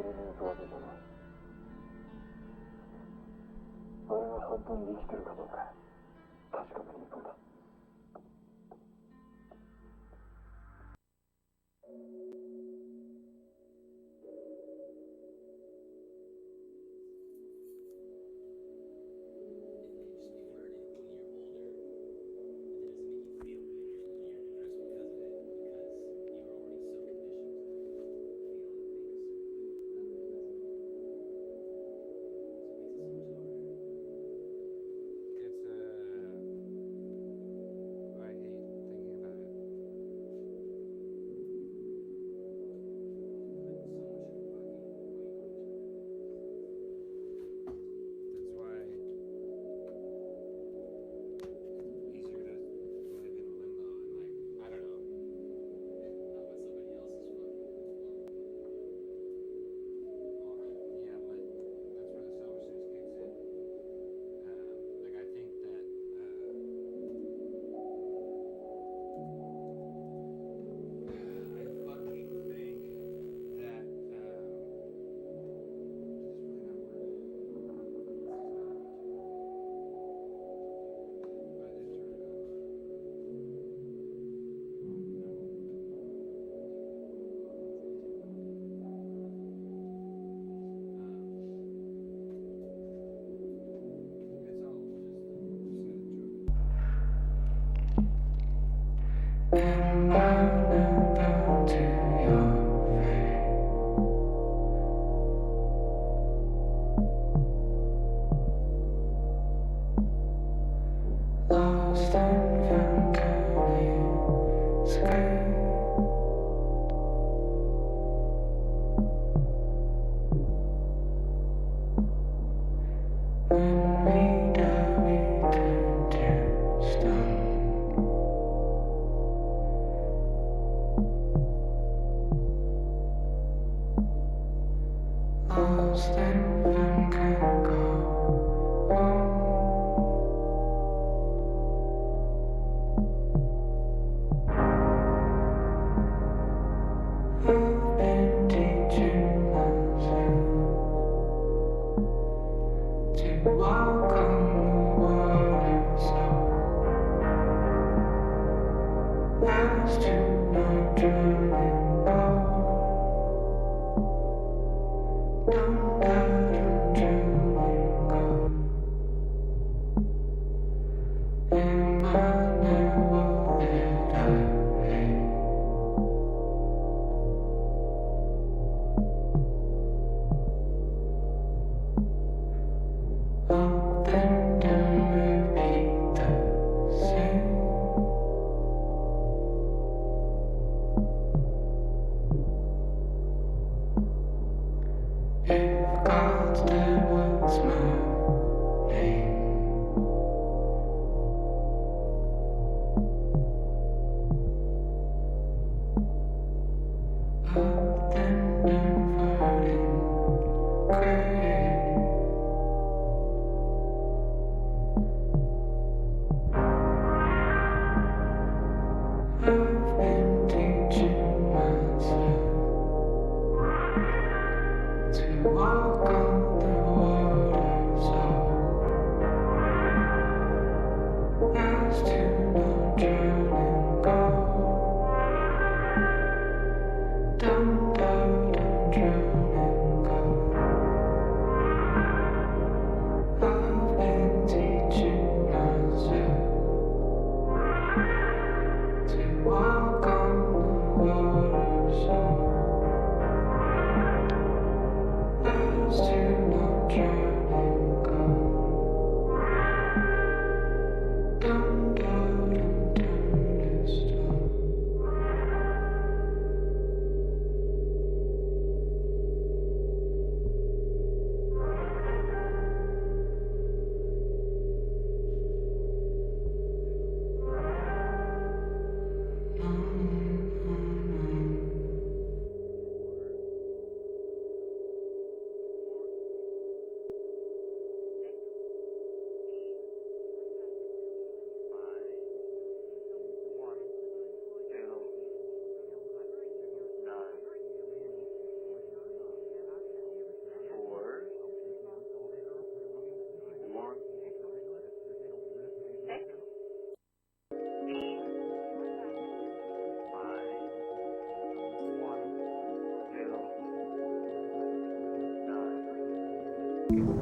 れに行くわけじゃない。あれが本当に生きてるかどうか確かめに行くんだ。It's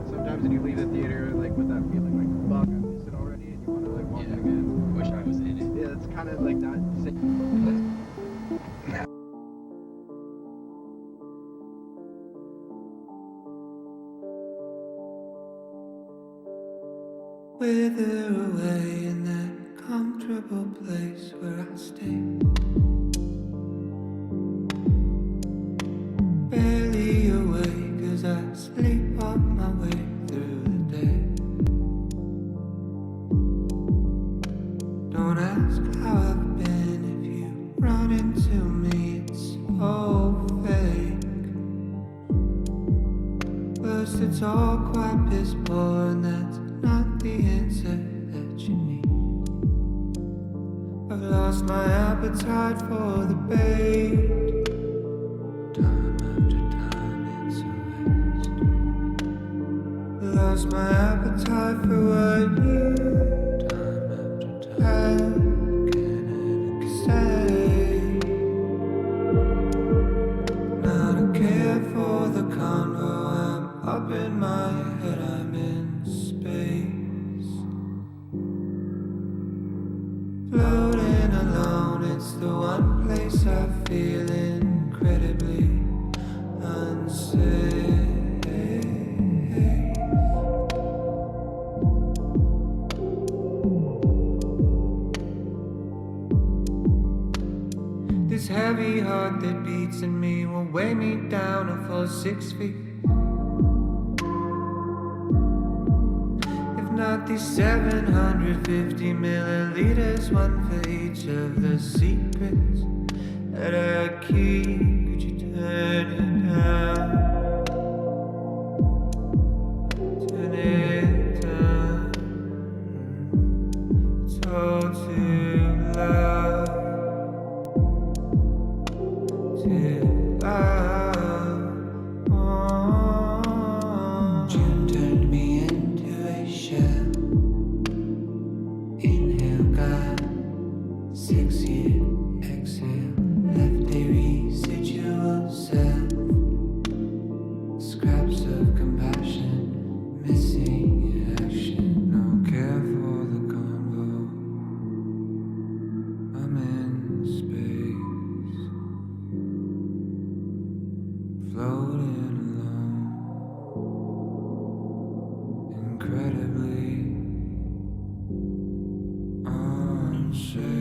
Sometimes when you leave the theater, like with that feeling, like fuck, I missed it already, and you want to like watch it again. Wish I was in it. Yeah, it's kind of like that. Wither away in that comfortable place where I stay. Barely awake as I sleepwalk my way through the day. Don't ask how I've been if you run into me, it's so fake. First it's all quite piss poor and that's not the answer that you need. I've lost my appetite for the bait. Time after time it's a waste. Lost my appetite for what you time after time can ever say. Now I don't care for the convo, I'm up in my head, I'm in space. Floating alone, it's the one place I feel incredibly unsafe. This heavy heart that beats in me will weigh me down a full 6 feet. If not these 750 milliliters, one for each of the secrets that I keep. Could you turn it down? Turn it down. It's all too loud. June turned me into a shell. Inhale, God. 6-year exhale. Left a residual cell. Scraps of compassion. Missing action. Don't care for the convo. I'm in space. Floating alone, incredibly unsafe.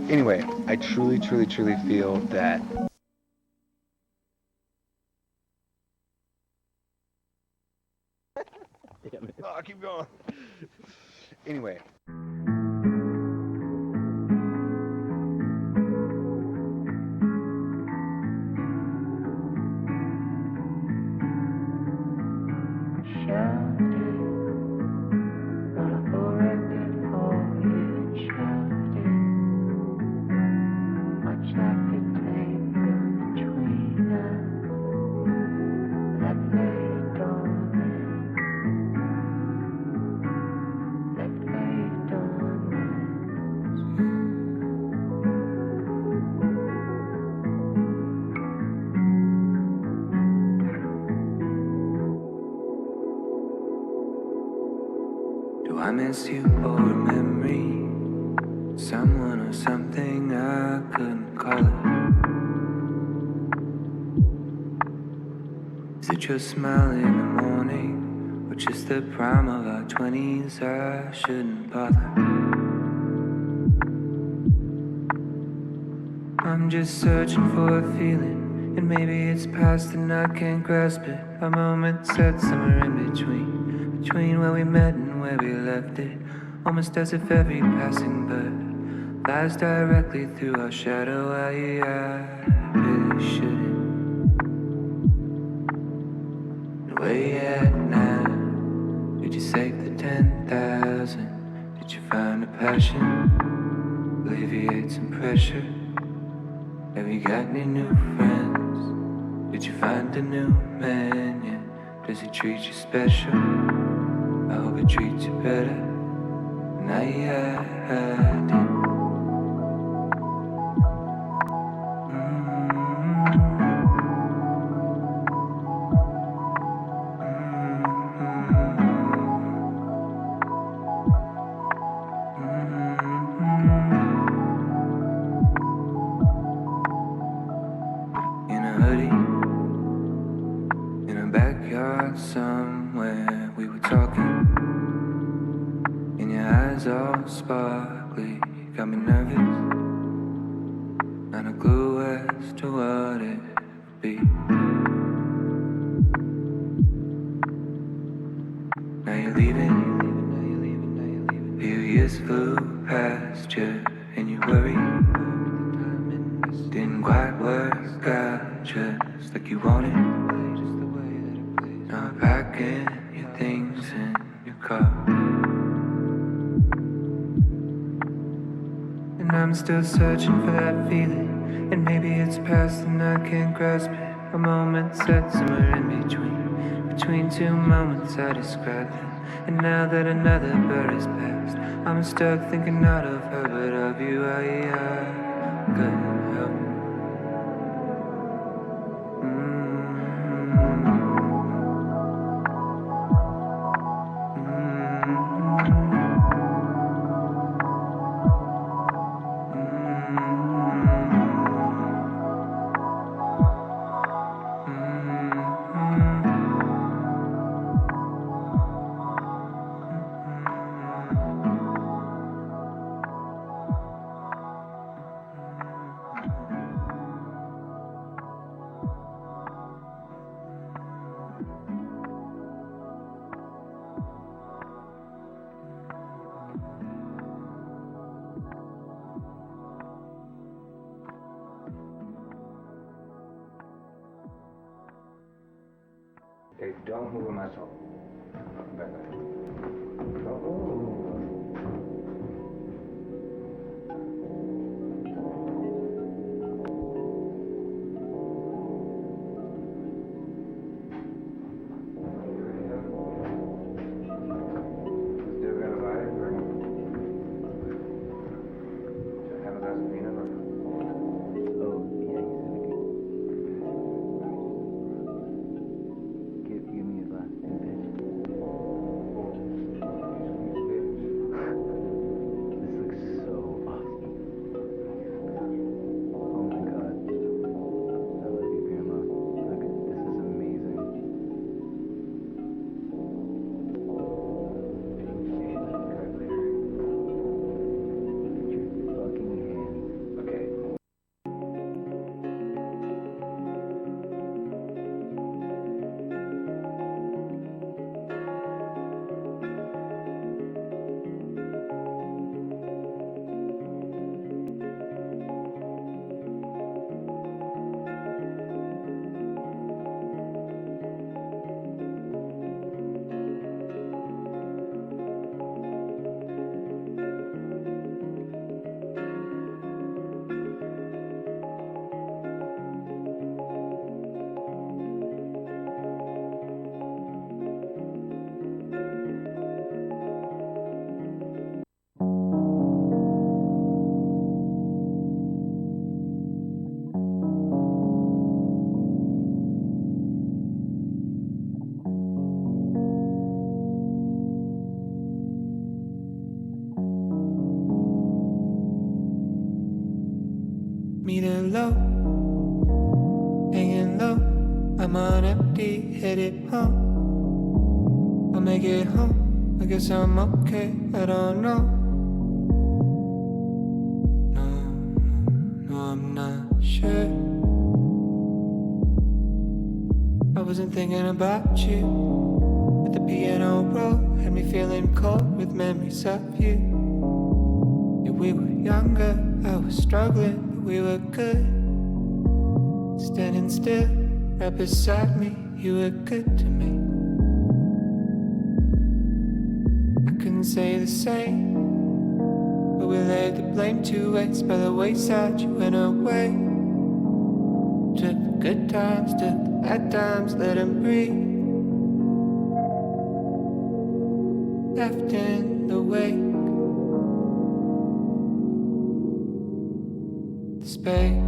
Anyway, I truly feel that oh, keep going. Anyway. Do I miss you or a memory? Someone or something I couldn't call it. Is it your smile in the morning? Or just the prime of our 20s? I shouldn't bother. I'm just searching for a feeling, and maybe it's past and I can't grasp it. A moment set somewhere in between where we met and where we left it. Almost as if every passing bird flies directly through our shadow. I really shouldn't. Where you at now? Did you save the 10,000? Did you find a passion? Alleviate some pressure? Have you got any new friends? Did you find a new man yet? Does he treat you special? I hope he treats you better than I did. In a hoodie, in a backyard somewhere, we were talking, and your eyes all sparkly, got me nervous, not a clue as to what it would be. Now you're leaving, few years flew past you, and you worry, didn't quite work out just like you wanted. Now packing your things in your car, and I'm still searching for that feeling. And maybe it's past and I can't grasp it. A moment set somewhere in between two moments I described it. And now that another bird has passed, I'm stuck thinking not of her but of you. I couldn't help it. Okay, don't move my soul. Back. Don't move. Still got a light? Or have a glass of peanut butter? Oh, yeah, give me a glass, bitch. This looks so awesome. Oh my god. I love you, Grandma. Look, this is amazing. Look at your fucking hands. Okay. Meter low, hanging low. I'm on empty, headed home. I'll make it home. I guess I'm okay. I don't know. No, I'm not sure. I wasn't thinking about you. At the piano roll, had me feeling cold with memories of you. Yeah, we were younger, I was struggling. We were good, standing still, right beside me. You were good to me. I couldn't say the same. but we laid the blame to waste. By the wayside you went away. Took the good times, took the bad times, let them breathe. Left in the wake, the space.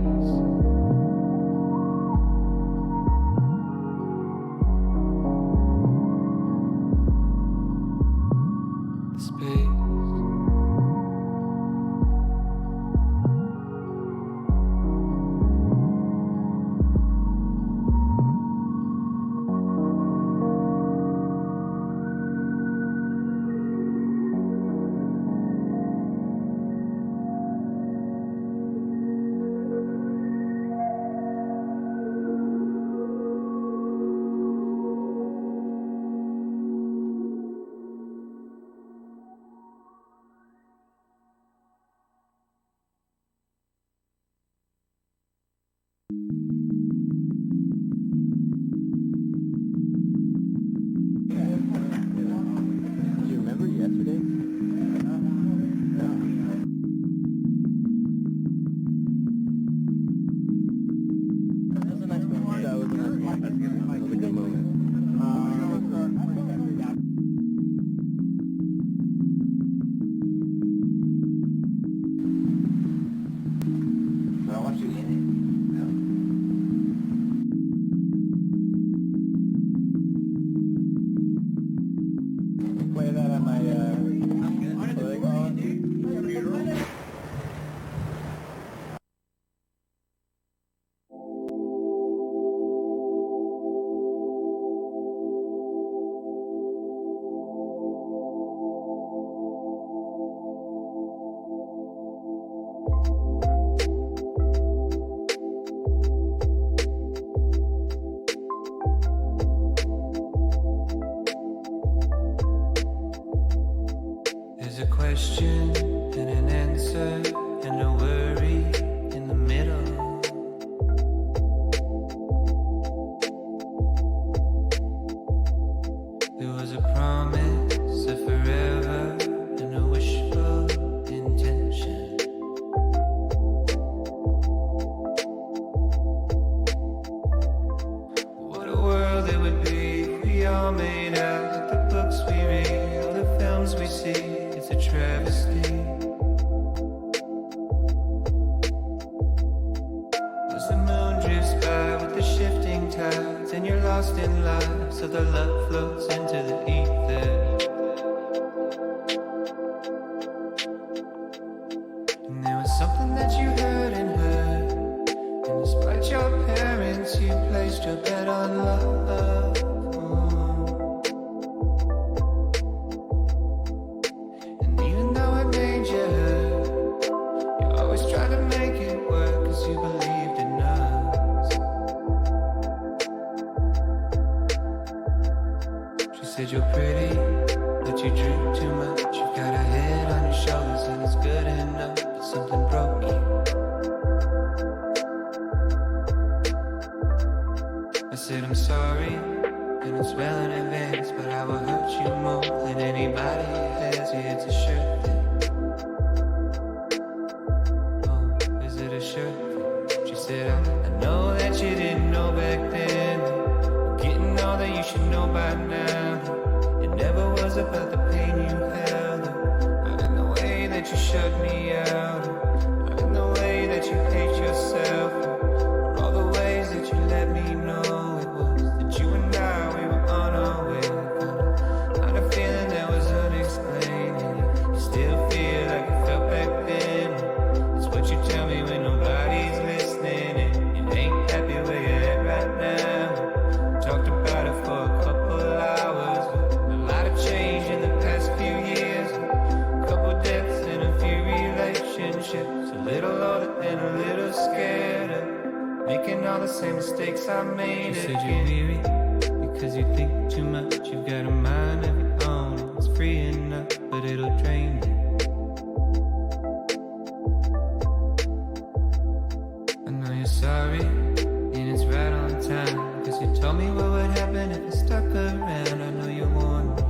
There's a question and an answer and a worry in the middle. There was a promise of forever and a wishful intention. What a world it would be if we all made out like the books we read, all the films we see. It's a travesty. As the moon drifts by with the shifting tides, and you're lost in life, so the love floats into the ether. And there was something that you heard and heard, and despite your parents, you placed your bet on love. Said you're pretty, but you drink too much. You've got a head on your shoulders and it's good enough, but something broke you. I said I'm sorry, and it's well in advance, but I will hurt you more than anybody has. Yeah, it's a shirt thing. Oh, is it a shirt thing? She said, I know that you didn't know back then, but getting all that you should know by now. Never was about the pain you held, not in the way that you shut me out, not in the way that you hate yourself, or all the ways that you let me know it was that you and I, we were on our way. Kind of feeling that was unexplained, and you still feel like you felt back then. It's what you tell me when nobody's listening, and you ain't happy where you're at right now. Talked about it for a couple hours. Change in the past few years, a couple deaths and a few relationships, a little older and a little scared of making all the same mistakes I made. You said you're weary because you think too much. You've got a mind of your own, it's free enough, but it'll drain you. I know you're sorry, and it's right on time, cause you told me what would happen if I stuck around. I know you warned me.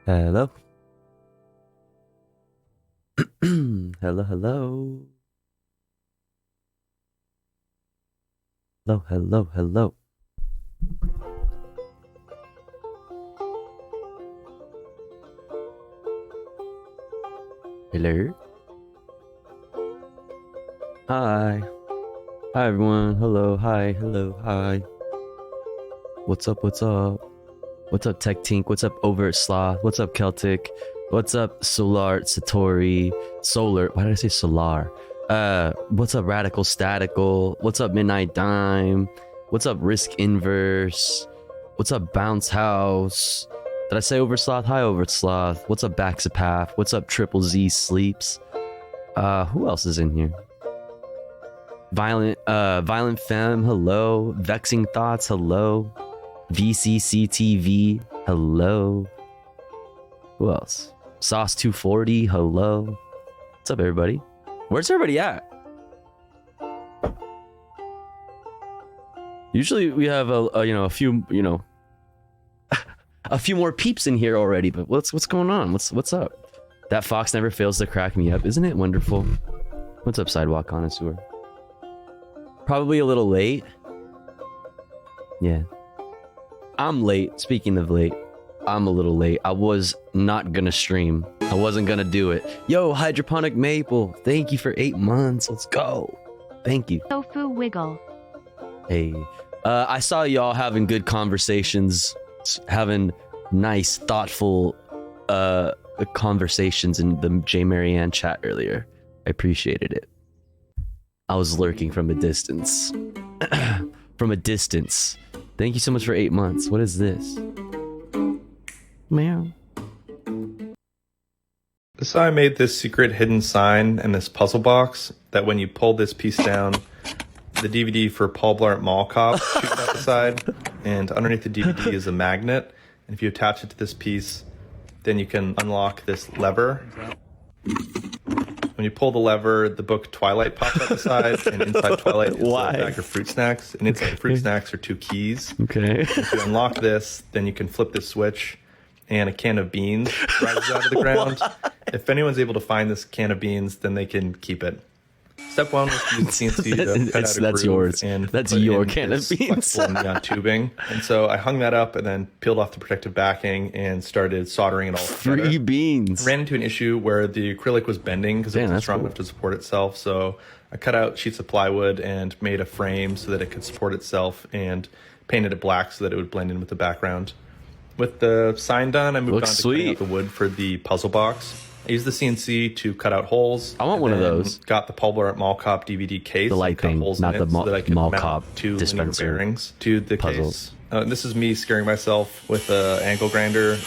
Hello. Hello, hello. Hello, hello, hello. Hello. Hi. Hi, everyone. Hello, hi, hello, hi. What's up, what's up? What's up, Tech Tink? What's up, Overt Sloth? What's up, Celtic? What's up, Solar Satori? Solar. Why did I say Solar? What's up, Radical Statical? What's up, Midnight Dime? What's up, Risk Inverse? What's up, Bounce House? Did I say Oversloth? Hi, Oversloth. What's up, Baxapath? What's up, Triple Z Sleeps? Who else is in here? Violent Femme, hello. Vexing Thoughts, hello. VCCTV, hello. Who else? Sauce 240, hello. What's up, everybody? Where's everybody at? Usually we have a few, a few more peeps in here already, but what's going on? What's up? That fox never fails to crack me up. Isn't it wonderful? What's up, Sidewalk Connoisseur? Probably a little late. Yeah. I'm late. Speaking of late, I'm a little late. I was not gonna stream. I wasn't gonna do it. Yo, Hydroponic Maple, thank you for 8 months. Let's go. Thank you. Tofu Wiggle. Hey, I saw y'all having good conversations, having nice, thoughtful conversations in the J. Marianne chat earlier. I appreciated it. I was lurking from a distance. From a distance. Thank you so much for 8 months. What is this? Meow. So I made this secret hidden sign and this puzzle box that when you pull this piece down, the DVD for Paul Blart Mall Cop shoots out the side, and underneath the DVD is a magnet. And if you attach it to this piece, then you can unlock this lever. When you pull the lever, the book Twilight pops out the side, and inside Twilight is a bag of fruit snacks. And inside the fruit snacks are 2 keys. Okay. If you unlock this, then you can flip this switch, and a can of beans rises out of the ground. If anyone's able to find this can of beans, then they can keep it. Step 1 was to use CNC to cut out a that's groove yours. and That's put your in can of this beans. flexible neon tubing. And so I hung that up and then peeled off the protective backing and started soldering it all together. Free beans. Ran into an issue where the acrylic was bending because it wasn't strong enough to support itself. So I cut out sheets of plywood and made a frame so that it could support itself and painted it black so that it would blend in with the background. With the sign done, I moved on to cutting out the wood for the puzzle box. I used the CNC to cut out holes. I want one of those. Got the Paul Blart Mall Cop DVD case. The light thing, holes not in the so that I could Mall mount Cop 2 dispenser linear bearings to the puzzles. case. This is me scaring myself with an ankle grinder.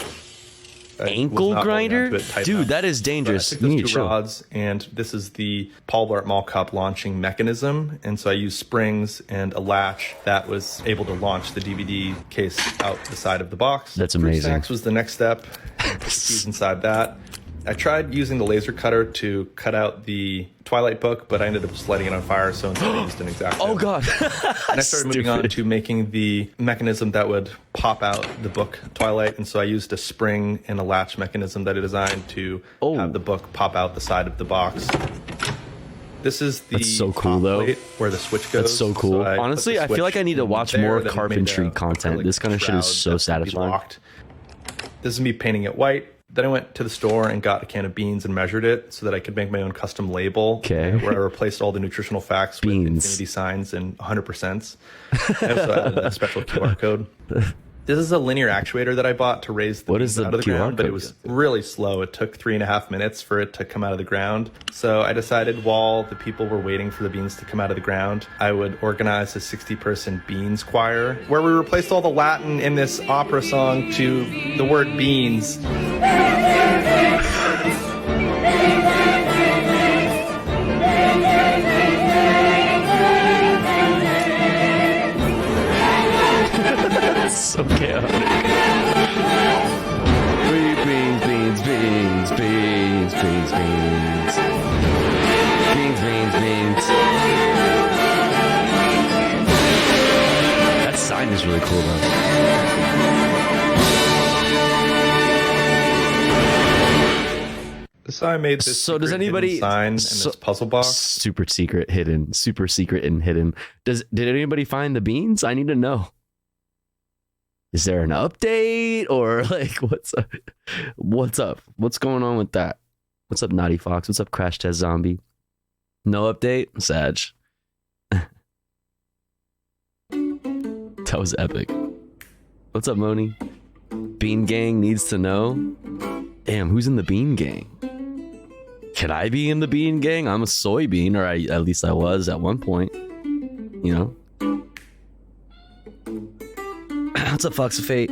Ankle grinder? Dude, that is dangerous. I took those 2 rods, and this is the Paul Blart Mall Cop launching mechanism. And so I used springs and a latch that was able to launch the DVD case out the side of the box. That's Fruit amazing. snacks was the next step. Put the keys inside that. I tried using the laser cutter to cut out the Twilight book, but I ended up just lighting it on fire, so instead I used an X-Acto. Oh, God. And I started moving on to making the mechanism that would pop out the book Twilight, and so I used a spring and a latch mechanism that I designed to have the book pop out the side of the box. This is the That's so cool, though. plate where the switch goes. That's so cool. So Honestly, I feel like I need to watch more carpentry content. This kind of shit is so satisfying. This is me painting it white. Then I went to the store and got a can of beans and measured it so that I could make my own custom label. Okay. Where I replaced all the nutritional facts with infinity signs and 100%. I also added a special QR code. This is a linear actuator that I bought to raise the beans out of the ground, but it was really slow. It took 3.5 minutes for it to come out of the ground. So I decided while the people were waiting for the beans to come out of the ground, I would organize a 60-person beans choir, where we replaced all the Latin in this opera song to the word beans. So chaotic. Beans, beans, beans, beans, beans, beans. Beans, beans, beans. That sign is really cool, though. So I made this. So does anybody sign in this puzzle box? Super secret and hidden. Did anybody find the beans? I need to know. Is there an update or like what's up? What's up? What's going on with that? What's up, Naughty Fox? What's up, Crash Test Zombie? No update? Sag. That was epic. What's up, Moni? Bean Gang needs to know. Damn, who's in the Bean Gang? Can I be in the Bean Gang? I'm a soybean, or at least I was at one point. You know? What's up, Fox of Fate?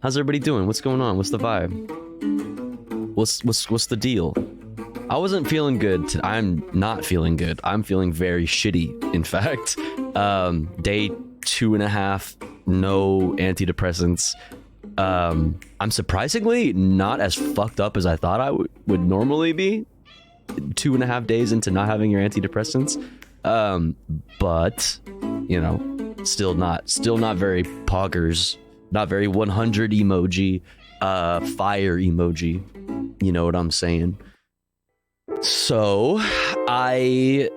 How's everybody doing? What's going on? What's the vibe? What's the deal? I wasn't feeling good. I'm not feeling good. I'm feeling very shitty. In fact, day 2.5, no antidepressants. I'm surprisingly not as fucked up as I thought I would normally be. 2.5 days into not having your antidepressants. But you know, still not very poggers, not very 100 emoji, fire emoji. You know what I'm saying? So I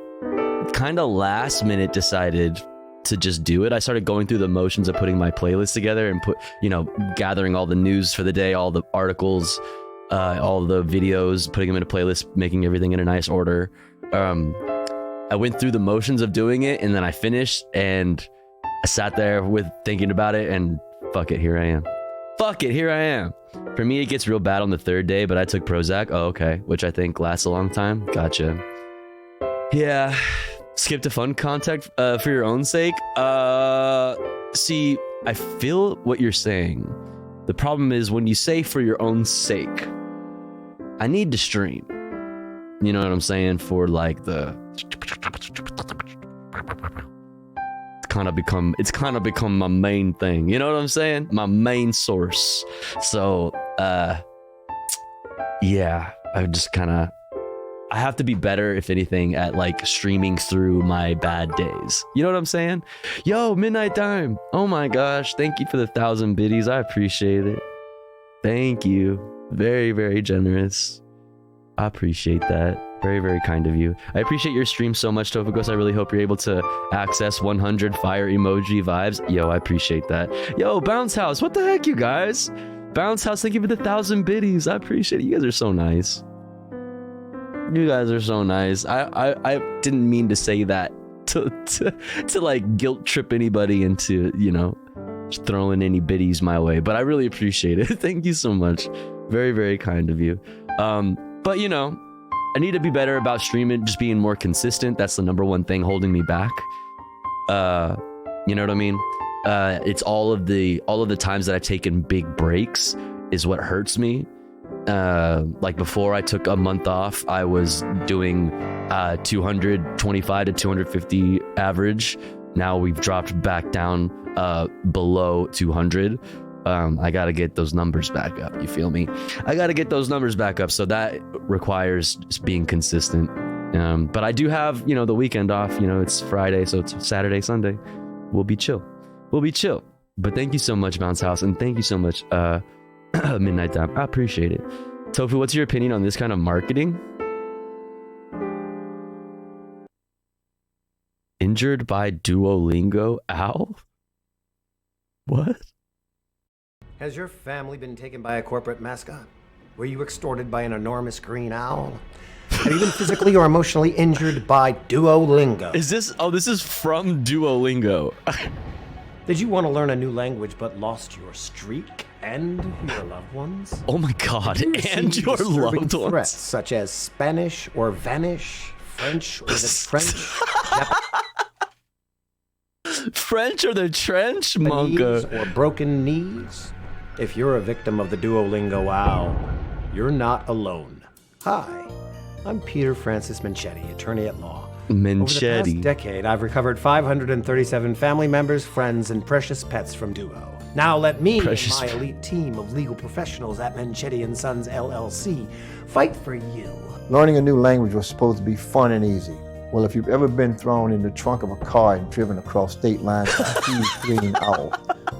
kind of last minute decided to just do it. I started going through the motions of putting my playlist together and gathering all the news for the day, all the articles, all the videos, putting them in a playlist, making everything in a nice order. I went through the motions of doing it, and then I finished, and I sat there thinking about it, and fuck it, here I am. For me, it gets real bad on the 3rd day, but I took Prozac. Oh, okay. Which I think lasts a long time. Gotcha. Yeah. Skip to fun contact for your own sake. See, I feel what you're saying. The problem is when you say for your own sake, I need to stream. You know what I'm saying? For like it's kind of become my main thing. You know what I'm saying? My main source. So, yeah, I have to be better, if anything, at like streaming through my bad days. You know what I'm saying? Yo, Midnight Time. Oh my gosh. Thank you for the 1,000 biddies. I appreciate it. Thank you. Very, very generous. I appreciate that. Very, very kind of you. I appreciate your stream so much, Tofagos. I really hope you're able to access 100 fire emoji vibes. Yo, I appreciate that. Yo, Bounce House. What the heck, you guys? Bounce House, thank you for the 1,000 biddies. I appreciate it. You guys are so nice. You guys are so nice. I didn't mean to say that to like guilt trip anybody into, you know, throwing any biddies my way, but I really appreciate it. Thank you so much. Very, very kind of you. But you know, I need to be better about streaming, just being more consistent. That's the #1 thing holding me back. You know what I mean? It's all of the times that I've taken big breaks is what hurts me. Like before I took a month off, I was doing 225 to 250 average. Now we've dropped back down below 200. I gotta get those numbers back up. You feel me? I gotta get those numbers back up. So that requires just being consistent. But I do have, you know, the weekend off. You know, it's Friday, so it's Saturday, Sunday. We'll be chill. But thank you so much, Bounce House, and thank you so much, Midnight Time. I appreciate it. Tofu, what's your opinion on this kind of marketing? Injured by Duolingo? Ow? What? Has your family been taken by a corporate mascot? Were you extorted by an enormous green owl? Have you been physically or emotionally injured by Duolingo? Is this... Oh, this is from Duolingo. Did you want to learn a new language but lost your streak and your loved ones? Oh my god, and your loved ones. Threats such as Spanish or Vanish, French or the French, French or the trench, Monka. Or broken knees? If you're a victim of the Duolingo owl, you're not alone. Hi, I'm Peter Francis Manchetti, attorney at law. Over the past decade, I've recovered 537 family members, friends, and precious pets from Duo. Now let me and my elite team of legal professionals at Manchetti & Sons LLC fight for you. Learning a new language was supposed to be fun and easy. Well, if you've ever been thrown in the trunk of a car and driven across state lines by a huge green owl,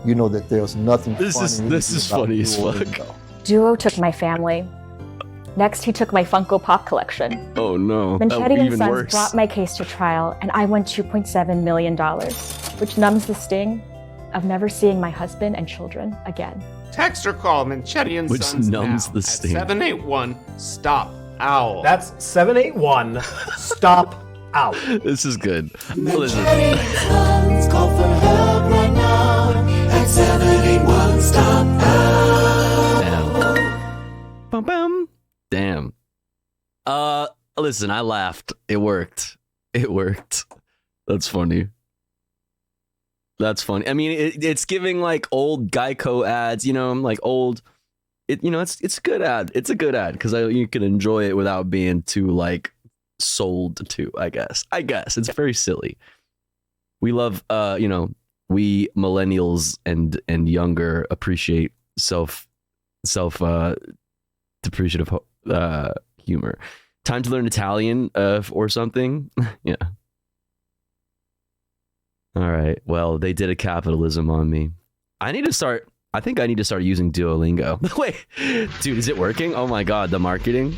you know that there's nothing This is funny as fuck. Duo took my family, Next, he took my Funko Pop collection. Oh no, Manchetti and even Sons worse. brought my case to trial, and I won $2.7 million, which numbs the sting of never seeing my husband and children again. Text or call Manchetti and Which Sons numbs now the at sting. 781-STOP-OWL. That's 781 Stop Out. This is good. Listen. Call for help right now at 781 Stop Out. Damn. Bum, bum. Damn. Listen, I laughed. It worked. It worked. That's funny. That's funny. I mean, it's giving like old Geico ads, you know, like old. It's a good ad. It's a good ad because you can enjoy it without being too like sold to. I guess it's very silly. We love, we millennials and younger appreciate self depreciative humor. Time to learn Italian or something. Yeah. All right. Well, they did a capitalism on me. I think I need to start using Duolingo. Wait, dude, is it working? Oh my God, the marketing.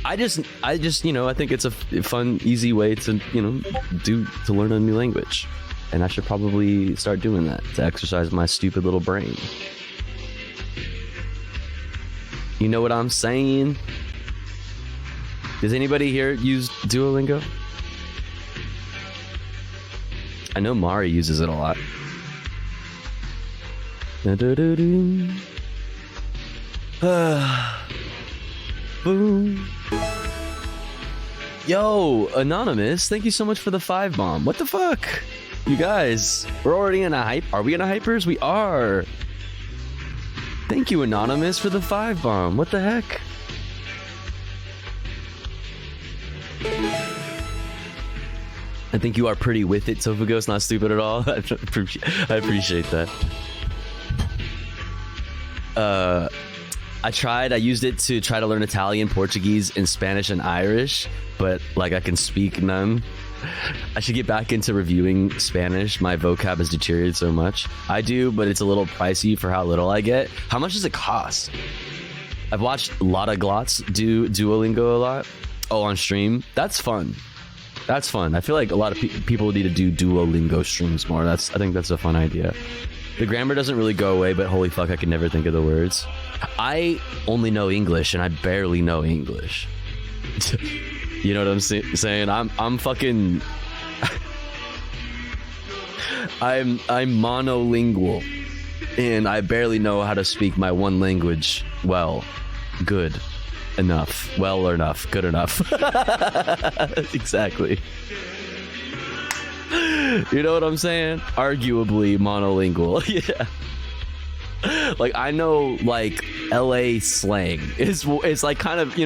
I just, I think it's a fun, easy way to, to learn a new language. And I should probably start doing that to exercise my stupid little brain. You know what I'm saying? Does anybody here use Duolingo? I know Mari uses it a lot. Boom. Yo, Anonymous, thank you so much for the 5 bomb. What the fuck? You guys, we're already in a hype. Are we in a hypers? We are. Thank you, Anonymous, for the 5 bomb. What the heck? I think you are pretty with it, Tofugos. Not stupid at all. I appreciate that. I used it to try to learn Italian, Portuguese, and Spanish and Irish, but like I can speak none. I should get back into reviewing Spanish. My vocab has deteriorated so much. I do, but it's a little pricey for how little I get. How much does it cost? I've watched a lot of Glots do Duolingo a lot. Oh, on stream. That's fun. That's fun. I feel like a lot of people need to do Duolingo streams more. I think that's a fun idea. The grammar doesn't really go away, but holy fuck, I can never think of the words. I only know English, and I barely know English. You know what I'm saying? I'm fucking... I'm monolingual, and I barely know how to speak my one language well. Good enough. Well enough. Good enough. Exactly. You know what I'm saying? Arguably monolingual. Yeah. Like, I know, like, LA slang. It's like kind of,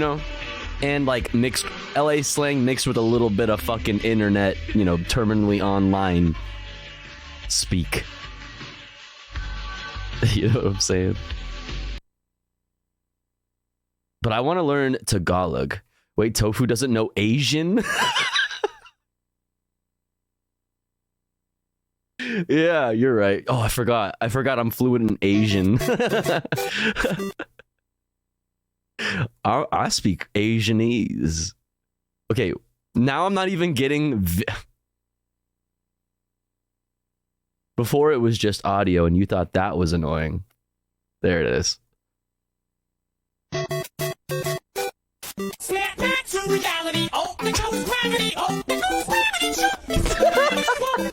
and like mixed LA slang mixed with a little bit of fucking internet, terminally online speak. You know what I'm saying? But I want to learn Tagalog. Wait, Tofu doesn't know Asian? Yeah, you're right. Oh, I forgot I'm fluent in Asian. I speak Asianese. Okay, now I'm not even getting... Before it was just audio and you thought that was annoying. There it is. Snap back to reality. Oh, there goes gravity. Oh, there goes gravity.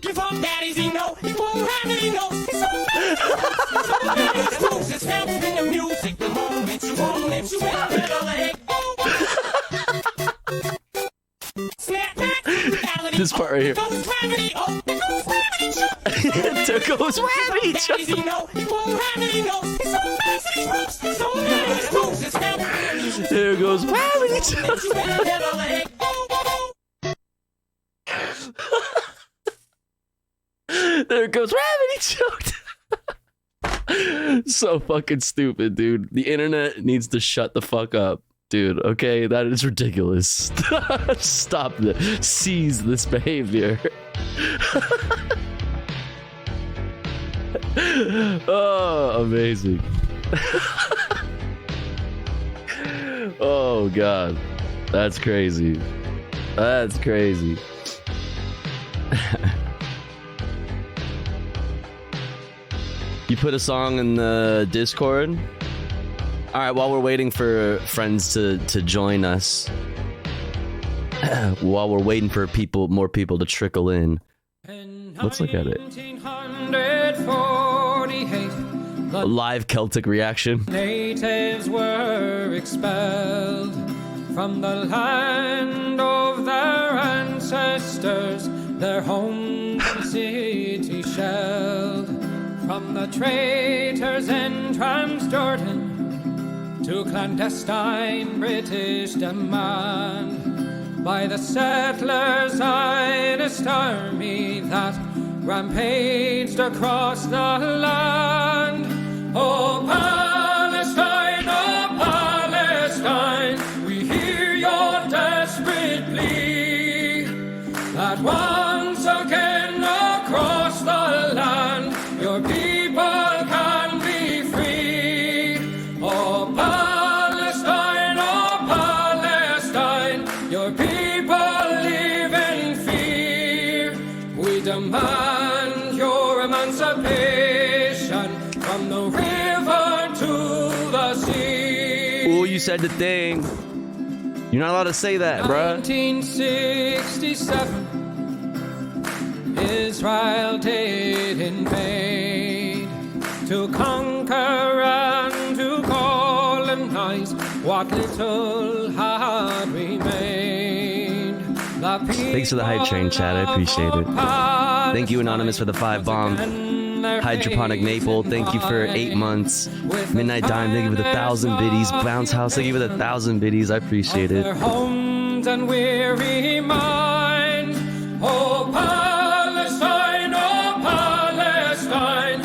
Give up, daddies, he know. He won't have it, he knows. It's so bad. It's so bad. It's found in the music. The moment you want it, you will let it go. Snap back to reality. This part right here. There goes gravity. Oh, there goes gravity. There goes gravity. Daddies, he know. He won't have it, he knows. It's so bad. It's so bad. It's found in the music. There goes gravity. There goes gravity choked. So fucking stupid, dude. The internet needs to shut the fuck up, dude. Okay, that is ridiculous. Stop this. Seize this behavior. Oh, amazing. Oh god, that's crazy. That's crazy. You put a song in the Discord? All right, while we're waiting for friends to join us, while we're waiting for more people to trickle in, let's look at it. A live Celtic reaction. Natives were expelled from the land of their ancestors, their home city shelled. From the traitors in Transjordan to clandestine British demand, by the settlers' Zionist army that rampaged across the land. Oh Palestine, we hear your desperate plea that once again across the land your people can be free. Oh Palestine, your people live in fear. We demand your emancipation from the river to the sea. Oh, you said the thing. You're not allowed to say that, bruh. 1967, Israel did invade to conquer and to colonize what little had remained. Thanks for the hype train, chat. I appreciate it. Thank you, Anonymous, for the 5 bomb. Hydroponic Maple, thank you for 8 months. Midnight Dime, thank you for the 1,000 biddies. Bounce House, thank you for the 1,000 biddies. I appreciate it. Their homes and weary minds. Oh Palestine,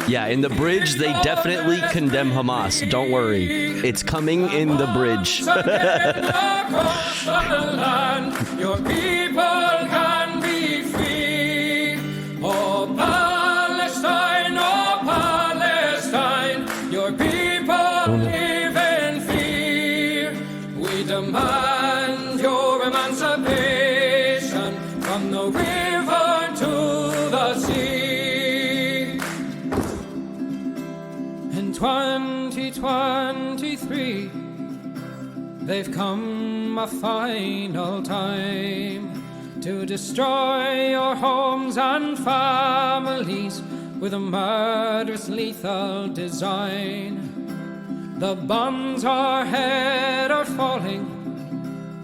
Yeah, in the bridge, they definitely condemn Hamas. Don't worry. It's coming in the bridge. Your people can be free. Oh Palestine, your people live in fear. We demand your emancipation from the river to the sea. In 2023, they've come a final time to destroy your homes and families with a murderous, lethal design. The bombs overhead are falling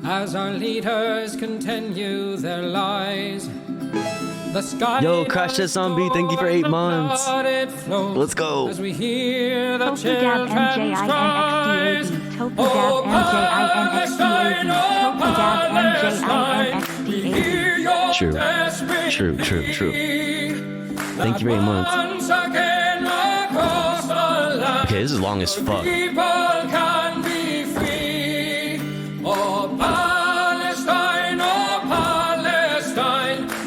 as our leaders continue their lies. The sky Yo, Crash Test Zombie, thank you for 8 months. Let's go. As we hear the children's cries. Oh, Palestine, oh, Palestine, we hear your True. Thank you for 8 months. Okay, this is long as fuck. People can be free. Oh, Palestine,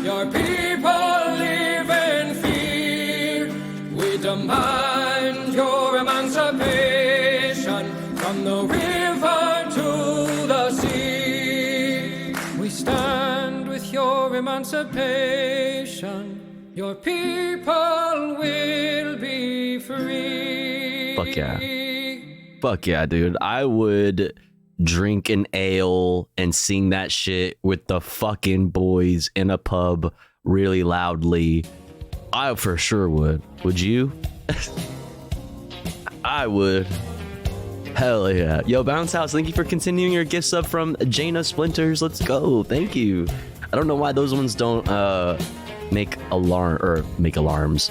your people live in fear. We demand your emancipation from the river to the sea. We stand with your emancipation. Your people will be free. Fuck yeah. Fuck yeah, dude. I would drink an ale and sing that shit with the fucking boys in a pub really loudly. I for sure would. Would you? I would. Hell yeah. Yo, Bounce House, thank you for continuing your gift sub from Jaina Splinters. Let's go. Thank you. I don't know why those ones don't make alarms,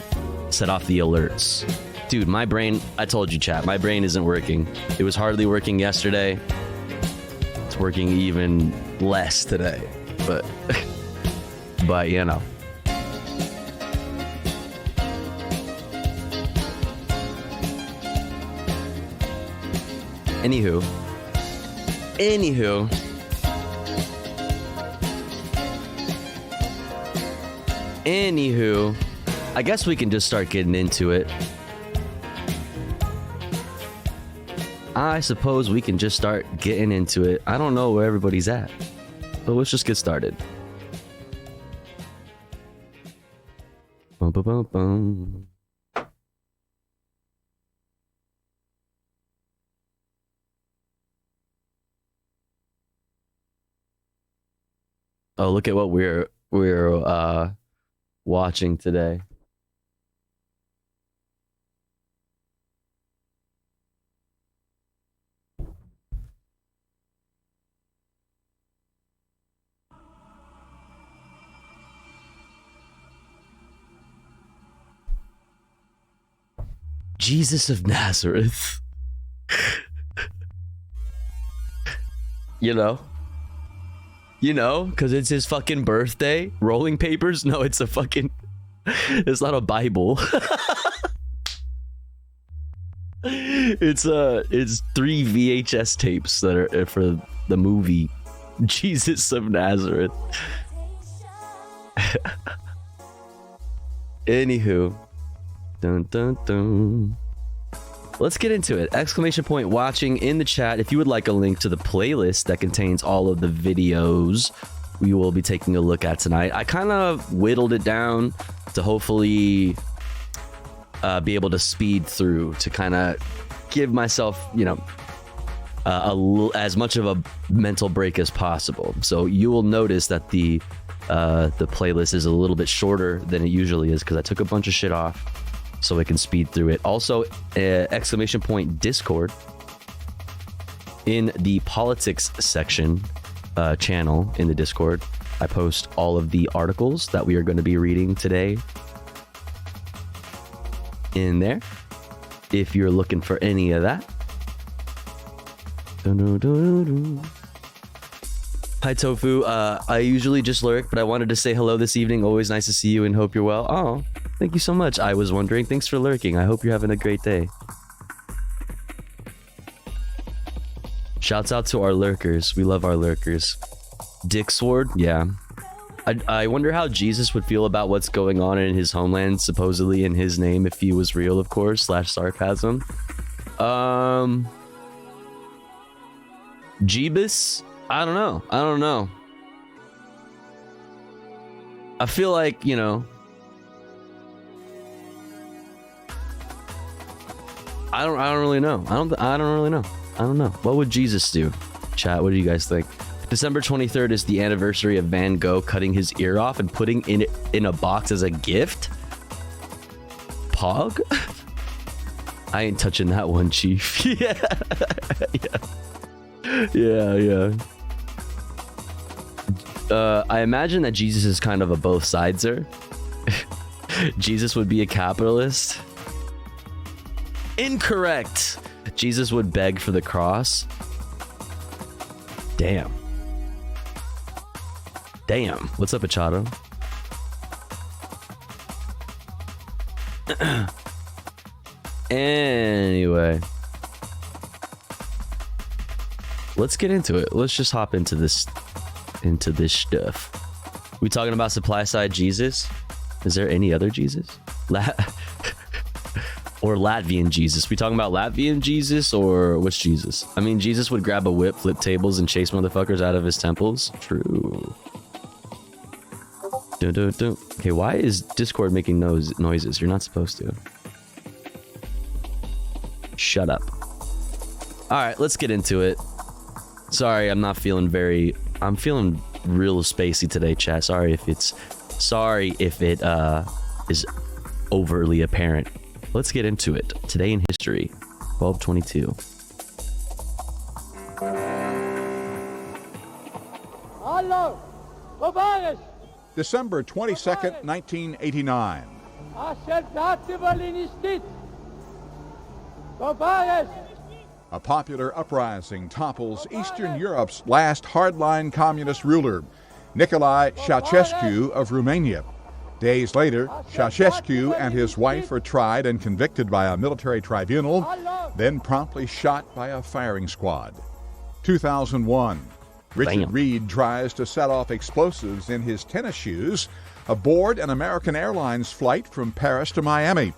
set off the alerts. Dude, my brain, I told you, chat, my brain isn't working. It was hardly working yesterday. It's working even less today, but you know. Anywho, I guess we can just start getting into it. I suppose we can just start getting into it. I don't know where everybody's at, but let's just get started. Boom, boom, boom, boom. Oh, look at what we're watching today. Jesus of Nazareth. You know, because it's his fucking birthday. Rolling papers? No, it's a fucking... It's not a Bible. It's 3 VHS tapes that are for the movie Jesus of Nazareth. Anywho. Dun, dun, dun. Let's get into it. Exclamation point watching in the chat if you would like a link to the playlist that contains all of the videos we will be taking a look at tonight. I kind of whittled it down to hopefully be able to speed through, to kind of give myself, as much of a mental break as possible. So you will notice that the playlist is a little bit shorter than it usually is because I took a bunch of shit off so I can speed through it. Also, exclamation point Discord in the politics section channel in the Discord. I post all of the articles that we are going to be reading today in there, if you're looking for any of that. Hi Tofu, I usually just lurk, but I wanted to say hello this evening. Always nice to see you and hope you're well. Oh, thank you so much. I was wondering. Thanks for lurking. I hope you're having a great day. Shouts out to our lurkers. We love our lurkers. Dick Sword? Yeah. I wonder how Jesus would feel about what's going on in his homeland, supposedly in his name, if he was real, of course, / sarcasm. Jeebus? I don't know. I feel like, I don't really know. I don't really know. I don't know. What would Jesus do? Chat, what do you guys think? December 23rd is the anniversary of Van Gogh cutting his ear off and putting it in a box as a gift? Pog? I ain't touching that one, Chief. Yeah. I imagine that Jesus is kind of a both sideser. Jesus would be a capitalist. Incorrect. Jesus would beg for the cross. Damn. What's up, Achado? Anyway, let's get into it. Let's just hop into this stuff. We talking about supply side Jesus? Is there any other Jesus? Or Latvian Jesus? We talking about Latvian Jesus or which Jesus? I mean, Jesus would grab a whip, flip tables, and chase motherfuckers out of his temples. True. Okay, why is Discord making noises? You're not supposed to. Shut up. All right, let's get into it. Sorry, I'm feeling real spacey today, chat. Sorry if it is overly apparent. Let's get into it. Today in history, 1222. December 22nd, 1989. A popular uprising topples Eastern Europe's last hardline communist ruler, Nicolae Ceausescu of Romania. Days later, Ceausescu and his wife are tried and convicted by a military tribunal, then promptly shot by a firing squad. 2001. Richard Reed tries to set off explosives in his tennis shoes aboard an American Airlines flight from Paris to Miami.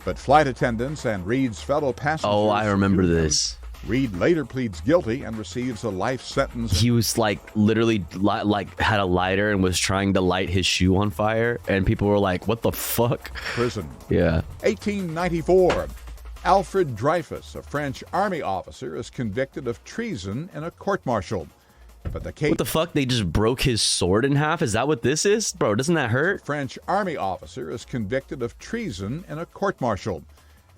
But flight attendants and Reed's fellow passengers... Oh, I remember this. Reed later pleads guilty and receives a life sentence. He was like literally like had a lighter and was trying to light his shoe on fire, and people were like, "What the fuck?" Prison. Yeah. 1894. Alfred Dreyfus, a French army officer, is convicted of treason in a court-martial. But the case... What the fuck? They just broke his sword in half? Is that what this is? Bro, doesn't that hurt? A French army officer is convicted of treason in a court-martial.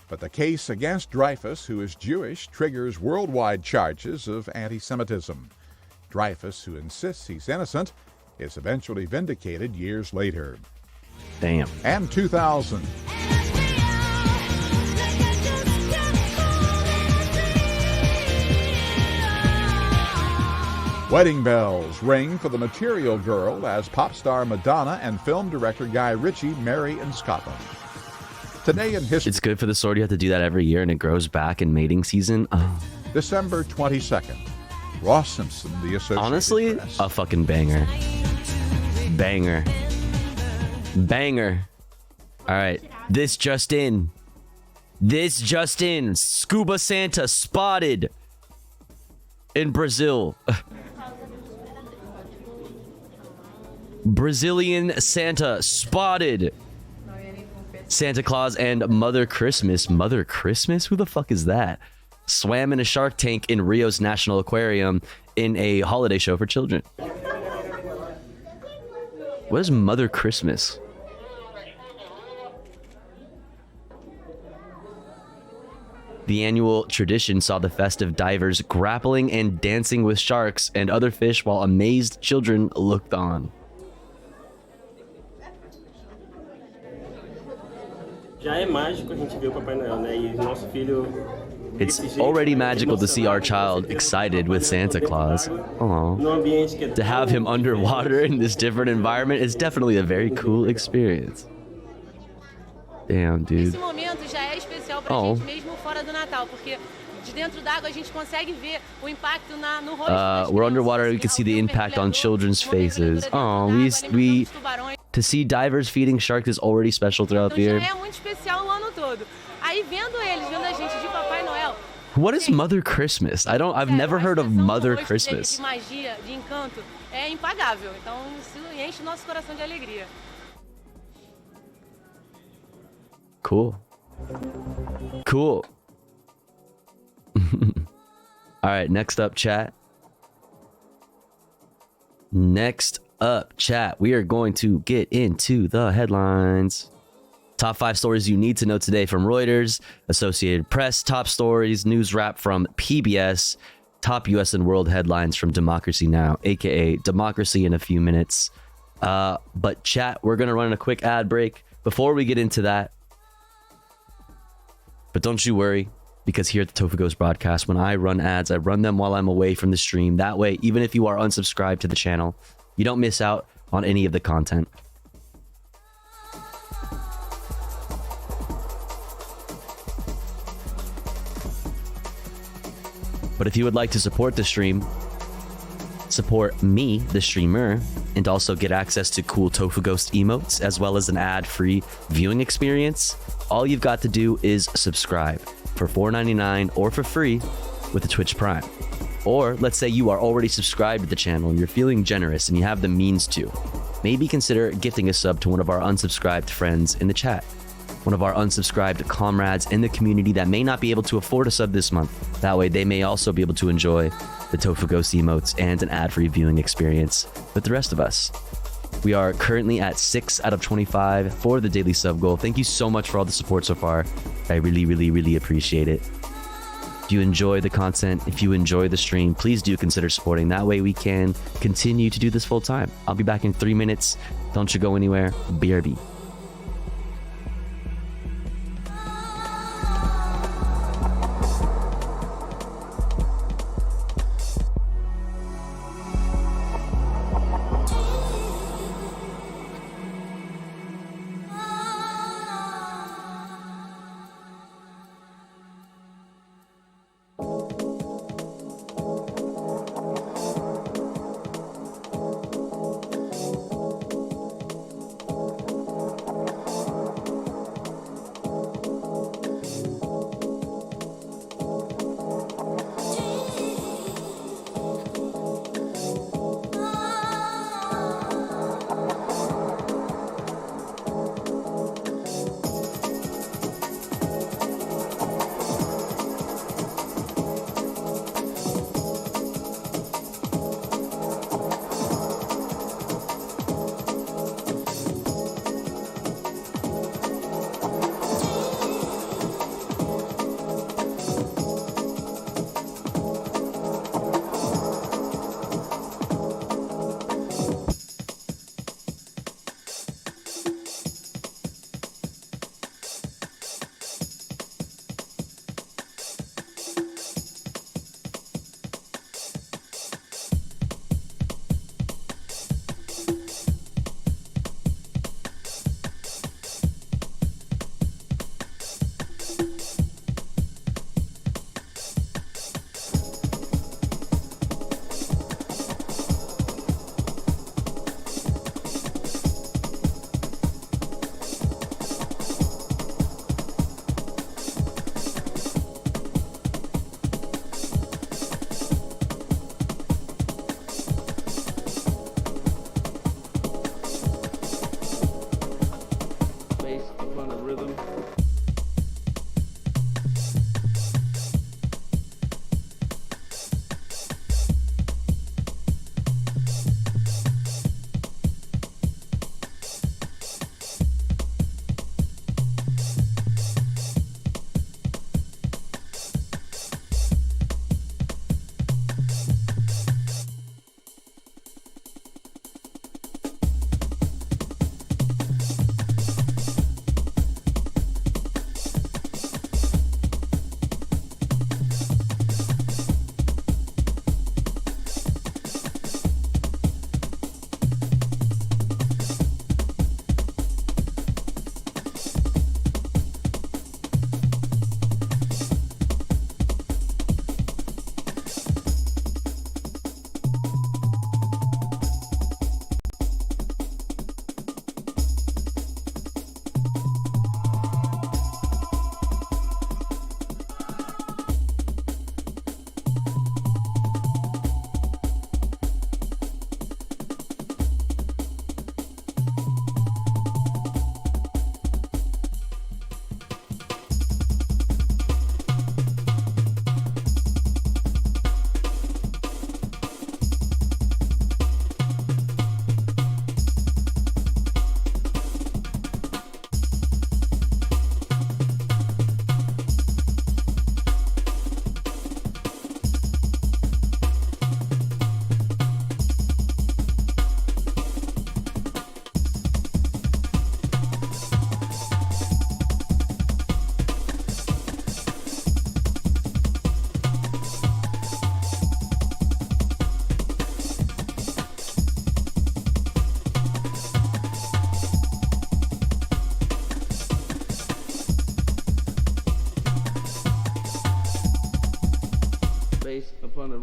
But the case against Dreyfus, who is Jewish, triggers worldwide charges of anti-Semitism. Dreyfus, who insists he's innocent, is eventually vindicated years later. Damn. And 2000. Wedding bells ring for the Material Girl as pop star Madonna and film director Guy Ritchie marry in Scotland. Today in history. It's good for the sword. You have to do that every year, and it grows back in mating season. Oh. December 22nd. Ross Simpson, the Associated Honestly, Press. a fucking banger. Banger. Banger. All right. This just in. Scuba Santa spotted in Brazil. Brazilian Santa spotted. Santa Claus and Mother Christmas. Mother Christmas? Who the fuck is that? Swam in a shark tank in Rio's National Aquarium in a holiday show for children. What is Mother Christmas? The annual tradition saw the festive divers grappling and dancing with sharks and other fish while amazed children looked on. It's already magical to see our child excited with Santa Claus. Aww. To have him underwater in this different environment is definitely a very cool experience. Damn, dude. Oh. We're underwater, we can see the impact on children's faces. Oh, we to see divers feeding sharks is already special throughout the year. What is Mother Christmas? I've never heard of Mother Christmas. Cool. Cool. All right, next up, chat. Next up, chat. We are going to get into the headlines. Top 5 stories you need to know today from Reuters, Associated Press, top stories, news wrap from PBS, top US and world headlines from Democracy Now!, aka Democracy in a few minutes. But chat, we're going to run a quick ad break before we get into that. But don't you worry, because here at the Tofu Ghost broadcast, when I run ads, I run them while I'm away from the stream. That way, even if you are unsubscribed to the channel, you don't miss out on any of the content. But if you would like to support the stream, support me, the streamer, and also get access to cool Tofu Ghost emotes, as well as an ad-free viewing experience, all you've got to do is subscribe for $4.99 or for free with a Twitch Prime. Or let's say you are already subscribed to the channel and you're feeling generous and you have the means to. Maybe consider gifting a sub to one of our unsubscribed friends in the chat. One of our unsubscribed comrades in the community that may not be able to afford a sub this month. That way they may also be able to enjoy the Tofu Ghost emotes and an ad-free viewing experience with the rest of us. We are currently at 6 out of 25 for the daily sub goal. Thank you so much for all the support so far. I really, really, really appreciate it. If you enjoy the content, if you enjoy the stream, please do consider supporting. That way we can continue to do this full time. I'll be back in 3 minutes. Don't you go anywhere. BRB.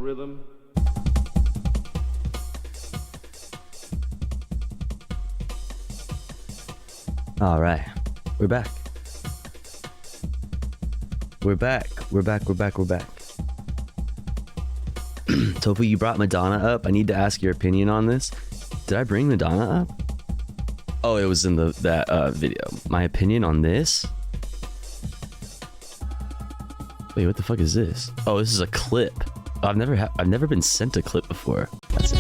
rhythm. All right, we're back. We're back. Tofu, you brought Madonna up. I need to ask your opinion on this. Did I bring Madonna up? Oh, it was in that video. My opinion on this? Wait, what the fuck is this? Oh, this is a clip. I've never been sent a clip before.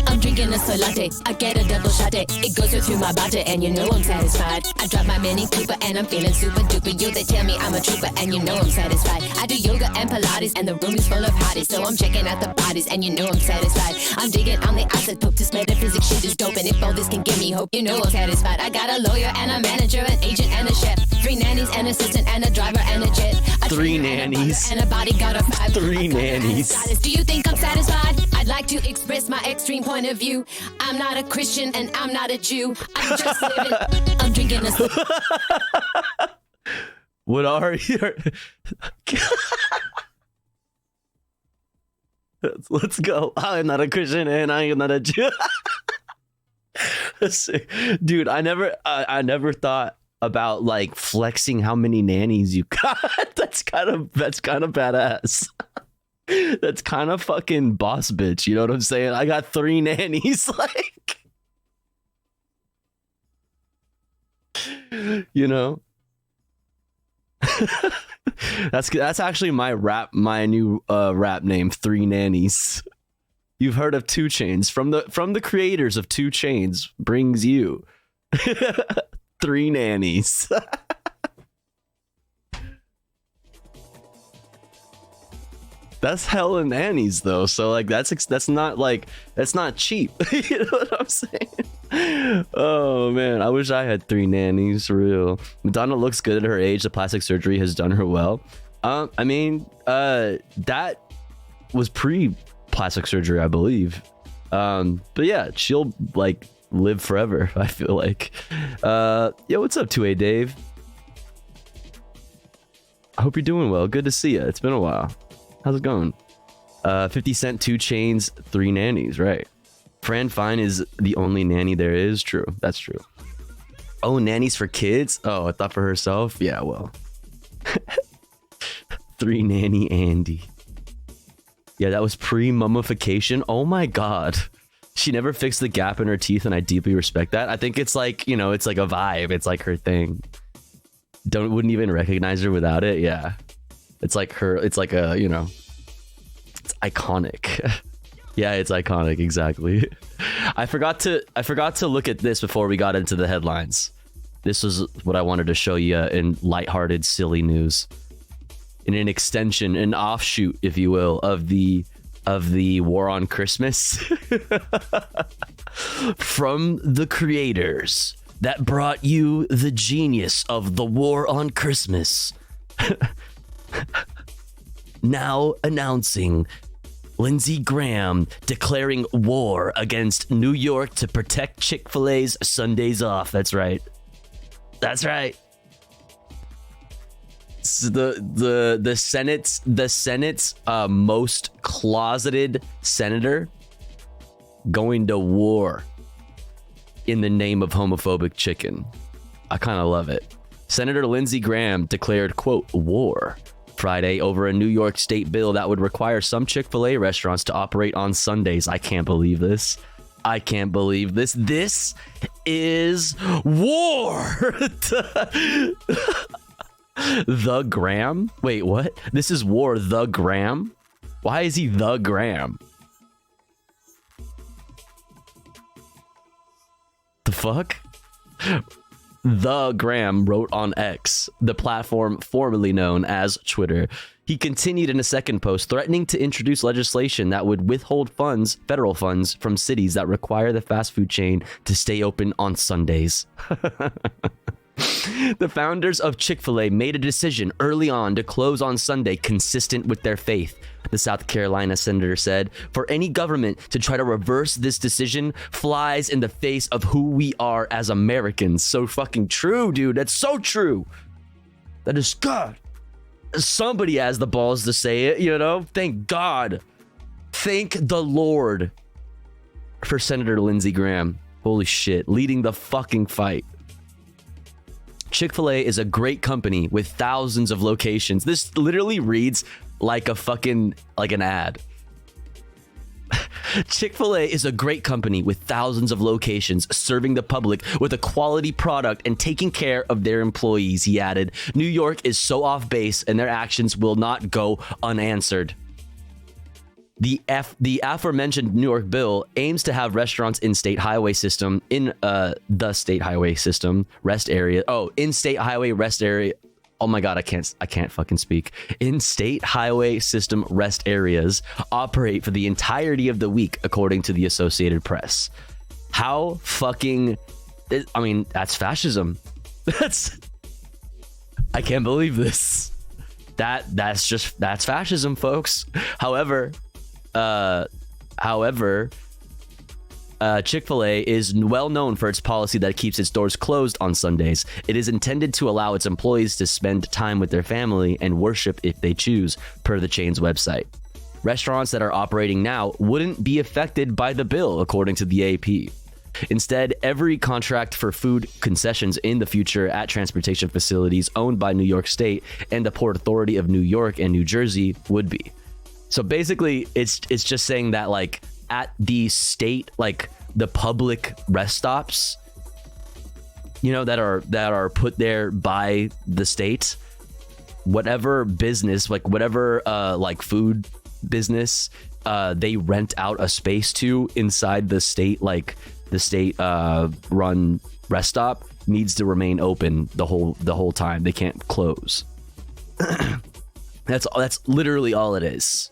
I'm drinking a soy latte. I get a double shot. It goes right through my body, and you know I'm satisfied. I drive my Mini Cooper, and I'm feeling super duper. You, they tell me I'm a trooper, and you know I'm satisfied. I do yoga and Pilates, and the room is full of hotties, so I'm checking out the bodies, and you know I'm satisfied. I'm digging on the isotope, this metaphysics shit is dope, and if all this can give me hope, you know I'm satisfied. I got a lawyer and a manager, an agent and a chef, 3 nannies, an assistant, and a driver and a jet. 3 nannies. And a bodyguard of 5. 3 nannies. Do you think I'm satisfied? I'd like to express my extreme point of view. I'm not a Christian and I'm not a Jew. I'm just living. I'm drinking a. What are you? Let's go. I'm not a Christian and I am not a Jew. Dude, I never thought about like flexing how many nannies you got. That's kind of badass. That's kind of fucking boss bitch. You know what I'm saying? I got 3 nannies. Like, you know, that's actually my new rap name, 3 nannies. You've heard of 2 Chainz from the creators of 2 Chainz brings you 3 nannies. That's hella nannies though, so like that's not cheap. You know what I'm saying? Oh man, I wish I had 3 nannies for real. Madonna looks good at her age. The plastic surgery has done her well. I mean, that was pre-plastic surgery, I believe. But yeah, she'll like live forever, I feel like. Yo, what's up, 2A Dave? I hope you're doing well. Good to see you. It's been a while. How's it going? 50 Cent, 2 Chainz, 3 nannies, right? Fran Fine is the only nanny there is. True. That's true. Oh, nannies for kids? Oh, I thought for herself. Yeah, well. 3 nanny Andy. Yeah, that was pre-mummification. Oh my god. She never fixed the gap in her teeth, and I deeply respect that. I think it's like, you know, it's like a vibe. It's like her thing. Wouldn't even recognize her without it. Yeah. It's like her, it's like a, you know, it's iconic. Yeah, it's iconic, exactly. I forgot to look at this before we got into the headlines. This was what I wanted to show you in lighthearted, silly news. In an extension, an offshoot, if you will, of the War on Christmas. From the creators that brought you the genius of the War on Christmas. Now announcing Lindsey Graham declaring war against New York to protect Chick-fil-A's Sundays off. That's right. That's right. So the Senate's most closeted senator going to war in the name of homophobic chicken. I kind of love it. Senator Lindsey Graham declared, quote, war Friday over a New York state bill that would require some Chick-fil-A restaurants to operate on Sundays. I can't believe this. I can't believe this. This is war. The Graham? Wait, what? This is war, the Graham? Why is he the Graham? The fuck? The Graham wrote on X, the platform formerly known as Twitter. He continued in a second post, threatening to introduce legislation that would withhold funds, federal funds, from cities that require the fast food chain to stay open on Sundays. The founders of Chick-fil-A made a decision early on to close on Sunday consistent with their faith, the South Carolina senator said. For any government to try to reverse this decision flies in the face of who we are as Americans. So fucking true, dude. That's so true. That is God. Somebody has the balls to say it, you know? Thank God. Thank the Lord for Senator Lindsey Graham. Holy shit, leading the fucking fight. Chick-fil-A is a great company with thousands of locations. This literally reads like a fucking, like an ad. Chick-fil-A is a great company with thousands of locations serving the public with a quality product and taking care of their employees, he added. New York is so off base and their actions will not go unanswered. The aforementioned New York bill aims to have restaurants in state highway system the state highway system rest area. Oh, in state highway rest area. Oh my God, I can't fucking speak. In state highway system rest areas operate for the entirety of the week, according to the Associated Press. How fucking, I mean, that's fascism. I can't believe this. That's fascism, folks. However, Chick-fil-A is well known for its policy that keeps its doors closed on Sundays. It is intended to allow its employees to spend time with their family and worship if they choose, per the chain's website. Restaurants that are operating now wouldn't be affected by the bill, according to the AP. Instead, every contract for food concessions in the future at transportation facilities owned by New York State and the Port Authority of New York and New Jersey would be. So basically, it's just saying that, like, at the state, like the public rest stops, you know, that are put there by the state, whatever business, like whatever like food business they rent out a space to inside the state, like the state run rest stop needs to remain open the whole time. They can't close. That's literally all it is.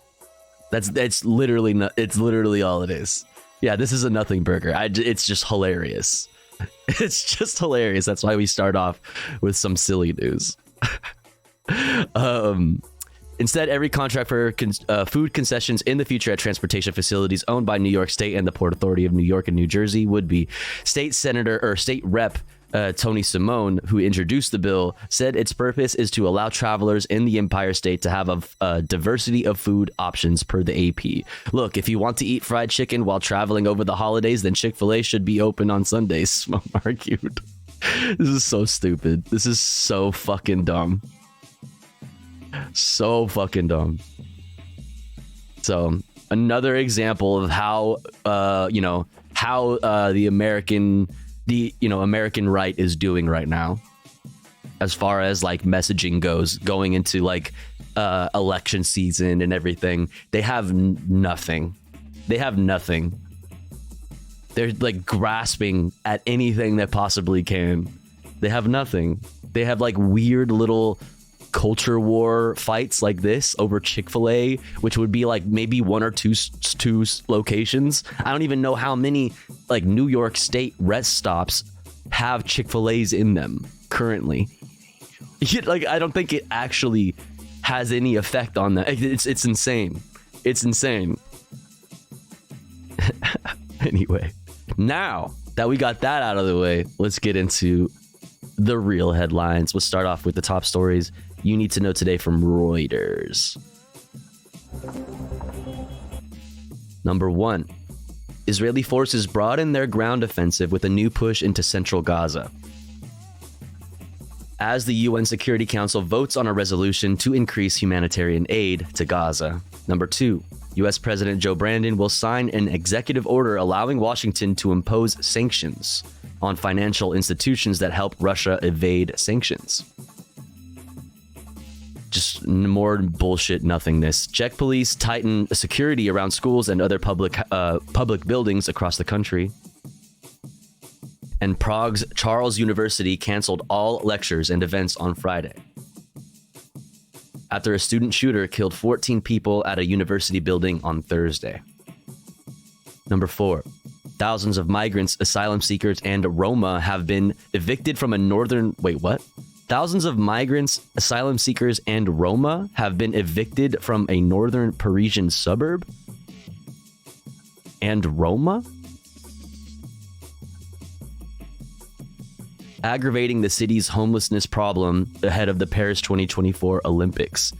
It's literally all it is. Yeah, this is a nothing burger. It's just hilarious. It's just hilarious. That's why we start off with some silly news. Instead, every contract for food concessions in the future at transportation facilities owned by New York State and the Port Authority of New York and New Jersey would be. State Rep Tony Simone, who introduced the bill, said its purpose is to allow travelers in the Empire State to have a diversity of food options, per the AP. Look, if you want to eat fried chicken while traveling over the holidays, then Chick-fil-A should be open on Sundays, Simone argued. This is so stupid. This is so fucking dumb. So fucking dumb. So another example of how the American right is doing right now, as far as like messaging goes, going into like election season and everything. They have nothing. They're like grasping at anything that possibly can. They have nothing. They have like weird little culture war fights like this over Chick-fil-A, which would be like maybe one or two locations. I don't even know how many like New York State rest stops have Chick-fil-A's in them currently. Like, I don't think it actually has any effect on that. It's insane. It's insane. Anyway, now that we got that out of the way, let's get into the real headlines. We'll start off with the top stories you need to know today from Reuters. Number 1. Israeli forces broaden their ground offensive with a new push into central Gaza, as the UN Security Council votes on a resolution to increase humanitarian aid to Gaza. Number 2. U.S. President Joe Biden will sign an executive order allowing Washington to impose sanctions on financial institutions that help Russia evade sanctions. Just more bullshit nothingness. Czech police tighten security around schools and other public buildings across the country. And Prague's Charles University canceled all lectures and events on Friday, after a student shooter killed 14 people at a university building on Thursday. Number 4. Thousands of migrants, asylum seekers, and Roma have been evicted from a northern... Wait, what? Thousands of migrants, asylum seekers, and Roma have been evicted from a northern Parisian suburb? And Roma? Aggravating the city's homelessness problem ahead of the Paris 2024 Olympics.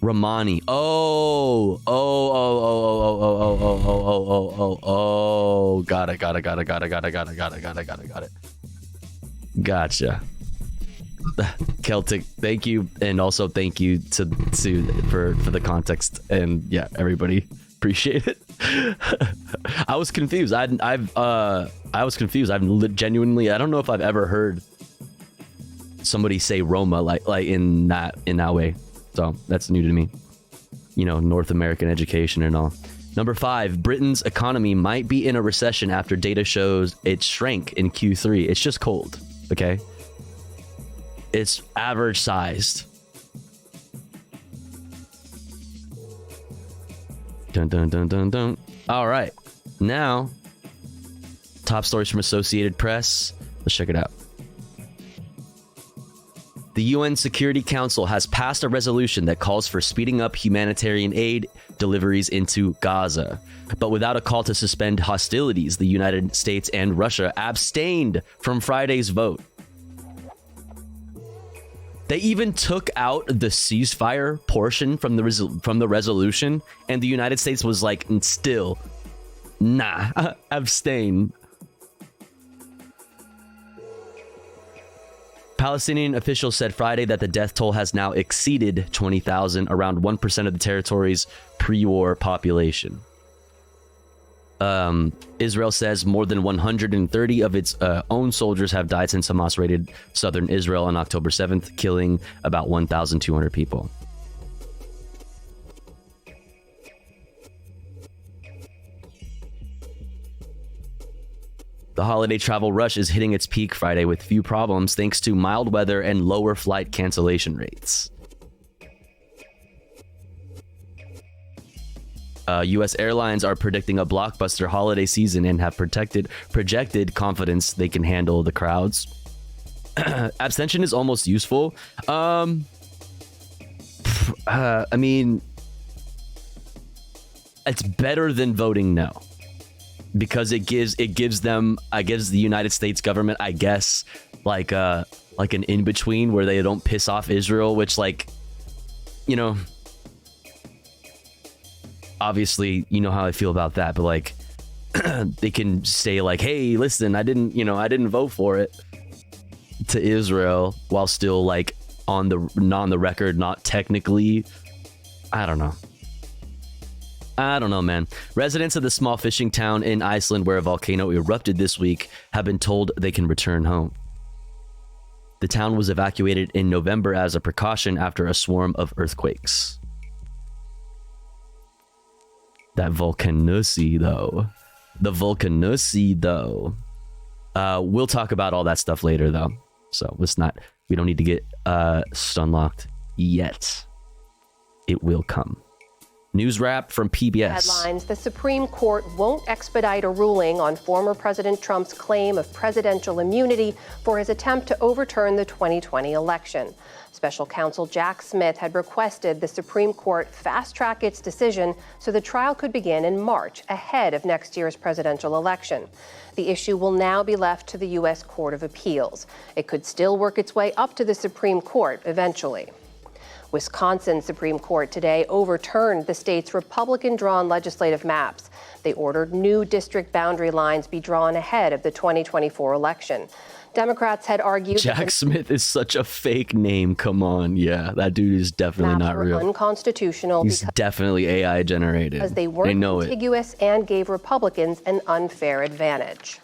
Romani. Oh. Got it. Gotcha. Celtic, thank you, and also thank you to for the context, and yeah, everybody appreciate it. I was confused. I was confused. Genuinely, I don't know if I've ever heard somebody say Roma like in that way. So that's new to me. You know, North American education and all. Number 5, Britain's economy might be in a recession after data shows it shrank in Q3. It's just cold, okay? It's average sized. Dun dun dun dun dun. All right, now top stories from Associated Press. Let's check it out. The UN Security Council has passed a resolution that calls for speeding up humanitarian aid deliveries into Gaza. But without a call to suspend hostilities, the United States and Russia abstained from Friday's vote. They even took out the ceasefire portion from the resolution, and the United States was like, still, nah, abstain. Palestinian officials said Friday that the death toll has now exceeded 20,000, around 1% of the territory's pre-war population. Israel says more than 130 of its own soldiers have died since Hamas raided southern Israel on October 7th, killing about 1,200 people. The holiday travel rush is hitting its peak Friday with few problems thanks to mild weather and lower flight cancellation rates. U.S. airlines are predicting a blockbuster holiday season and have projected confidence they can handle the crowds. Abstention is almost useful. I mean, it's better than voting no, because it gives them, I guess, the United States government, I guess, like an in between where they don't piss off Israel, which, like, you know. Obviously, you know how I feel about that, but like, they can say like, hey, listen, I didn't vote for it to Israel, while still like on the record, not technically. I don't know, man. Residents of the small fishing town in Iceland where a volcano erupted this week have been told they can return home. The town was evacuated in November as a precaution after a swarm of earthquakes. That volcanicity, though. The volcanicity, though. We'll talk about all that stuff later, though. So we don't need to get stunlocked yet. It will come. News wrap from PBS. Headlines: the Supreme Court won't expedite a ruling on former President Trump's claim of presidential immunity for his attempt to overturn the 2020 election. Special counsel Jack Smith had requested the Supreme Court fast-track its decision so the trial could begin in March, ahead of next year's presidential election. The issue will now be left to the U.S. Court of Appeals. It could still work its way up to the Supreme Court eventually. Wisconsin Supreme Court today overturned the state's Republican-drawn legislative maps. They ordered new district boundary lines be drawn ahead of the 2024 election. Democrats had argued Jack Smith is such a fake name. Come on. Yeah, that dude is definitely not real. Unconstitutional. He's definitely AI generated. Because they weren't contiguous and gave Republicans an unfair advantage.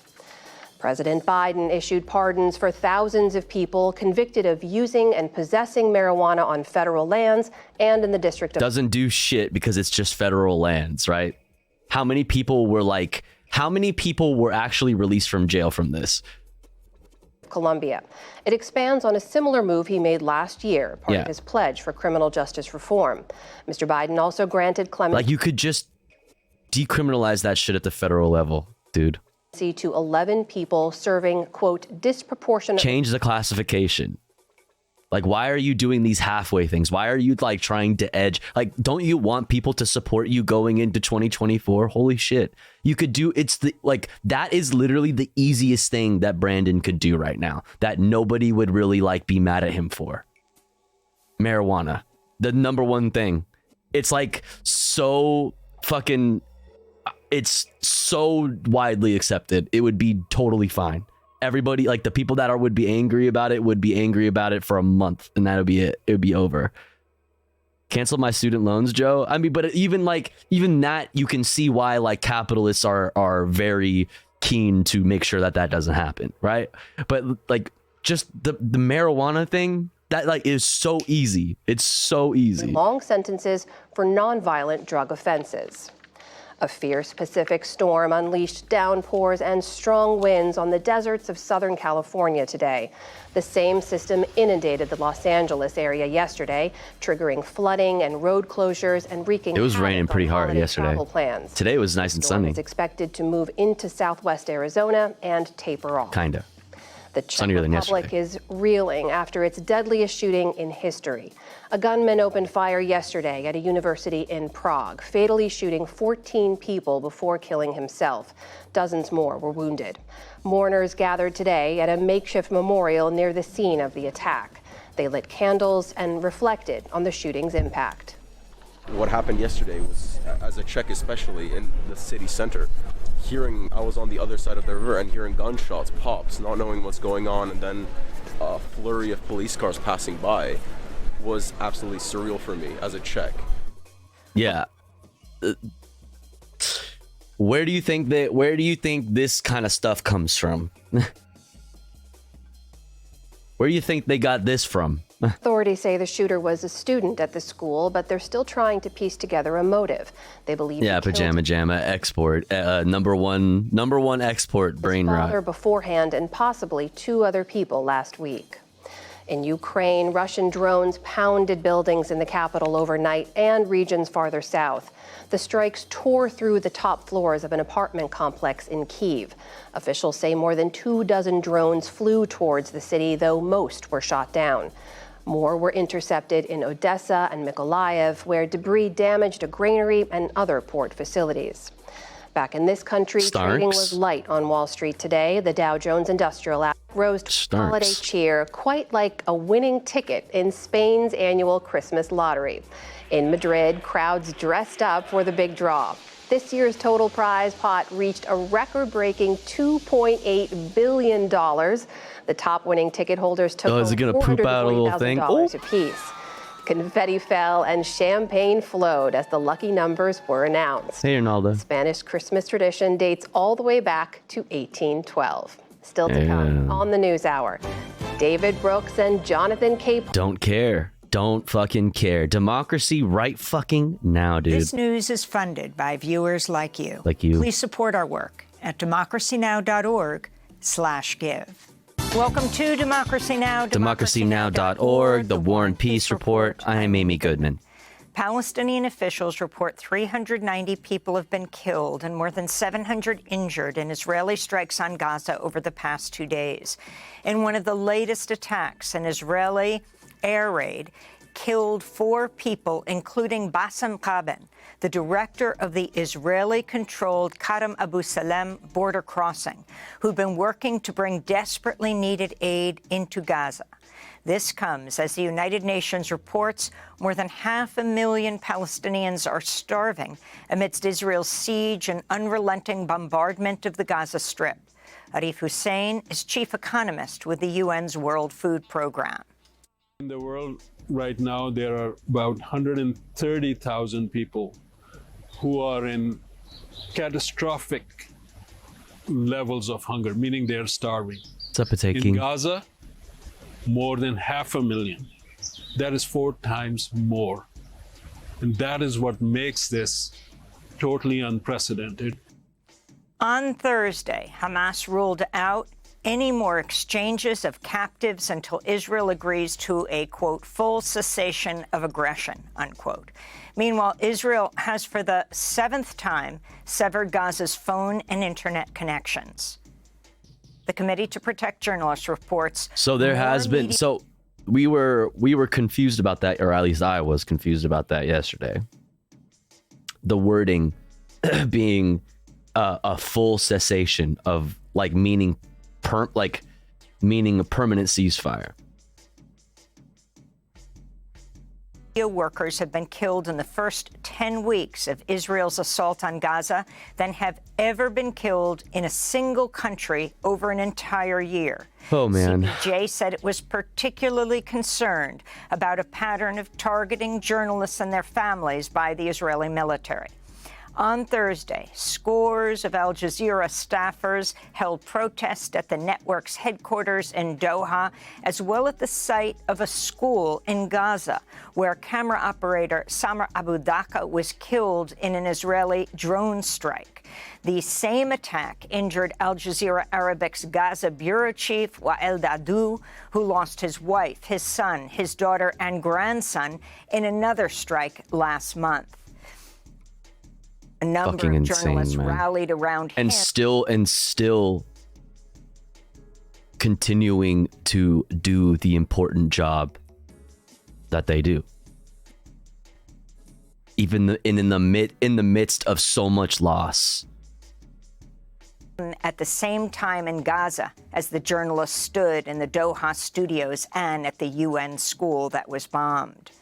President Biden issued pardons for thousands of people convicted of using and possessing marijuana on federal lands and in the District of... Doesn't do shit because it's just federal lands, right? How many people were actually released from jail from this? Colombia. It expands on a similar move he made last year, part of his pledge for criminal justice reform. Mr. Biden also granted clemency. Like, you could just decriminalize that shit at the federal level, dude. To 11 people serving, quote, disproportionate... Change the classification. Like, why are you doing these halfway things? Why are you, like, trying to edge? Like, don't you want people to support you going into 2024? Holy shit. You could do... that is literally the easiest thing that Brandon could do right now. That nobody would really, like, be mad at him for. Marijuana. The number one thing. It's like so fucking, it's so widely accepted. It would be totally fine. Everybody, like the people that would be angry about it would be angry about it for a month, and that would be it. It would be over. Cancel my student loans, Joe. I mean, but even that, you can see why like capitalists are very keen to make sure that doesn't happen, right? But like just the marijuana thing, that like is so easy. It's so easy. Long sentences for nonviolent drug offenses. A fierce Pacific storm unleashed downpours and strong winds on the deserts of Southern California today. The same system inundated the Los Angeles area yesterday, triggering flooding and road closures and wreaking It was raining pretty hard yesterday. travel plans. Today was nice and The storm sunny. is expected to move into southwest Arizona and taper off. Kinda. The Czech Sunnier than Republic yesterday. is reeling after its deadliest shooting in history. A gunman opened fire yesterday at a university in Prague, fatally shooting 14 people before killing himself. Dozens more were wounded. Mourners gathered today at a makeshift memorial near the scene of the attack. They lit candles and reflected on the shooting's impact. What happened yesterday was, as a Czech especially, in the city center, I was on the other side of the river and hearing gunshots, pops, not knowing what's going on, and then a flurry of police cars passing by was absolutely surreal for me as a Czech. Yeah. Where do you think this kind of stuff comes from? Where do you think they got this from? Authorities say the shooter was a student at the school, but they're still trying to piece together a motive. They believe Yeah, pajama jamma export, number one export brain rot. father beforehand and possibly 2 other people last week. In Ukraine, Russian drones pounded buildings in the capital overnight and regions farther south. The strikes tore through the top floors of an apartment complex in Kyiv. Officials say more than 24 drones flew towards the city, though most were shot down. More were intercepted in Odessa and Mykolaiv, where debris damaged a granary and other port facilities. Back in this country, trading was light on Wall Street today. The Dow Jones Industrial Average rose to holiday cheer, quite like a winning ticket in Spain's annual Christmas lottery. In Madrid, crowds dressed up for the big draw. This year's total prize pot reached a record-breaking $2.8 billion. The top winning ticket holders took is it gonna poop out a little thing? $440,000 apiece. Confetti fell and champagne flowed as the lucky numbers were announced. Hey, Ronaldo. Spanish Christmas tradition dates all the way back to 1812. Still to come on the News Hour. David Brooks and Jonathan Cape. Don't care. Don't fucking care. Democracy right fucking now, dude. This news is funded by viewers like you. Like you. Please support our work at democracynow.org/give. Welcome to Democracy Now! DemocracyNow.org, the War and Peace Report. I am Amy Goodman. Palestinian officials report 390 people have been killed and more than 700 injured in Israeli strikes on Gaza over the past 2 days. In one of the latest attacks, an Israeli air raid killed 4 people, including Bassem Qaben, the director of the Israeli-controlled Karam Abu Salem border crossing, who'd been working to bring desperately needed aid into Gaza. This comes as the United Nations reports more than 500,000 Palestinians are starving amidst Israel's siege and unrelenting bombardment of the Gaza Strip. Arif Hussein is chief economist with the UN's World Food Program. In the world right now, there are about 130,000 people who are in catastrophic levels of hunger, meaning they're starving. In Gaza, more than 500,000. That is 4 times more. And that is what makes this totally unprecedented. On Thursday, Hamas ruled out any more exchanges of captives until Israel agrees to a, quote, full cessation of aggression, unquote. Meanwhile, Israel has for the 7th time severed Gaza's phone and internet connections. The Committee to Protect Journalists reports. So there has been, so we were confused about that, or at least I was confused about that yesterday. The wording being a full cessation of meaning a permanent ceasefire. Workers have been killed in the first 10 weeks of Israel's assault on Gaza than have ever been killed in a single country over an entire year. Oh, man. CPJ said it was particularly concerned about a pattern of targeting journalists and their families by the Israeli military. On Thursday, scores of Al Jazeera staffers held protests at the network's headquarters in Doha, as well at the site of a school in Gaza, where camera operator Samar Abu Daka was killed in an Israeli drone strike. The same attack injured Al Jazeera Arabic's Gaza bureau chief, Wael Dadou, who lost his wife, his son, his daughter, and grandson in another strike last month. A number of journalists rallied around him. And still continuing to do the important job that they do. Even in the midst of so much loss. At the same time in Gaza as the journalists stood in the Doha studios and at the UN school that was bombed.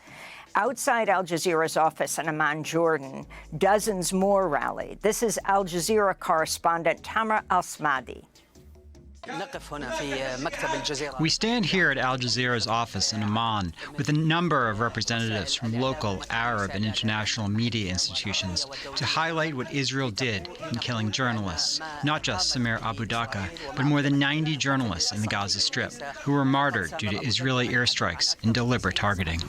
Outside Al Jazeera's office in Amman, Jordan, dozens more rallied. This is Al Jazeera correspondent Tamar Al-Smadi. We stand here at Al Jazeera's office in Amman with a number of representatives from local, Arab, and international media institutions to highlight what Israel did in killing journalists, not just Samir Abu Daka, but more than 90 journalists in the Gaza Strip who were martyred due to Israeli airstrikes and deliberate targeting.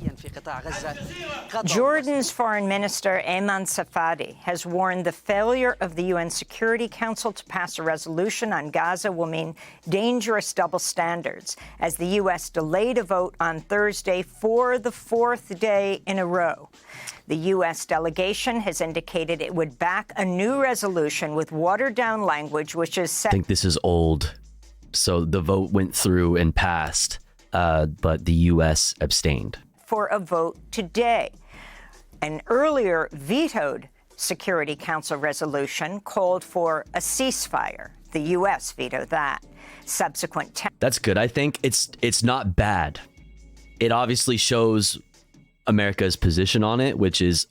Jordan's Foreign Minister Ayman Safadi has warned the failure of the UN Security Council to pass a resolution on Gaza will mean dangerous double standards, as the U.S. delayed a vote on Thursday for the fourth day in a row. The U.S. delegation has indicated it would back a new resolution with watered-down language, which is set. I think this is old, so the vote went through and passed, but the U.S. abstained. For a vote today. An earlier vetoed Security Council resolution called for a ceasefire. The U.S. vetoed that. Subsequent. That's good. I think it's not bad. It obviously shows America's position on it, which is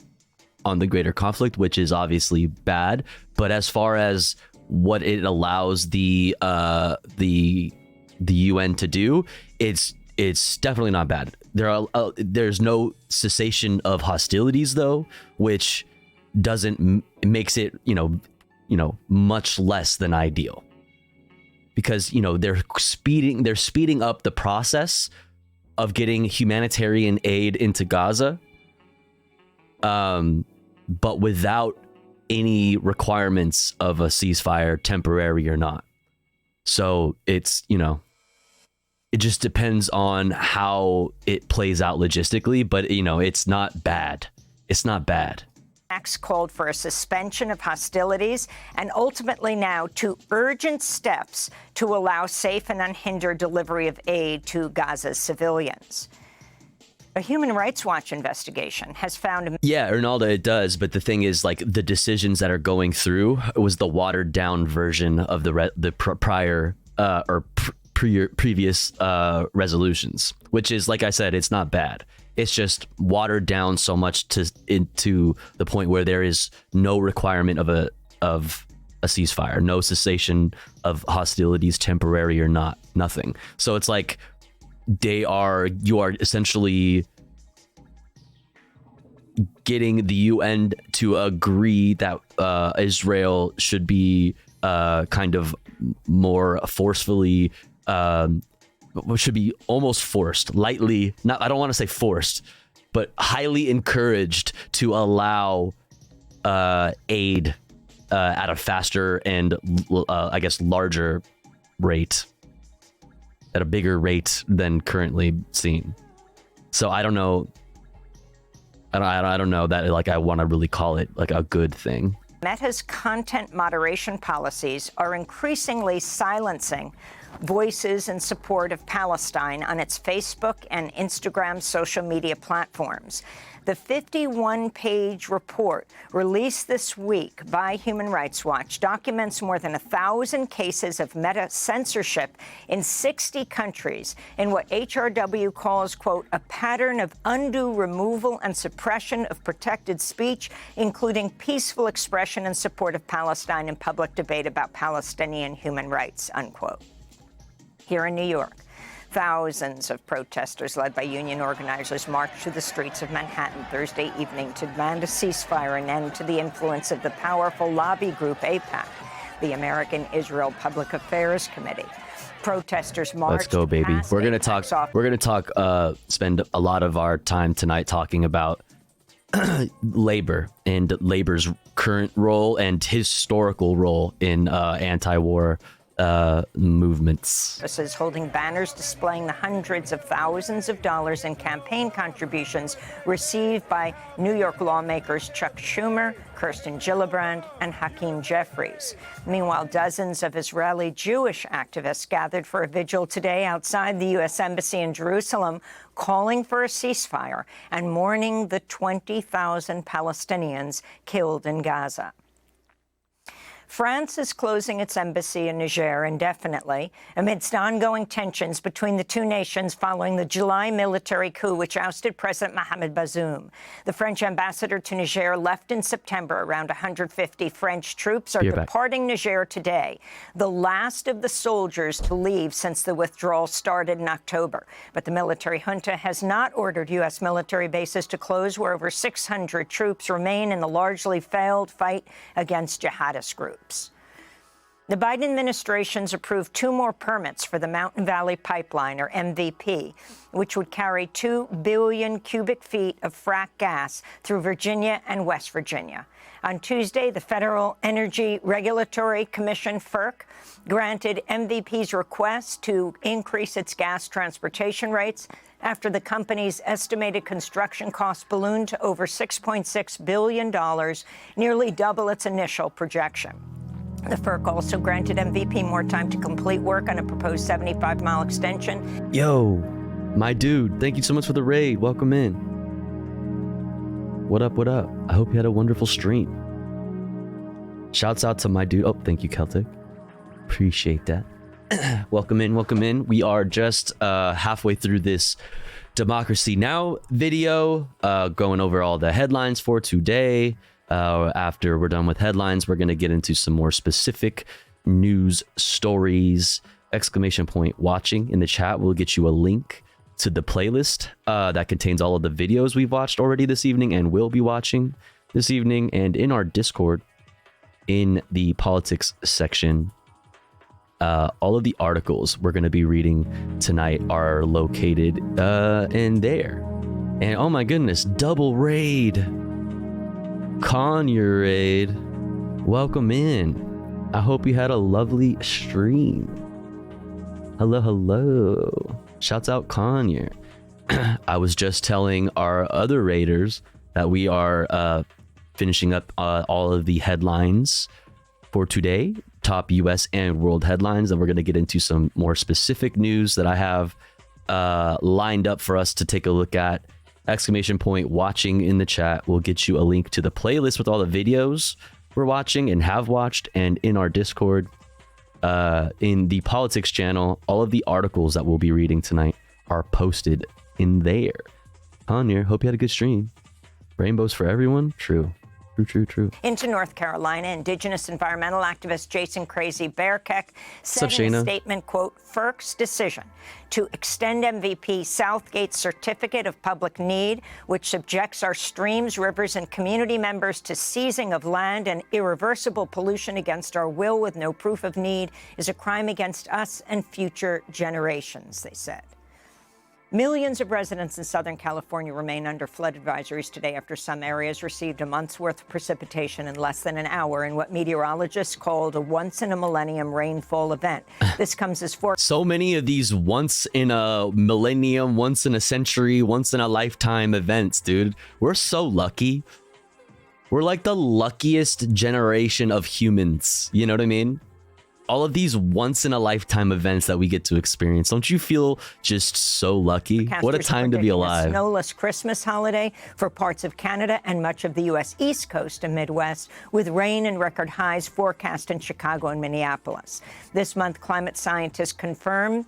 on the greater conflict, which is obviously bad. But as far as what it allows the UN to do, it's definitely not bad. There's no cessation of hostilities though, which makes it much less than ideal. Because they're speeding up the process of getting humanitarian aid into Gaza, but without any requirements of a ceasefire, temporary or not. So it's it just depends on how it plays out logistically, but it's not bad. It's not bad. Called for a suspension of hostilities and ultimately now to urgent steps to allow safe and unhindered delivery of aid to Gaza's civilians. A Human Rights Watch investigation has found... Yeah, Arnaldo, it does. But the thing is, the decisions that are going through was the watered down version of previous resolutions, which is, like I said, it's not bad. It's just watered down so much to the point where there is no requirement of a ceasefire, no cessation of hostilities, temporary or not, nothing. So it's like you are essentially getting the UN to agree that Israel should be kind of more forcefully should be almost forced, lightly, I don't want to say forced, but highly encouraged to allow aid at a faster and I guess larger rate, at a bigger rate than currently seen. So I don't know. I don't know that I want to really call it a good thing. Meta's content moderation policies are increasingly silencing voices in support of Palestine on its Facebook and Instagram social media platforms. The 51-page report released this week by Human Rights Watch documents more than 1,000 cases of meta-censorship in 60 countries in what HRW calls, quote, a pattern of undue removal and suppression of protected speech, including peaceful expression in support of Palestine and public debate about Palestinian human rights, unquote. Here in New York, thousands of protesters led by union organizers marched through the streets of Manhattan Thursday evening to demand a ceasefire and end to the influence of the powerful lobby group AIPAC, the American Israel Public Affairs Committee. Protesters marched. Let's go, baby. We're gonna talk. Spend a lot of our time tonight talking about labor and labor's current role and historical role in anti-war movements. Is holding banners displaying the hundreds of thousands of dollars in campaign contributions received by New York lawmakers Chuck Schumer, Kirsten Gillibrand, and Hakeem Jeffries. Meanwhile, dozens of Israeli Jewish activists gathered for a vigil today outside the U.S. Embassy in Jerusalem, calling for a ceasefire and mourning the 20,000 Palestinians killed in Gaza. France is closing its embassy in Niger indefinitely amidst ongoing tensions between the two nations following the July military coup which ousted President Mohamed Bazoum. The French ambassador to Niger left in September. Around 150 French troops are departing Niger today, the last of the soldiers to leave since the withdrawal started in October. But the military junta has not ordered U.S. military bases to close, where over 600 troops remain in the largely failed fight against jihadist groups. The Biden administration's approved 2 more permits for the Mountain Valley Pipeline, or MVP, which would carry 2 billion cubic feet of frack gas through Virginia and West Virginia. On Tuesday, the Federal Energy Regulatory Commission, FERC, granted MVP's request to increase its gas transportation rates after the company's estimated construction costs ballooned to over $6.6 billion, nearly double its initial projection. The FERC also granted MVP more time to complete work on a proposed 75-mile extension. Yo, my dude, thank you so much for the raid. Welcome in. What up, what up? I hope you had a wonderful stream. Shouts out to my dude. Oh, thank you, Celtic. Appreciate that. Welcome in, welcome in. We are just halfway through this Democracy Now! Video, going over all the headlines for today. After we're done with headlines, we're going to get into some more specific news stories. Exclamation point watching in the chat will get you a link to the playlist that contains all of the videos we've watched already this evening and will be watching this evening. And in our Discord, in the politics section, all of the articles we're going to be reading tonight are located in there. And oh my goodness, double raid. Conyer raid, welcome in. I hope you had a lovely stream. Hello, hello. Shouts out Conyer. I was just telling our other raiders that we are finishing up all of the headlines for today, top US and world headlines, and we're going to get into some more specific news that I have lined up for us to take a look at. Exclamation point watching in the chat will get you a link to the playlist with all the videos we're watching and have watched, and in our Discord, in the politics channel, all of the articles that we'll be reading tonight are posted in there. Conyer, hope you had a good stream. Rainbows for everyone? True. True. Into North Carolina, Indigenous environmental activist Jason Crazy Bearkeck said in a statement, quote, FERC's decision to extend MVP Southgate's certificate of public need, which subjects our streams, rivers, and community members to seizing of land and irreversible pollution against our will with no proof of need, is a crime against us and future generations, they said. Millions of residents in Southern California remain under flood advisories today after some areas received a month's worth of precipitation in less than an hour in what meteorologists called a once-in-a-millennium rainfall event. This comes as so many of these once-in-a-millennium, once-in-a-century, once-in-a-lifetime events, dude. We're so lucky. We're like the luckiest generation of humans. You know what I mean? all of these once in a lifetime events that we get to experience. Don't you feel just so lucky? What a time to be alive. A snowless Christmas holiday for parts of Canada and much of the U.S. East Coast and Midwest, with rain and record highs forecast in Chicago and Minneapolis. This month, climate scientists confirm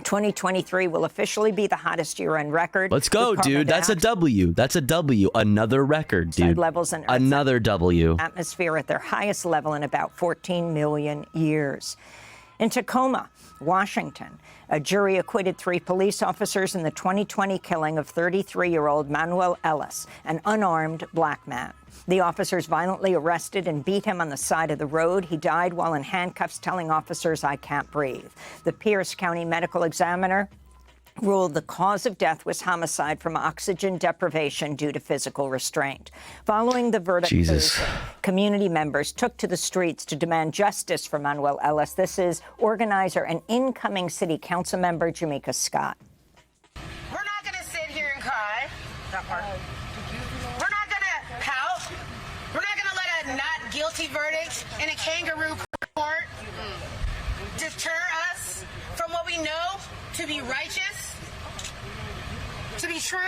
2023 will officially be the hottest year on record. Let's go, dude. That's a W. That's a W. Another record, dude. Levels in another W. Atmosphere at their highest level in about 14 million years. In Tacoma, Washington, a jury acquitted 3 police officers in the 2020 killing of 33-year-old Manuel Ellis, an unarmed black man. The officers violently arrested and beat him on the side of the road. He died while in handcuffs, telling officers, "I can't breathe." The Pierce County medical examiner ruled the cause of death was homicide from oxygen deprivation due to physical restraint. Following the verdict, Thursday, community members took to the streets to demand justice for Manuel Ellis. This is organizer and incoming city council member Jamaica Scott. We're not going to sit here and cry. That part. We're not going to pout. We're not going to let a not guilty verdict in a kangaroo court deter us from what we know to be righteous, to be true.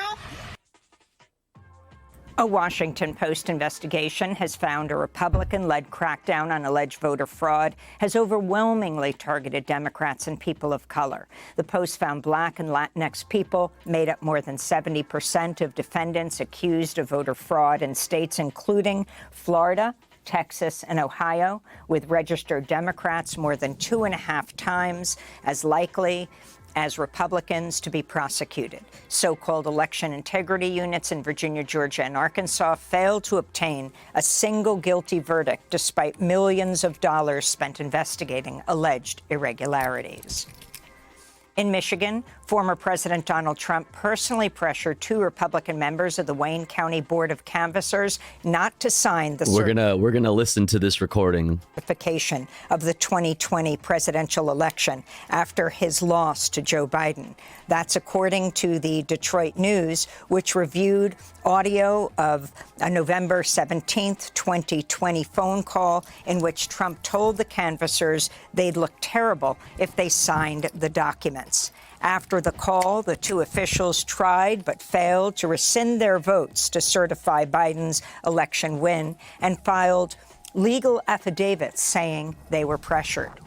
A Washington Post investigation has found a Republican-led crackdown on alleged voter fraud has overwhelmingly targeted Democrats and people of color. The Post found Black and Latinx people made up more than 70% of defendants accused of voter fraud in states including Florida, Texas, and Ohio, with registered Democrats more than 2.5 times as likely as Republicans to be prosecuted. So-called election integrity units in Virginia, Georgia, and Arkansas failed to obtain a single guilty verdict despite millions of dollars spent investigating alleged irregularities. In Michigan, former President Donald Trump personally pressured 2 Republican members of the Wayne County Board of Canvassers not to sign the We're gonna listen to this recording. Certification of the 2020 presidential election after his loss to Joe Biden. That's according to the Detroit News, which reviewed audio of a November 17th, 2020 phone call in which Trump told the canvassers they'd look terrible if they signed the documents. After the call, the 2 officials tried but failed to rescind their votes to certify Biden's election win and filed legal affidavits saying they were pressured.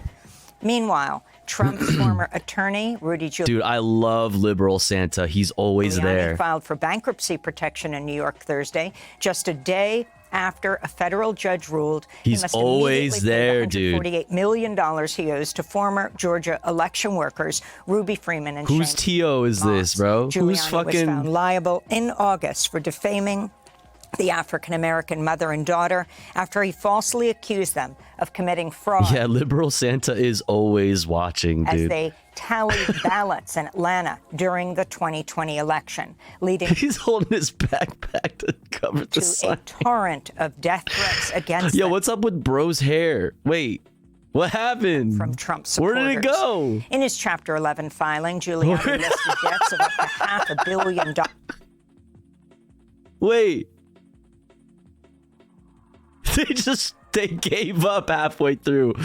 Meanwhile, Trump's former attorney, Rudy Giuliani. Dude, I love liberal Santa. He's always there. Filed for bankruptcy protection in New York Thursday, just a day after a federal judge ruled he's he must always there, dude. $48 million he owes to former Georgia election workers Ruby Freeman and Whose Shane TO is this, bro? Giuliani Who's fucking was found liable in August for defaming the African-American mother and daughter after he falsely accused them of committing fraud. Yeah, liberal Santa is always watching, dude. As they tallied ballots in Atlanta during the 2020 election, leading he's holding his backpack to cover the sign. A torrent of death threats against Yo, what's up with bro's hair? Wait, what happened? From Trump supporters. Where did it go? In his Chapter 11 filing, Giuliani listed debts of up to $500 million. Wait. They gave up halfway through.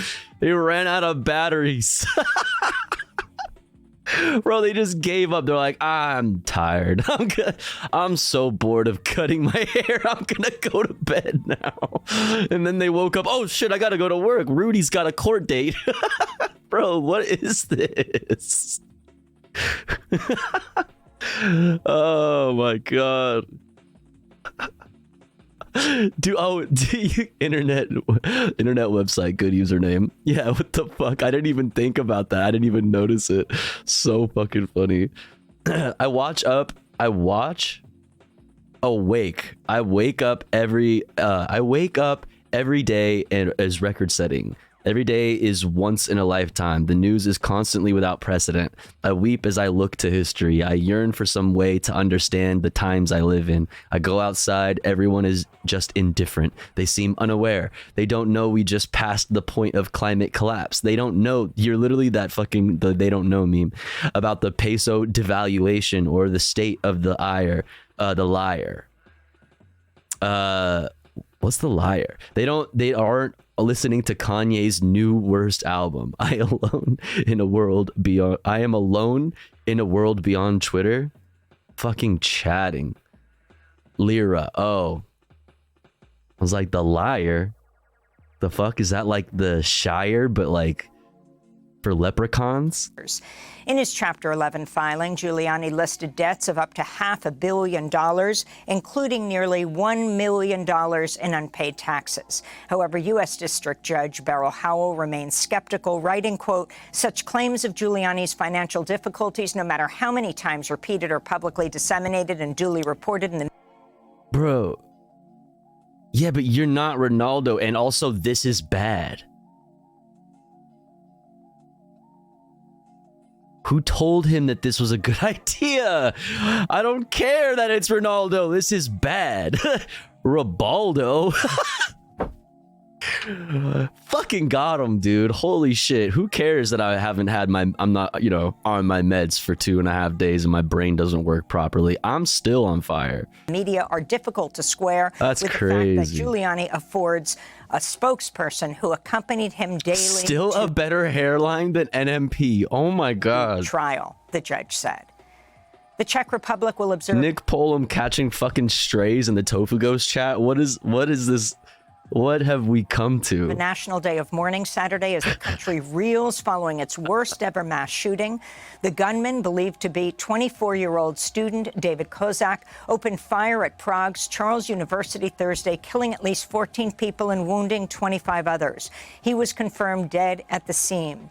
They ran out of batteries. Bro, they just gave up. They're like, I'm tired. I'm so bored of cutting my hair. I'm gonna go to bed now. And then they woke up. Oh shit, I gotta go to work. Rudy's got a court date. Bro, what is this? Oh my god. Internet website, good username. Yeah, what the fuck? I didn't even think about that. I didn't even notice it. So fucking funny. I wake up every day and is record setting. Every day is once in a lifetime. The news is constantly without precedent. I weep as I look to history. I yearn for some way to understand the times I live in. I go outside. Everyone is just indifferent. They seem unaware. They don't know we just passed the point of climate collapse. They don't know. You're literally that fucking they don't know meme about the peso devaluation or the state of the liar. What's the liar? They aren't listening to Kanye's new worst album. I am alone in a world beyond Twitter. Fucking chatting. Lyra. Oh. I was like, the liar? The fuck? Is that like the Shire, but like for leprechauns? In his Chapter 11 filing, Giuliani listed debts of up to $500 million, including nearly $1 million in unpaid taxes. However, U.S. District Judge Beryl Howell remains skeptical, writing, quote, such claims of Giuliani's financial difficulties, no matter how many times repeated or publicly disseminated and duly reported in the... Bro. Yeah, but you're not Ronaldo, and also this is bad. Who told him that this was a good idea? I don't care that it's Ronaldo. This is bad. Ribaldo. Fucking got him, dude. Holy shit. Who cares that I haven't had I'm not, on my meds for 2.5 days and my brain doesn't work properly. I'm still on fire. Media are difficult to square. That's with crazy. The fact that Giuliani affords a spokesperson who accompanied him daily. Still a better hairline than NMP. Oh my God. Trial, the judge said. The Czech Republic will observe. Nick Polum catching fucking strays in the Tofu Ghost chat. What is this? What have we come to? The National Day of Mourning Saturday as the country reels following its worst ever mass shooting. The gunman, believed to be 24-year-old student David Kozak, opened fire at Prague's Charles University Thursday, killing at least 14 people and wounding 25 others. He was confirmed dead at the scene.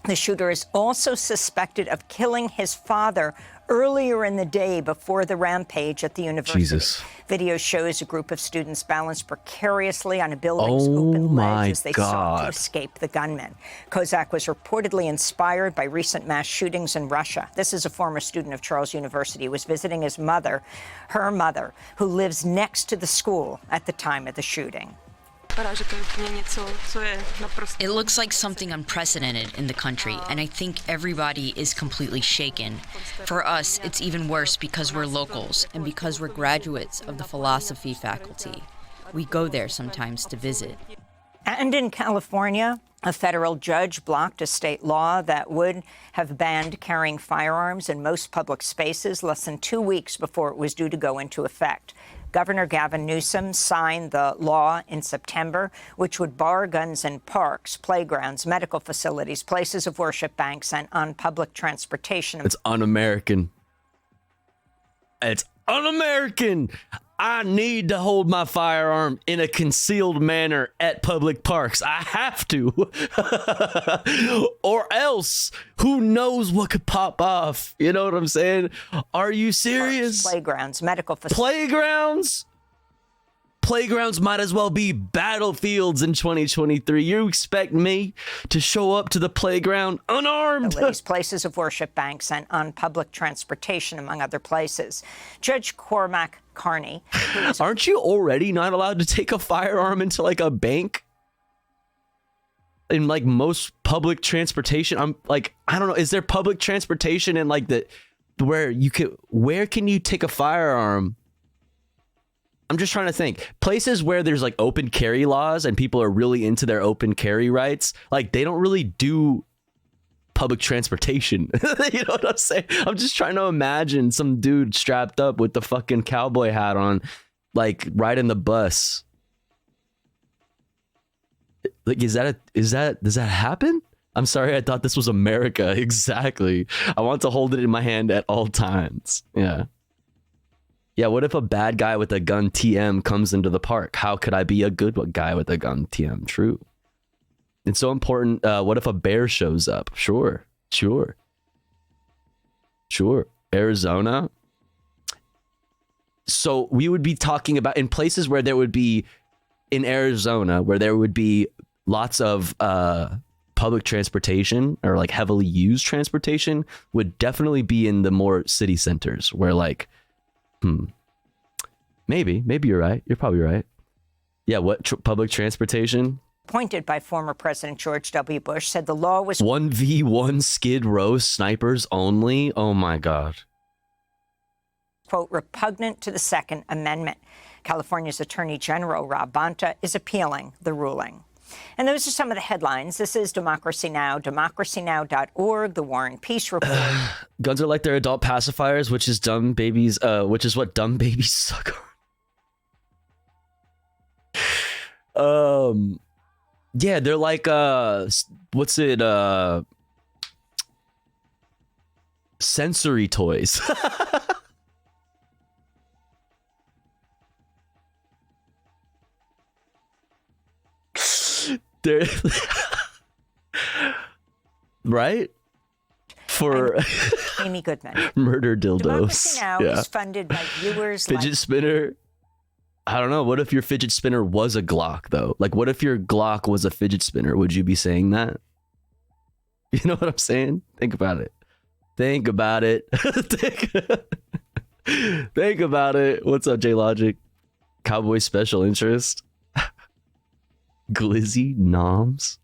The shooter is also suspected of killing his father earlier in the day before the rampage at the university. Jesus. Video shows a group of students balanced precariously on a building's open ledge as they sought to escape the gunman. Kozak was reportedly inspired by recent mass shootings in Russia. This is a former student of Charles University who was visiting his mother, her mother, who lives next to the school at the time of the shooting. It looks like something unprecedented in the country, and I think everybody is completely shaken. For us, it's even worse because we're locals and because we're graduates of the philosophy faculty. We go there sometimes to visit. And in California, a federal judge blocked a state law that would have banned carrying firearms in most public spaces less than 2 weeks before it was due to go into effect. Governor Gavin Newsom signed the law in September, which would bar guns in parks, playgrounds, medical facilities, places of worship, banks, and on public transportation. It's un-American. It's un-American. I need to hold my firearm in a concealed manner at public parks. I have to. Or else, who knows what could pop off? You know what I'm saying? Are you serious? Parks, playgrounds, medical facilities. Playgrounds? Playgrounds might as well be battlefields in 2023. You expect me to show up to the playground unarmed? Places of worship, banks, and on public transportation, among other places. Judge Cormac Carney. Aren't you already not allowed to take a firearm into like a bank? In like most public transportation, I'm like, I don't know. Is there public transportation in like where can you take a firearm? I'm just trying to think. Places where there's like open carry laws and people are really into their open carry rights, like they don't really do public transportation. You know what I'm saying? I'm just trying to imagine some dude strapped up with the fucking cowboy hat on, like riding the bus. Like, does that happen? I'm sorry, I thought this was America. Exactly. I want to hold it in my hand at all times. Yeah. Yeah, what if a bad guy with a gun TM comes into the park? How could I be a good guy with a gun TM? True. It's so important. What if a bear shows up? Sure. Arizona. So we would be talking about in places where there would be, in Arizona, where there would be lots of public transportation or like heavily used transportation would definitely be in the more city centers where like, maybe you're right. You're probably right. Yeah, what public transportation? Appointed by former President George W. Bush, said the law was 1v1 Skid Row snipers only. Oh my God. Quote, repugnant to the Second Amendment. California's Attorney General Rob Bonta is appealing the ruling. And those are some of the headlines. This is Democracy Now!, democracynow.org, The War and Peace Report. Guns are like their adult pacifiers, which is what dumb babies suck on. Yeah, they're like sensory toys. They're right for Amy Goodman. Murder dildos. Democracy Now! Is funded by viewers fidget spinner. I don't know. What if your fidget spinner was a Glock, though? Like, what if your Glock was a fidget spinner? Would you be saying that? You know what I'm saying? Think about it. Think about it. Think about it. What's up, J Logic? Cowboy Special Interest. Glizzy Noms.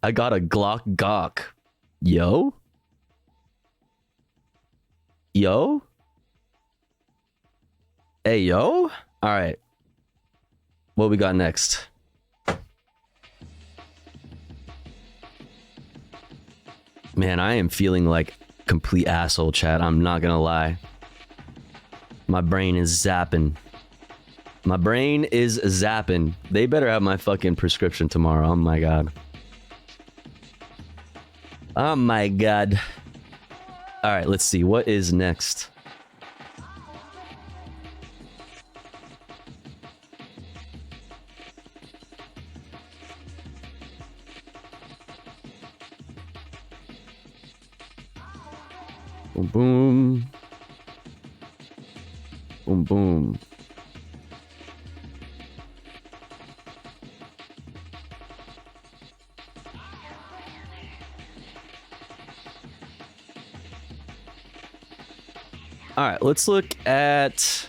I got a Glock Gawk. Yo? Yo? Hey, yo? All right. What we got next? Man, I am feeling like complete asshole, chat. I'm not gonna lie. My brain is zapping. My brain is zapping. They better have my fucking prescription tomorrow. Oh my god. Oh my god. All right, let's see. What is next? Boom, boom. Boom, boom. All right, let's look at...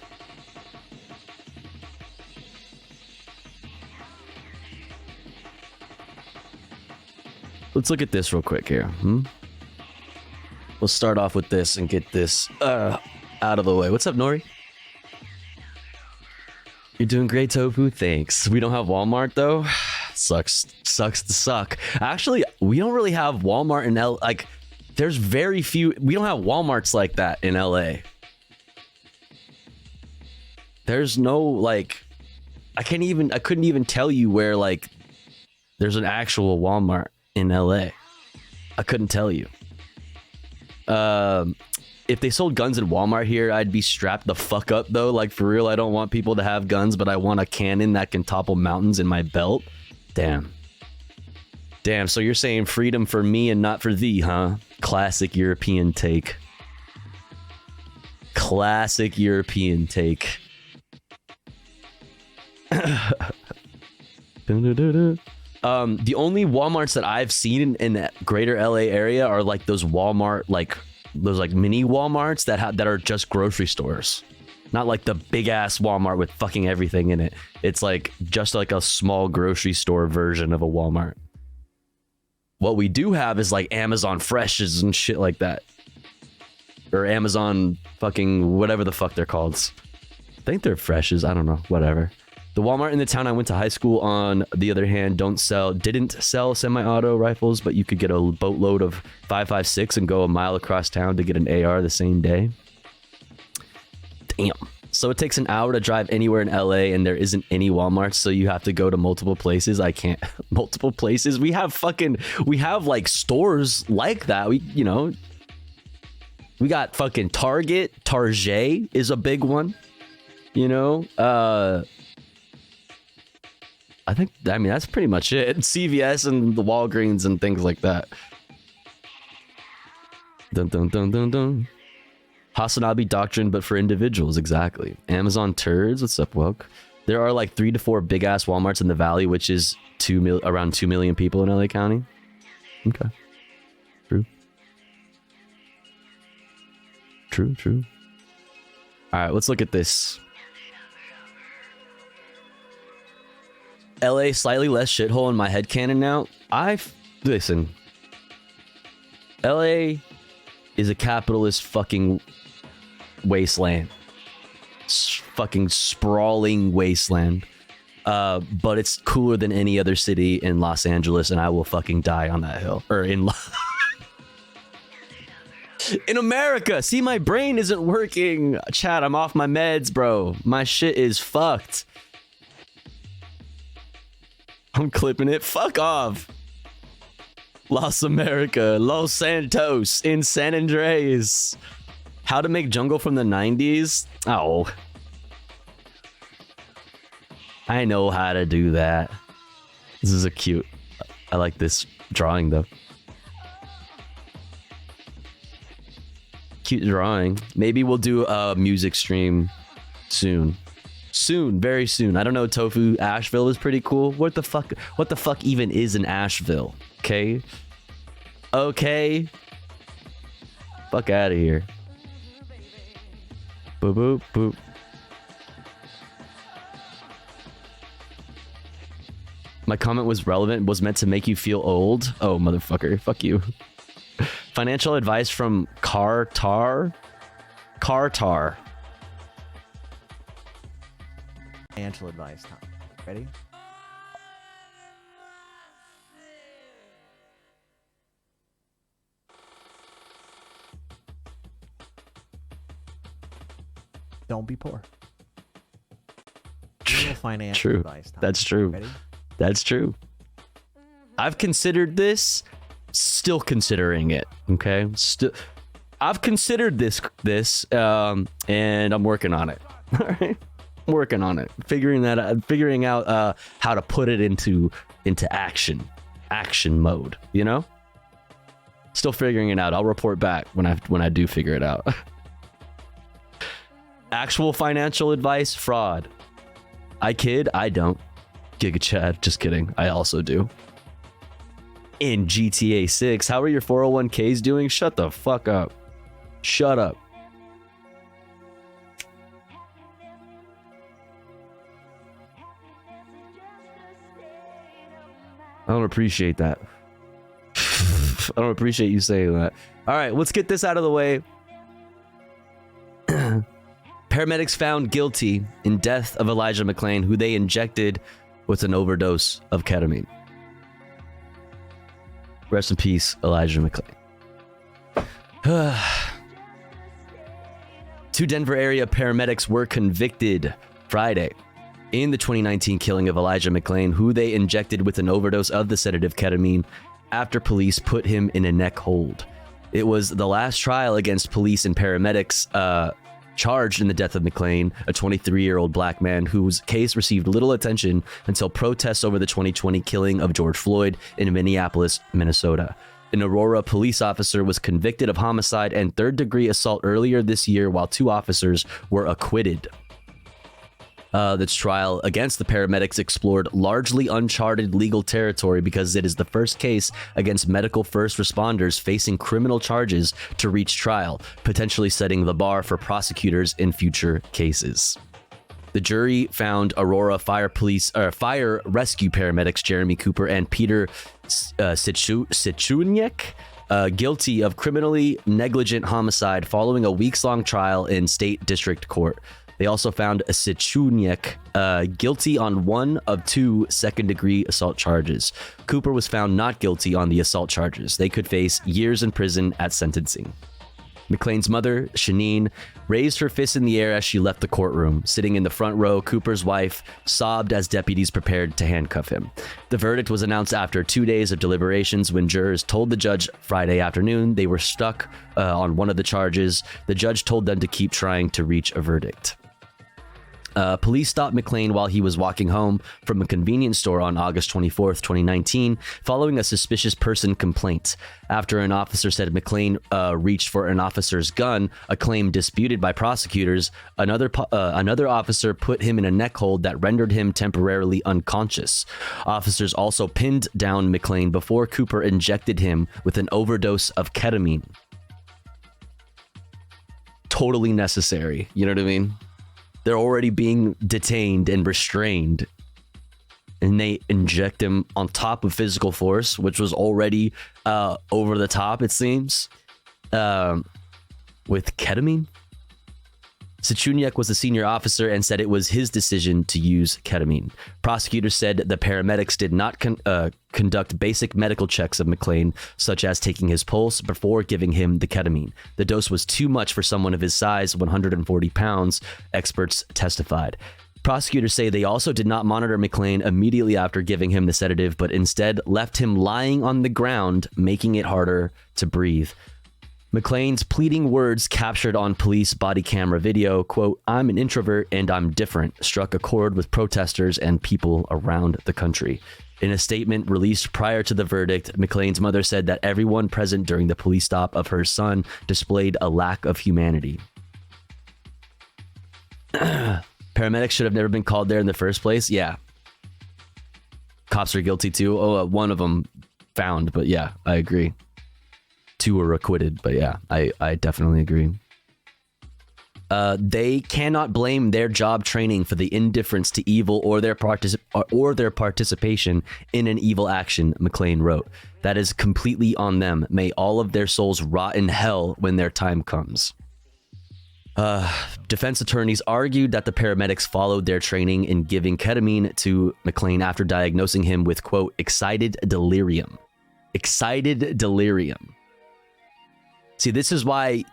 Let's look at this real quick here. We'll start off with this and get this out of the way. What's up, Nori? You're doing great, Tofu. Thanks. We don't have Walmart, though. Sucks to suck. Actually, we don't really have Walmart in L. Like, there's very few. We don't have Walmarts like that in LA. There's no, like, I couldn't even tell you where, like, there's an actual Walmart in LA. I couldn't tell you. If they sold guns in Walmart here, I'd be strapped the fuck up, though. Like, for real, I don't want people to have guns, but I want a cannon that can topple mountains in my belt. Damn, so you're saying freedom for me and not for thee, huh? Classic European take. Classic European take. The only Walmarts that I've seen in the greater LA area are like those Walmart, like those like mini Walmarts that are just grocery stores. Not like the big ass Walmart with fucking everything in it. It's like just like a small grocery store version of a Walmart. What we do have is like Amazon Freshes and shit like that. Or Amazon fucking whatever the fuck they're called. I think they're Freshes. I don't know. Whatever. The Walmart in the town I went to high school, on the other hand, didn't sell semi-auto rifles, but you could get a boatload of 5.56 and go a mile across town to get an AR the same day. Damn. So it takes an hour to drive anywhere in LA, and there isn't any Walmart, so you have to go to multiple places. I can't. Multiple places? We have like stores like that. We got fucking Target is a big one. I mean, that's pretty much it. CVS and the Walgreens and things like that. Dun dun dun dun dun. Hasanabi doctrine, but for individuals, exactly. Amazon turds, what's up, Welk? There are like 3 to 4 big ass Walmarts in the Valley, which is around 2 million people in LA County. Okay. True. All right, let's look at this. LA slightly less shithole in my headcanon now. Listen. LA is a capitalist fucking wasteland. fucking sprawling wasteland. But it's cooler than any other city in Los Angeles, and I will fucking die on that hill. Or in in America. See, my brain isn't working. Chat, I'm off my meds, bro. My shit is fucked. I'm clipping it. Fuck off. Los America, Los Santos, in San Andreas. How to make jungle from the 90s? Oh. I know how to do that. This is a cute... I like this drawing, though. Cute drawing. Maybe we'll do a music stream soon. Soon, very soon. I don't know, Tofu. Asheville is pretty cool. What the fuck even is an Asheville? Okay? Okay? Fuck out of here. Boop, boop, boop. My comment was relevant, was meant to make you feel old. Oh, motherfucker. Fuck you. Financial advice from Cartar. Financial advice time. Ready? Don't be poor. Real financial True. advice time. That's true. Ready? That's true. I've considered this, still considering it. Okay, I've considered this, and I'm working on it. All right, I'm working on it, figuring out how to put it into action mode. You know, still figuring it out. I'll report back when I do figure it out. Actual financial advice, fraud. I kid, I don't. Giga Chad, just kidding. I also do. In GTA 6, how are your 401ks doing? Shut the fuck up. Shut up. I don't appreciate that. I don't appreciate you saying that. All right, let's get this out of the way. Paramedics found guilty in death of Elijah McClain, who they injected with an overdose of ketamine. Rest in peace, Elijah McClain. 2 Denver area paramedics were convicted Friday in the 2019 killing of Elijah McClain, who they injected with an overdose of the sedative ketamine after police put him in a neck hold. It was the last trial against police and paramedics charged in the death of McClain, a 23-year-old black man whose case received little attention until protests over the 2020 killing of George Floyd in Minneapolis, Minnesota. An Aurora police officer was convicted of homicide and third-degree assault earlier this year, while 2 officers were acquitted. This trial against the paramedics explored largely uncharted legal territory because it is the first case against medical first responders facing criminal charges to reach trial, potentially setting the bar for prosecutors in future cases. The jury found Aurora fire rescue paramedics Jeremy Cooper and Peter Sichuniek guilty of criminally negligent homicide following a weeks-long trial in state district court. They also found Sichuniek guilty on 1 of 2 second-degree assault charges. Cooper was found not guilty on the assault charges. They could face years in prison at sentencing. McClain's mother, Shanine, raised her fist in the air as she left the courtroom. Sitting in the front row, Cooper's wife sobbed as deputies prepared to handcuff him. The verdict was announced after 2 days of deliberations when jurors told the judge Friday afternoon they were stuck on one of the charges. The judge told them to keep trying to reach a verdict. Police stopped McClain while he was walking home from a convenience store on August 24th, 2019, following a suspicious person complaint. After an officer said McClain reached for an officer's gun, a claim disputed by prosecutors, another officer put him in a neck hold that rendered him temporarily unconscious. Officers also pinned down McClain before Cooper injected him with an overdose of ketamine. Totally necessary, you know what I mean? They're already being detained and restrained, and they inject him on top of physical force, which was already over the top, it seems, with ketamine. Sachuniak was a senior officer and said it was his decision to use ketamine. Prosecutors said the paramedics did not conduct basic medical checks of McClain, such as taking his pulse, before giving him the ketamine. The dose was too much for someone of his size, 140 pounds, experts testified. Prosecutors say they also did not monitor McClain immediately after giving him the sedative, but instead left him lying on the ground, making it harder to breathe. McClain's pleading words captured on police body camera video, quote, "I'm an introvert and I'm different," struck a chord with protesters and people around the country. In a statement released prior to the verdict, McClain's mother said that everyone present during the police stop of her son displayed a lack of humanity. Paramedics should have never been called there in the first place. Yeah. Cops are guilty too. Oh, one of them found, but yeah, I agree. 2 were acquitted, but yeah, I definitely agree. They cannot blame their job training for the indifference to evil or their participation in an evil action, McClain wrote. That is completely on them. May all of their souls rot in hell when their time comes. Defense attorneys argued that the paramedics followed their training in giving ketamine to McClain after diagnosing him with, quote, excited delirium. Excited delirium. See, this is why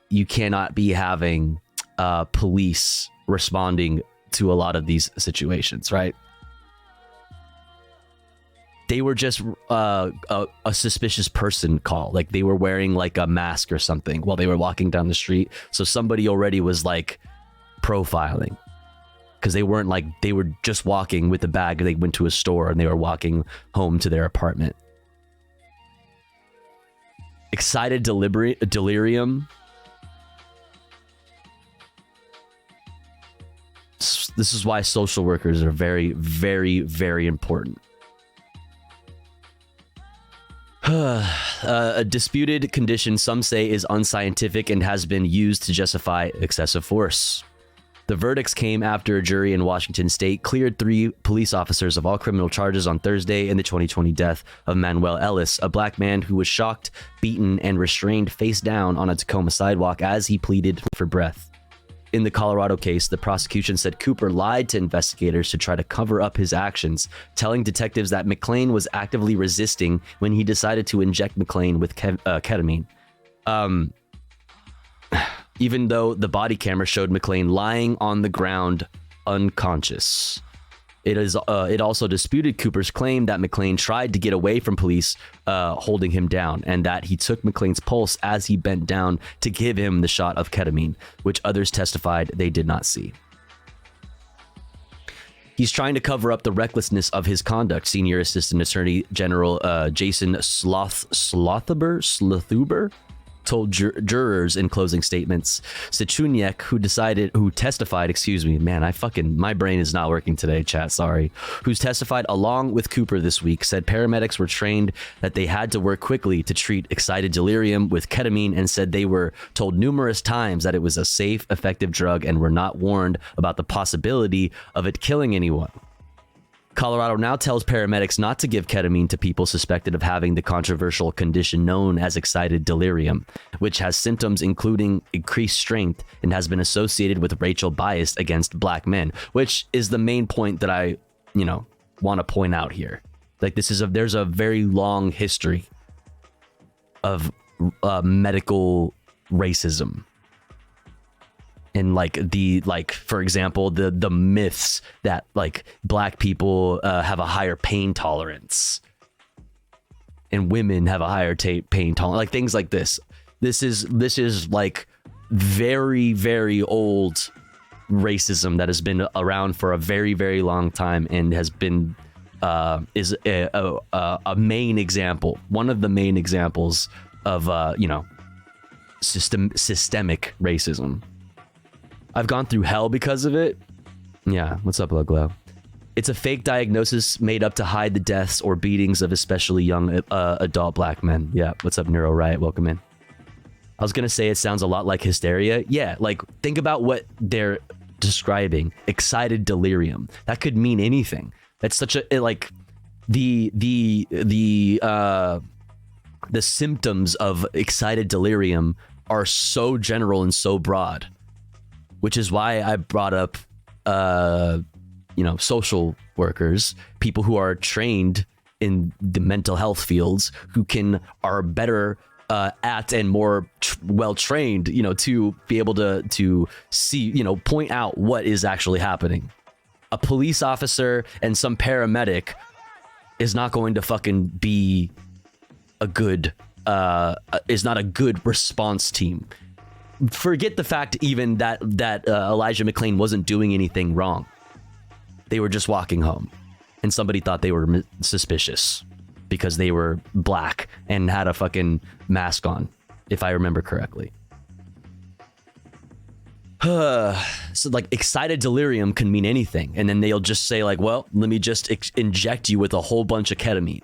you cannot be having police responding to a lot of these situations, right? They were just a suspicious person call. Like they were wearing like a mask or something while they were walking down the street. So somebody already was like profiling. Because they weren't like, they were just walking with a bag. They went to a store and they were walking home to their apartment. Excited delirium. This is why social workers are very, very, very important. A disputed condition some say is unscientific and has been used to justify excessive force. The verdicts came after a jury in Washington state cleared 3 police officers of all criminal charges on Thursday in the 2020 death of Manuel Ellis, a black man who was shocked, beaten, and restrained face down on a Tacoma sidewalk as he pleaded for breath. In the Colorado case, the prosecution said Cooper lied to investigators to try to cover up his actions, telling detectives that McClain was actively resisting when he decided to inject McClain with ketamine. Even though the body camera showed McClain lying on the ground unconscious. It also disputed Cooper's claim that McClain tried to get away from police holding him down, and that he took McClain's pulse as he bent down to give him the shot of ketamine, which others testified they did not see. He's trying to cover up the recklessness of his conduct, Senior Assistant Attorney General Jason Slothuber told jurors in closing statements. Sachuniak, who testified, my brain is not working today, chat, sorry, who's testified along with Cooper this week, said paramedics were trained that they had to work quickly to treat excited delirium with ketamine, and said they were told numerous times that it was a safe, effective drug and were not warned about the possibility of it killing anyone. Colorado now tells paramedics not to give ketamine to people suspected of having the controversial condition known as excited delirium, which has symptoms including increased strength and has been associated with racial bias against black men, which is the main point that I, want to point out here. Like there's a very long history of medical racism. And for example, the myths that like black people have a higher pain tolerance and women have a higher pain tolerance, like things like this. This is like very, very old racism that has been around for a very, very long time and has been is a main example, one of the main examples of systemic racism. I've gone through hell because of it. Yeah, what's up, Luglow? It's a fake diagnosis made up to hide the deaths or beatings of especially young adult black men. Yeah, what's up, Neuro Riot? Welcome in. I was going to say it sounds a lot like hysteria. Yeah, like think about what they're describing. Excited delirium. That could mean anything. That's such a, the symptoms of excited delirium are so general and so broad, which is why I brought up, social workers, people who are trained in the mental health fields, who are better at and more well trained, to be able to see, point out what is actually happening. A police officer and some paramedic is not going to fucking be a good is not a good response team. Forget the fact even that Elijah McClain wasn't doing anything wrong. They were just walking home, and somebody thought they were suspicious because they were black and had a fucking mask on, if I remember correctly. So like excited delirium can mean anything, and then they'll just say like, well, let me just inject you with a whole bunch of ketamine,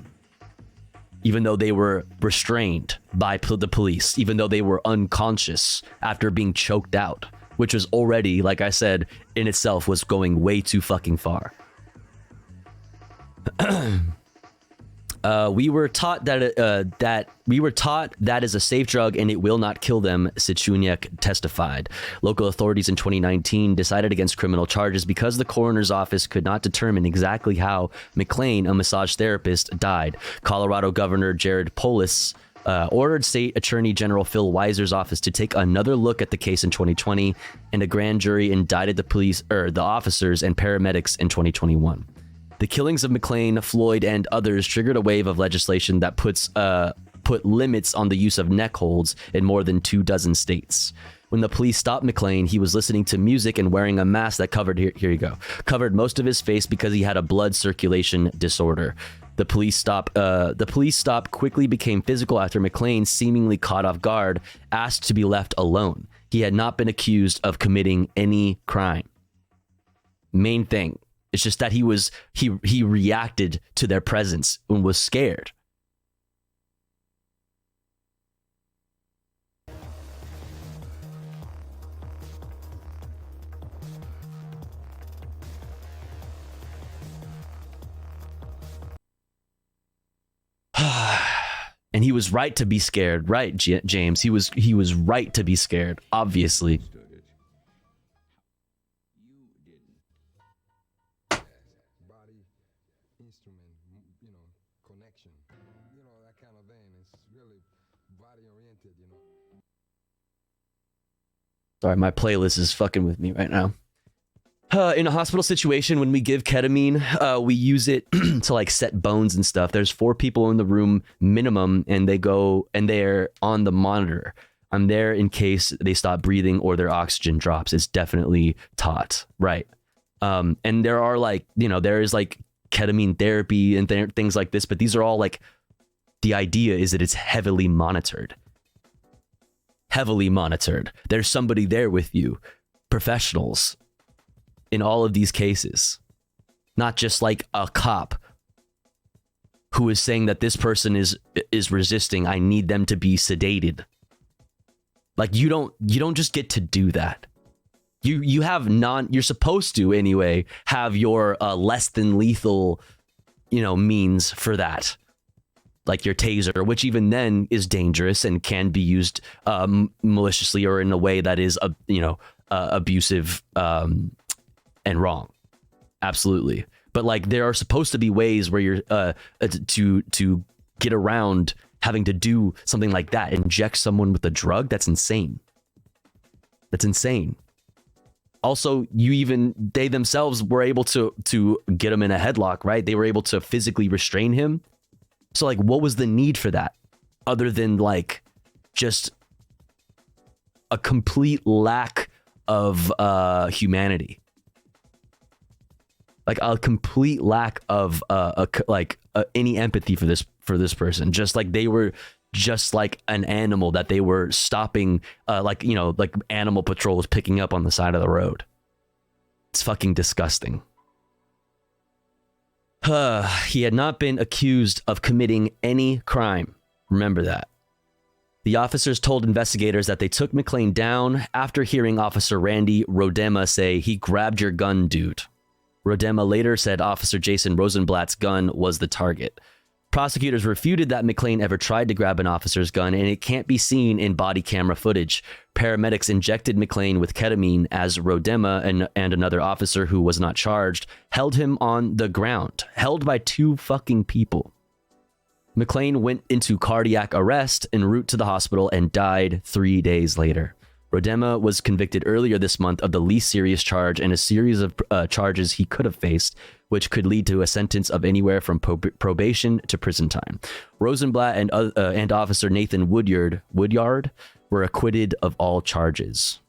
even though they were restrained by the police, even though they were unconscious after being choked out, which was already, like I said, in itself was going way too fucking far. We were taught that is a safe drug and it will not kill them, Sichunyek testified. Local authorities in 2019 decided against criminal charges because the coroner's office could not determine exactly how McClain, a massage therapist, died. Colorado Governor Jared Polis ordered State Attorney General Phil Weiser's office to take another look at the case in 2020, and a grand jury indicted the officers and paramedics in 2021. The killings of McClain, Floyd, and others triggered a wave of legislation that put limits on the use of neck holds in more than 24 states. When the police stopped McClain, he was listening to music and wearing a mask that covered most of his face because he had a blood circulation disorder. The police stop quickly became physical after McClain, seemingly caught off guard, asked to be left alone. He had not been accused of committing any crime. Main thing. It's just that he reacted to their presence and was scared. And he was right to be scared, right, James? He was right to be scared, obviously. Sorry, my playlist is fucking with me right now. In a hospital situation, when we give ketamine, we use it to like set bones and stuff. There's 4 people in the room minimum, and they're on the monitor. I'm there in case they stop breathing or their oxygen drops. It's definitely taught, right? And there are there is like ketamine therapy and things like this, but these are all like, the idea is that it's heavily monitored. Heavily monitored. There's somebody there with you, professionals in all of these cases, not just like a cop who is saying that this person is resisting. I need them to be sedated. Like you don't just get to do that. You're supposed to anyway have your less than lethal, means for that. Like your taser, which even then is dangerous and can be used maliciously or in a way that is, abusive and wrong. Absolutely. But like there are supposed to be ways where you're to get around having to do something like that, inject someone with a drug. That's insane. That's insane. Also, they themselves were able to get him in a headlock, right? They were able to physically restrain him. So like, what was the need for that? Other than like, just a complete lack of humanity. Like a complete lack of any empathy for this person. Just like they were just like an animal that they were stopping, like animal patrol was picking up on the side of the road. It's fucking disgusting. He had not been accused of committing any crime. Remember that. The officers told investigators that they took McClain down after hearing Officer Randy Rodema say, "He grabbed your gun, dude." Rodema later said Officer Jason Rosenblatt's gun was the target. Prosecutors refuted that McClain ever tried to grab an officer's gun, and it can't be seen in body camera footage. Paramedics injected McClain with ketamine as Rodema and another officer who was not charged held him on the ground, held by 2 fucking people. McClain went into cardiac arrest en route to the hospital and died 3 days later. Rodema was convicted earlier this month of the least serious charge and a series of charges he could have faced, which could lead to a sentence of anywhere from probation to prison time. Rosenblatt and Officer Nathan Woodyard were acquitted of all charges.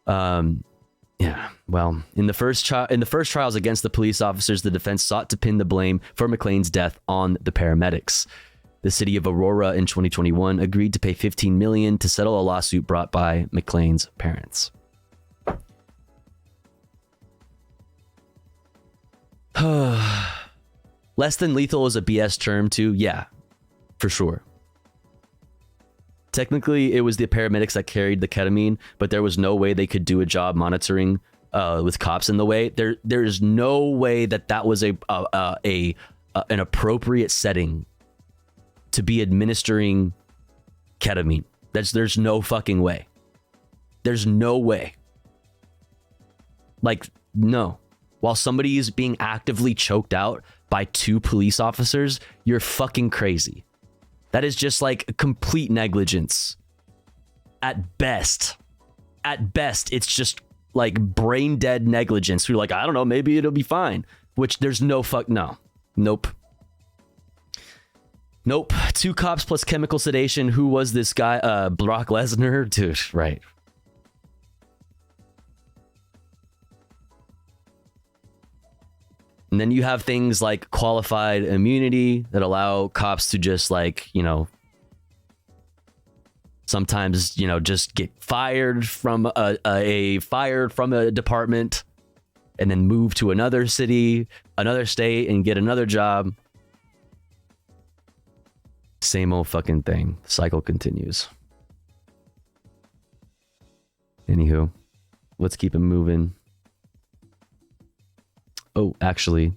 Yeah, well, in the first trials against the police officers, the defense sought to pin the blame for McClain's death on the paramedics. The city of Aurora in 2021 agreed to pay $15 million to settle a lawsuit brought by McClain's parents. Less than lethal is a BS term too. Yeah, for sure. Technically, it was the paramedics that carried the ketamine, but there was no way they could do a job monitoring with cops in the way. There is no way that was an appropriate setting to be administering ketamine. There's no fucking way. There's no way. Like, no. While somebody is being actively choked out by 2 police officers, you're fucking crazy. That is just like complete negligence. At best. At best, it's just like brain dead negligence. You're like, I don't know, maybe it'll be fine. Which there's no no. Nope. Nope. 2 cops plus chemical sedation. Who was this guy? Brock Lesnar? Dude, right. And then you have things like qualified immunity that allow cops to just like, sometimes, just get fired from a department and then move to another city, another state, and get another job. Same old fucking thing. The cycle continues. Anywho, let's keep it moving. Oh, actually.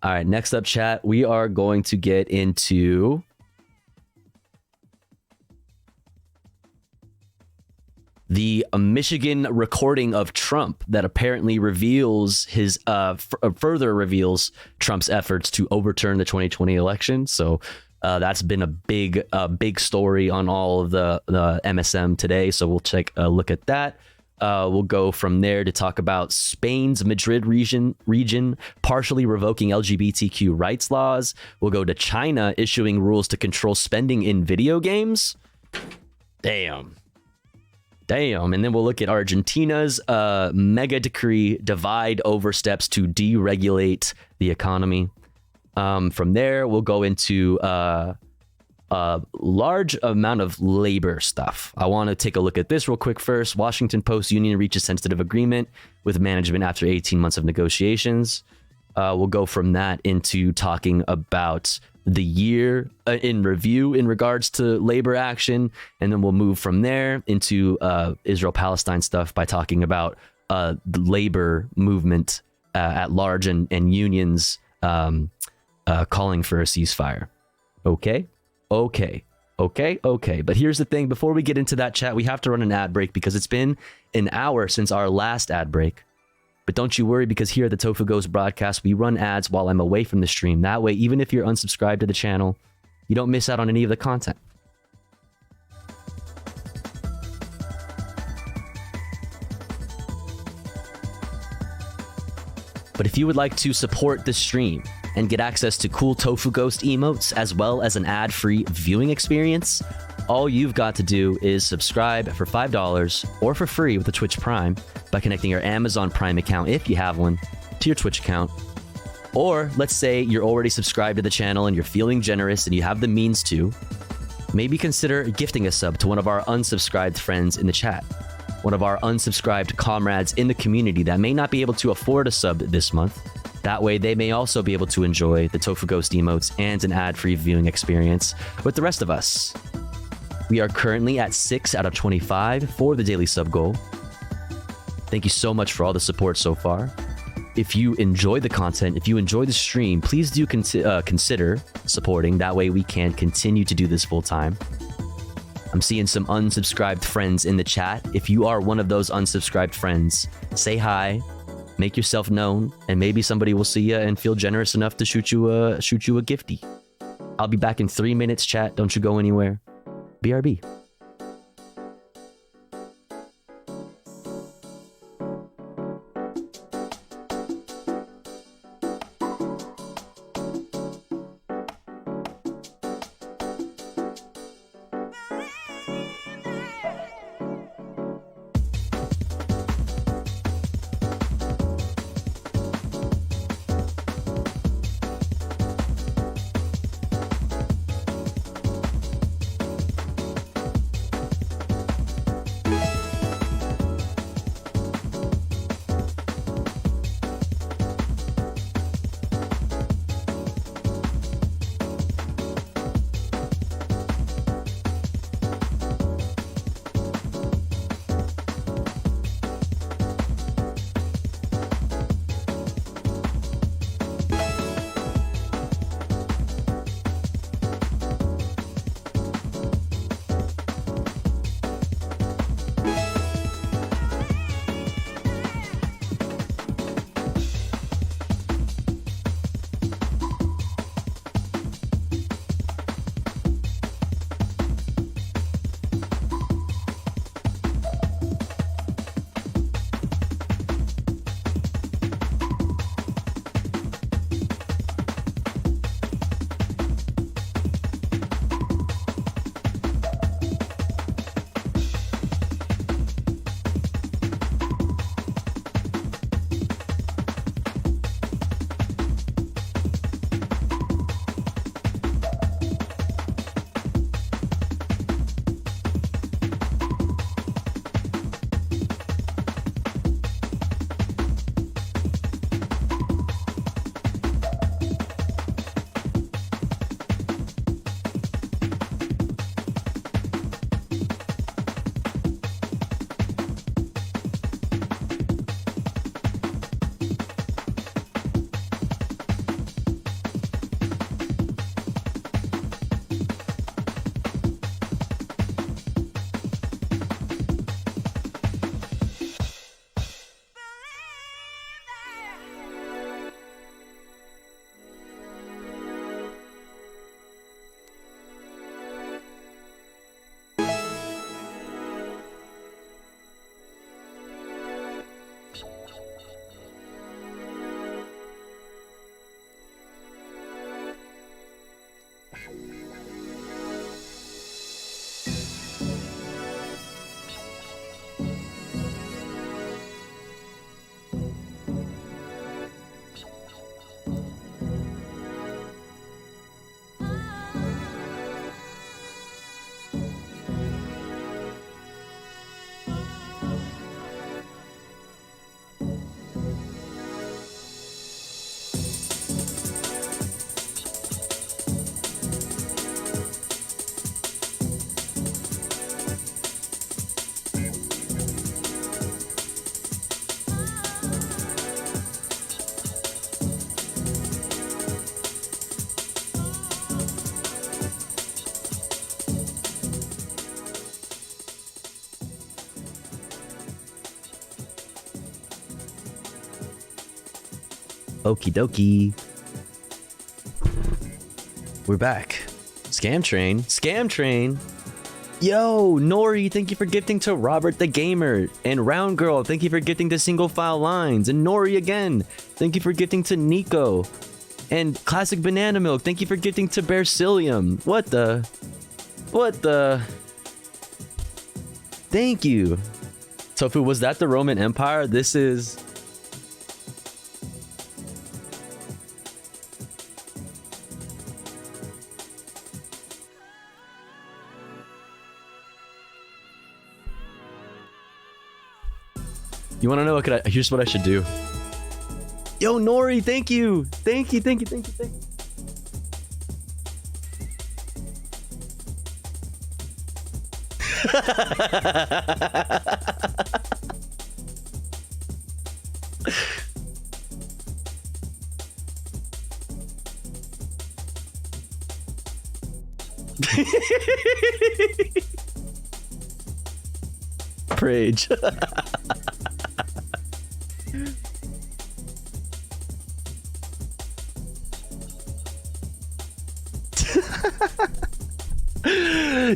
All right, next up, chat, we are going to get into the Michigan recording of Trump that apparently reveals further reveals Trump's efforts to overturn the 2020 election. So that's been a big story on all of the MSM today. So we'll take a look at that. We'll go from there to talk about Spain's Madrid region partially revoking LGBTQ rights laws. We'll go to China issuing rules to control spending in video games. Damn. And then we'll look at Argentina's mega decree divide over steps to deregulate the economy. From there, we'll go into a large amount of labor stuff. I want to take a look at this real quick first. Washington Post union reaches sensitive agreement with management after 18 months of negotiations. We'll go from that into talking about the year in review in regards to labor action. And then we'll move from there into Israel-Palestine stuff by talking about the labor movement at large and unions calling for a ceasefire. Okay. But here's the thing. Before we get into that, chat, we have to run an ad break because it's been an hour since our last ad break. But don't you worry, because here at the Tofu Ghost broadcast, we run ads while I'm away from the stream. That way, even if you're unsubscribed to the channel, you don't miss out on any of the content. But if you would like to support the stream and get access to cool Tofu Ghost emotes as well as an ad-free viewing experience, all you've got to do is subscribe for $5 or for free with the Twitch Prime by connecting your Amazon Prime account, if you have one, to your Twitch account. Or let's say you're already subscribed to the channel and you're feeling generous and you have the means to, maybe consider gifting a sub to one of our unsubscribed friends in the chat, one of our unsubscribed comrades in the community that may not be able to afford a sub this month. That way, they may also be able to enjoy the Tofu Ghost emotes and an ad-free viewing experience with the rest of us. We are currently at 6 out of 25 for the daily sub goal. Thank you so much for all the support so far. if you enjoy the content, if you enjoy the stream, please do consider supporting. That way we can continue to do this full time. I'm seeing some unsubscribed friends in the chat. If you are one of those unsubscribed friends, say hi, make yourself known, and maybe somebody will see you and feel generous enough to shoot you a gifty. I'll be back in 3 minutes, chat. Don't you go anywhere. BRB. Okie dokie. We're back. Scam train. Scam train. Yo, Nori, thank you for gifting to Robert the Gamer. And Round Girl, thank you for gifting to Single File Lines. And Nori again, thank you for gifting to Nico. And Classic Banana Milk, thank you for gifting to Bearcilium. What the? Thank you. Tofu, was that the Roman Empire? This is... You want to know here's what I should do. Yo, Nori, thank you. Thank you. Rage.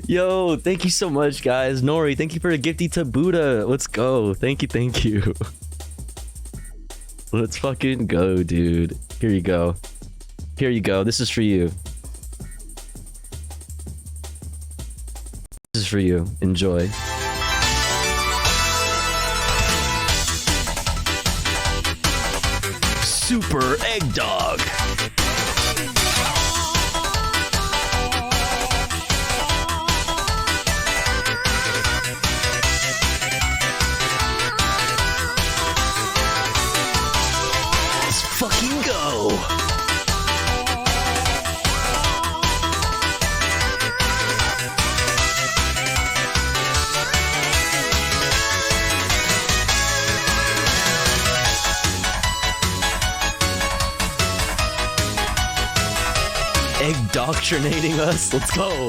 Yo, thank you so much, guys. Nori, thank you for the gifty to Buddha. Let's go. Thank you, thank you. Let's fucking go, dude. Here you go. Here you go. This is for you. This is for you. Enjoy. Super Egg Dog. Let's fucking go. Egg-doctrinating us. Let's go.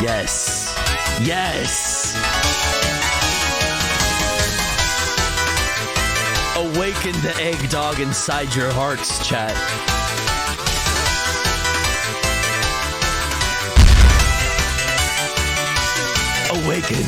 Yes. Yes. Awaken the egg dog inside your hearts, chat. Awaken.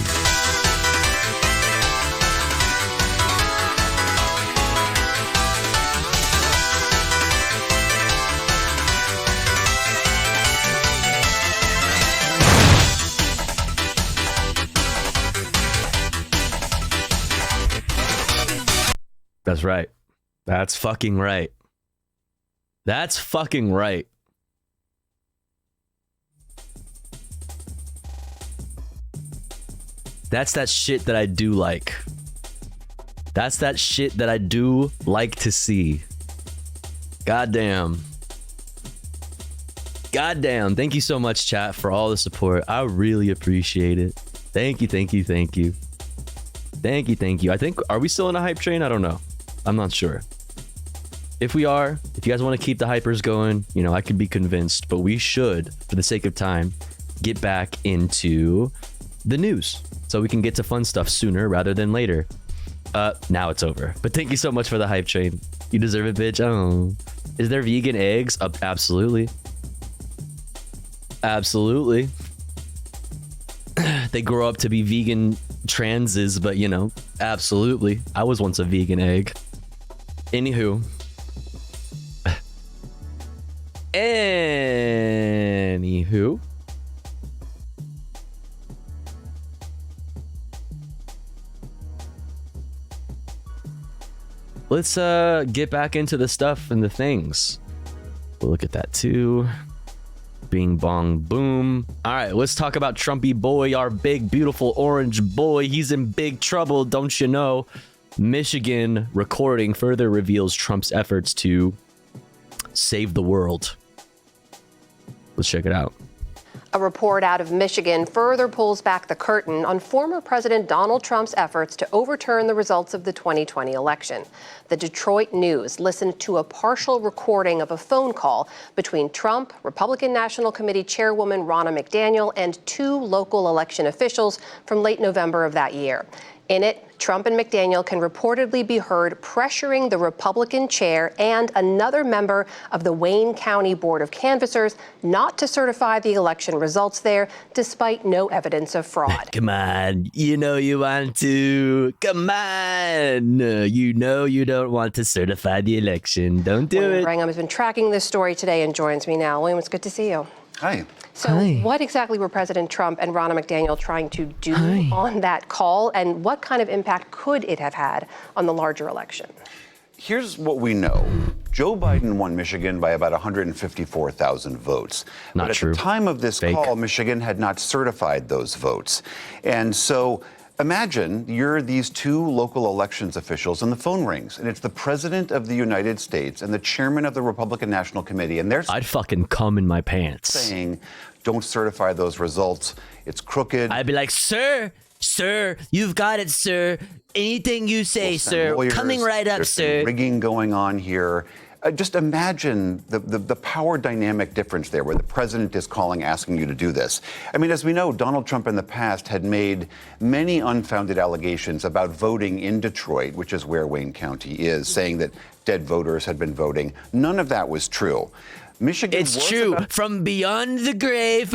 That's right. That's fucking right. That's fucking right. That's that shit that I do like. That's that shit that I do like to see. Goddamn. Goddamn. Thank you so much, chat, for all the support. I really appreciate it. Thank you, thank you, thank you. Thank you, thank you. I think, are we still in a hype train? I don't know. I'm not sure. If we are, if you guys want to keep the hypers going, you know, I could be convinced, but we should, for the sake of time, get back into the news so we can get to fun stuff sooner rather than later. Now it's over. But thank you so much for the hype train. You deserve it, bitch. Oh. Is there vegan eggs? Absolutely. Absolutely. They grow up to be vegan transes, but you know, absolutely. I was once a vegan egg. Anywho. Anywho. Let's get back into the stuff and the things. We'll look at that too. Bing bong boom. All right, let's talk about Trumpy boy, our big beautiful orange boy. He's in big trouble, don't you know? Michigan recording further reveals Trump's efforts to save the world. Let's check it out. A report out of Michigan further pulls back the curtain on former President Donald Trump's efforts to overturn the results of the 2020 election. The Detroit News listened to a partial recording of a phone call between Trump, Republican National Committee Chairwoman Ronna McDaniel, and two local election officials from late November of that year. In it, Trump and McDaniel can reportedly be heard pressuring the Republican chair and another member of the Wayne County Board of Canvassers not to certify the election results there, despite no evidence of fraud. Come on, you know you want to. Come on, you know you don't want to certify the election. Don't do William it. Brangham has been tracking this story today and joins me now. William, it's good to see you. Hi. So what exactly were President Trump and Ronna McDaniel trying to do on that call, and what kind of impact could it have had on the larger election? Here's what we know. Joe Biden won Michigan by about 154,000 votes. Not but true. At the time of this call, Michigan had not certified those votes. And so imagine you're these two local elections officials and the phone rings, and it's the President of the United States and the Chairman of the Republican National Committee, and they're I'd fucking cum in my pants. saying, don't certify those results. It's crooked. I'd be like, sir, Sir, you've got it, sir. Anything you say, sir. Lawyers, Coming right up, there's sir. some rigging going on here. Just imagine the power dynamic difference there, where the president is calling, asking you to do this. I mean, as we know, Donald Trump in the past had made many unfounded allegations about voting in Detroit, which is where Wayne County is, saying that dead voters had been voting. None of that was true. Michigan It's true. From beyond the grave.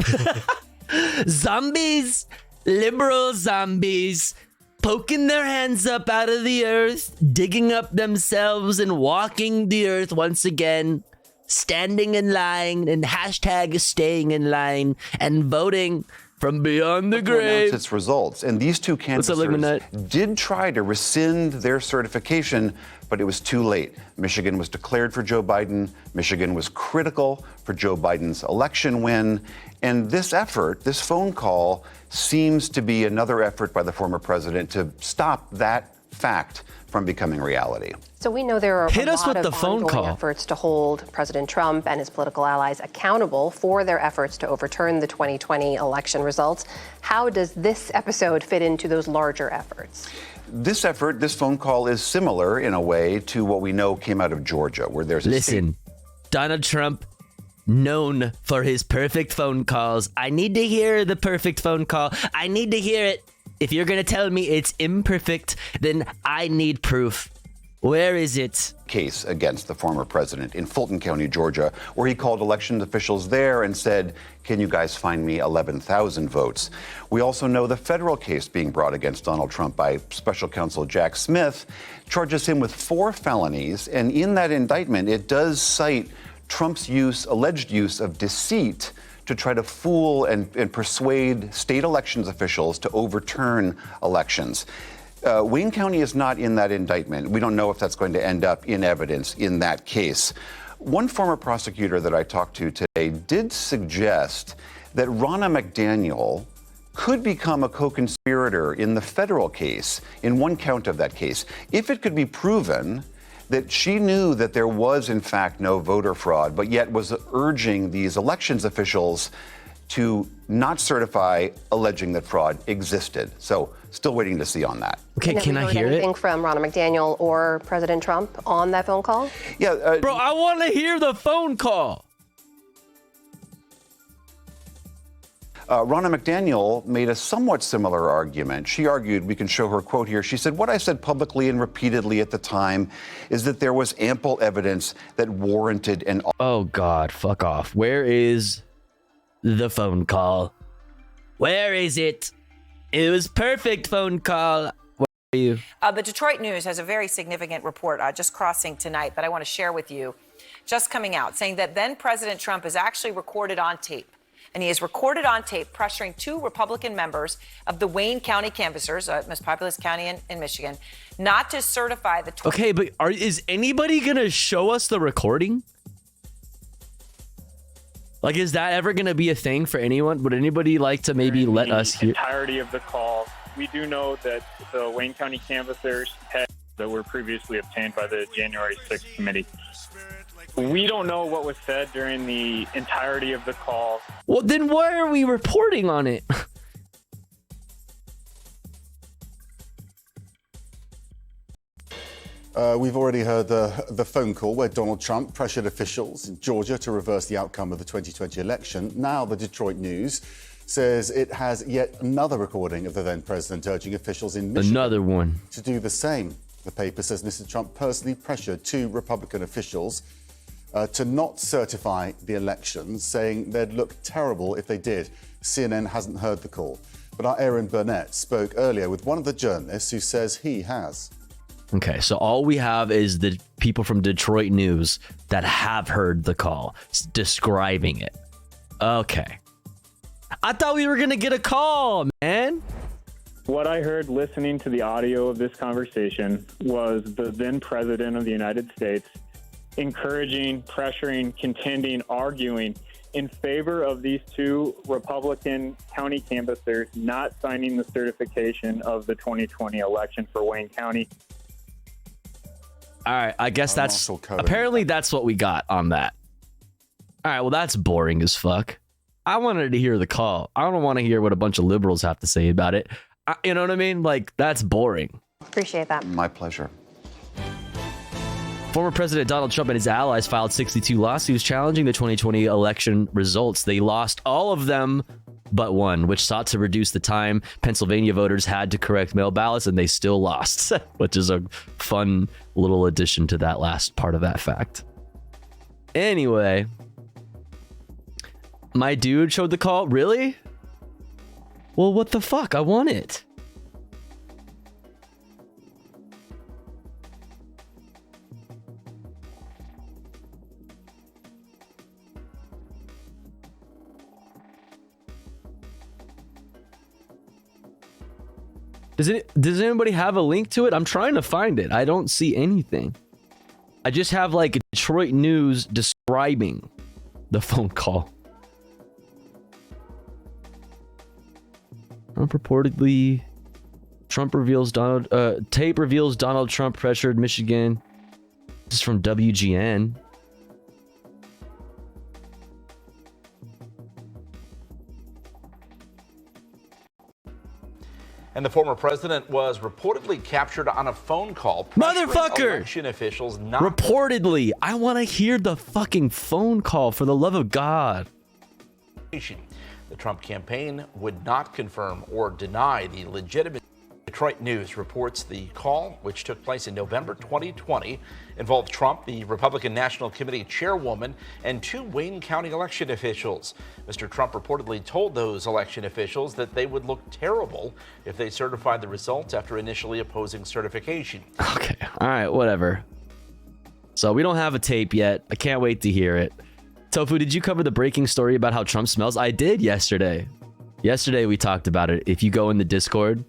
Zombies, liberal zombies, poking their hands up out of the earth, digging up themselves and walking the earth once again, standing in line and hashtag staying in line and voting from beyond the grave. Its results. And these two canvassers did try to rescind their certification, but it was too late. Michigan was declared for Joe Biden. Michigan was critical for Joe Biden's election win. And this effort, this phone call, seems to be another effort by the former president to stop that fact from becoming reality. So we know there are Hit a us lot with of the phone ongoing call. efforts to hold President Trump and his political allies accountable for their efforts to overturn the 2020 election results. How does this episode fit into those larger efforts? This effort, this phone call, is similar in a way to what we know came out of Georgia, where there's a Listen, Donald Trump, known for his perfect phone calls. I need to hear the perfect phone call. I need to hear it. If you're going to tell me it's imperfect, then I need proof. Where is it? Case against the former president in Fulton County, Georgia, where he called election officials there and said, can you guys find me 11,000 votes? We also know the federal case being brought against Donald Trump by special counsel Jack Smith charges him with 4 felonies. And in that indictment, it does cite Trump's alleged use of deceit to try to fool and persuade state elections officials to overturn elections. Wayne County is not in that indictment. We don't know if that's going to end up in evidence in that case. One former prosecutor that I talked to today did suggest that Ronna McDaniel could become a co-conspirator in the federal case, in one count of that case, if it could be proven that she knew that there was, in fact, no voter fraud, but yet was urging these elections officials to not certify, alleging that fraud existed. So still waiting to see on that. Okay, can I hear it? Anything from Ronna McDaniel or President Trump on that phone call? Yeah. Bro, I want to hear the phone call. Ronna McDaniel made a somewhat similar argument. She argued, we can show her quote here. She said, what I said publicly and repeatedly at the time is that there was ample evidence that warranted an... Oh, God, fuck off. Where is the phone call? Where is it? It was perfect phone call. Where are you? The Detroit News has a very significant report just crossing tonight that I want to share with you. Just coming out, saying that then President Trump is actually recorded on tape. And he is recorded on tape pressuring 2 Republican members of the Wayne County canvassers, most populous county in Michigan, not to certify the... Okay, but is anybody going to show us the recording? Like, is that ever going to be a thing for anyone? Would anybody like to maybe let us hear? The entirety of the call. We do know that the Wayne County canvassers that were previously obtained by the January 6th committee. We don't know what was said during the entirety of the call. Well, then why are we reporting on it? We've already heard the phone call where Donald Trump pressured officials in Georgia to reverse the outcome of the 2020 election. Now the Detroit News says it has yet another recording of the then president urging officials in Michigan to do the same. The paper says Mr. Trump personally pressured 2 Republican officials to not certify the elections, saying they'd look terrible if they did. CNN hasn't heard the call. But our Aaron Burnett spoke earlier with one of the journalists who says he has. Okay, so all we have is the people from Detroit News that have heard the call describing it. Okay. I thought we were going to get a call, man. What I heard listening to the audio of this conversation was the then president of the United States encouraging, pressuring, contending, arguing in favor of these 2 Republican county canvassers not signing the certification of the 2020 election for Wayne County. All right, I guess apparently that's what we got on that. All right, well, that's boring as fuck. I wanted to hear the call. I don't want to hear what a bunch of liberals have to say about it. You know what I mean? Like, that's boring. Appreciate that. My pleasure. Former President Donald Trump and his allies filed 62 lawsuits challenging the 2020 election results. They lost all of them but one, which sought to reduce the time Pennsylvania voters had to correct mail ballots, and they still lost, which is a fun little addition to that last part of that fact. Anyway, my dude showed the call. Really? Well, what the fuck? I want it. Does anybody have a link to it? I'm trying to find it. I don't see anything. I just have like Detroit News describing the phone call. Trump reveals tape reveals Donald Trump pressured Michigan. This is from WGN. And the former president was reportedly captured on a phone call. Motherfucker! Election officials not Reportedly. I want to hear the fucking phone call, for the love of God. The Trump campaign would not confirm or deny the legitimate. Detroit News reports the call, which took place in November 2020, involved Trump, the Republican National Committee chairwoman, and 2 Wayne County election officials. Mr. Trump reportedly told those election officials that they would look terrible if they certified the results after initially opposing certification. Okay, all right, whatever. So we don't have a tape yet. I can't wait to hear it. Tofu, did you cover the breaking story about how Trump smells? I did yesterday. Yesterday we talked about it. If you go in the Discord,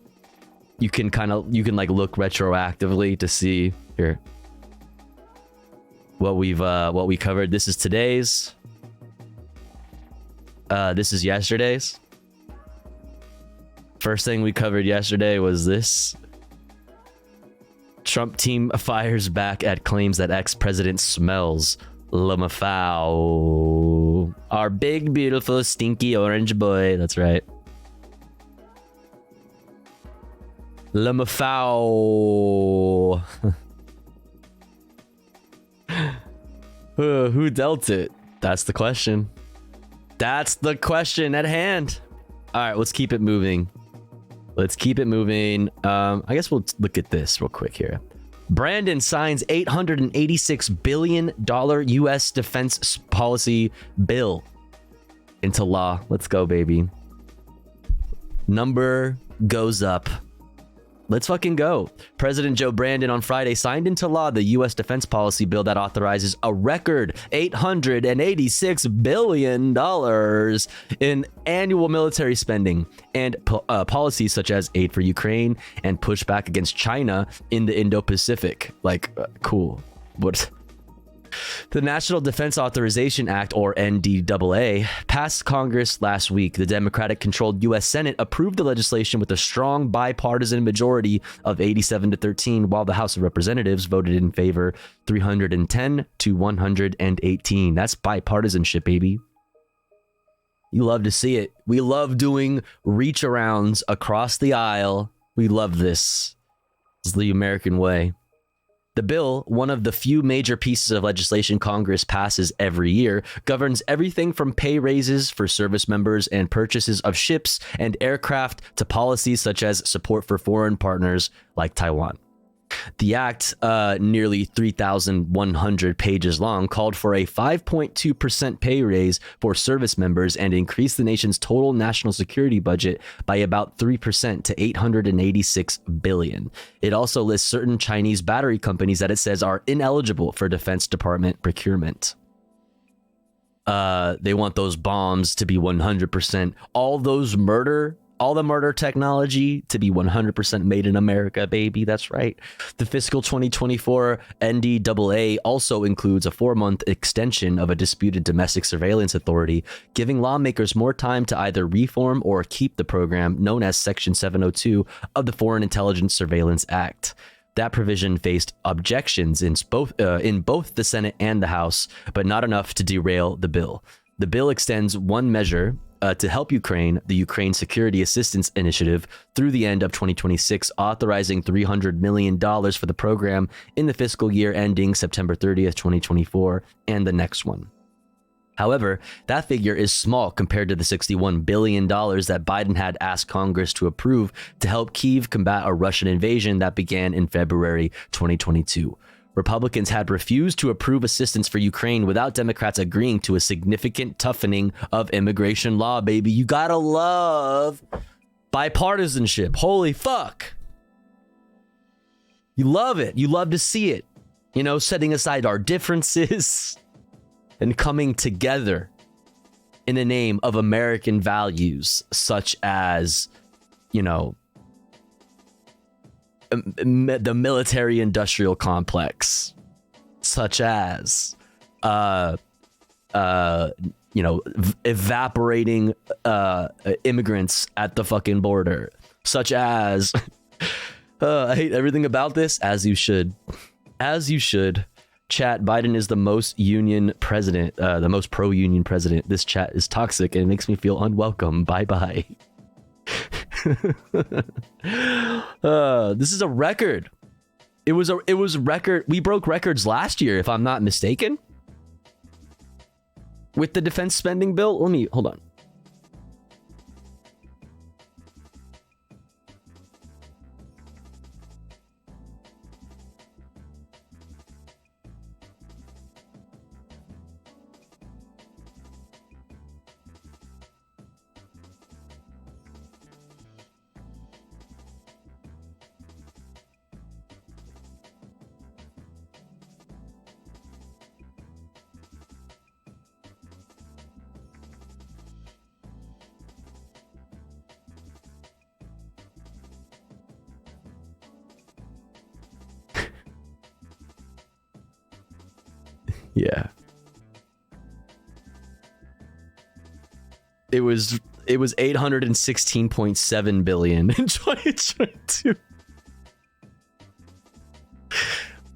you can like look retroactively to see here what we covered. This is today's. This is yesterday's. First thing we covered yesterday was this. Trump team fires back at claims that ex-president smells. Lamafau. Our big, beautiful, stinky orange boy. That's right. Lamafau. Who dealt it? That's the question. That's the question at hand. All right, let's keep it moving. I guess we'll look at this real quick here. Brandon signs $886 billion U.S. defense policy bill into law. Let's go, baby. Number goes up. Let's fucking go. President Joe Brandon on Friday signed into law the U.S. defense policy bill that authorizes a record $886 billion in annual military spending and policies such as aid for Ukraine and pushback against China in the Indo-Pacific. Cool. What? The National Defense Authorization Act, or NDAA, passed Congress last week. The Democratic-controlled U.S. Senate approved the legislation with a strong bipartisan majority of 87-13, while the House of Representatives voted in favor 310 to 118. That's bipartisanship, baby. You love to see it. We love doing reach-arounds across the aisle. We love this. It's the American way. The bill, one of the few major pieces of legislation Congress passes every year, governs everything from pay raises for service members and purchases of ships and aircraft to policies such as support for foreign partners like Taiwan. The act, nearly 3,100 pages long, called for a 5.2% pay raise for service members and increased the nation's total national security budget by about 3% to $886 billion. It also lists certain Chinese battery companies that it says are ineligible for Defense Department procurement. They want those bombs to be 100%. All the murder technology to be 100% made in America, baby. That's right. The fiscal 2024 NDAA also includes a 4-month extension of a disputed domestic surveillance authority, giving lawmakers more time to either reform or keep the program, known as Section 702 of the Foreign Intelligence Surveillance Act. That provision faced objections in both the Senate and the House, but not enough to derail the bill. The bill extends one measure to help Ukraine, the Ukraine Security Assistance Initiative, through the end of 2026, authorizing $300 million for the program in the fiscal year ending September 30th, 2024, and the next one. However, that figure is small compared to the $61 billion that Biden had asked Congress to approve to help Kyiv combat a Russian invasion that began in February 2022. Republicans had refused to approve assistance for Ukraine without Democrats agreeing to a significant toughening of immigration law, baby. You gotta love bipartisanship. Holy fuck. You love it. You love to see it. You know, setting aside our differences and coming together in the name of American values, such as, you know, the military-industrial complex, such as, you know, evaporating immigrants at the fucking border, such as, I hate everything about this, as you should. As you should. Chat, Biden is the most union president, the most pro-union president. This chat is toxic and it makes me feel unwelcome. Bye-bye. This is a record. It was a record. We broke records last year, if I'm not mistaken, with the defense spending bill. Hold on. Yeah. It was 816.7 billion in 2022.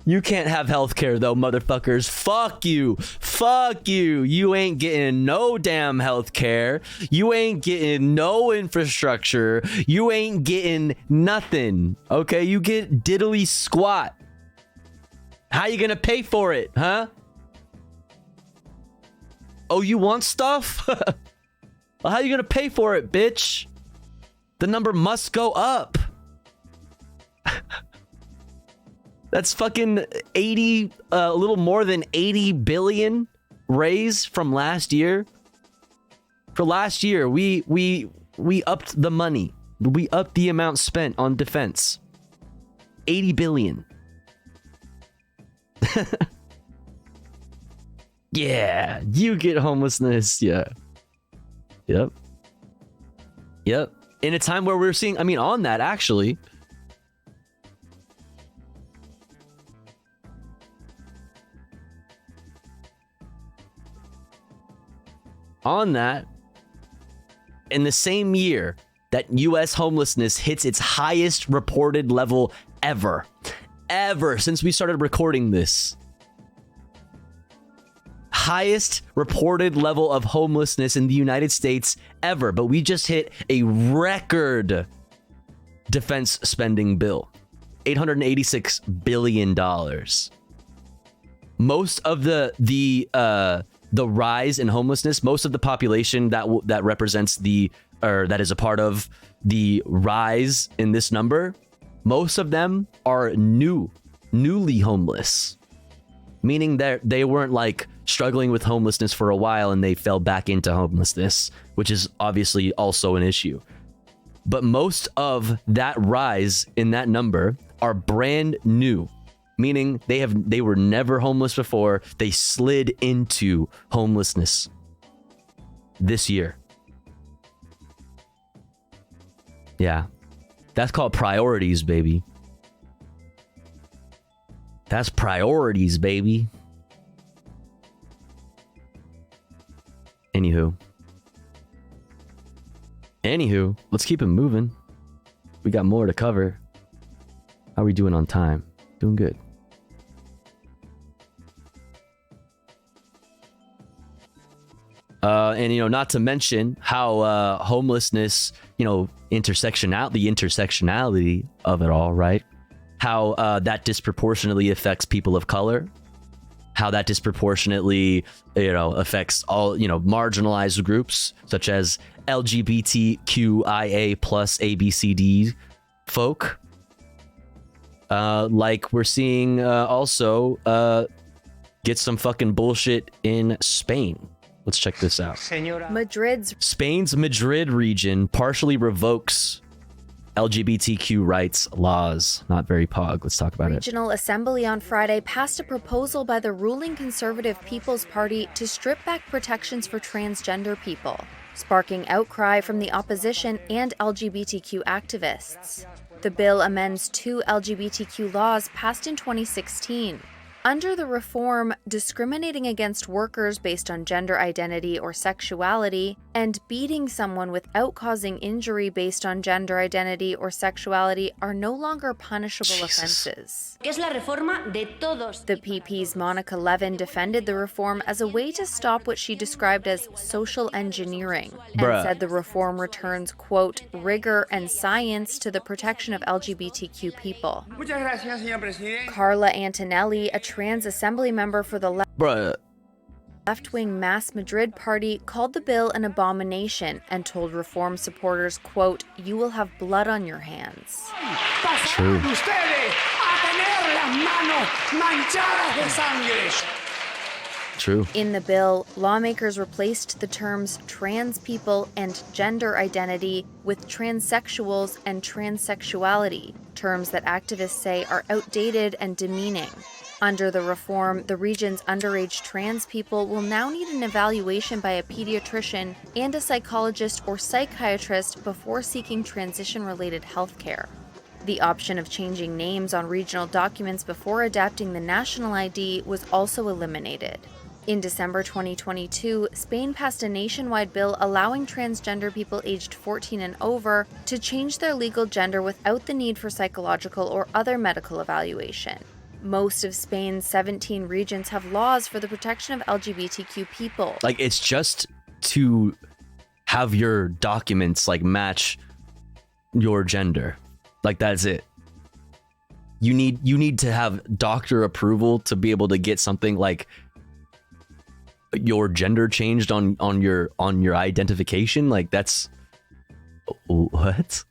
You can't have healthcare though, motherfuckers. Fuck you. Fuck you. You ain't getting no damn healthcare. You ain't getting no infrastructure. You ain't getting nothing. Okay, you get diddly squat. How you gonna pay for it, huh? Oh, you want stuff? Well, how you gonna pay for it, bitch? The number must go up. That's fucking 80, a little more than 80 billion raise from last year. For last year, we upped the money. We upped the amount spent on defense. 80 billion. Yeah, you get homelessness. Yeah. Yep. Yep. In a time where we're seeing, I mean, on that actually, on that, in the same year that US homelessness hits its highest reported level ever since we started recording this. Highest reported level of homelessness in the United States ever, but we just hit a record defense spending bill. $886 billion. Most of the rise in homelessness, most of the population that represents that is a part of the rise in this number, most of them are newly homeless, meaning that they weren't like struggling with homelessness for a while and they fell back into homelessness, which is obviously also an issue. But most of that rise in that number are brand new, meaning they were never homeless before. They slid into homelessness this year. Yeah. That's called priorities, baby. That's priorities, baby. Anywho, let's keep it moving. We got more to cover. How are we doing on time? Doing good. And, not to mention how homelessness, the intersectionality of it all, right? How that disproportionately affects people of color, how that disproportionately, affects all, marginalized groups such as LGBTQIA plus ABCD folk. Like we're seeing also get some fucking bullshit in Spain. Let's check this out. Spain's Madrid region partially revokes LGBTQ rights laws. Not very pog. Let's talk about it. Regional Assembly on Friday passed a proposal by the ruling Conservative People's Party to strip back protections for transgender people, sparking outcry from the opposition and LGBTQ activists. The bill amends 2 LGBTQ laws passed in 2016. Under the reform, discriminating against workers based on gender identity or sexuality, and beating someone without causing injury based on gender identity or sexuality are no longer punishable offenses. The PP's Monica Levin defended the reform as a way to stop what she described as social engineering, and said the reform returns, quote, rigor and science to the protection of LGBTQ people. Carla Antonelli, a trans assembly member for the left-wing Mass Madrid party, called the bill an abomination and told reform supporters, quote, you will have blood on your hands. True. True. In the bill, lawmakers replaced the terms trans people and gender identity with transsexuals and transsexuality, terms that activists say are outdated and demeaning. Under the reform, the region's underage trans people will now need an evaluation by a pediatrician and a psychologist or psychiatrist before seeking transition-related health care. The option of changing names on regional documents before adapting the national ID was also eliminated. In December 2022, Spain passed a nationwide bill allowing transgender people aged 14 and over to change their legal gender without the need for psychological or other medical evaluation. Most of Spain's 17 regions have laws for the protection of LGBTQ people. Like, it's just to have your documents match your gender. That's it. You need to have doctor approval to be able to get something like your gender changed on your identification. That's what?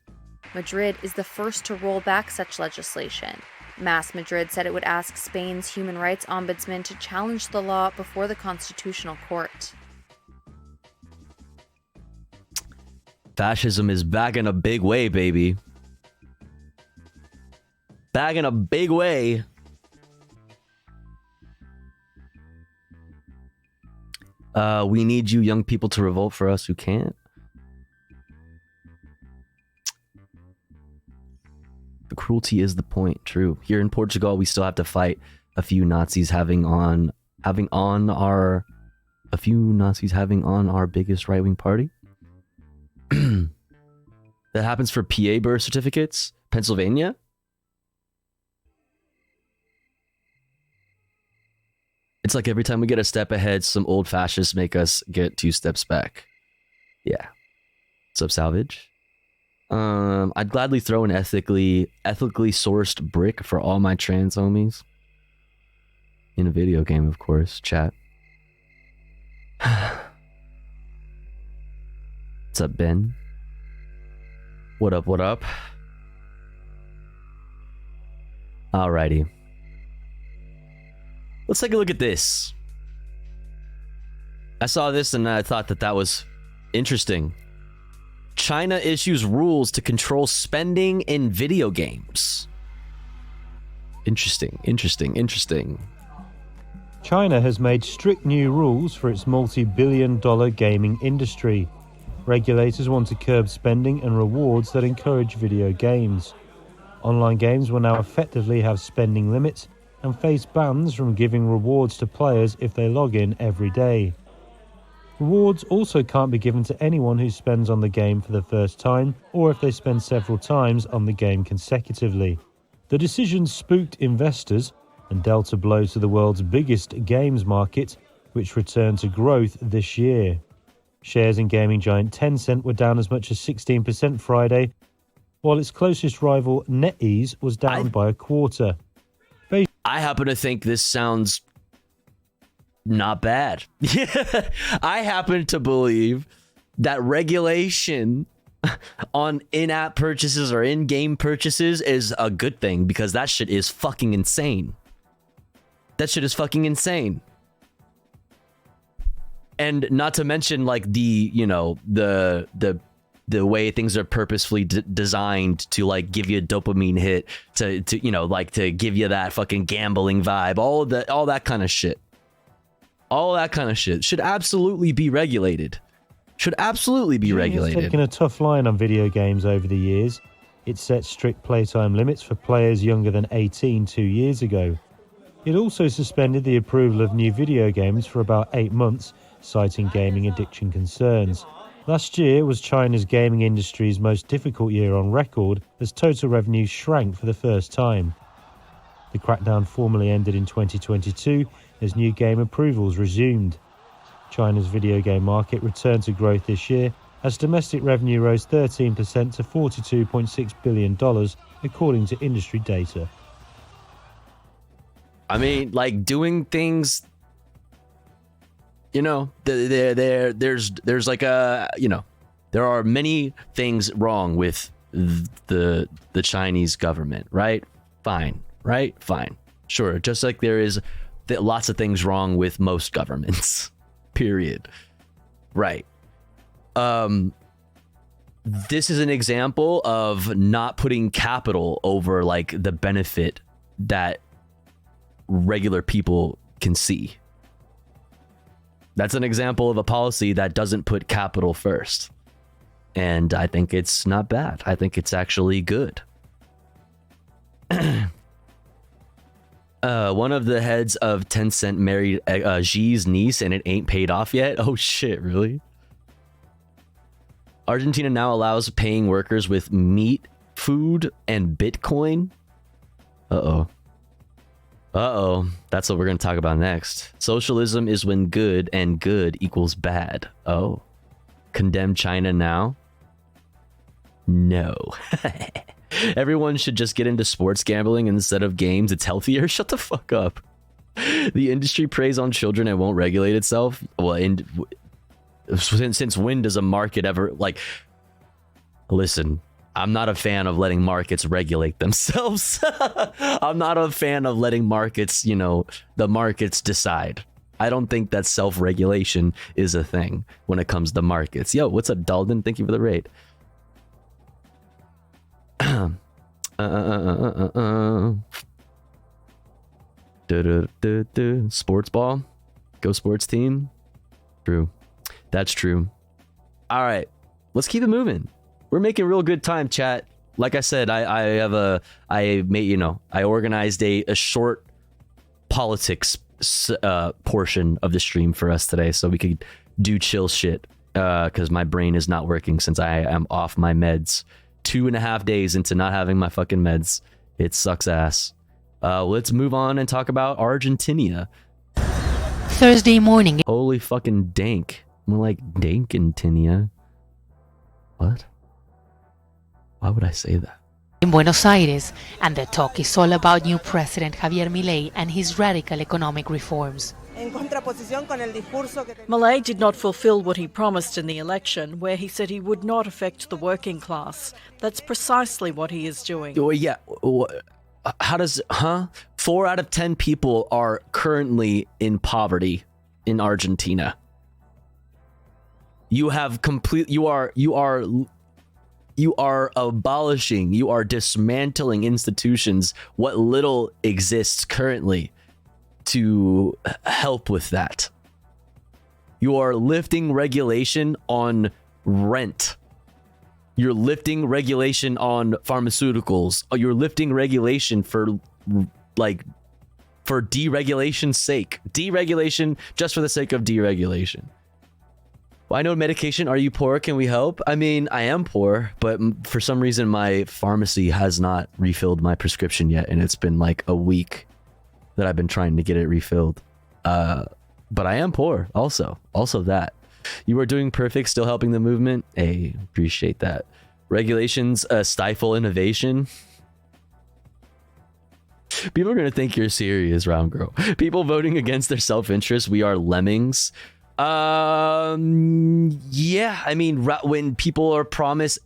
Madrid is the first to roll back such legislation. Mass Madrid said it would ask Spain's human rights ombudsman to challenge the law before the Constitutional Court. Fascism is back in a big way, baby. Back in a big way. We need you young people to revolt for us who can't. The cruelty is the point. True. Here in Portugal, we still have to fight a few Nazis having on our biggest right-wing party. That happens for PA birth certificates. Pennsylvania. It's like every time we get a step ahead, some old fascists make us get 2 steps back. Yeah. What's up, Salvage? I'd gladly throw an ethically sourced brick for all my trans homies. In a video game, of course. Chat. What's up, Ben? What up, what up? Alrighty. Let's take a look at this. I saw this and I thought that was interesting. China issues rules to control spending in video games. Interesting. China has made strict new rules for its multi-billion-dollar gaming industry. Regulators want to curb spending and rewards that encourage video games. Online games will now effectively have spending limits and face bans from giving rewards to players if they log in every day. Rewards also can't be given to anyone who spends on the game for the first time or if they spend several times on the game consecutively. The decision spooked investors and dealt a blow to the world's biggest games market, which returned to growth this year. Shares in gaming giant Tencent were down as much as 16% Friday, while its closest rival NetEase was down by a quarter. I happen to think this sounds not bad. I happen to believe that regulation on in-app purchases or in-game purchases is a good thing, because that shit is fucking insane. That shit is fucking insane. And not to mention, like, the, you know, the way things are purposefully designed to, like, give you a dopamine hit, to you know, like, to give you that fucking gambling vibe, all that kind of shit. All that kind of shit should absolutely be regulated. Should absolutely be regulated. It's taken a tough line on video games over the years. It set strict playtime limits for players younger than 18 2 years ago. It also suspended the approval of new video games for about 8 months, citing gaming addiction concerns. Last year was China's gaming industry's most difficult year on record, as total revenue shrank for the first time. The crackdown formally ended in 2022 as new game approvals resumed. China's video game market returned to growth this year as domestic revenue rose 13% to $42.6 billion, according to industry data. I mean, like, doing things, you know, there's like a, you know, there are many things wrong with the Chinese government, right? Fine, right? Fine. Sure. Just like there is lots of things wrong with most governments, period. Right. This is an example of not putting capital over, like, the benefit that regular people can see. That's an example of a policy that doesn't put capital first. And I think it's not bad. I think it's actually good. One of the heads of Tencent married Xi's niece, and it ain't paid off yet. Oh shit, really? Argentina now allows paying workers with meat, food, and Bitcoin. Uh-oh. That's what we're going to talk about next. Socialism is when good and good equals bad. Oh. Condemn China now? No. Everyone should just get into sports gambling instead of games. It's healthier. Shut the fuck up. The industry preys on children and won't regulate itself. Well, since when does a market ever, like, listen, I'm not a fan of letting markets regulate themselves. I'm not a fan of letting markets, you know, the markets decide. I don't think that self-regulation is a thing when it comes to markets. Yo, what's up, Dalton? Thank you for the raid. Sports ball. Go sports team. True. That's true. All right, let's keep it moving. We're making real good time, chat. Like I said, I organized a short politics portion of the stream for us today, so we could do chill shit. Because my brain is not working since I am off my meds. 2.5 days into not having my fucking meds. It sucks ass. Let's move on and talk about Argentina. Thursday morning. Holy fucking dank. More like Dankentinia. What? Why would I say that? In Buenos Aires, and the talk is all about new President Javier Milei and his radical economic reforms. Milei did not fulfill what he promised in the election, where he said he would not affect the working class. That's precisely what he is doing. Well, yeah. How does, 4 out of 10 people are currently in poverty in Argentina. You have you are abolishing, you are dismantling institutions, what little exists currently, to help with that. You are lifting regulation on rent. You're lifting regulation on pharmaceuticals. You're lifting regulation for deregulation's sake. Deregulation just for the sake of deregulation. Well, I know medication. Are you poor? Can we help? I mean, I am poor, but for some reason my pharmacy has not refilled my prescription yet, and it's been like a week that I've been trying to get it refilled. But I am poor also that. You are doing perfect, still helping the movement. Hey, appreciate that. Regulations stifle innovation. People are going to think you're serious, Round Girl. People voting against their self-interest, we are lemmings. Yeah, I mean, when people are promised,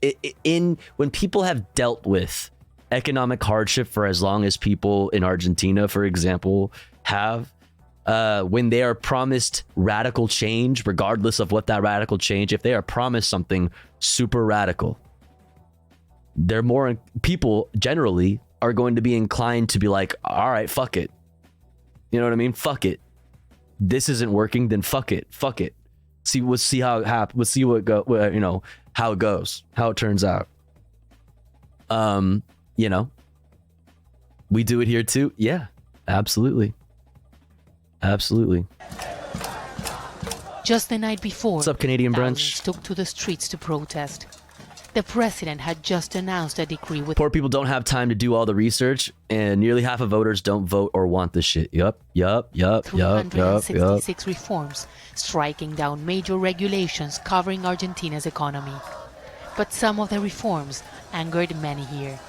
when people have dealt with economic hardship for as long as people in Argentina, for example, have, when they are promised radical change, regardless of what that radical change, if they are promised something super radical, people generally are going to be inclined to be like, all right, fuck it. You know what I mean? Fuck it. This isn't working, then fuck it. Fuck it. We'll see how it happens. We'll see how it goes, how it turns out. We do it here too. Yeah, absolutely. Absolutely. Just the night before, what's up, Canadian Brunch? Took to the streets to protest. The president had just announced a decree with... Poor people don't have time to do all the research, and nearly half of voters don't vote or want this shit. Yup. 366 reforms, striking down major regulations covering Argentina's economy. But some of the reforms angered many here.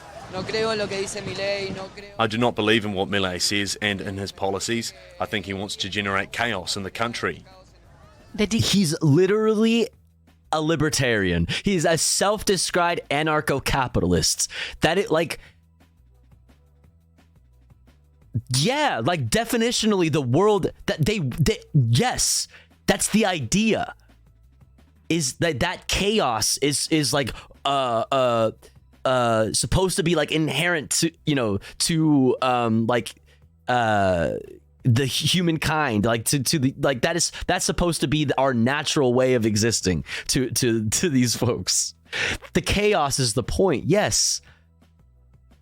I do not believe in what Milei says and in his policies. I think he wants to generate chaos in the country. He's literally a libertarian. He's a self-described anarcho-capitalist. Definitionally the world that yes, that's the idea. Is that chaos is like supposed to be like inherent to the humankind, like to the like that's supposed to be our natural way of existing to these folks. The chaos is the point.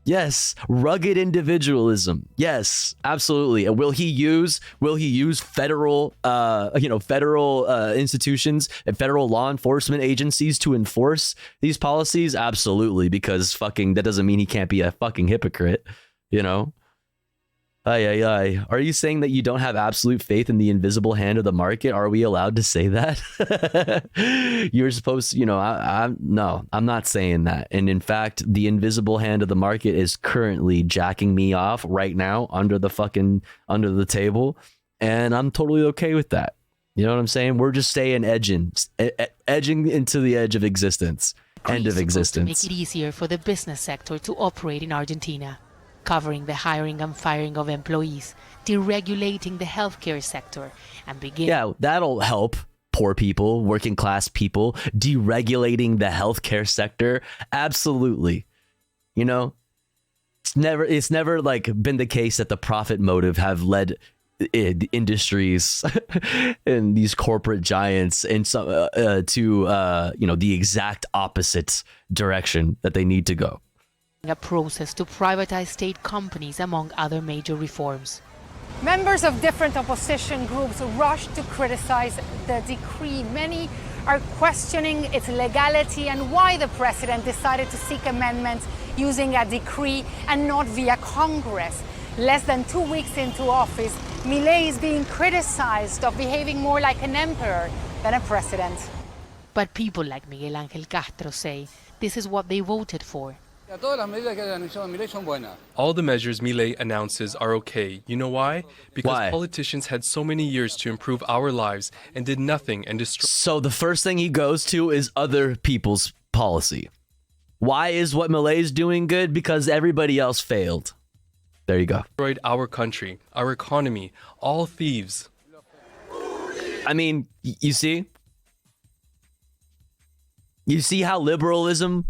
Yes, rugged individualism. Yes, absolutely. And will he use federal institutions and federal law enforcement agencies to enforce these policies? Absolutely, because that doesn't mean he can't be a fucking hypocrite, Are you saying that you don't have absolute faith in the invisible hand of the market? Are we allowed to say that? You're supposed to, no, I'm not saying that. And in fact, the invisible hand of the market is currently jacking me off right now under the table. And I'm totally okay with that. You know what I'm saying? We're just staying edging into the edge of existence, end of existence. To make it easier for the business sector to operate in Argentina, covering the hiring and firing of employees, deregulating the healthcare sector, and that'll help poor people, working class people, deregulating the healthcare sector. Absolutely. It's never like been the case that the profit motive have led industries and these corporate giants and to the exact opposite direction that they need to go. A process to privatize state companies, among other major reforms. Members of different opposition groups rushed to criticize the decree. Many are questioning its legality and why the president decided to seek amendments using a decree and not via Congress. Less than 2 weeks into office, Milei is being criticized of behaving more like an emperor than a president. But people like Miguel Ángel Castro say this is what they voted for. All the measures Milei announces are okay. You know why? Because politicians had so many years to improve our lives and did nothing and destroyed. So the first thing he goes to is other people's policy. Why is what Milei is doing good? Because everybody else failed. There you go. Destroyed our country, our economy, all thieves. I mean, you see? You see how liberalism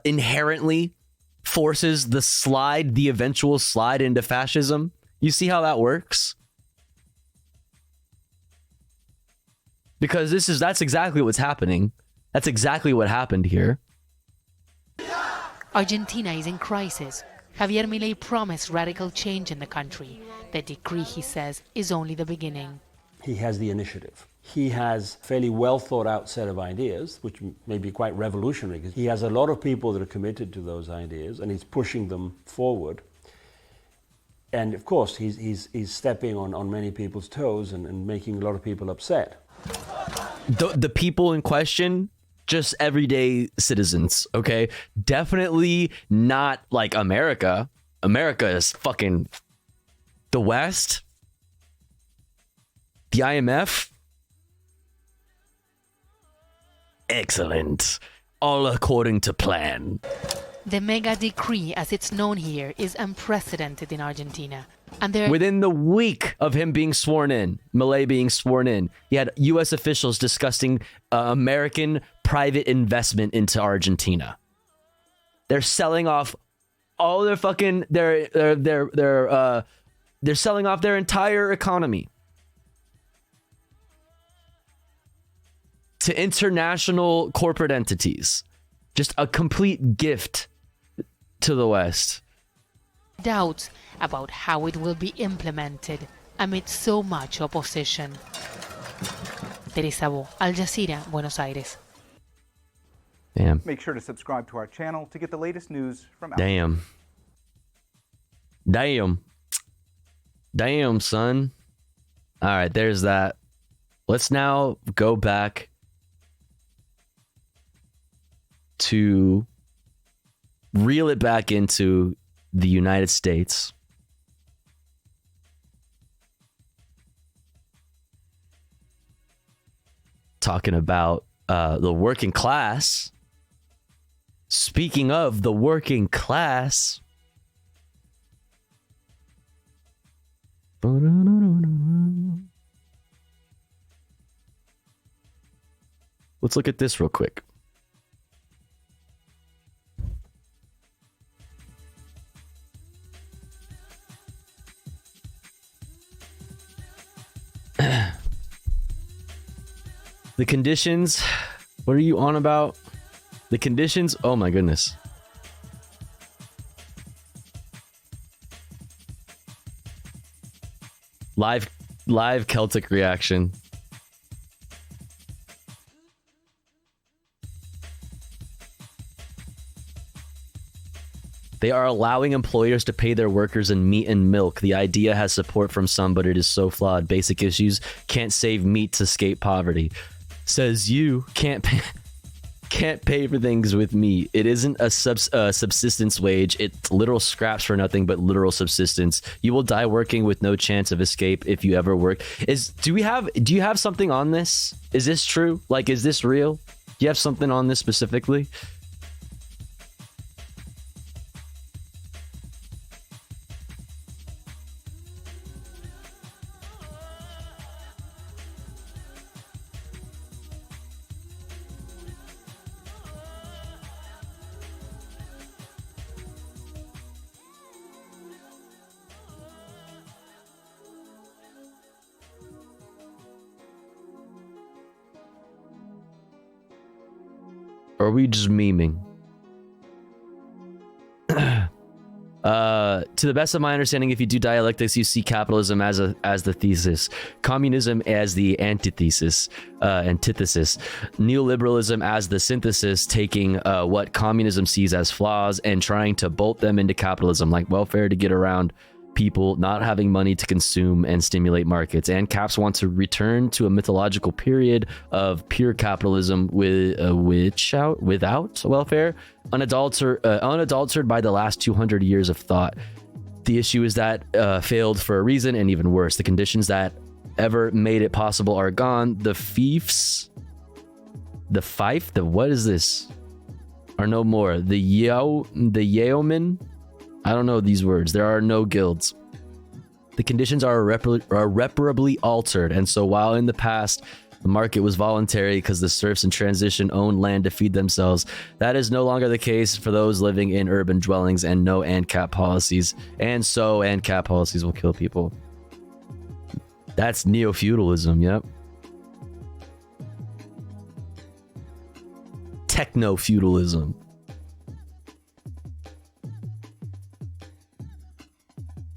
inherently forces the eventual slide into fascism? You see how that works? Because that's exactly what's happening. That's exactly what happened here. Argentina is in crisis. Javier Milei promised radical change in the country. The decree, he says, is only the beginning. He has the initiative. He has a fairly well thought out set of ideas, which may be quite revolutionary. He has a lot of people that are committed to those ideas, and he's pushing them forward. And of course, he's stepping on many people's toes and making a lot of people upset. The people in question, just everyday citizens, okay? Definitely not like America. America is fucking the West, the IMF. Excellent. All according to plan. The mega decree, as it's known here, is unprecedented in Argentina. And there Within the week of him being sworn in, Milei being sworn in, he had U.S. officials discussing American private investment into Argentina. They're selling off all their fucking they're selling off their entire economy to international corporate entities. Just a complete gift to the West. doubts about how it will be implemented amid so much opposition. Teresa Bo, Al Jazeera, Buenos Aires. Damn. Make sure to subscribe to our channel to get the latest news from Damn. Damn, son. All right, there's that. Let's now go back to reel it back into the United States. Talking about the working class. Speaking of the working class. Let's look at this real quick. The conditions, what are you on about? The conditions, oh my goodness. Live Celtic reaction. They are allowing employers to pay their workers in meat and milk. The idea has support from some, but it is so flawed. Basic issues can't save meat to escape poverty. Says you can't pay for things with meat. It isn't a subsistence wage. It's literal scraps for nothing but literal subsistence. You will die working with no chance of escape if you ever work. Do you have something on this? Is this true? Like, is this real? Do you have something on this specifically? Or are we just memeing? To the best of my understanding, if you do dialectics, you see capitalism as the thesis, communism as the antithesis, neoliberalism as the synthesis, taking what communism sees as flaws and trying to bolt them into capitalism, like welfare to get around people not having money to consume and stimulate markets. And caps want to return to a mythological period of pure capitalism without welfare, unadulterated by the last 200 years of thought. The issue is that failed for a reason, and even worse, the conditions that ever made it possible are gone. The fiefs, what is this? Are no more. The yeomen. I don't know these words. There are no guilds. The conditions are irreparably altered, and so while in the past the market was voluntary because the serfs in transition owned land to feed themselves, that is no longer the case for those living in urban dwellings, and no ANCAP policies. And so ANCAP policies will kill people. That's neo-feudalism, yep. Techno-feudalism.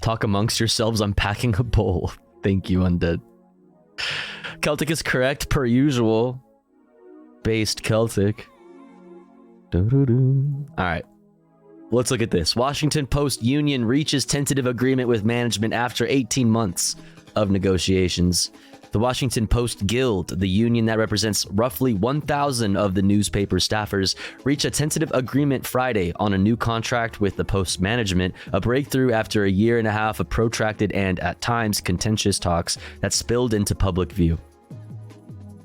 Talk amongst yourselves, unpacking a bowl. Thank you, Undead. Celtic is correct per usual. Based Celtic. All right. Let's look at this. Washington Post union reaches tentative agreement with management after 18 months of negotiations. The Washington Post Guild, the union that represents roughly 1,000 of the newspaper's staffers, reached a tentative agreement Friday on a new contract with the Post management, a breakthrough after a year and a half of protracted and, at times, contentious talks that spilled into public view.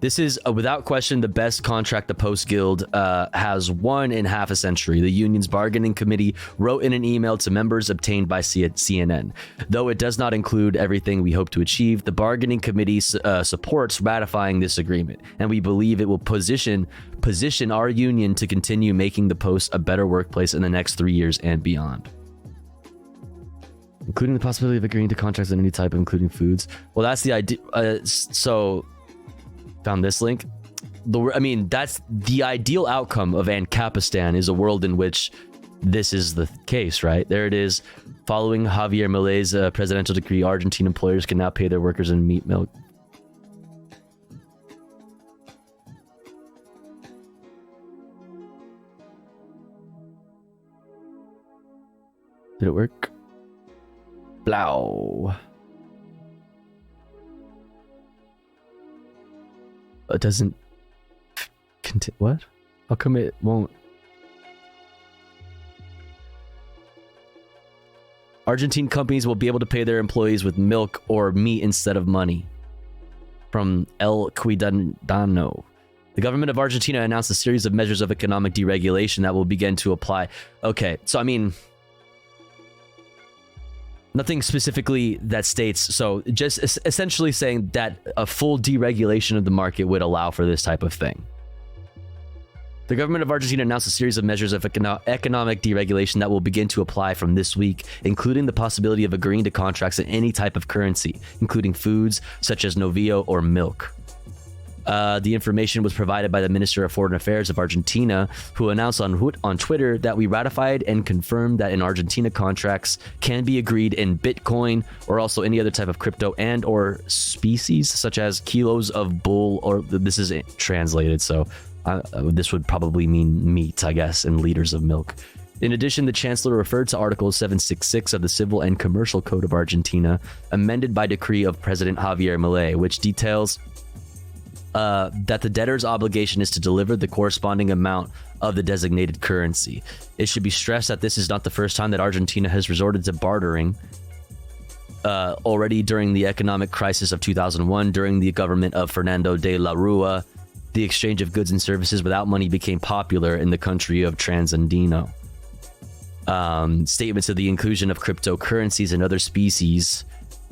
This is, without question, the best contract the Post Guild has won in half a century. The union's bargaining committee wrote in an email to members obtained by CNN. Though it does not include everything we hope to achieve, the bargaining committee supports ratifying this agreement, and we believe it will position our union to continue making the Post a better workplace in the next 3 years and beyond. Including the possibility of agreeing to contracts of any type, including foods. Well, that's the idea. Found this link. That's the ideal outcome of Ancapistan, is a world in which this is the case, right? There it is. Following Javier Milei's presidential decree, Argentine employers can now pay their workers in meat milk. Did it work? Blow. It doesn't what? How come it won't? Argentine companies will be able to pay their employees with milk or meat instead of money. From El Cuidadano. The government of Argentina announced a series of measures of economic deregulation that will begin to apply. Okay, so nothing specifically that states, so just essentially saying that a full deregulation of the market would allow for this type of thing. The government of Argentina announced a series of measures of economic deregulation that will begin to apply from this week, including the possibility of agreeing to contracts in any type of currency, including foods such as novio or milk. The information was provided by the Minister of Foreign Affairs of Argentina, who announced on Twitter that we ratified and confirmed that in Argentina contracts can be agreed in Bitcoin or also any other type of crypto and or species such as kilos of bull, or this is translated, so this would probably mean meat, I guess, and liters of milk. In addition, the Chancellor referred to Article 766 of the Civil and Commercial Code of Argentina, amended by decree of President Javier Milei, which details that the debtor's obligation is to deliver the corresponding amount of the designated currency. It should be stressed that this is not the first time that Argentina has resorted to bartering. Already during the economic crisis of 2001, during the government of Fernando de la Rúa, the exchange of goods and services without money became popular in the country of Transandino. Statements of the inclusion of cryptocurrencies and other species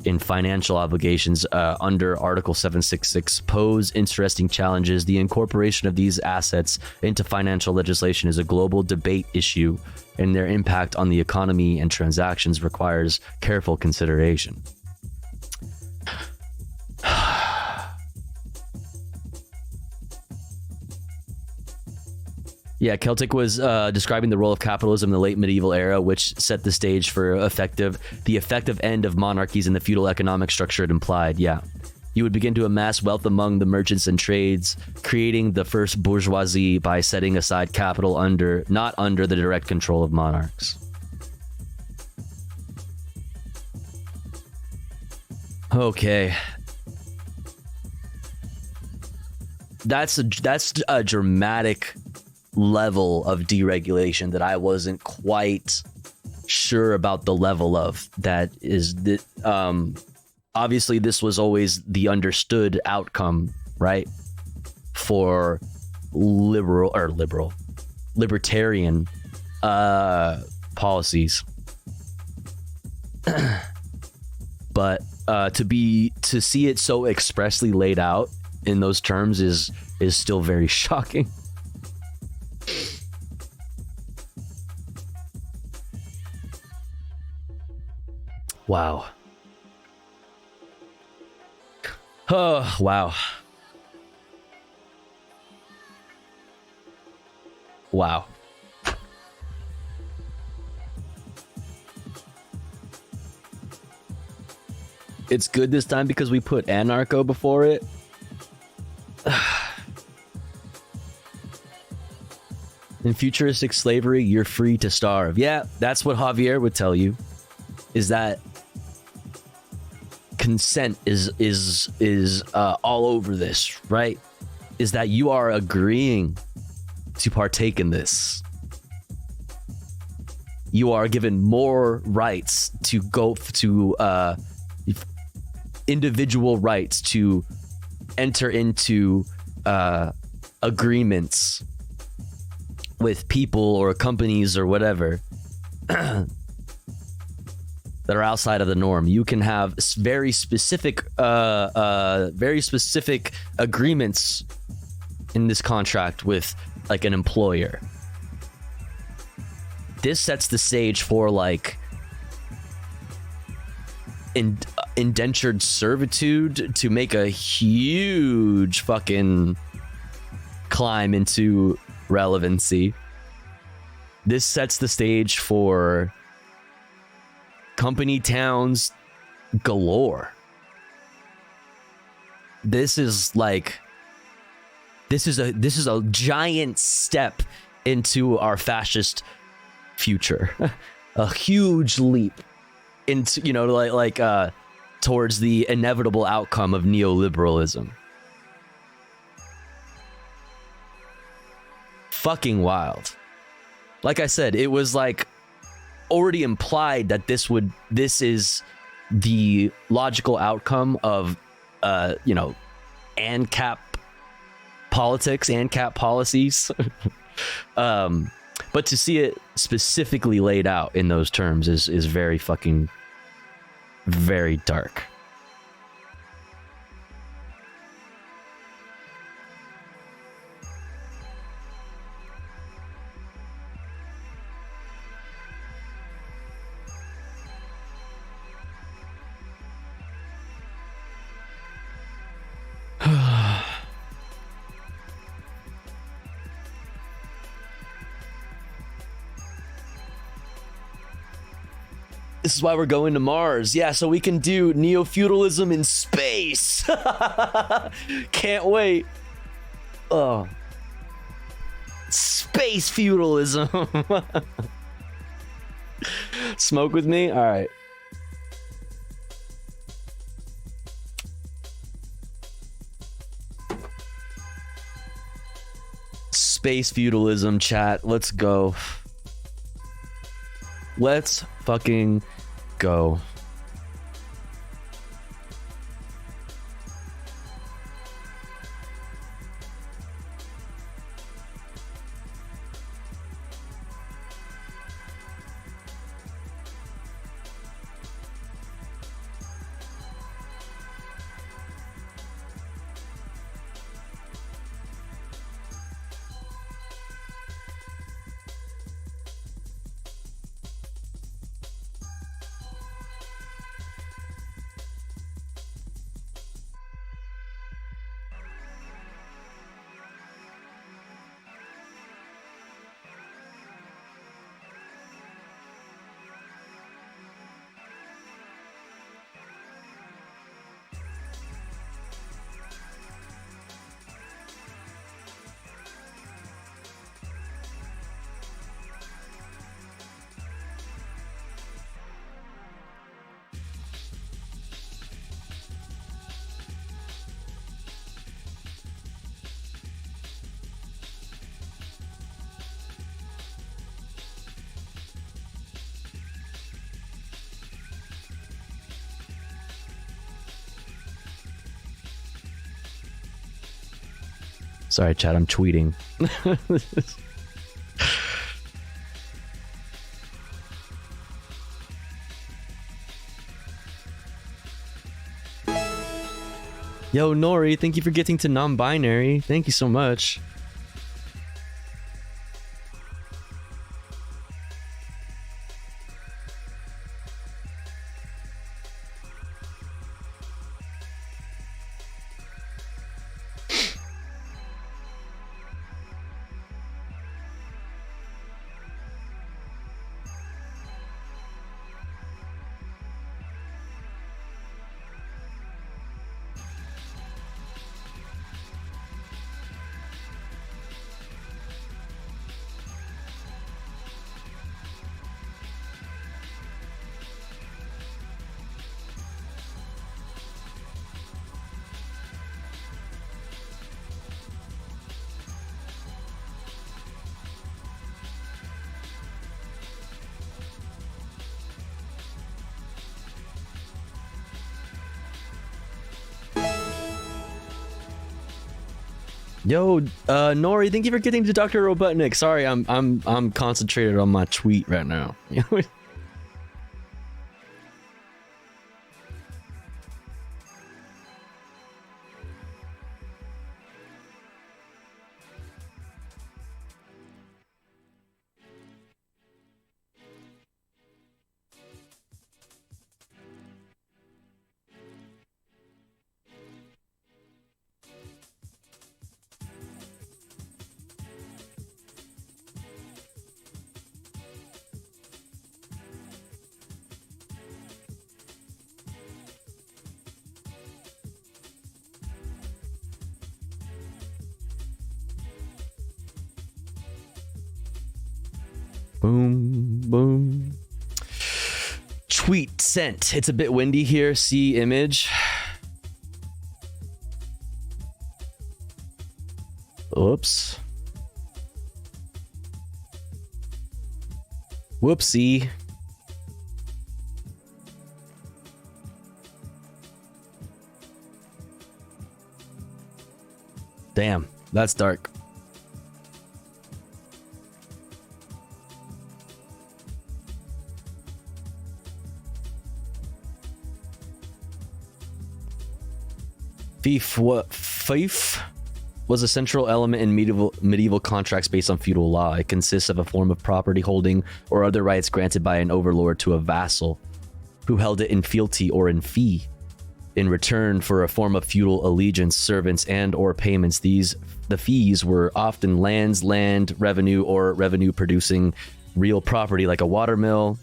in financial obligations under Article 766 pose interesting challenges. The incorporation of these assets into financial legislation is a global debate issue, and their impact on the economy and transactions requires careful consideration. Yeah, Celtic was describing the role of capitalism in the late medieval era, which set the stage for the effective end of monarchies and the feudal economic structure it implied. Yeah. You would begin to amass wealth among the merchants and trades, creating the first bourgeoisie by setting aside capital not under the direct control of monarchs. Okay. That's a dramatic level of deregulation that I wasn't quite sure about the level of. That is obviously this was always the understood outcome, right, for libertarian policies. But to see it so expressly laid out in those terms is still very shocking. Wow. Oh, wow. Wow. It's good this time because we put anarcho before it. In futuristic slavery, you're free to starve. Yeah, that's what Javier would tell you. Is that consent is all over this, right? Is that you are agreeing to partake in this. You are given more rights to go to individual rights to enter into agreements with people or companies or whatever that are outside of the norm. You can have very specific agreements in this contract with like an employer. This sets the stage for like indentured servitude to make a huge fucking climb into relevancy. This sets the stage for company towns galore. This is a giant step into our fascist future. A huge leap into, towards the inevitable outcome of neoliberalism. Fucking wild. Like I said, it was like already implied that this is the logical outcome of ANCAP politics, ANCAP policies. But to see it specifically laid out in those terms is very fucking, very dark. This is why we're going to Mars. Yeah, so we can do neo-feudalism in space. Can't wait. Oh. Space feudalism. Smoke with me? All right. Space feudalism, chat. Let's go. Let's fucking go. Sorry, chat, I'm tweeting. Yo, Nori, thank you for getting to non-binary. Thank you so much. Yo, Nori, thank you for getting to Dr. Robotnik. Sorry, I'm concentrated on my tweet right now. Boom, boom. Tweet sent. It's a bit windy here. See image. Oops. Whoopsie. Damn, that's dark. Fief was a central element in medieval contracts based on feudal law. It consists of a form of property holding or other rights granted by an overlord to a vassal who held it in fealty or in fee. In return for a form of feudal allegiance, servants, and or payments, the fees were often lands, land, revenue, or revenue producing real property like a watermill.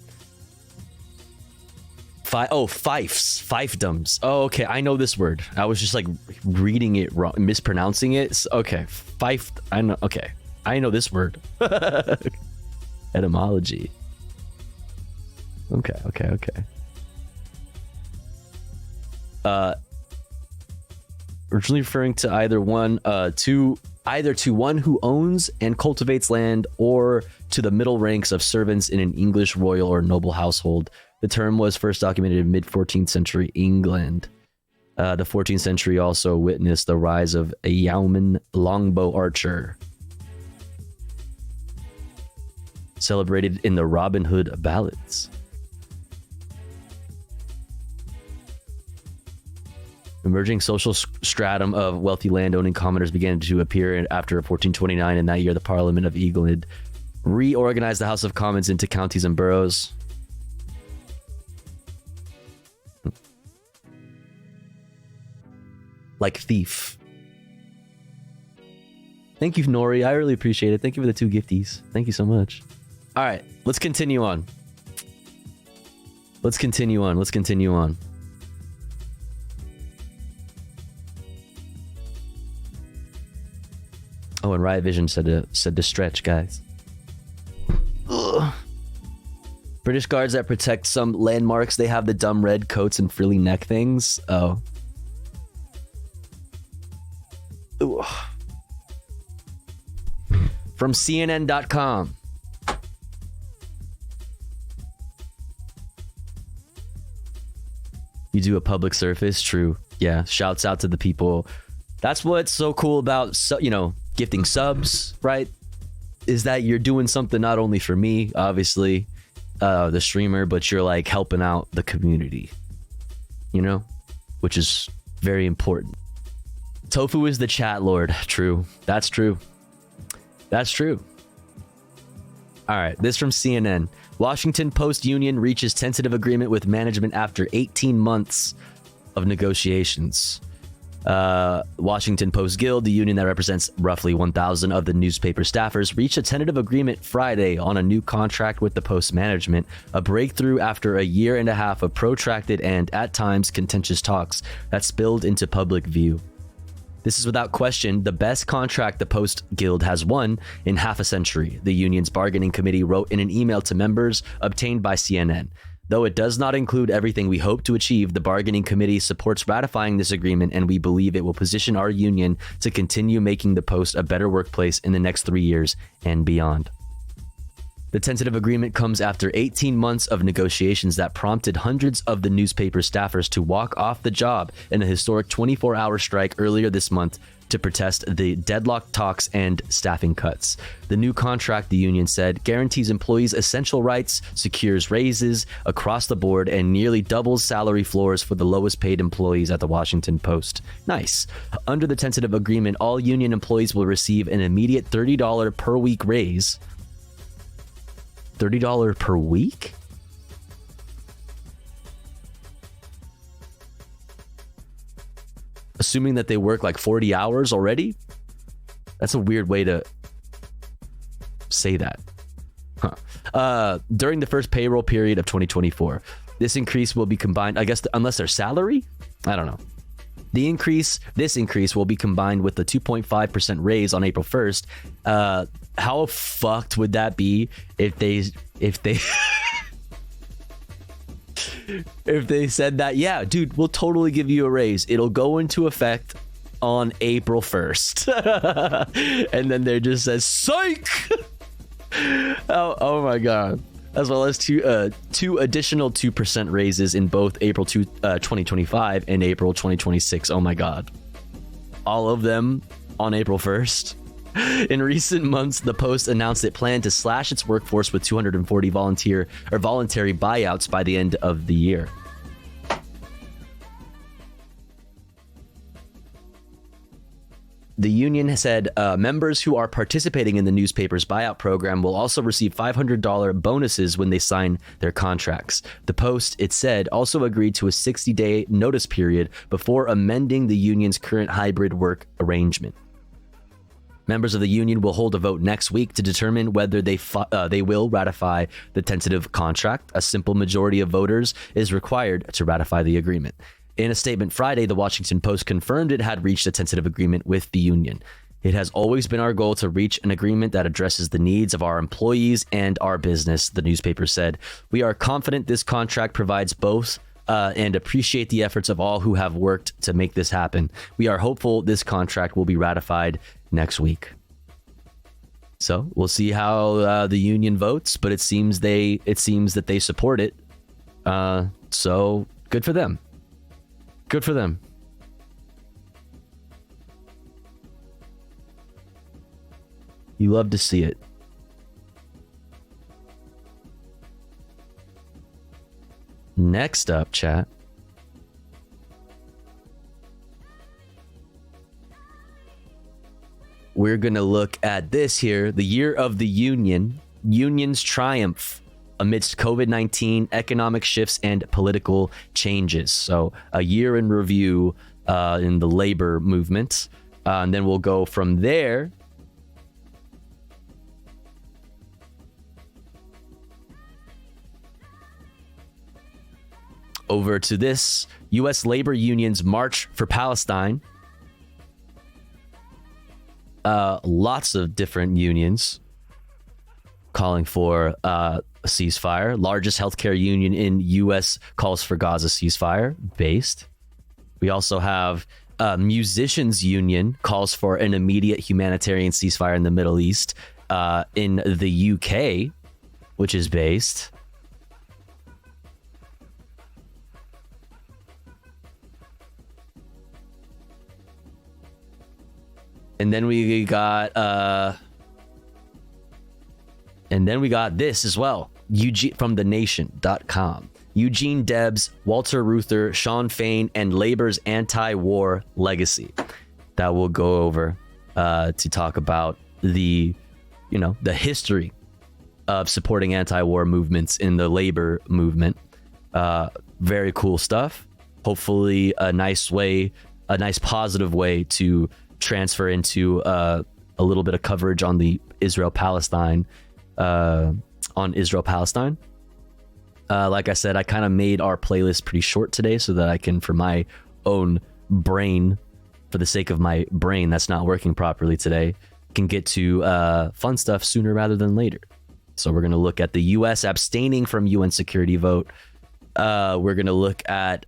Fiefdoms. Oh, okay. I know this word. I was just like reading it wrong, mispronouncing it. Okay. Fief. I know. Okay. I know this word. Etymology. Okay. Originally referring to either to one who owns and cultivates land or to the middle ranks of servants in an English royal or noble household. The term was first documented in mid-14th century England. The 14th century also witnessed the rise of a yeoman longbow archer, celebrated in the Robin Hood ballads. Emerging social stratum of wealthy landowning commoners began to appear after 1429. In that year, the Parliament of England reorganized the House of Commons into counties and boroughs. Like thief. Thank you, Nori. I really appreciate it. Thank you for the 2 gifties. Thank you so much. All right, let's continue on. Let's continue on. Oh, and Riot Vision said to stretch, guys. Ugh. British guards that protect some landmarks, they have the dumb red coats and frilly neck things. Oh. Ugh. From CNN.com. You do a public service, true. Yeah, shouts out to the people. That's what's so cool about, gifting subs, right? Is that you're doing something not only for me, obviously, the streamer, but you're like helping out the community, which is very important. Tofu is the chat lord. True. That's true. All right, this from CNN. Washington Post Union reaches tentative agreement with management after 18 months of negotiations. Washington Post Guild, the union that represents roughly 1,000 of the newspaper staffers, reached a tentative agreement Friday on a new contract with the Post management, a breakthrough after a year and a half of protracted and, at times, contentious talks that spilled into public view. This is without question the best contract the Post Guild has won in half a century, the union's bargaining committee wrote in an email to members obtained by CNN. Though it does not include everything we hope to achieve, the bargaining committee supports ratifying this agreement, and we believe it will position our union to continue making the Post a better workplace in the next 3 years and beyond. The tentative agreement comes after 18 months of negotiations that prompted hundreds of the newspaper staffers to walk off the job in a historic 24-hour strike earlier this month, to protest the deadlock talks and staffing cuts. The new contract, the union said, guarantees employees essential rights, secures raises across the board, and nearly doubles salary floors for the lowest paid employees at the Washington Post. Nice. Under the tentative agreement, all union employees will receive an immediate $30 per week raise. $30 per week? Assuming that they work like 40 hours already? That's a weird way to say that. During the first payroll period of 2024, this increase will be combined, I guess, unless they're salary? I don't know. This increase will be combined with the 2.5% raise on April 1st. How fucked would that be if they if they said that, yeah, dude, we'll totally give you a raise. It'll go into effect on April 1st. And then they just says, psych! oh my God. As well as two additional 2% raises in both April 2025 and April 2026. Oh my God. All of them on April 1st. In recent months, the Post announced it planned to slash its workforce with 240 voluntary buyouts by the end of the year. The union said members who are participating in the newspaper's buyout program will also receive $500 bonuses when they sign their contracts. The Post, it said, also agreed to a 60-day notice period before amending the union's current hybrid work arrangement. Members of the union will hold a vote next week to determine whether they will ratify the tentative contract. A simple majority of voters is required to ratify the agreement. In a statement Friday, the Washington Post confirmed it had reached a tentative agreement with the union. It has always been our goal to reach an agreement that addresses the needs of our employees and our business, the newspaper said. We are confident this contract provides both and appreciate the efforts of all who have worked to make this happen. We are hopeful this contract will be ratified next week. So we'll see how the union votes, but it seems that they support it. So good for them. Good for them. You love to see it. Next up, chat. We're going to look at this here, the year of the union, union's triumph amidst COVID-19, economic shifts, and political changes. So a year in review in the labor movement. And then we'll go from there over to this U.S. labor union's March for Palestine. Lots of different unions calling for a ceasefire. Largest healthcare union in U.S. calls for Gaza ceasefire based. We also have musicians union calls for an immediate humanitarian ceasefire in the Middle East. In the U.K., which is based. And then we got this as well. Eugene from thenation.com. Eugene Debs, Walter Reuther, Sean Fain, and Labor's anti-war legacy. That we'll go over to talk about the history of supporting anti-war movements in the labor movement. Very cool stuff. Hopefully a nice positive way to transfer into a little bit of coverage on the Israel-Palestine. Like I said, I kind of made our playlist pretty short today so that I can, for my own brain, for the sake of my brain that's not working properly today, can get to fun stuff sooner rather than later. So we're going to look at the U.S. abstaining from UN security vote. We're going to look at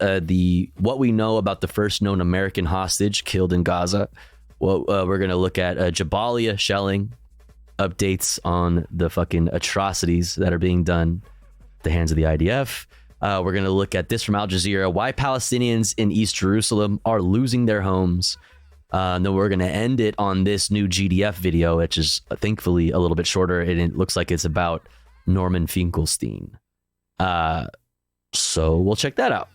what we know about the first known American hostage killed in Gaza. We're going to look at Jabalia shelling, updates on the fucking atrocities that are being done at the hands of the IDF. We're going to look at this from Al Jazeera, why Palestinians in East Jerusalem are losing their homes. And then we're going to end it on this new GDF video, which is thankfully a little bit shorter, and it looks like it's about Norman Finkelstein. So we'll check that out.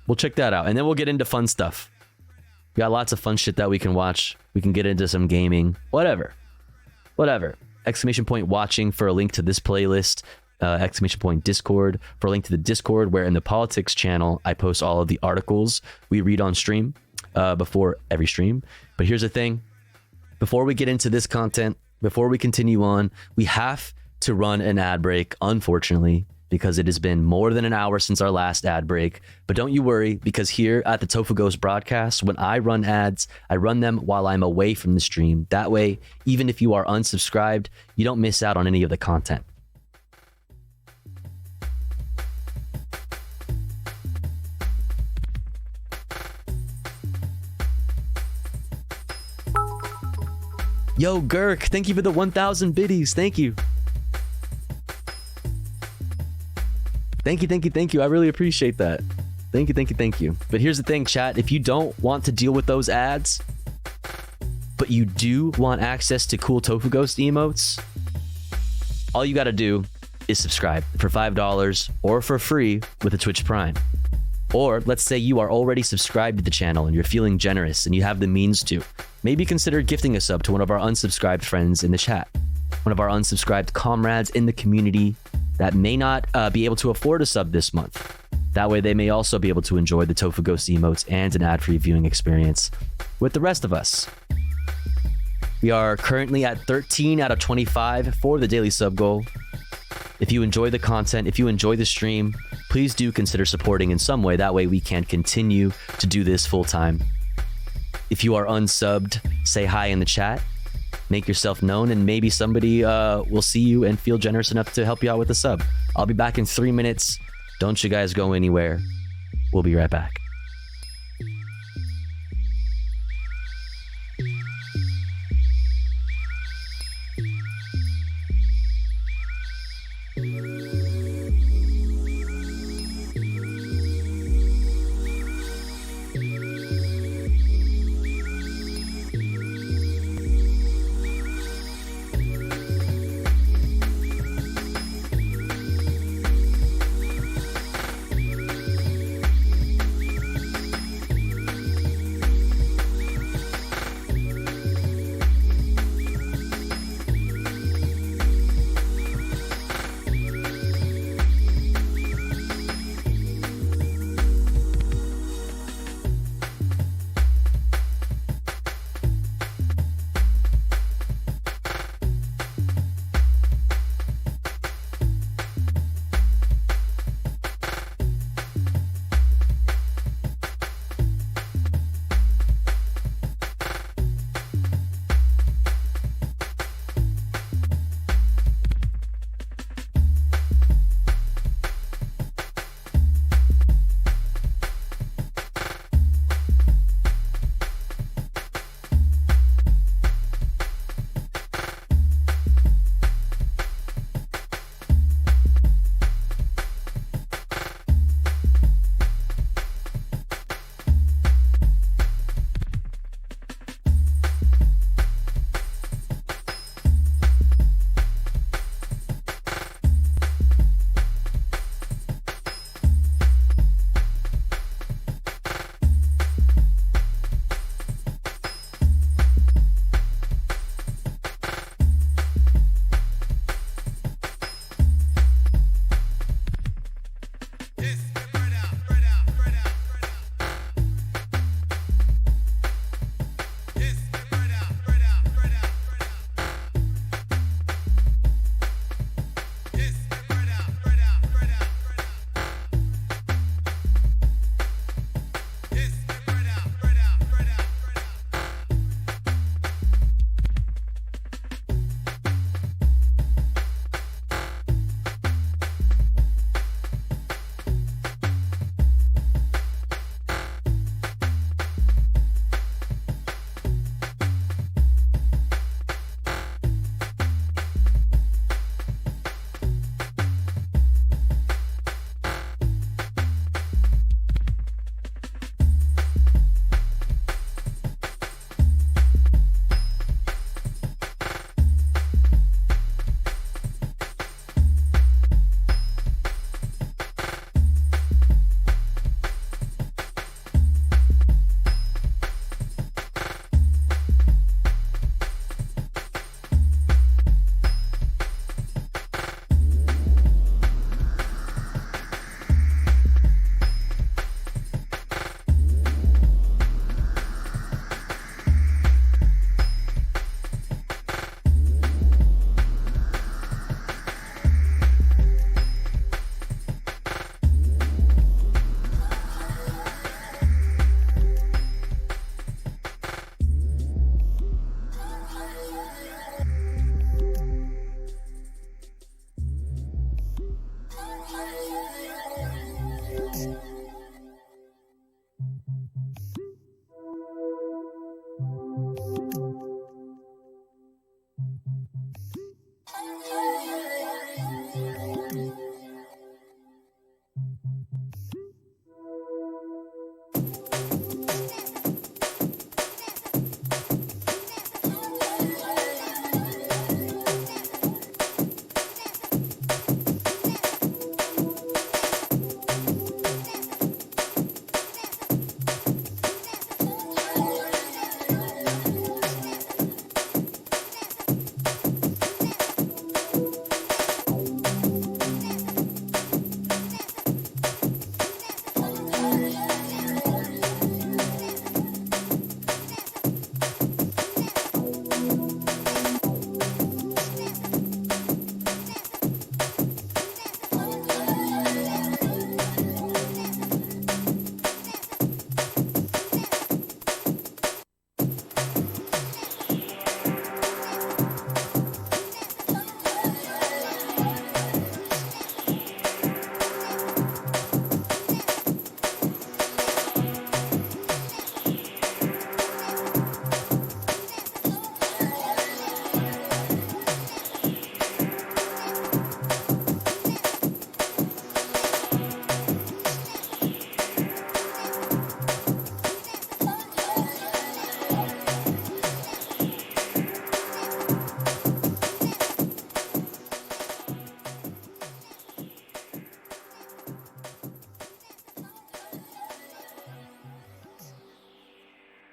And then we'll get into fun stuff. We got lots of fun shit that we can watch. We can get into some gaming. Whatever. Exclamation point watching for a link to this playlist. Exclamation point Discord for a link to the Discord, where in the politics channel, I post all of the articles we read on stream before every stream. But here's the thing. Before we get into this content, before we continue on, we have to run an ad break, unfortunately, because it has been more than an hour since our last ad break. But don't you worry, because here at the Tofu Ghost broadcast, when I run ads, I run them while I'm away from the stream. That way, even if you are unsubscribed, you don't miss out on any of the content. Yo, Gurk, thank you for the 1,000 biddies. Thank you. Thank you. I really appreciate that. Thank you. But here's the thing, chat. If you don't want to deal with those ads, but you do want access to cool Tofu Ghost emotes, all you got to do is subscribe for $5 or for free with a Twitch Prime. Or let's say you are already subscribed to the channel and you're feeling generous and you have the means to. Maybe consider gifting a sub to one of our unsubscribed friends in the chat, one of our unsubscribed comrades in the community that may not be able to afford a sub this month. That way they may also be able to enjoy the Tofu Ghost emotes and an ad-free viewing experience with the rest of us. We are currently at 13 out of 25 for the daily sub goal. If you enjoy the content, if you enjoy the stream, please do consider supporting in some way. That way we can continue to do this full time. If you are unsubbed, say hi in the chat, make yourself known, and maybe somebody will see you and feel generous enough to help you out with a sub. I'll be back in 3 minutes. Don't you guys go anywhere. We'll be right back.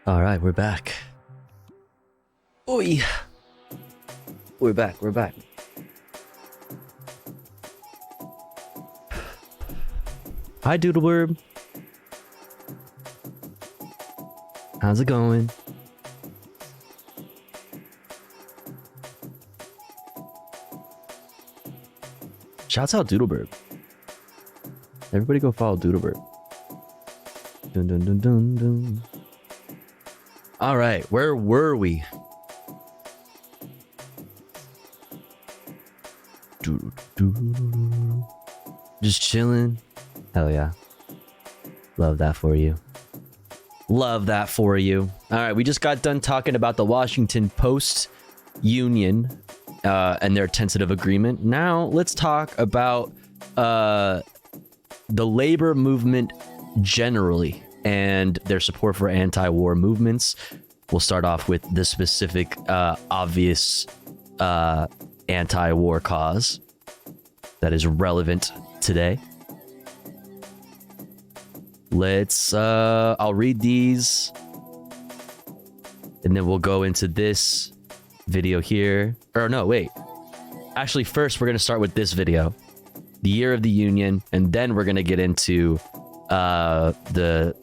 All right, we're back. Oi. We're back. Hi, Doodleburb. How's it going? Shouts out Doodleburb. Everybody go follow Doodleburb. Dun dun dun dun dun. All right, where were we? Just chilling. Hell yeah. Love that for you. Love that for you. All right, we just got done talking about the Washington Post union and their tentative agreement. Now let's talk about the labor movement generally and their support for anti-war movements. We'll start off with the specific, obvious anti-war cause that is relevant today. Let's, I'll read these and then we'll go into this video here. Or no, wait. Actually, first we're going to start with this video, the Year of the Union, and then we're going to get into the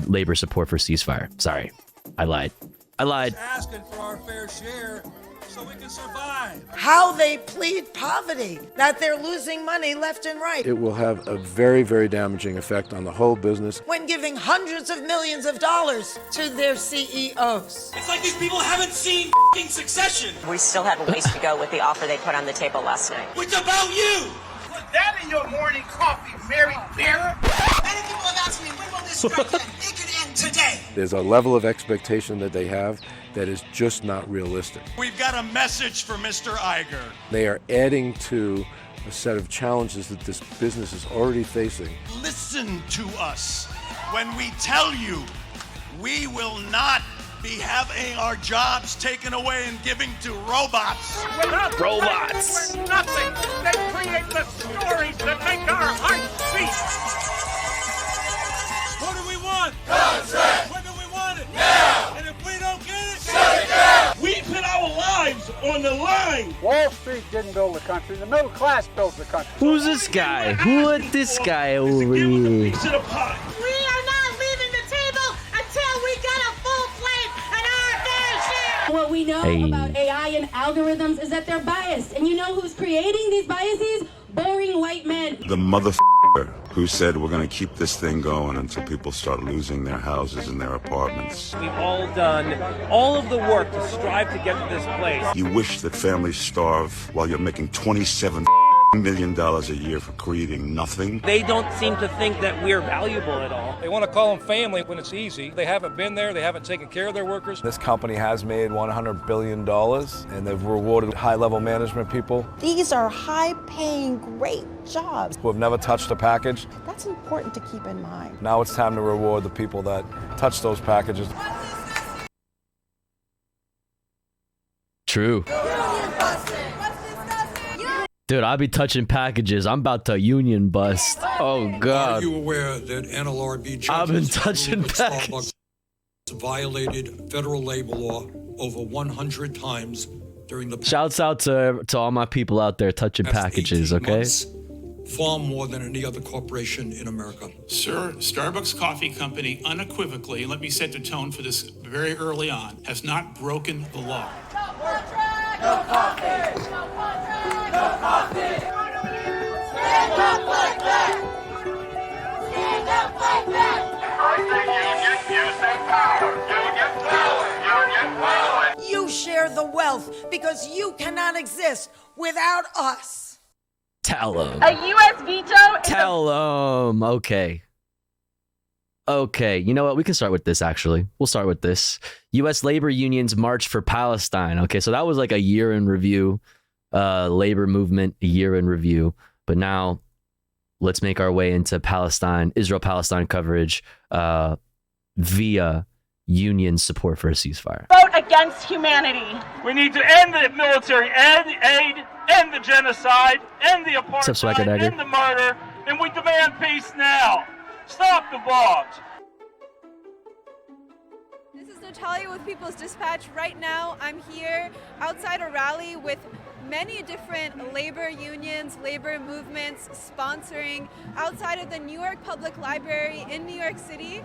labor support for ceasefire. Sorry, I lied. Asking for our fair share so we can survive. How they plead poverty, that they're losing money left and right. It will have a very, very damaging effect on the whole business. When giving hundreds of millions of dollars to their CEOs. It's like these people haven't seen Succession. We still have a ways to go with the offer they put on the table last night. It's about you. Put that in your morning coffee, Mary Bearer. Many people have asked me, when will this strike end? It could end today. There's a level of expectation that they have that is just not realistic. We've got a message for Mr. Iger. They are adding to a set of challenges that this business is already facing. Listen to us when we tell you we will not be having our jobs taken away and giving to robots. Robots. We're nothing. They create the stories that make our hearts beat. What do we want? Contract. When do we want it? Now. And if we don't get it, shut it down. We put our lives on the line. Wall Street didn't build the country. The middle class built the country. Who's this guy? Who let this guy over here? Piece of the pie. We are not leaving the table until we get a full plate and our fair share. What we know about AI and algorithms is that they're biased. And you know who's creating these biases? Boring white men. The motherfucker who said we're going to keep this thing going until people start losing their houses and their apartments. We've all done all of the work to strive to get to this place. You wish that families starve while you're making $27 million a year for creating nothing. They don't seem to think that we're valuable at all. They want to call them family when it's easy. They haven't been there. They haven't taken care of their workers. This company has made $100 billion, and they've rewarded high-level management people These are high-paying, great jobs. who have never touched a package. That's important to keep in mind. Now it's time to reward the people that touch those packages. True. Dude, I'll be touching packages. I'm about to union bust. Oh, God. Are you aware that NLRB judges I've been touching Starbucks violated federal labor law over 100 times during the Shouts out to all my people out there touching packages, okay? months, far more than any other corporation in America. Sir, Starbucks Coffee Company unequivocally, and let me set the tone for this very early on, has not broken the law. No coffee! No contract! No coffee! Stand up like that! Stand up like that! You share the wealth because you cannot exist without us. Tell them. A U.S. veto is Tell them. Okay. Okay, you know what? We can start with this, actually. We'll start with this. U.S. labor unions march for Palestine. Okay, so that was like a year in review. Labor movement, a year in review. But now, let's make our way into Palestine, Israel-Palestine coverage via union support for a ceasefire. vote against humanity. We need to end the military aid, end the genocide, end the What's up, Swagger apartheid, Dagger? end the murder, and we demand peace now. Stop the bombs. This Natalia with People's Dispatch. Right now, I'm here outside a rally with many different labor unions, labor movements sponsoring outside of the New York Public Library in New York City.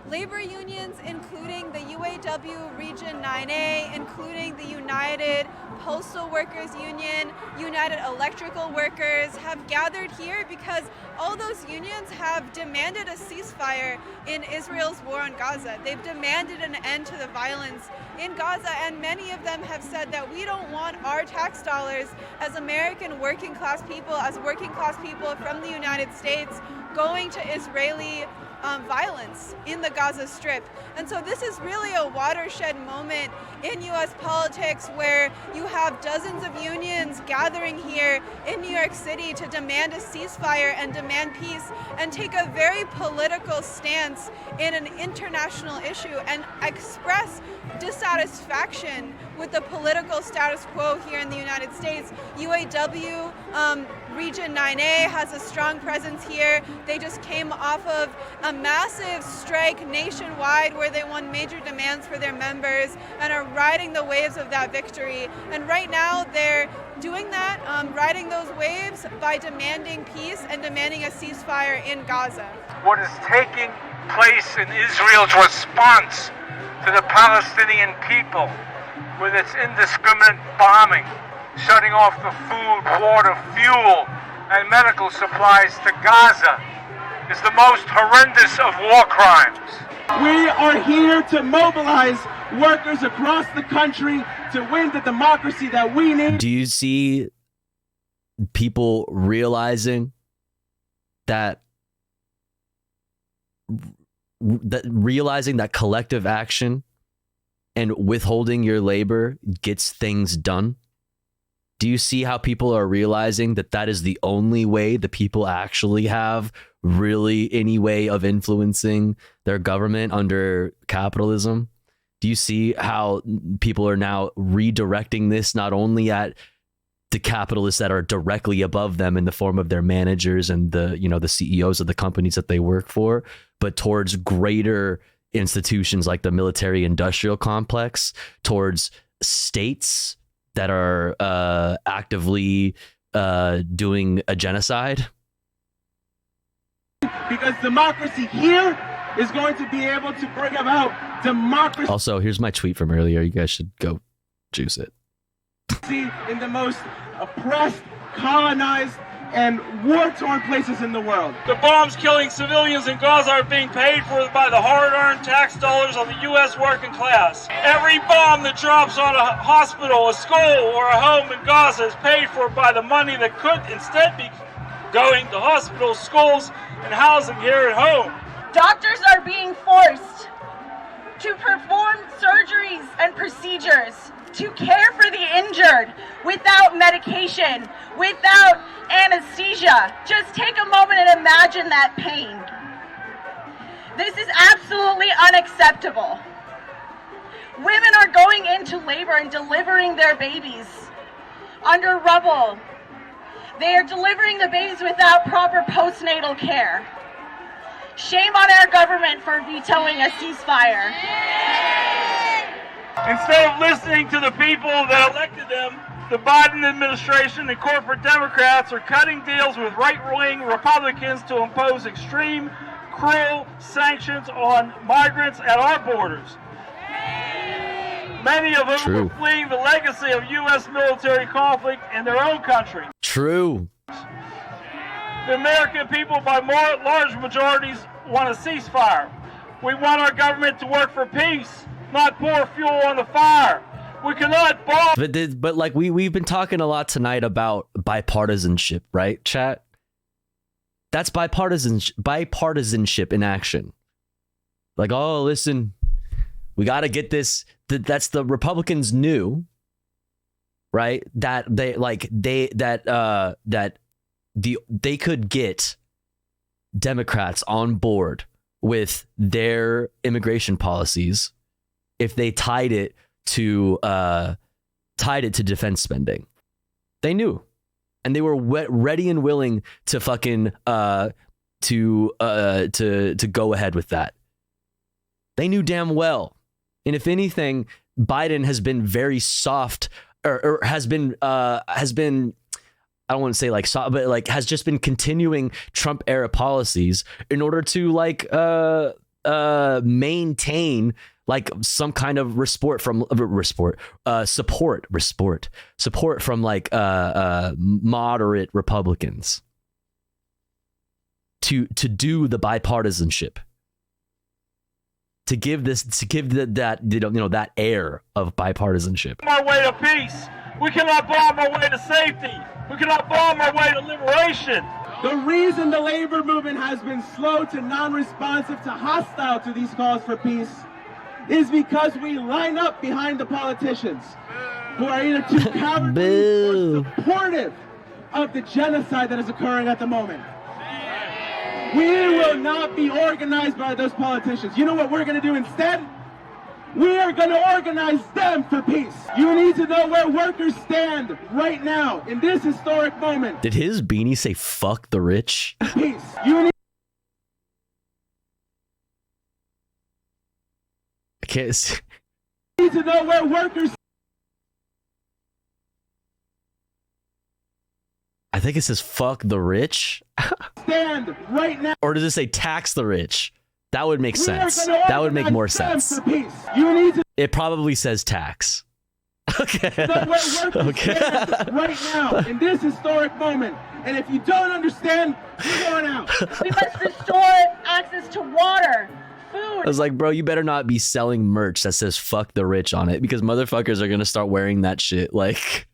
Labor unions, including the UAW Region 9A, including the United Postal Workers Union, United Electrical Workers, have gathered here because all those unions have demanded a ceasefire in Israel's war on Gaza. They've demanded an end to the violence in Gaza, and many of them have said that we don't want our tax dollars as American working class people, as working class people from the United States, going to Israeli violence in the Gaza Strip. And so this is really a watershed moment in U.S. politics where you have dozens of unions gathering here in New York City to demand a ceasefire and demand peace and take a very political stance in an international issue and express dissatisfaction with the political status quo here in the United States. UAW Region 9A has a strong presence here. They just came off of a massive strike nationwide where they won major demands for their members and are riding the waves of that victory. And right now they're doing that, riding those waves by demanding peace and demanding a ceasefire in Gaza. What is taking place in Israel's response to the Palestinian people with its indiscriminate bombing, shutting off the food, water, fuel, and medical supplies to Gaza is the most horrendous of war crimes. We are here to mobilize workers across the country to win the democracy that we need. Do you see people realizing that collective action and withholding your labor gets things done? Do you see how people are realizing that that is the only way the people actually have really any way of influencing their government under capitalism? Do you see how people are now redirecting this not only at the capitalists that are directly above them in the form of their managers and the CEOs of the companies that they work for, but towards greater institutions like the military industrial complex, towards states that are actively doing a genocide? Because democracy here is going to be able to bring about democracy. Also, here's my tweet from earlier. You guys should go juice it. In the most oppressed, colonized, and war-torn places in the world. The bombs killing civilians in Gaza are being paid for by the hard-earned tax dollars of the U.S. working class. Every bomb that drops on a hospital, a school, or a home in Gaza is paid for by the money that could instead be going to hospitals, schools, and housing here at home. Doctors are being forced to perform surgeries and procedures, to care for the injured without medication, without anesthesia. Just take a moment and imagine that pain. This is absolutely unacceptable. Women are going into labor and delivering their babies under rubble. They are delivering the babies without proper postnatal care. Shame on our government for vetoing a ceasefire. Instead of listening to the people that elected them, the Biden administration and corporate Democrats are cutting deals with right-wing Republicans to impose extreme, cruel sanctions on migrants at our borders. Many of whom are fleeing the legacy of U.S. military conflict in their own country. True. The American people, by large majorities, want a ceasefire. We want our government to work for peace, not pour fuel on the fire. We cannot bomb. But like we've been talking a lot tonight about bipartisanship, right, chat? That's bipartisanship in action. Like, oh, listen, we got to get this. That's the Republicans knew, right? That they could get Democrats on board with their immigration policies if they tied it to defense spending. They knew, and they were ready and willing to fucking to go ahead with that. They knew damn well And if anything, Biden has been very soft, or has been I don't want to say like soft, but like has just been continuing Trump era policies in order to like maintain like some kind of support from like moderate Republicans to do the bipartisanship, to give that air of bipartisanship. Our way to peace. We cannot bomb our way to safety. We cannot bomb our way to liberation. The reason the labor movement has been slow to non-responsive to hostile to these calls for peace is because we line up behind the politicians who are either too cowardly or supportive of the genocide that is occurring at the moment. We will not be organized by those politicians. You know what we're going to do instead? We are going to organize them for peace. You need to know where workers stand right now in this historic moment. Did his beanie say fuck the rich? Peace. You need to know where workers I think it says fuck the rich. stand right now. Or does it say tax the rich? That would make sense. That would make more sense. You need to It probably says tax. Okay. know where workers Okay. stand right now in this historic moment. And if you don't understand, you're going out. We must restore access to water, food. I was like, bro, you better not be selling merch that says fuck the rich on it, because motherfuckers are gonna start wearing that shit. Like,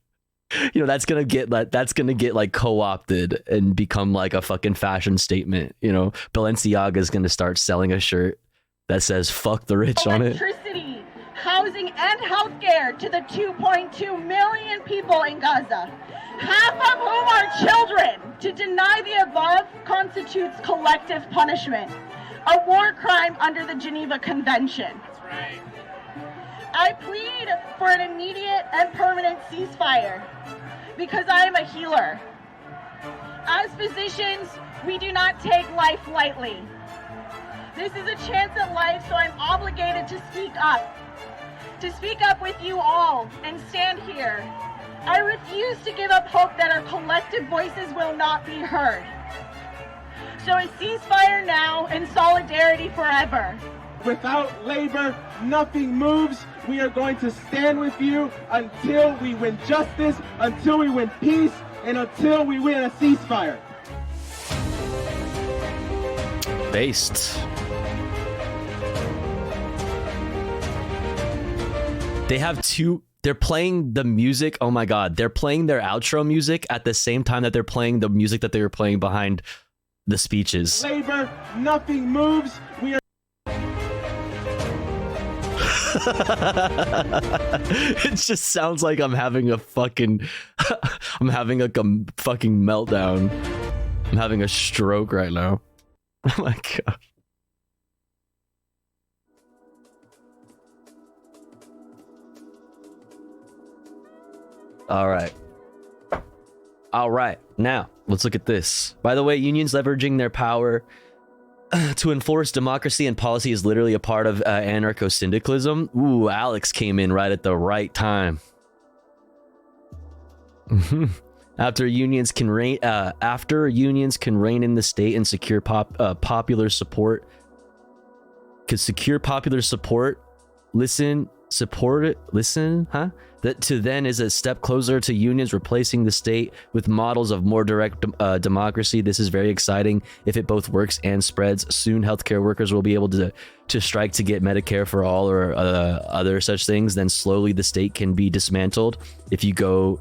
you know, that's gonna get like co-opted and become like a fucking fashion statement. You know, Balenciaga is gonna start selling a shirt that says fuck the rich on it. Electricity, housing, and healthcare to the 2.2 million people in Gaza, half of whom are children. To deny the above constitutes collective punishment, a war crime under the Geneva Convention. That's right. I plead for an immediate and permanent ceasefire because I am a healer. As physicians, we do not take life lightly. This is a chance at life, so I'm obligated to speak up. To speak up with you all and stand here. I refuse to give up hope that our collective voices will not be heard. So a ceasefire now and solidarity forever. Without labor, nothing moves. We are going to stand with you until we win justice, until we win peace, and until we win a ceasefire. Based. They have two. They're playing the music. Oh my God. They're playing their outro music at the same time that they're playing the music that they were playing behind the speeches. Labor, nothing moves. We are. It just sounds like I'm having a fucking I'm having like a fucking meltdown. I'm having a stroke right now. Oh my God. All right. Now let's look at this. By the way, unions leveraging their power to enforce democracy and policy is literally a part of anarcho-syndicalism. Ooh, Alex came in right at the right time. After unions can reign in the state and secure popular support, that to then is a step closer to unions replacing the state with models of more direct democracy. This is very exciting if it both works and spreads. Soon healthcare workers will be able to strike to get Medicare for all or other such things. Then slowly the state can be dismantled if you go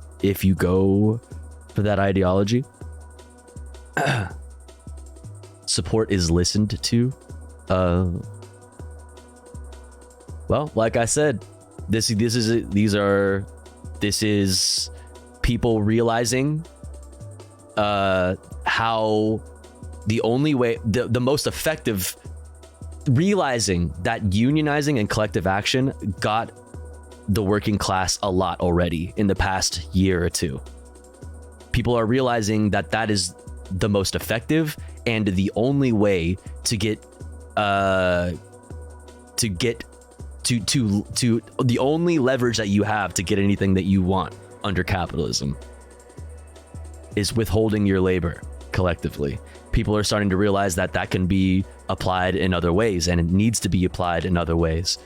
for that ideology. Support is listened to. Well, like I said, this is people realizing how the only way, the most effective, realizing that unionizing and collective action got the working class a lot already in the past year or two. People are realizing that that is the most effective and the only way to get to the only leverage that you have to get anything that you want under capitalism is withholding your labor collectively. People are starting to realize that that can be applied in other ways, and it needs to be applied in other ways.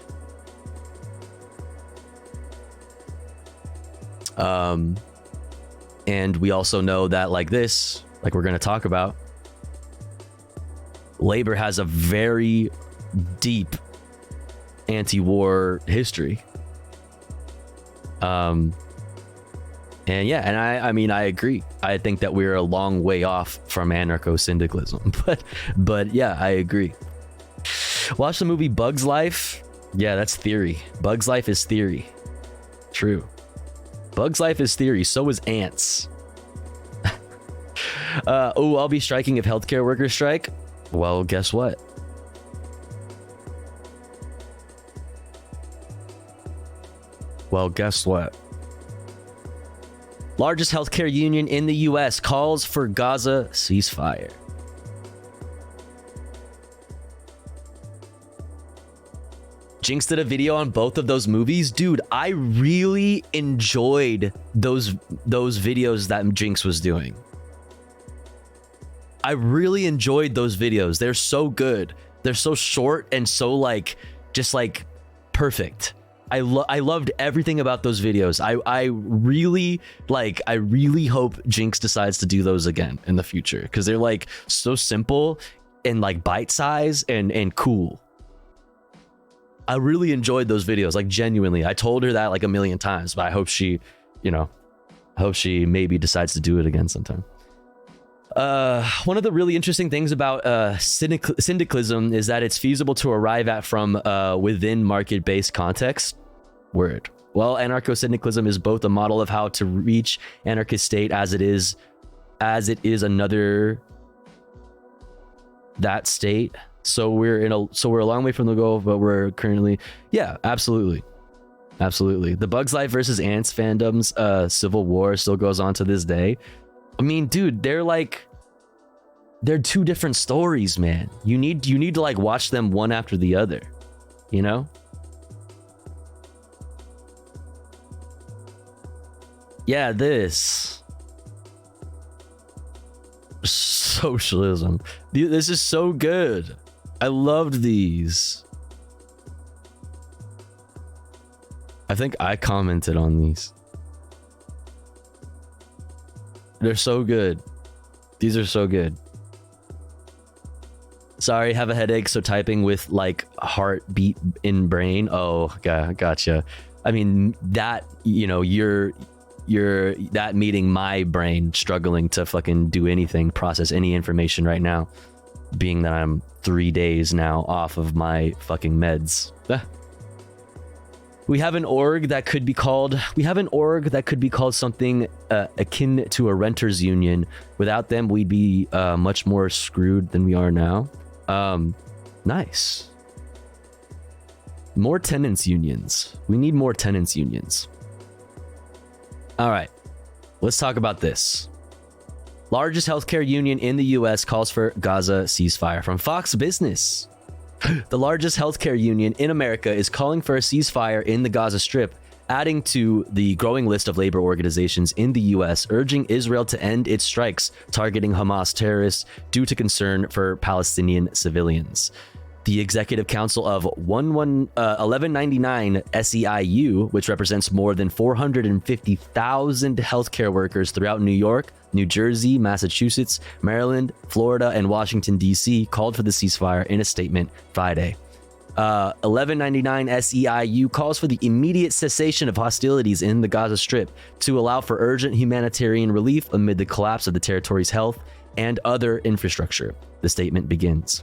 And we also know that, like we're going to talk about, labor has a very deep anti-war history. And yeah, and I mean, I agree. I think that we're a long way off from anarcho-syndicalism, but yeah, I agree. Watch the movie Bug's Life. Yeah, that's theory. Bug's Life is theory. True. Bug's Life is theory. So is ants. I'll be striking if healthcare workers strike. Well, guess what? Largest healthcare union in the U.S. calls for Gaza ceasefire. Jinx did a video on both of those movies. Dude, I really enjoyed those videos that Jinx was doing. I really enjoyed those videos. They're so good. They're so short and so just perfect. I loved everything about those videos. I really hope Jinx decides to do those again in the future, because they're so simple and bite size and cool. I really enjoyed those videos, genuinely. I told her that a million times, but I hope she, maybe decides to do it again sometime. One of the really interesting things about syndicalism is that it's feasible to arrive at from within market-based context. Word. Well, anarcho-syndicalism is both a model of how to reach anarchist state as it is another that state. So we're a long way from the goal, but we're currently, yeah, absolutely. The Bugs Life versus Ants fandom's civil war still goes on to this day. I mean, dude, they're two different stories, man. You need to watch them one after the other, you know? Yeah, this socialism. This is so good. I loved these. I think I commented on these. They're so good. These are so good. Sorry, have a headache, so typing with heartbeat in brain. Oh, gotcha. I mean, that, you're that meeting my brain struggling to fucking do anything, process any information right now, being that I'm 3 days now off of my fucking meds. We have an org that could be called something akin to a renters union. Without them, we'd be much more screwed than we are now. Nice. More tenants unions. We need more tenants unions. All right, let's talk about this. Largest healthcare union in the U.S. calls for Gaza ceasefire. From Fox Business. The largest healthcare union in America is calling for a ceasefire in the Gaza Strip, adding to the growing list of labor organizations in the U.S. urging Israel to end its strikes targeting Hamas terrorists due to concern for Palestinian civilians. The Executive Council of 1199 SEIU, which represents more than 450,000 healthcare workers throughout New York, New Jersey, Massachusetts, Maryland, Florida, and Washington, D.C., called for the ceasefire in a statement Friday. 1199 SEIU calls for the immediate cessation of hostilities in the Gaza Strip to allow for urgent humanitarian relief amid the collapse of the territory's health and other infrastructure. The statement begins.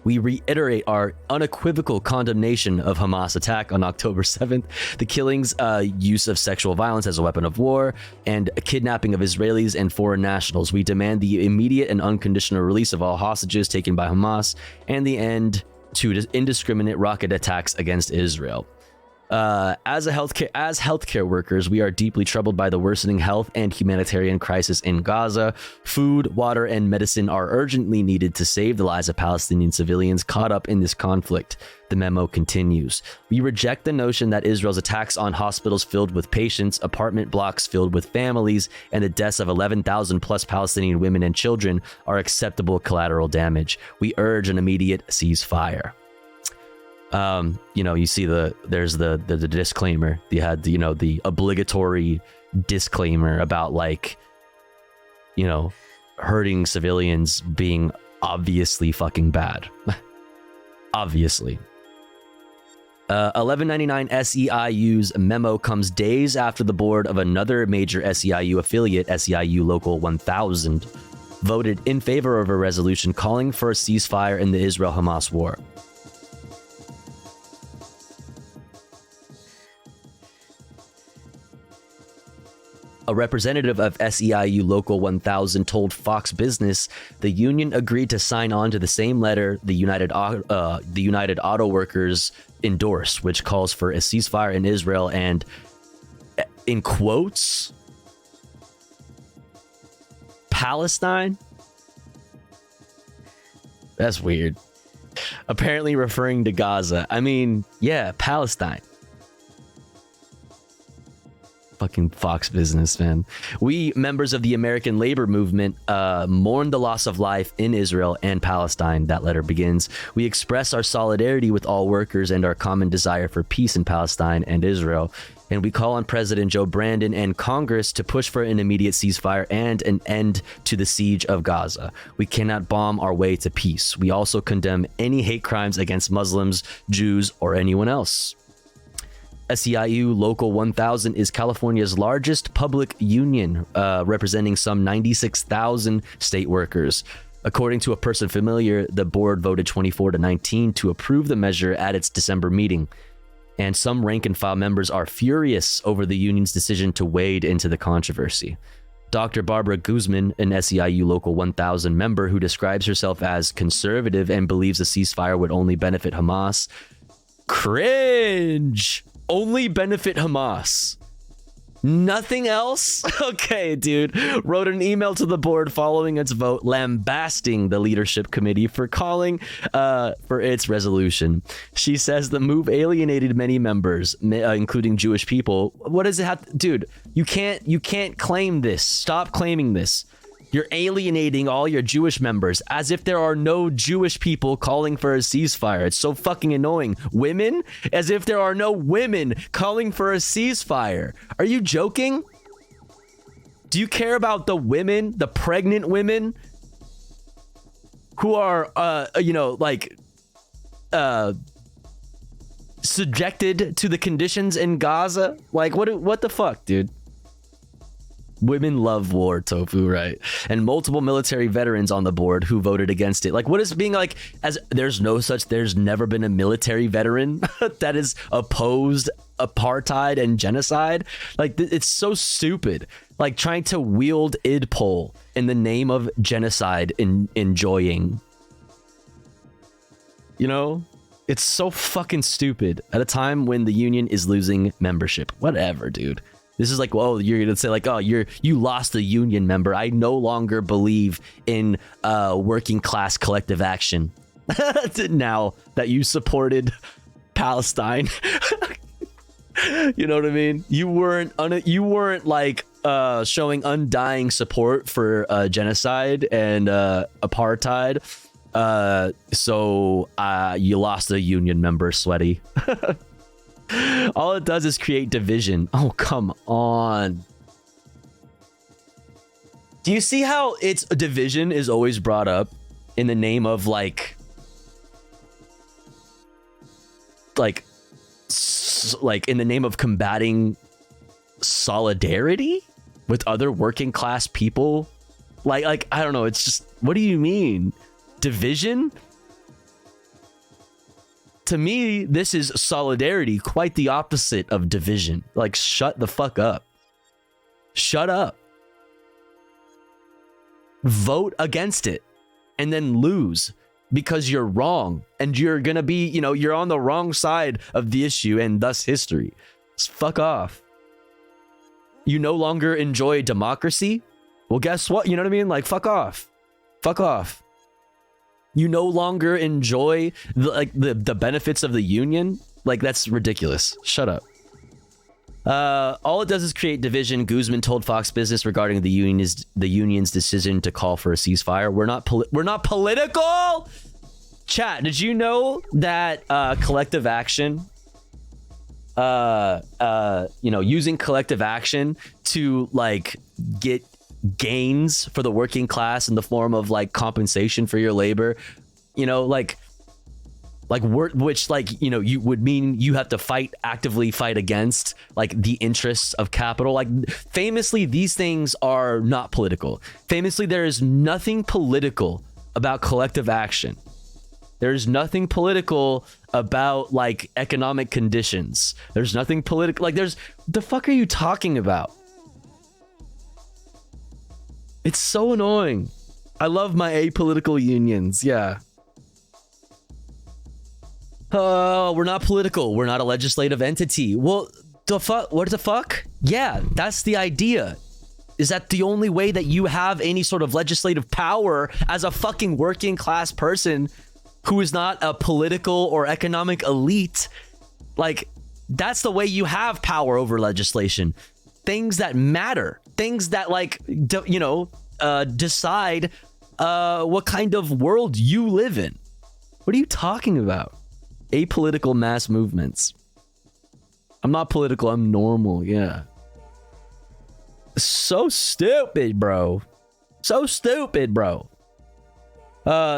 We reiterate our unequivocal condemnation of Hamas' attack on October 7th, the killings, use of sexual violence as a weapon of war, and kidnapping of Israelis and foreign nationals. We demand the immediate and unconditional release of all hostages taken by Hamas and the end to indiscriminate rocket attacks against Israel. As healthcare workers, we are deeply troubled by the worsening health and humanitarian crisis in Gaza. Food, water, and medicine are urgently needed to save the lives of Palestinian civilians caught up in this conflict. The memo continues. We reject the notion that Israel's attacks on hospitals filled with patients, apartment blocks filled with families, and the deaths of 11,000 plus Palestinian women and children are acceptable collateral damage. We urge an immediate ceasefire. You see there's the disclaimer. You had the obligatory disclaimer about hurting civilians being obviously fucking bad. Obviously. 1199 SEIU's memo comes days after the board of another major SEIU affiliate, SEIU Local 1000, voted in favor of a resolution calling for a ceasefire in the Israel-Hamas war. A representative of SEIU Local 1000 told Fox Business the union agreed to sign on to the same letter the United Auto Workers endorsed, which calls for a ceasefire in Israel and, in quotes, Palestine? That's weird. Apparently referring to Gaza. I mean, yeah, Palestine. Fucking Fox Business, man. We, members of the American labor movement, mourn the loss of life in Israel and Palestine. That letter begins. We express our solidarity with all workers and our common desire for peace in Palestine and Israel. And we call on President Joe Brandon and Congress to push for an immediate ceasefire and an end to the siege of Gaza. We cannot bomb our way to peace. We also condemn any hate crimes against Muslims, Jews, or anyone else. SEIU Local 1000 is California's largest public union, representing some 96,000 state workers. According to a person familiar, the board voted 24-19 to approve the measure at its December meeting. And some rank-and-file members are furious over the union's decision to wade into the controversy. Dr. Barbara Guzman, an SEIU Local 1000 member who describes herself as conservative and believes a ceasefire would only benefit Hamas. Cringe! Only benefit Hamas. Nothing else? Okay, dude. Wrote an email to the board following its vote, lambasting the leadership committee for calling for its resolution. She says the move alienated many members, including Jewish people. What does it have to, dude? You can't claim this. Stop claiming this. You're alienating all your Jewish members as if there are no Jewish people calling for a ceasefire. It's so fucking annoying. Women? As if there are no women calling for a ceasefire. Are you joking? Do you care about the women, the pregnant women who are, subjected to the conditions in Gaza? Like, what the fuck, dude? Women love war, Tofu, right? And multiple military veterans on the board who voted against it. Like, what is being like, as there's never been a military veteran that has opposed apartheid and genocide. Like, it's so stupid. Like, trying to wield IDPOL in the name of genocide enjoying. You know? It's so fucking stupid at a time when the union is losing membership. Whatever, dude. This is like, well, you're gonna say like, oh, you lost a union member. I no longer believe in working class collective action. Now that you supported Palestine, you know what I mean? You weren't like showing undying support for genocide and apartheid. So you lost a union member, sweaty. All it does is create division. Oh, come on. Do you see how its division is always brought up in the name of like in the name of combating solidarity with other working class people? Like I don't know. It's just, what do you mean? Division? To me, this is solidarity, quite the opposite of division. Like, shut the fuck up. Shut up. Vote against it and then lose. because you're wrong and you're gonna be, you're on the wrong side of the issue and thus history. Just fuck off. You no longer enjoy democracy? Well, guess what? You know what I mean? Like, fuck off. Fuck off. You no longer enjoy the benefits of the union? Like, that's ridiculous. Shut up. All it does is create division. Guzman told Fox Business regarding the union's decision to call for a ceasefire. We're not political. Chat, did you know that collective action, using collective action to like get gains for the working class in the form of like compensation for your labor, you would mean you have to actively fight against like the interests of capital. Like, famously, these things are not political. Famously, there is nothing political about collective action. There's nothing political about like economic conditions. There's nothing political. Like, the fuck are you talking about? It's so annoying. I love my apolitical unions. Yeah. Oh, we're not political. We're not a legislative entity. Well, the fuck? What the fuck? Yeah, that's the idea. Is that the only way that you have any sort of legislative power as a fucking working class person who is not a political or economic elite? Like, that's the way you have power over legislation. Things that matter. Things that, like, decide what kind of world you live in. What are you talking about? Apolitical mass movements. I'm not political, I'm normal. Yeah. So stupid, bro. So stupid, bro.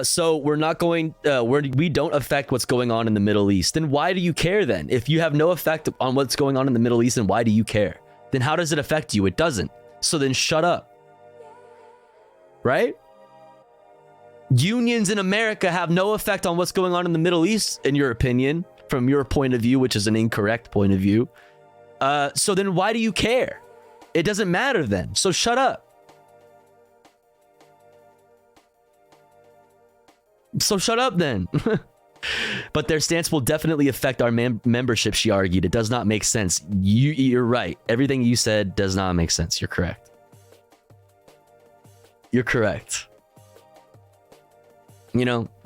So we're not going, we don't affect what's going on in the Middle East. Then why do you care then? If you have no effect on what's going on in the Middle East, then why do you care? Then how does it affect you? It doesn't. So then shut up. Right? Unions in America have no effect on what's going on in the Middle East, in your opinion, from your point of view, which is an incorrect point of view. So then why do you care? It doesn't matter then. So shut up. So shut up then. But their stance will definitely affect our membership, she argued. It does not make sense. You're right. Everything you said does not make sense. You're correct. You're correct.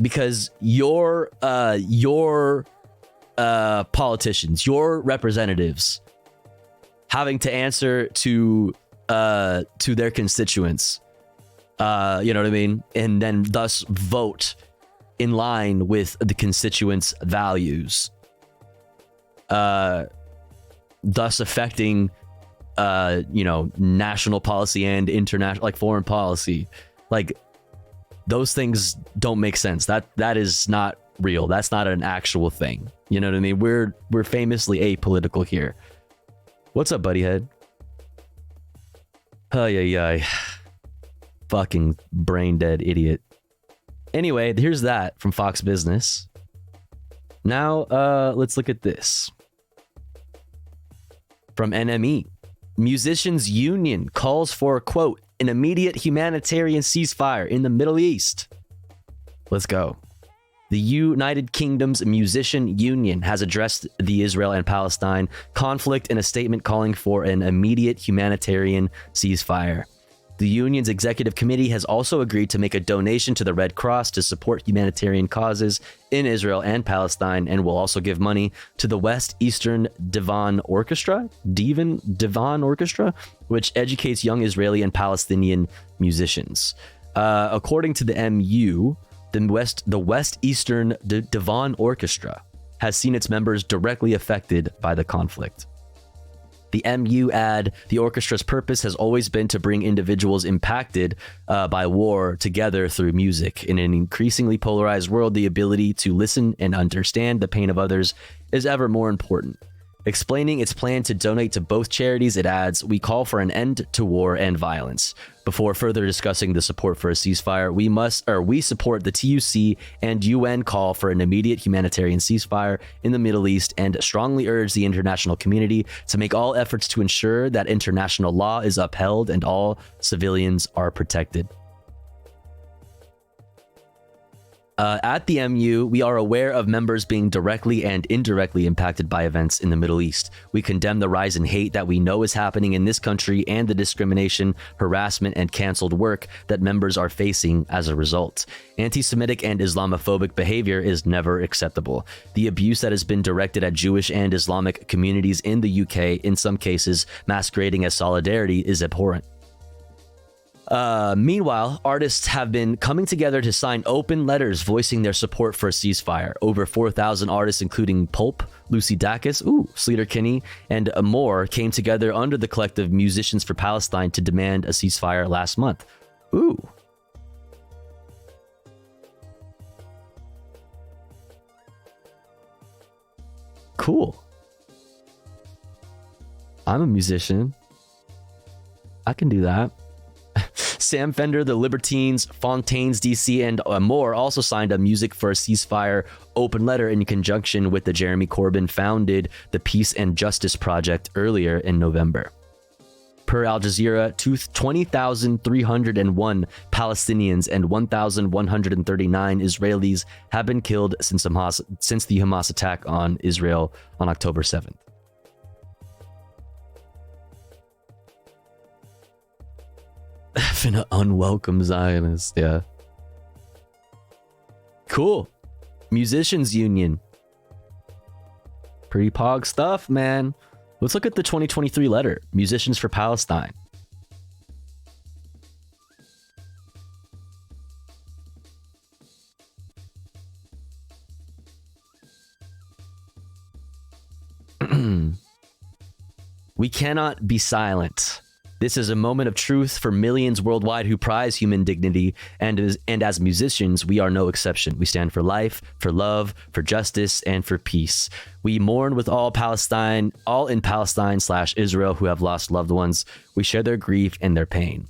Because your politicians, your representatives, having to answer to their constituents, you know what I mean, and then thus vote in line with the constituents' values, thus affecting national policy and international, like, foreign policy. Like, those things don't make sense. That is not real. That's not an actual thing. You know what I mean? We're famously apolitical here. What's up, buddy head? Ay. Fucking brain dead idiot. Anyway, here's that from Fox Business. Now, let's look at this. From NME. Musicians Union calls for, quote, an immediate humanitarian ceasefire in the Middle East. Let's go. The United Kingdom's Musician Union has addressed the Israel and Palestine conflict in a statement calling for an immediate humanitarian ceasefire. The union's executive committee has also agreed to make a donation to the Red Cross to support humanitarian causes in Israel and Palestine, and will also give money to the West Eastern Divan Orchestra, which educates young Israeli and Palestinian musicians. According to the MU, the West Eastern Divan Orchestra has seen its members directly affected by the conflict. The MU add, the orchestra's purpose has always been to bring individuals impacted by war together through music. In an increasingly polarized world, the ability to listen and understand the pain of others is ever more important. Explaining its plan to donate to both charities, it adds, we call for an end to war and violence. Before further discussing the support for a ceasefire, we support the TUC and UN call for an immediate humanitarian ceasefire in the Middle East and strongly urge the international community to make all efforts to ensure that international law is upheld and all civilians are protected. At the MU, we are aware of members being directly and indirectly impacted by events in the Middle East. We condemn the rise in hate that we know is happening in this country and the discrimination, harassment, and canceled work that members are facing as a result. Anti-Semitic and Islamophobic behavior is never acceptable. The abuse that has been directed at Jewish and Islamic communities in the UK, in some cases masquerading as solidarity, is abhorrent. Meanwhile, artists have been coming together to sign open letters voicing their support for a ceasefire. Over 4,000 artists, including Pulp, Lucy Dacus, Sleater Kinney, and more, came together under the collective Musicians for Palestine to demand a ceasefire last month. Cool. I'm a musician. I can do that. Sam Fender, the Libertines, Fontaines DC, and more also signed a Music for a Ceasefire open letter in conjunction with the Jeremy Corbyn founded the Peace and Justice Project earlier in November. Per Al Jazeera, 20,301 Palestinians and 1,139 Israelis have been killed since the Hamas attack on Israel on October 7th. An unwelcome Zionist, yeah. Cool. Musicians Union. Pretty pog stuff, man. Let's look at the 2023 letter, Musicians for Palestine. We cannot be silent. This is a moment of truth for millions worldwide who prize human dignity, and as musicians, we are no exception. We stand for life, for love, for justice, and for peace. We mourn with all in Palestine/Israel who have lost loved ones. We share their grief and their pain.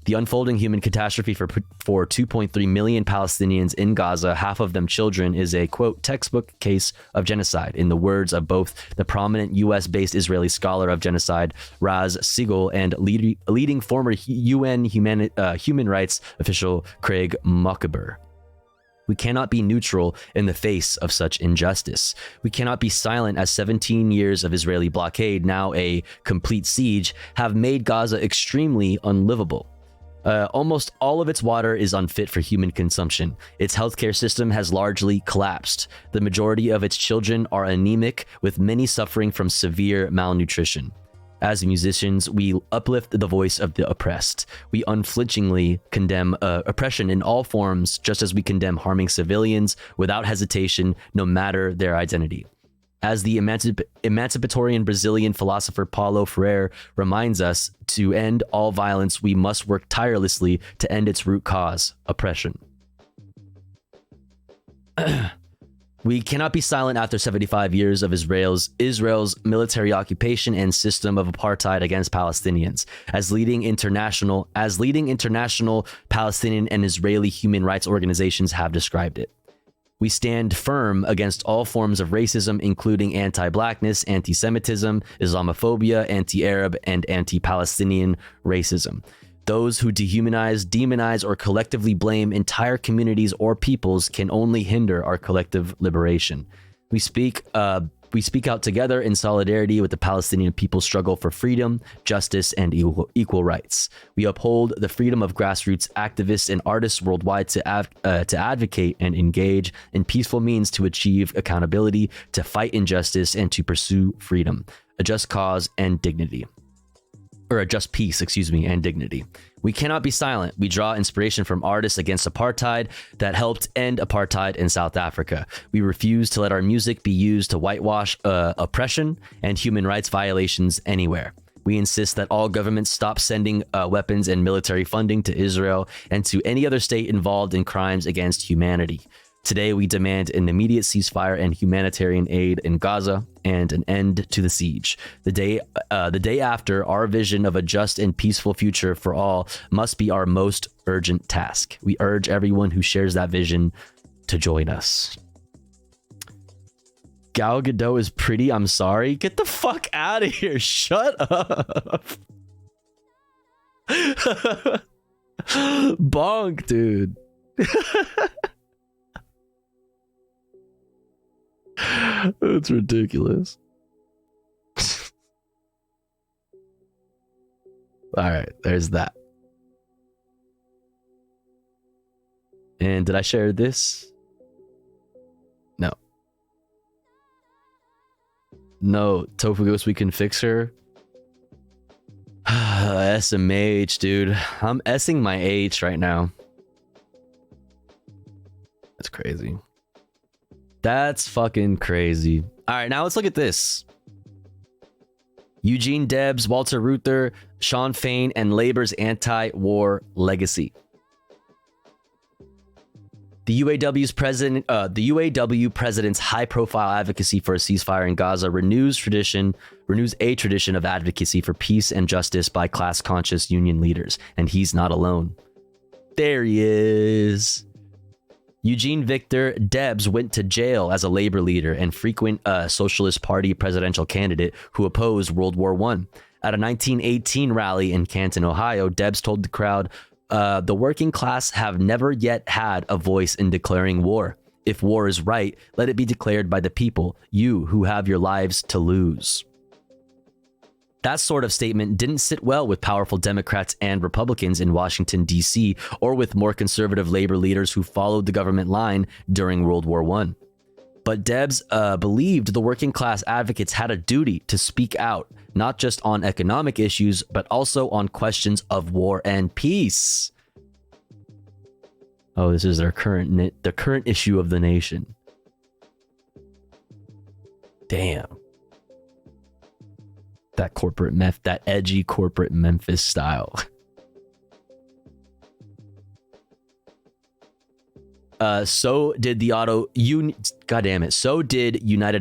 The unfolding human catastrophe for 2.3 million Palestinians in Gaza, half of them children, is a, quote, textbook case of genocide, in the words of both the prominent US-based Israeli scholar of genocide, Raz Siegel, and leading former UN human rights official Craig Mockeber. We cannot be neutral in the face of such injustice. We cannot be silent as 17 years of Israeli blockade, now a complete siege, have made Gaza extremely unlivable. Almost all of its water is unfit for human consumption. Its healthcare system has largely collapsed. The majority of its children are anemic, with many suffering from severe malnutrition. As musicians, we uplift the voice of the oppressed. We unflinchingly condemn oppression in all forms, just as we condemn harming civilians without hesitation, no matter their identity. As the emancipatorian Brazilian philosopher Paulo Freire reminds us, to end all violence, we must work tirelessly to end its root cause, oppression. We cannot be silent after 75 years of Israel's military occupation and system of apartheid against Palestinians. As leading international Palestinian and Israeli human rights organizations have described it. We stand firm against all forms of racism, including anti-blackness, anti-Semitism, Islamophobia, anti-Arab, and anti-Palestinian racism. Those who dehumanize, demonize, or collectively blame entire communities or peoples can only hinder our collective liberation. We speak out together in solidarity with the Palestinian people's struggle for freedom, justice, and equal rights. We uphold the freedom of grassroots activists and artists worldwide to advocate and engage in peaceful means to achieve accountability, to fight injustice, and to pursue freedom, a just cause, and dignity. Or a just peace, and dignity. We cannot be silent. We draw inspiration from artists against apartheid that helped end apartheid in South Africa. We refuse to let our music be used to whitewash oppression and human rights violations anywhere. We insist that all governments stop sending weapons and military funding to Israel and to any other state involved in crimes against humanity. Today, we demand an immediate ceasefire and humanitarian aid in Gaza and an end to the siege. The day after, our vision of a just and peaceful future for all must be our most urgent task. We urge everyone who shares that vision to join us. Gal Gadot is pretty, I'm sorry. Get the fuck out of here. Shut up. Bonk, dude. That's ridiculous. All right, there's that. And did I share this? No. No, Tofu Ghost, we can fix her. SMH, dude. I'm S-ing my H right now. That's crazy. That's fucking crazy. All right, now let's look at this. Eugene Debs, Walter Reuther, Sean Fain, and Labor's anti-war legacy. The UAW president's high-profile advocacy for a ceasefire in Gaza renews a tradition of advocacy for peace and justice by class-conscious union leaders, and he's not alone. There he is. Eugene Victor Debs went to jail as a labor leader and frequent Socialist Party presidential candidate who opposed World War I. At a 1918 rally in Canton, Ohio, Debs told the crowd, the working class have never yet had a voice in declaring war. If war is right, let it be declared by the people, you who have your lives to lose. That sort of statement didn't sit well with powerful Democrats and Republicans in Washington, D.C., or with more conservative labor leaders who followed the government line during World War I. But Debs believed the working class advocates had a duty to speak out, not just on economic issues, but also on questions of war and peace. Oh, this is the current issue of the nation. Damn. That edgy corporate Memphis style. So did United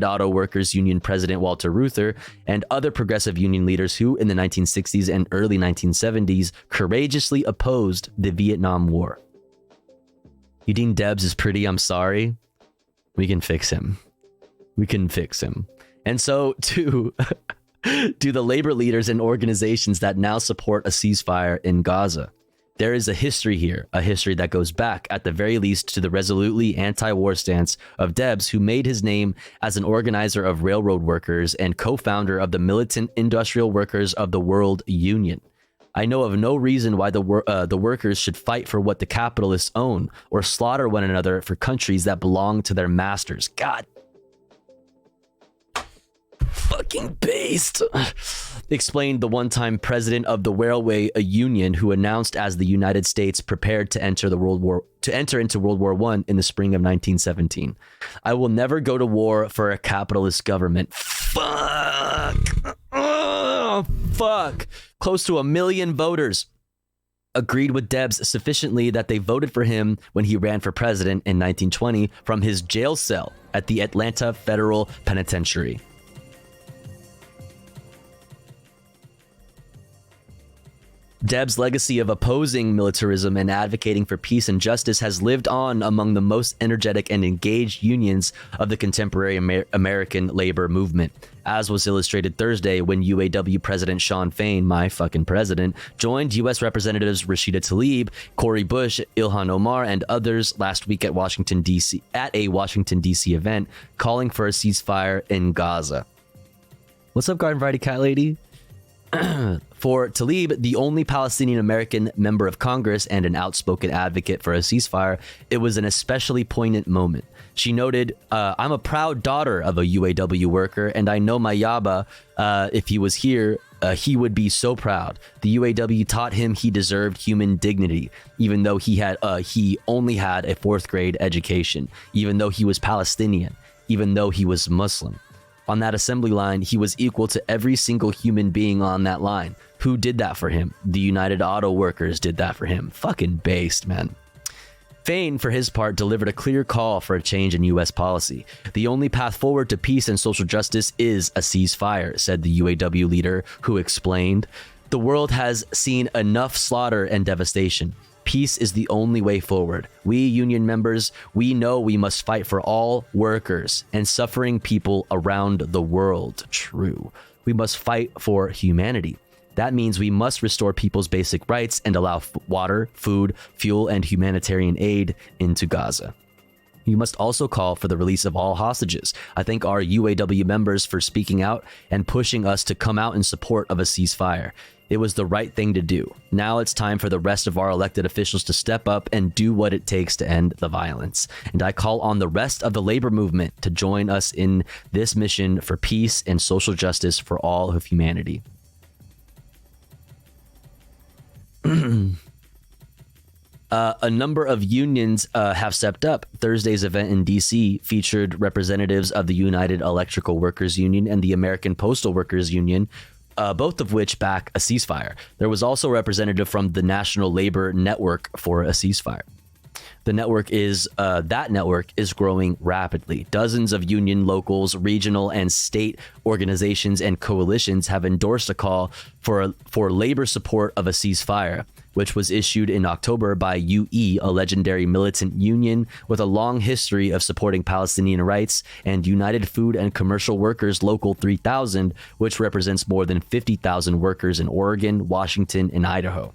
Auto Workers Union President Walter Reuther and other progressive union leaders who, in the 1960s and early 1970s, courageously opposed the Vietnam War. Eugene Debs is pretty, I'm sorry. We can fix him. And so, too, do the labor leaders and organizations that now support a ceasefire in Gaza. There is a history here, a history that goes back, at the very least, to the resolutely anti-war stance of Debs, who made his name as an organizer of railroad workers and co-founder of the Militant Industrial Workers of the World Union. I know of no reason why the workers should fight for what the capitalists own or slaughter one another for countries that belong to their masters. God fucking based, explained the one-time president of the railway union, who announced as the United States prepared to enter into World War I in the spring of 1917. I will never go to war for a capitalist government. Fuck. Oh, fuck. Close to 1 million voters agreed with Debs sufficiently that they voted for him when he ran for president in 1920 from his jail cell at the Atlanta Federal Penitentiary. Debs' legacy of opposing militarism and advocating for peace and justice has lived on among the most energetic and engaged unions of the contemporary American labor movement, as was illustrated Thursday when UAW President Sean Fain, my fucking president, joined U.S. Representatives Rashida Tlaib, Cori Bush, Ilhan Omar, and others last week at a Washington, D.C. event calling for a ceasefire in Gaza. What's up, Garden Variety Cat Lady? For Tlaib, the only Palestinian American member of Congress and an outspoken advocate for a ceasefire, it was an especially poignant moment. She noted, I'm a proud daughter of a UAW worker, and I know my Yaba, if he was here, he would be so proud. The UAW taught him he deserved human dignity, even though he only had a 4th grade education, even though he was Palestinian, even though he was Muslim. On that assembly line, he was equal to every single human being on that line. Who did that for him? The United Auto Workers did that for him. Fucking based, man. Fain, for his part, delivered a clear call for a change in U.S. policy. The only path forward to peace and social justice is a ceasefire, said the UAW leader, who explained, the world has seen enough slaughter and devastation. Peace is the only way forward. We union members, we know we must fight for all workers and suffering people around the world. True. We must fight for humanity. That means we must restore people's basic rights and allow water, food, fuel, and humanitarian aid into Gaza. You must also call for the release of all hostages. I thank our UAW members for speaking out and pushing us to come out in support of a ceasefire. It was the right thing to do. Now it's time for the rest of our elected officials to step up and do what it takes to end the violence. And I call on the rest of the labor movement to join us in this mission for peace and social justice for all of humanity. A number of unions have stepped up. Thursday's event in D.C. featured representatives of the United Electrical Workers Union and the American Postal Workers Union, both of which back a ceasefire. There was also a representative from the National Labor Network for a ceasefire. The network is growing rapidly. Dozens of union, locals, regional, and state organizations and coalitions have endorsed a call for labor support of a ceasefire, which was issued in October by UE, a legendary militant union with a long history of supporting Palestinian rights, and United Food and Commercial Workers Local 3000, which represents more than 50,000 workers in Oregon, Washington, and Idaho.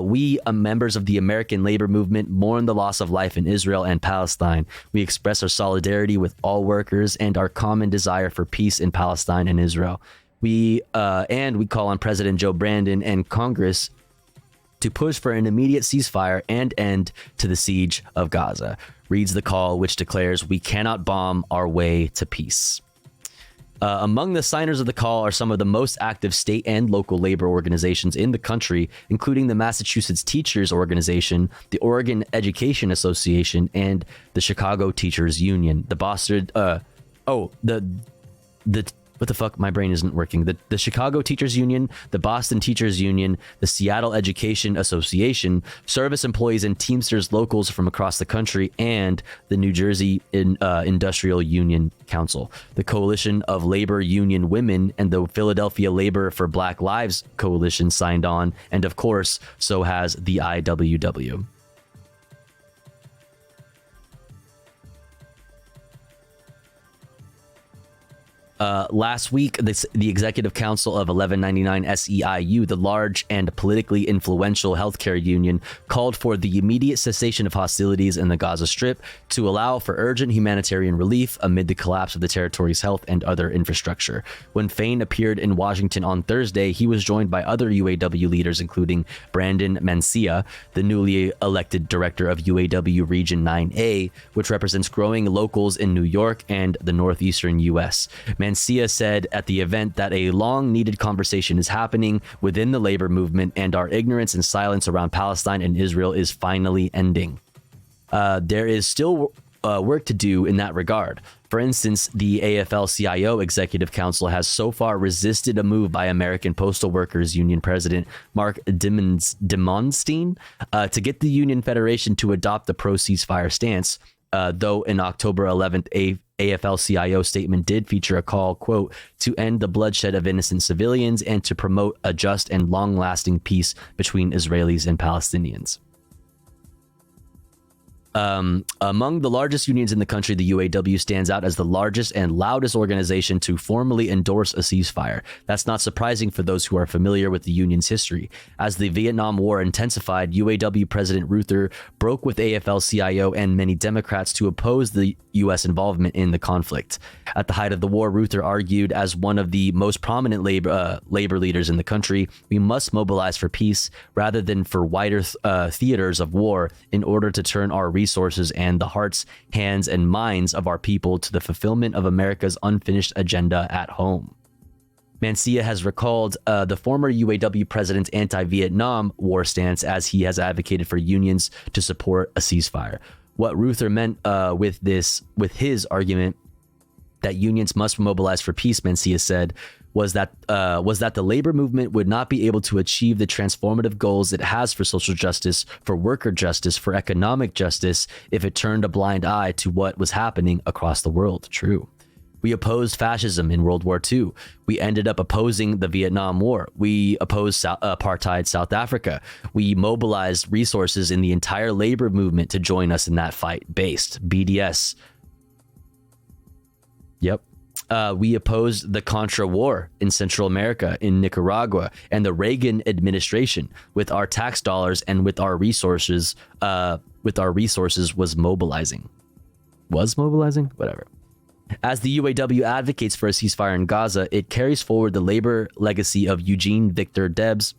We, members of the American labor movement, mourn the loss of life in Israel and Palestine. We express our solidarity with all workers and our common desire for peace in Palestine and Israel. We call on President Joe Biden and Congress to push for an immediate ceasefire and end to the siege of Gaza. Reads the call, which declares, "We cannot bomb our way to peace." Among the signers of the call are some of the most active state and local labor organizations in the country, including the Massachusetts Teachers Organization, the Oregon Education Association, and the Chicago Teachers Union. The Boston, what the fuck? My brain isn't working. The Chicago Teachers Union, the Boston Teachers Union, the Seattle Education Association, service employees and Teamsters locals from across the country, and the New Jersey Industrial Union Council, the Coalition of Labor Union Women, and the Philadelphia Labor for Black Lives Coalition signed on, and of course, so has the IWW. Last week, the Executive Council of 1199 SEIU, the large and politically influential healthcare union, called for the immediate cessation of hostilities in the Gaza Strip to allow for urgent humanitarian relief amid the collapse of the territory's health and other infrastructure. When Fain appeared in Washington on Thursday, he was joined by other UAW leaders, including Brandon Mancia, the newly elected director of UAW Region 9A, which represents growing locals in New York and the northeastern U.S. Mancia said at the event that a long-needed conversation is happening within the labor movement, and our ignorance and silence around Palestine and Israel is finally ending. There is still work to do in that regard. For instance, the AFL-CIO Executive Council has so far resisted a move by American Postal Workers Union President Mark Demonstein to get the Union Federation to adopt the pro-ceasefire stance, though an October 11th AFL-CIO statement did feature a call, quote, to end the bloodshed of innocent civilians and to promote a just and long-lasting peace between Israelis and Palestinians. Among the largest unions in the country, the UAW stands out as the largest and loudest organization to formally endorse a ceasefire. That's not surprising for those who are familiar with the union's history. As the Vietnam War intensified, UAW President Ruther broke with AFL-CIO and many Democrats to oppose the U.S. involvement in the conflict. At the height of the war, Ruther argued, as one of the most prominent labor leaders in the country, we must mobilize for peace rather than for wider theaters of war in order to turn our resources and the hearts, hands, and minds of our people to the fulfillment of America's unfinished agenda at home. Mancia has recalled the former UAW president's anti-Vietnam War stance as he has advocated for unions to support a ceasefire. What Ruther meant with his argument that unions must mobilize for peace, Mancia said, was that the labor movement would not be able to achieve the transformative goals it has for social justice, for worker justice, for economic justice, if it turned a blind eye to what was happening across the world. True. We opposed fascism in World War II. We ended up opposing the Vietnam War. We opposed apartheid South Africa. We mobilized resources in the entire labor movement to join us in that fight. Based BDS. Yep. We opposed the Contra War in Central America, in Nicaragua, and the Reagan administration with our tax dollars and with our resources was mobilizing. was mobilizing? Whatever. As the UAW advocates for a ceasefire in Gaza, it carries forward the labor legacy of Eugene Victor Debs,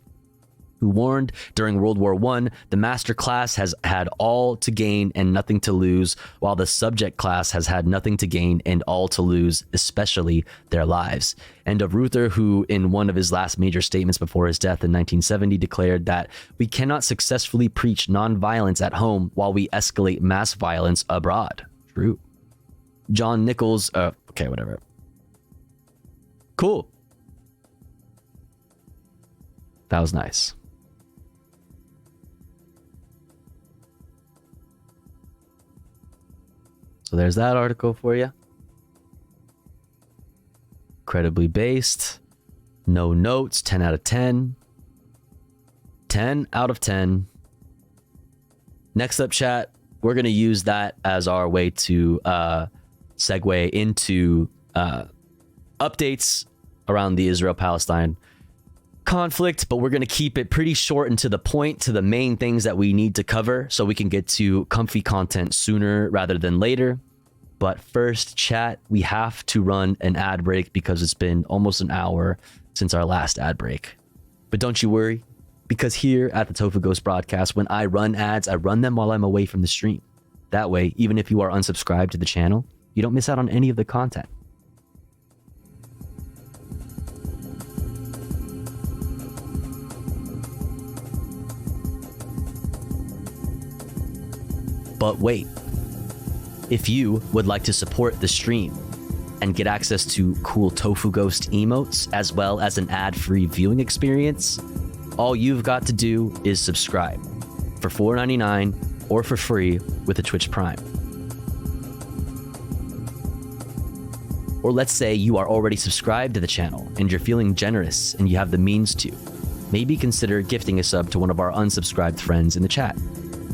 who warned during World War I, the master class has had all to gain and nothing to lose, while the subject class has had nothing to gain and all to lose, especially their lives. And of Reuther, who in one of his last major statements before his death in 1970 declared that we cannot successfully preach nonviolence at home while we escalate mass violence abroad. True. John Nichols, okay, whatever. Cool. That was nice. So there's that article for you. Credibly based. No notes. 10 out of 10. 10 out of 10. Next up, chat. We're going to use that as our way to segue into updates around the Israel-Palestine conflict, but we're going to keep it pretty short and to the point, to the main things that we need to cover so we can get to comfy content sooner rather than later. But first, chat, we have to run an ad break because it's been almost an hour since our last ad break. But don't you worry, because here at the Tofu Ghost broadcast, when I run ads, I run them while I'm away from the stream. That way, even if you are unsubscribed to the channel, you don't miss out on any of the content. But wait, if you would like to support the stream and get access to cool Tofu Ghost emotes as well as an ad-free viewing experience, all you've got to do is subscribe for $4.99 or for free with a Twitch Prime. Or let's say you are already subscribed to the channel and you're feeling generous and you have the means to. Maybe consider gifting a sub to one of our unsubscribed friends in the chat.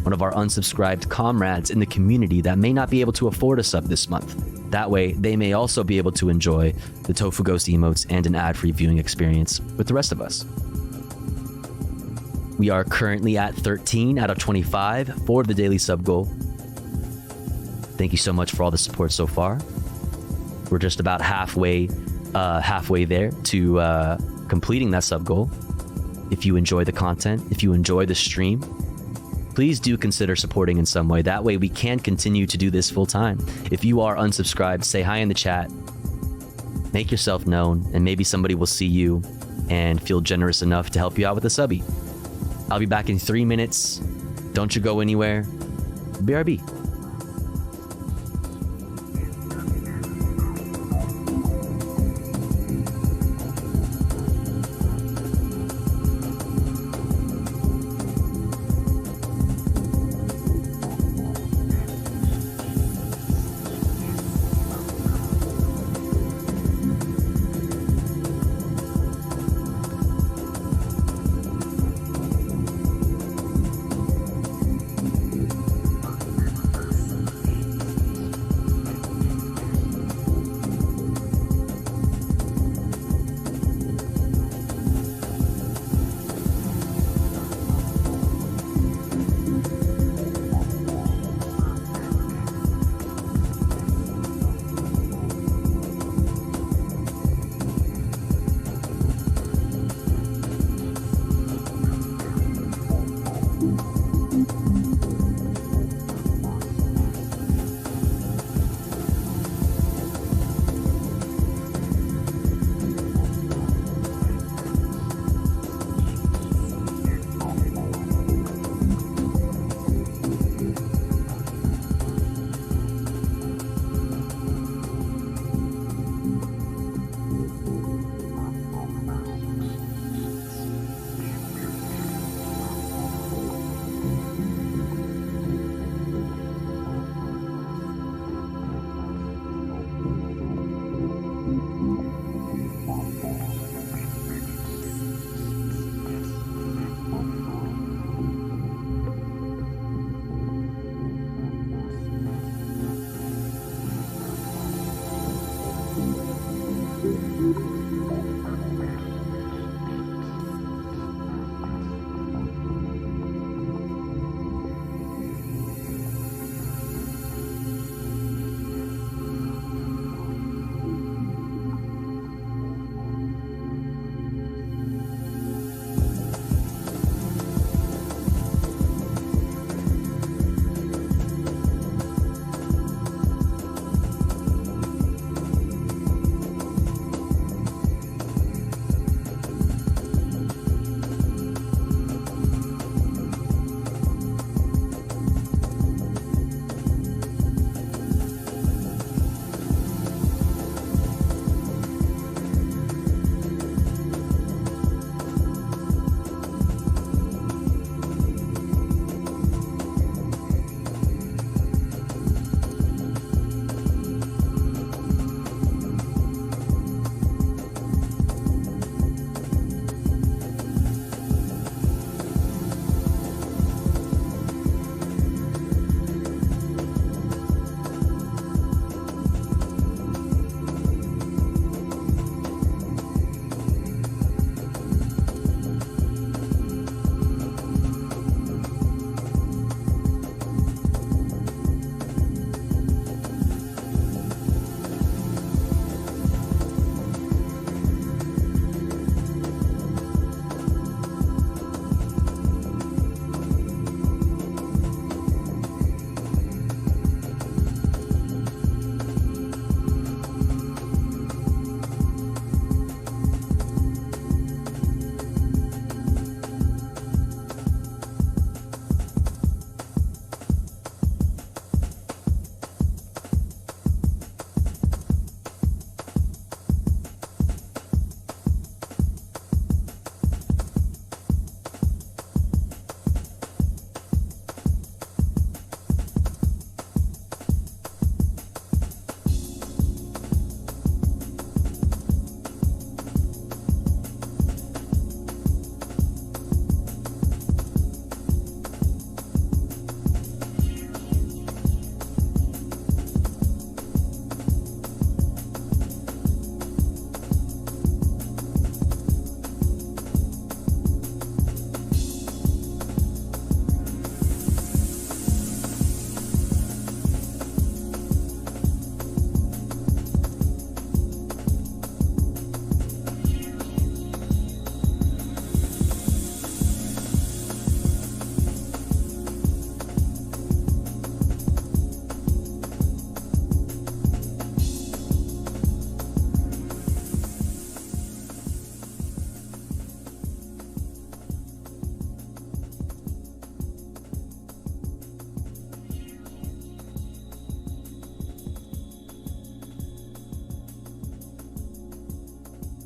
One of our unsubscribed comrades in the community that may not be able to afford a sub this month. That way, they may also be able to enjoy the Tofu Ghost emotes and an ad-free viewing experience with the rest of us. We are currently at 13 out of 25 for the daily sub goal. Thank you so much for all the support so far. We're just about halfway there to completing that sub goal. If you enjoy the content, if you enjoy the stream, please do consider supporting in some way. That way we can continue to do this full time. If you are unsubscribed, say hi in the chat, make yourself known, and maybe somebody will see you and feel generous enough to help you out with a subby. I'll be back in 3 minutes. Don't you go anywhere. BRB.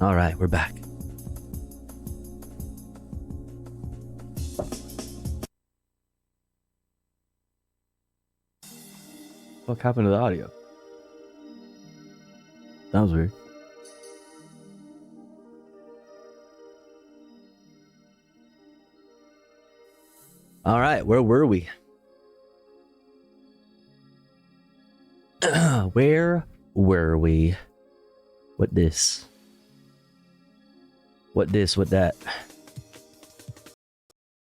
All right, we're back. What happened to the audio? That was weird. All right, where were we? Where were we? What this? What this? What that?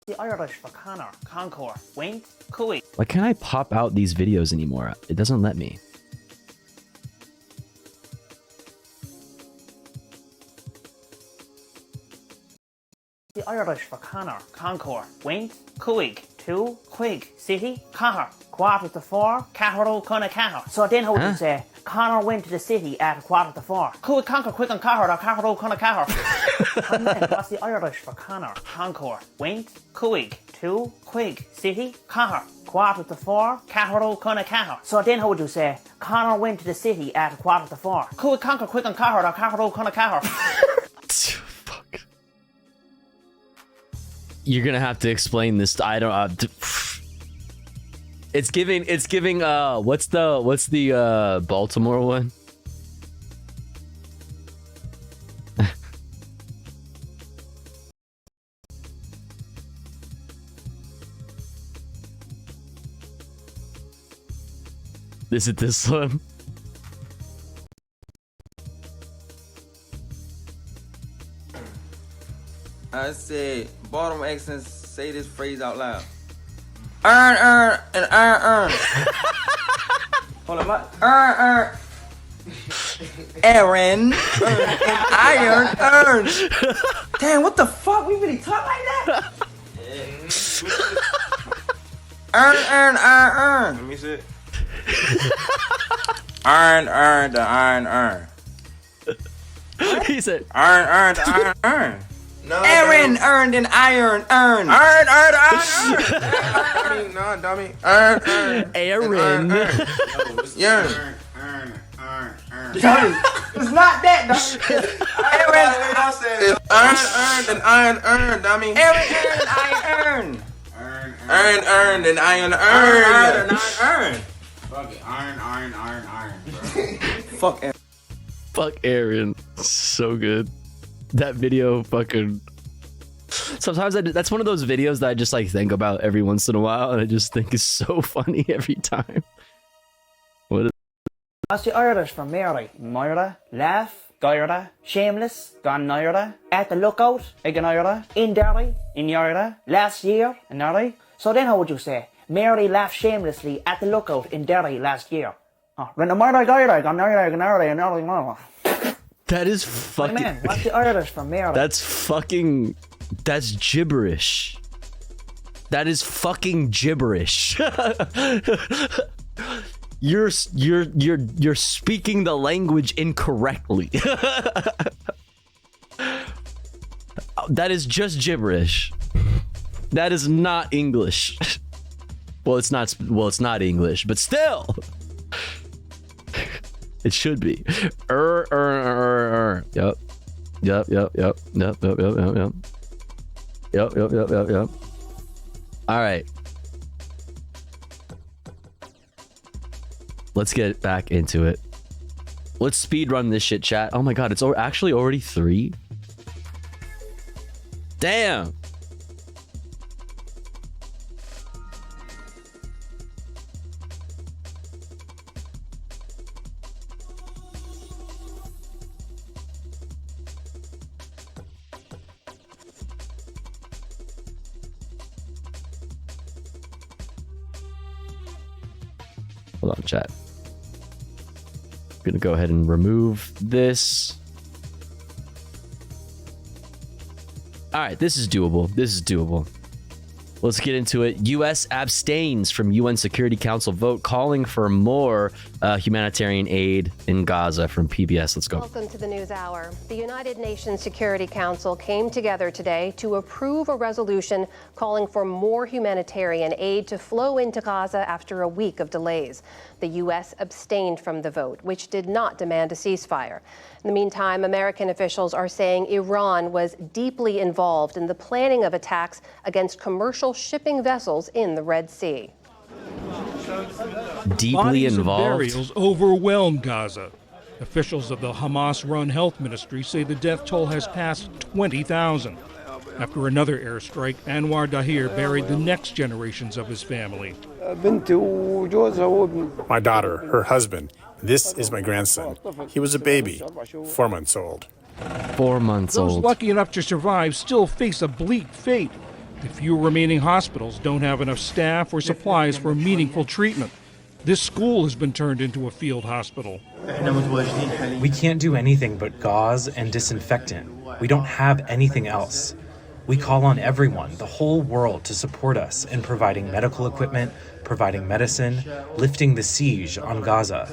The Irish for Connor, Concord, Wink, Cooey. Why can't I pop out these videos anymore? It doesn't let me. The Irish for Connor, Concord, Wink, Cooig, 2, Quig, City, Cahar, quarter to 4, Caharo, Conna, Cahar. So then how would you say, Connor went to the city at quarter to 4. Cooig, Concord, Quick and Cahar, or Caharo, Conna, Cahar. And then what's the Irish for Connor, Concord, Wink, Cooig, 2, Quig, City, Cahar, quarter to 4, Caharo, Conna, Cahar. So then how would you say, Connor went to the city at quarter to 4. Cooig, Concord, Quick and Cahar, or Caharo, Conna, Cahar. You're gonna have to explain this. I don't. It's giving. What's the Baltimore one? Is it this one? I said, bottom accents, say this phrase out loud. Earn, and earn. Hold on, what? Earn. Aaron, and iron, Damn, what the fuck? We really talk like that? Earn. Let me see it. Earn, the iron. He said, earn. No, Aaron earned an iron. Earn. No, dummy. Earn. Aaron. Earn. Dummy. It's not that, dummy. Aaron and iron, dummy. Aaron earned iron. And iron earned. Fuck it. Iron. Fuck Aaron. Fuck Aaron. So good. That video fucking... Sometimes that's one of those videos that I just like think about every once in a while, and I just think is so funny every time. What is... That's the Irish for Mary. Moira, laugh, Goira, shameless, gone Noira, at the lookout, again Noira, in Derry, in Noira, last year, in Derry. So then how would you say, Mary laughed shamelessly at the lookout in Derry last year? Oh, when the Moira, Goira, gone Noira, Noira. That is fucking... Hey man, what's the Irish for Mary? That's fucking... That's gibberish. That is fucking gibberish. You're speaking the language incorrectly. That is just gibberish. That is not English. Well, it's not English, but still. It should be. Yep. All right. Let's get back into it. Let's speed run this shit, chat. Oh my god, it's actually already 3? Damn. Hold on, chat. I'm gonna go ahead and remove this. All right, this is doable. Let's get into it. U.S. abstains from UN Security Council vote calling for more humanitarian aid in Gaza from PBS. Let's go. Welcome to the News Hour. The United Nations Security Council came together today to approve a resolution calling for more humanitarian aid to flow into Gaza after a week of delays. The U.S. abstained from the vote, which did not demand a ceasefire. In the meantime, American officials are saying Iran was deeply involved in the planning of attacks against commercial shipping vessels in the Red Sea. Deeply Bodies involved. And burials overwhelm Gaza. Officials of the Hamas-run health ministry say the death toll has passed 20,000. After another airstrike, Anwar Dahir buried the next generations of his family. My daughter, her husband. This is my grandson. He was a baby, 4 months old. 4 months Those old. lucky enough to survive still face a bleak fate. The few remaining hospitals don't have enough staff or supplies for meaningful treatment. This school has been turned into a field hospital. We can't do anything but gauze and disinfectant. We don't have anything else. We call on everyone, the whole world, to support us in providing medical equipment, providing medicine, lifting the siege on Gaza.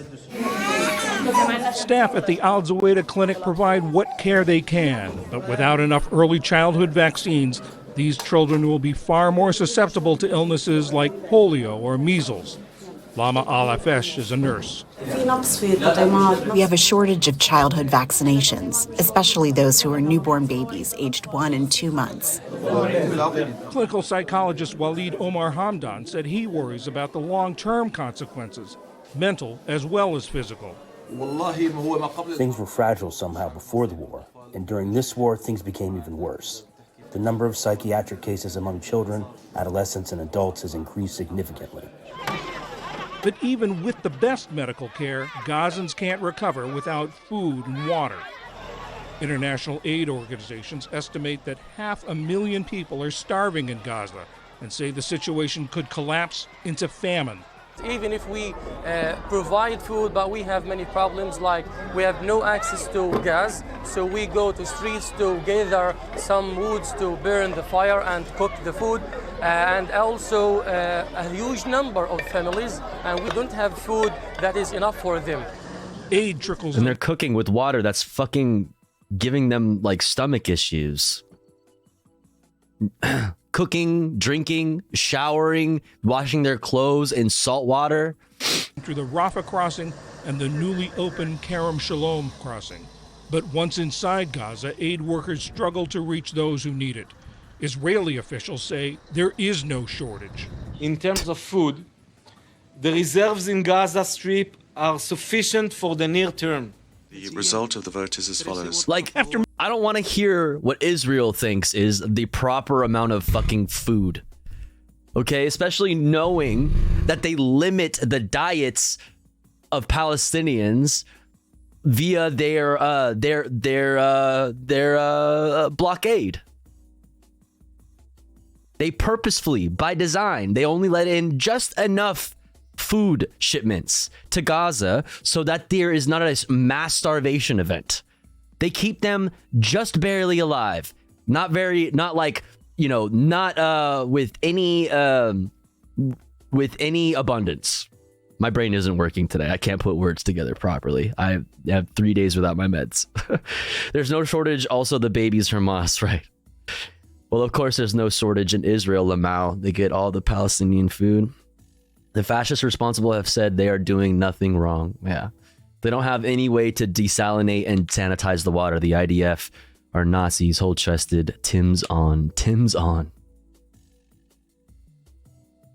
Staff at the Al Zawaida Clinic provide what care they can, but without enough early childhood vaccines, these children will be far more susceptible to illnesses like polio or measles. Lama Al-Afesh is a nurse. We have a shortage of childhood vaccinations, especially those who are newborn babies aged 1 and 2 months. Clinical psychologist Walid Omar Hamdan said he worries about the long-term consequences, mental as well as physical. Things were fragile somehow before the war, and during this war, things became even worse. The number of psychiatric cases among children, adolescents, and adults has increased significantly. But even with the best medical care, Gazans can't recover without food and water. International aid organizations estimate that 500,000 people are starving in Gaza and say the situation could collapse into famine. Even if we provide food, but we have many problems, like we have no access to gas, so we go to streets to gather some woods to burn the fire and cook the food, and also a huge number of families, and we don't have food that is enough for them. Aid trickles And they're cooking with water that's fucking giving them like stomach issues. Cooking, drinking, showering, washing their clothes in salt water. Through the Rafah crossing and the newly opened Kerem Shalom crossing. But once inside Gaza, aid workers struggle to reach those who need it. Israeli officials say there is no shortage. In terms of food, the reserves in Gaza Strip are sufficient for the near term. The result of the vote is as follows. Like, I don't want to hear what Israel thinks is the proper amount of fucking food. Okay, especially knowing that they limit the diets of Palestinians via their blockade. They purposefully, by design, they only let in just enough food shipments to Gaza so that there is not a mass starvation event. They keep them just barely alive. Not with any abundance. My brain isn't working today. I can't put words together properly. I have 3 days without my meds. There's no shortage. Also, the babies from Hamas, right? Well, of course, there's no shortage in Israel, Lamau. They get all the Palestinian food. The fascists responsible have said they are doing nothing wrong. Yeah. They don't have any way to desalinate and sanitize the water. The IDF are Nazis, whole-chested. Tim's on. Tim's on.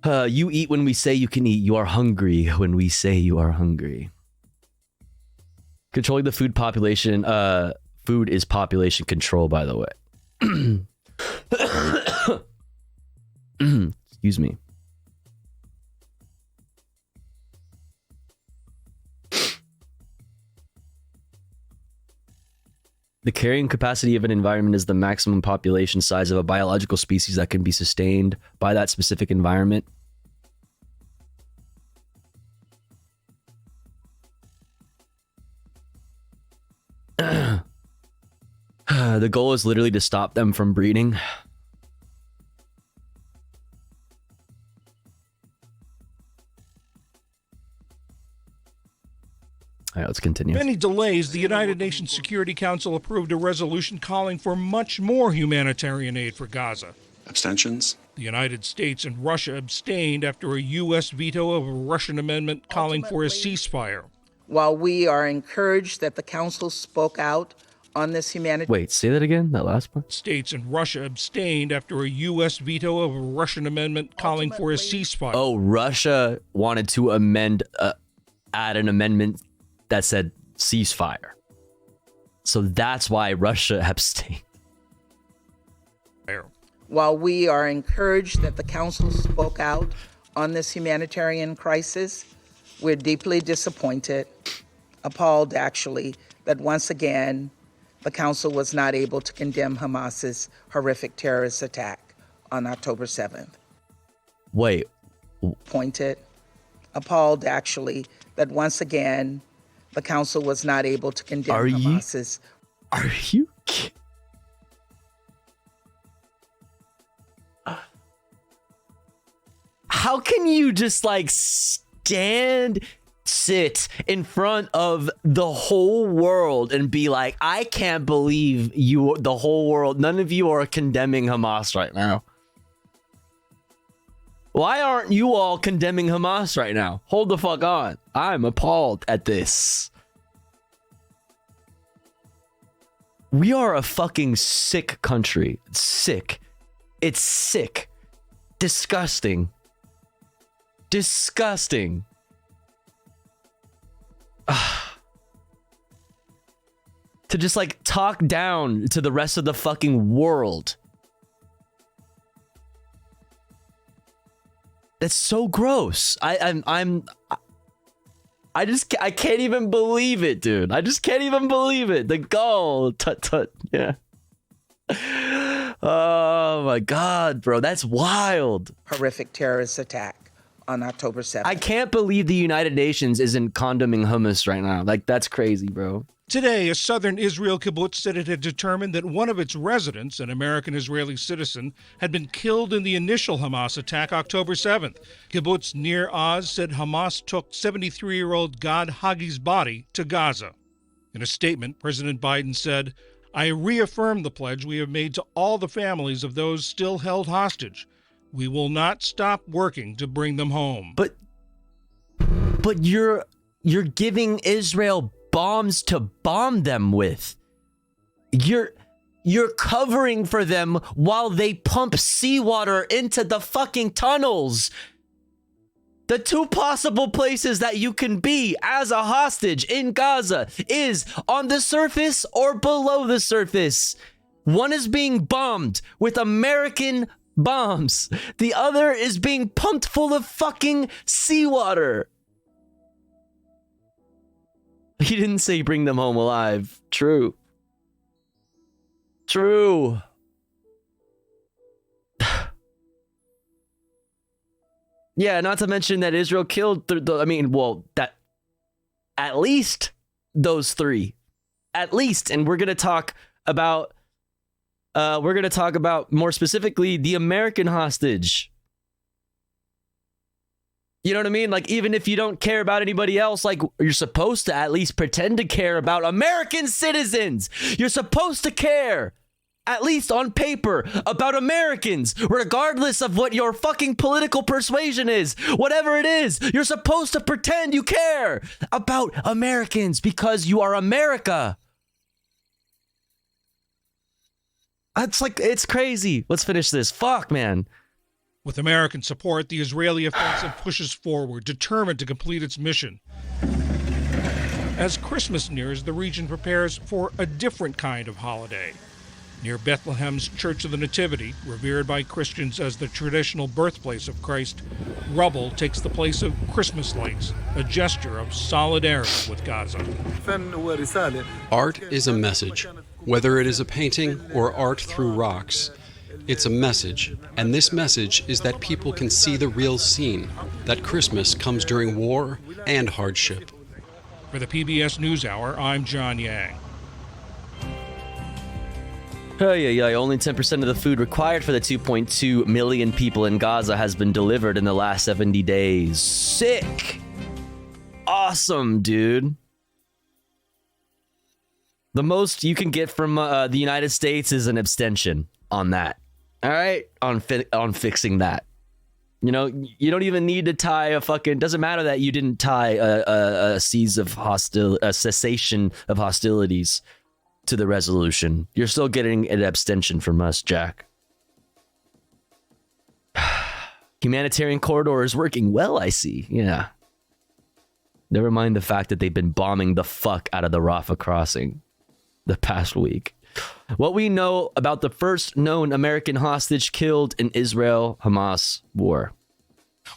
You eat when we say you can eat. You are hungry when we say you are hungry. Controlling the food population. Food is population control, by the way. Excuse me. The carrying capacity of an environment is the maximum population size of a biological species that can be sustained by that specific environment. The goal is literally to stop them from breeding. All right, let's continue. Many delays, the United Nations Security Council approved a resolution calling for much more humanitarian aid for Gaza. Abstentions? The United States and Russia abstained after a U.S. veto of a Russian amendment calling for a ceasefire. While we are encouraged that the Council spoke out on this humanitarian... Wait, say that again, that last part? States and Russia abstained after a U.S. veto of a Russian amendment calling for a ceasefire. Oh, Russia wanted to add an amendment that said ceasefire. So that's why Russia abstained. While we are encouraged that the Council spoke out on this humanitarian crisis, we're deeply disappointed, appalled actually, that once again, the Council was not able to condemn Hamas's horrific terrorist attack on October 7th. Wait. Appalled actually, that once again, the Council was not able to condemn Hamas's... Are you kidding? How can you just like sit in front of the whole world and be like, I can't believe the whole world, none of you are condemning Hamas right now. Why aren't you all condemning Hamas right now? Hold the fuck on. I'm appalled at this. We are a fucking sick country. Sick. It's sick. Disgusting. Disgusting. To just like talk down to the rest of the fucking world. That's so gross. I can't even believe it, dude. I just can't even believe it. The goal. Tut tut. Yeah. Oh my God, bro. That's wild. Horrific terrorist attack on October 7th. I can't believe the United Nations isn't condemning hummus right now. Like, that's crazy, bro. Today, a southern Israel kibbutz said it had determined that one of its residents, an American-Israeli citizen, had been killed in the initial Hamas attack October 7th. Kibbutz Nir Oz said Hamas took 73-year-old Gad Hagi's body to Gaza. In a statement, President Biden said, I reaffirm the pledge we have made to all the families of those still held hostage. We will not stop working to bring them home. But you're giving Israel bombs to bomb them with. You're covering for them while they pump seawater into the fucking tunnels. The two possible places that you can be as a hostage in Gaza is on the surface or below the surface. One is being bombed with American bombs. The other is being pumped full of fucking seawater. He didn't say bring them home alive. True. True. Yeah, not to mention that Israel killed, that at least those three. At least. And we're going to talk about more specifically the American hostage. You know what I mean? Like, even if you don't care about anybody else, like, you're supposed to at least pretend to care about American citizens. You're supposed to care, at least on paper, about Americans, regardless of what your fucking political persuasion is. Whatever it is, you're supposed to pretend you care about Americans because you are America. It's crazy. Let's finish this. Fuck, man. With American support, the Israeli offensive pushes forward, determined to complete its mission. As Christmas nears, the region prepares for a different kind of holiday. Near Bethlehem's Church of the Nativity, revered by Christians as the traditional birthplace of Christ, rubble takes the place of Christmas lights, a gesture of solidarity with Gaza. Art is a message. Whether it is a painting or art through rocks, it's a message, and this message is that people can see the real scene, that Christmas comes during war and hardship. For the PBS NewsHour, I'm John Yang. Only 10% of the food required for the 2.2 million people in Gaza has been delivered in the last 70 days. Sick! Awesome, dude. The most you can get from the United States is an abstention on that. All right, on fixing that. You know, you don't even need to tie a fucking. Doesn't matter that you didn't tie a cessation of hostilities to the resolution. You're still getting an abstention from us, Jack. Humanitarian corridor is working well, I see. Yeah. Never mind the fact that they've been bombing the fuck out of the Rafah crossing the past week. What we know about the first known American hostage killed in Israel-Hamas war.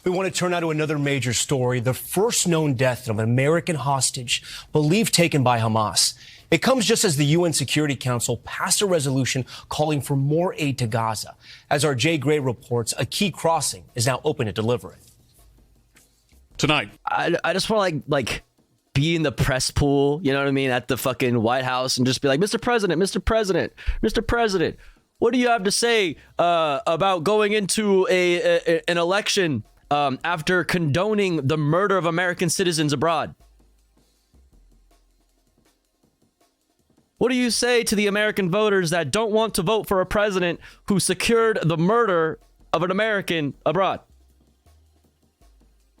We want to turn now to another major story, the first known death of an American hostage believed taken by Hamas. It comes just as the UN Security Council passed a resolution calling for more aid to Gaza. As our Jay Gray reports, a key crossing is now open to deliver it. Tonight, I just want to like be in the press pool, you know what I mean, at the fucking White House and just be like, Mr. President, Mr. President, what do you have to say about going into an election after condoning the murder of American citizens abroad? What do you say to the American voters that don't want to vote for a president who secured the murder of an American abroad?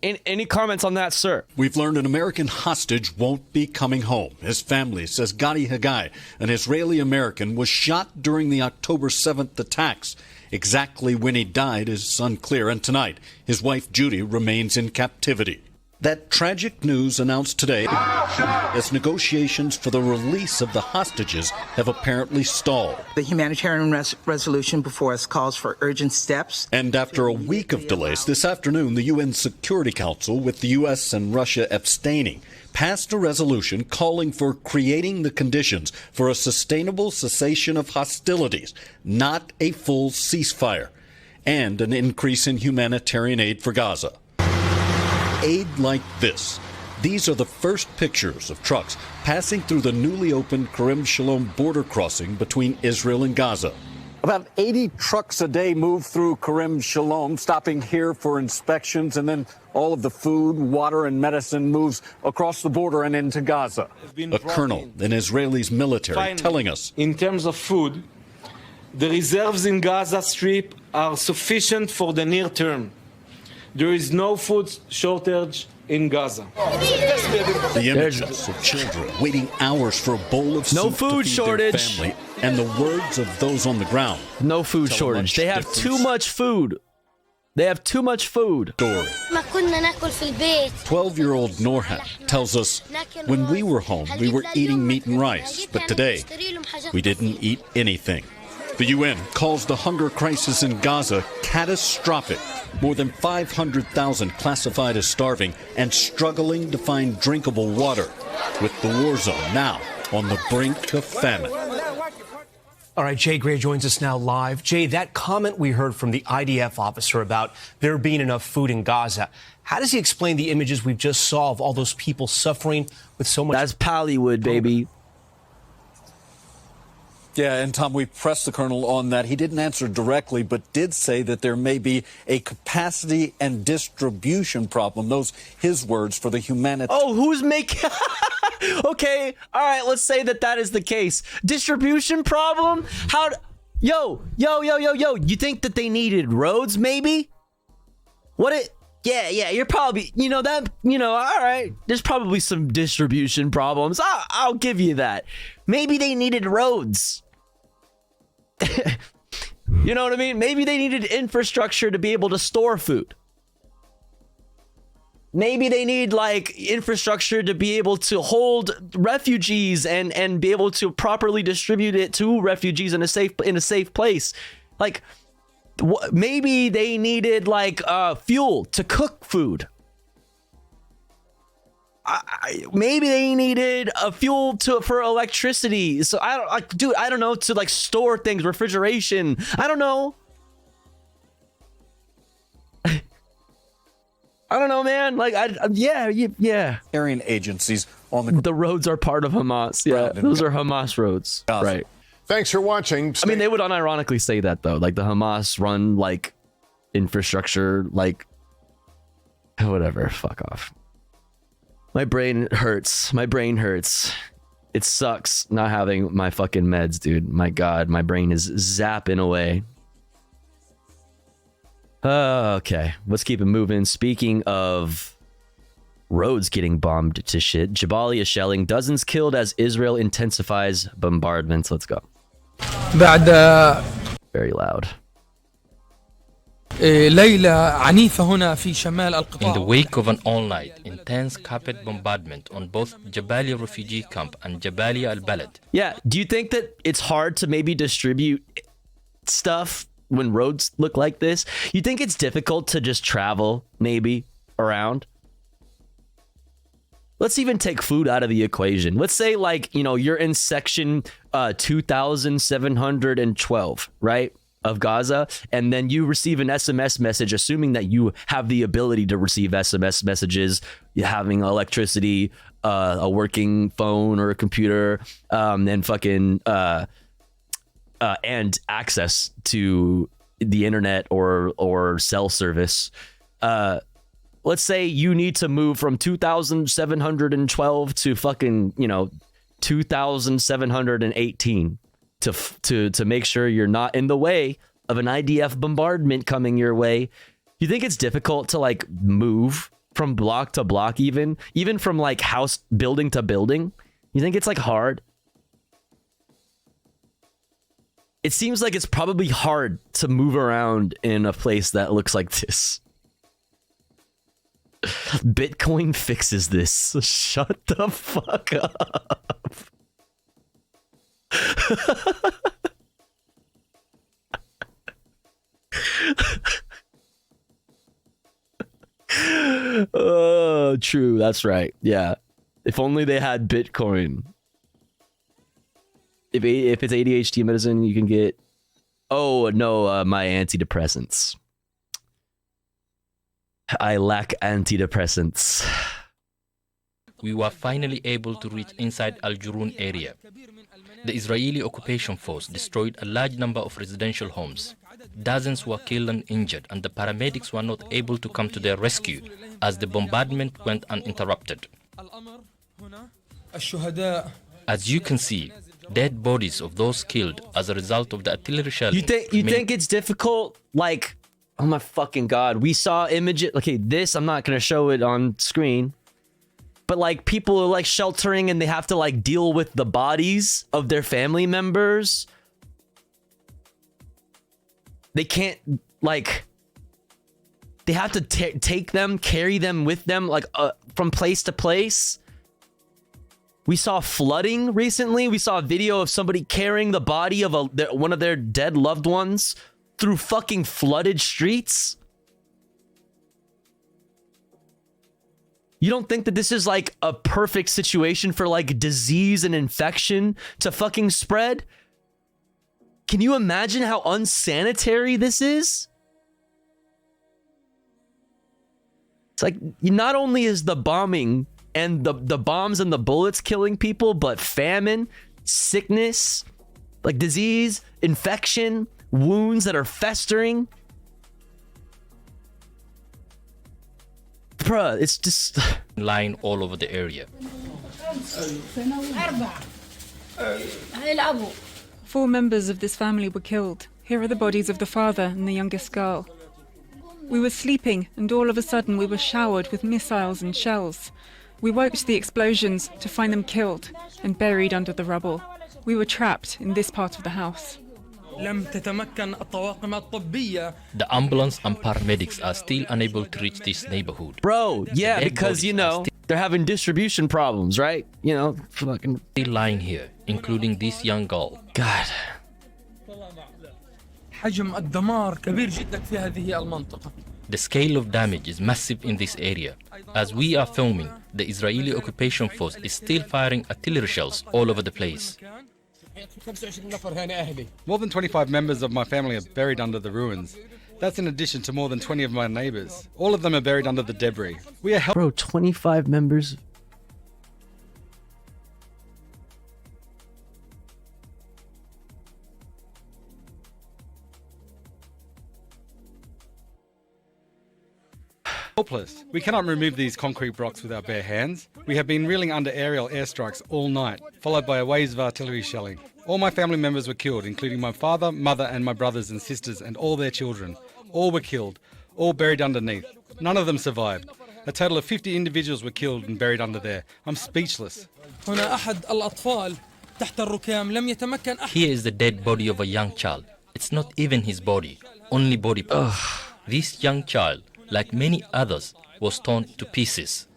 Any comments on that, sir? we've learned an American hostage won't be coming home. His family says Gadi Haggai, an Israeli-American, was shot during the October 7th attacks. Exactly when he died is unclear, and tonight, his wife Judy remains in captivity. That tragic news announced today as negotiations for the release of the hostages have apparently stalled. The humanitarian resolution before us calls for urgent steps. And after a week of delays, this afternoon, the UN Security Council, with the U.S. and Russia abstaining, passed a resolution calling for creating the conditions for a sustainable cessation of hostilities, not a full ceasefire, and an increase in humanitarian aid for Gaza. Aid like this. These are the first pictures of trucks passing through the newly opened Kerem Shalom border crossing between Israel and Gaza. About 80 trucks a day move through Kerem Shalom, stopping here for inspections, and then all of the food, water, and medicine moves across the border and into Gaza. A colonel in Israel's military telling us, in terms of food, the reserves in Gaza Strip are sufficient for the near term. There is no food shortage in Gaza. The images of children waiting hours for a bowl of soup no food to feed shortage. Their family, and the words of those on the ground. No food shortage. They have too much food. They have too much food. Story. 12-year-old Norhat tells us, when we were home, we were eating meat and rice, but today we didn't eat anything. The UN calls the hunger crisis in Gaza catastrophic. More than 500,000 classified as starving and struggling to find drinkable water, with the war zone now on the brink of famine. All right, Jay Gray joins us now live. Jay, that comment we heard from the IDF officer about there being enough food in Gaza, how does he explain the images we've just saw of all those people suffering with so much? That's Pallywood, baby. Yeah, and Tom, we pressed the colonel on that. He didn't answer directly, but did say that there may be a capacity and distribution problem. Those his words for the humanitarian. Oh, who's making... Okay, all right, let's say that is the case. Distribution problem? How... Yo. You think that they needed roads, maybe? Yeah, you're probably... all right. There's probably some distribution problems. I'll give you that. Maybe they needed roads. You know what I mean? Maybe they needed infrastructure to be able to store food. Maybe they need infrastructure to be able to hold refugees and be able to properly distribute it to refugees in a safe place. Maybe they needed fuel to cook food. Maybe they needed a fuel for electricity. So I don't know, to store things, refrigeration. I don't know. I don't know, man. Yeah. Aryan agencies on the roads are part of Hamas. Yeah, those are Hamas roads. Right. Thanks for watching. I mean, they would unironically say that though, the Hamas run infrastructure, whatever. Fuck off. My brain hurts. It sucks not having my fucking meds, dude. My God, my brain is zapping away. Okay, let's keep it moving. Speaking of roads getting bombed to shit, Jabalia shelling, dozens killed as Israel intensifies bombardments. Let's go. Very loud. In the wake of an all-night, intense carpet bombardment on both Jabalia refugee camp and Jabalia al-Balad. Yeah, do you think that it's hard to maybe distribute stuff when roads look like this? You think it's difficult to just travel, maybe, around? Let's even take food out of the equation. Let's say, like, you know, you're in section 2712, right, of Gaza, and then you receive an SMS message, assuming that you have the ability to receive SMS messages, having electricity, a working phone or a computer, and fucking and access to the internet or cell service. Let's say you need to move from 2712 to fucking, you know, 2718 to make sure you're not in the way of an IDF bombardment coming your way. You think it's difficult to like move from block to block, even from like house building to building? You think it's like hard? It seems like it's probably hard to move around in a place that looks like this. Bitcoin fixes this. Shut the fuck up. Oh, true. That's right. Yeah. If only they had Bitcoin. If it's ADHD medicine, you can get... Oh, no, my antidepressants. I lack antidepressants. We were finally able to reach inside Al Jurun area. The Israeli occupation force destroyed a large number of residential homes. Dozens were killed and injured, and the paramedics were not able to come to their rescue as the bombardment went uninterrupted. As you can see, dead bodies of those killed as a result of the artillery shelling. You think it's difficult? Like, oh my fucking God. We saw images. Okay, this, I'm not going to show it on screen. But like people are like sheltering and they have to like deal with the bodies of their family members. They can't like, they have to take them, carry them with them like from place to place. We saw flooding recently. We saw a video of somebody carrying the body of one of their dead loved ones through fucking flooded streets. You don't think that this is like a perfect situation for like disease and infection to fucking spread? Can you imagine how unsanitary this is? It's like, not only is the bombing and the bombs and the bullets killing people, but famine, sickness, like disease, infection, wounds that are festering. Bruh, it's just... lying all over the area. 4 members of this family were killed. Here are the bodies of the father and the youngest girl. We were sleeping, and all of a sudden we were showered with missiles and shells. We woke to the explosions to find them killed and buried under the rubble. We were trapped in this part of the house. The ambulance and paramedics are still unable to reach this neighborhood. Bro, yeah, because, you know, they're having distribution problems, right? You know, fucking... still lying here, including this young girl. God. The scale of damage is massive in this area. As we are filming, the Israeli occupation force is still firing artillery shells all over the place. More than 25 members of my family are buried under the ruins. That's in addition to more than 20 of my neighbors. All of them are buried under the debris. We are Bro, 25 members. Helpless. We cannot remove these concrete blocks with our bare hands. We have been reeling under aerial airstrikes all night, followed by waves of artillery shelling. All my family members were killed, including my father, mother and my brothers and sisters and all their children. All were killed, all buried underneath. None of them survived. A total of 50 individuals were killed and buried under there. I'm speechless. Here is the dead body of a young child. It's not even his body, only body parts. This young child, like many others, was torn to pieces.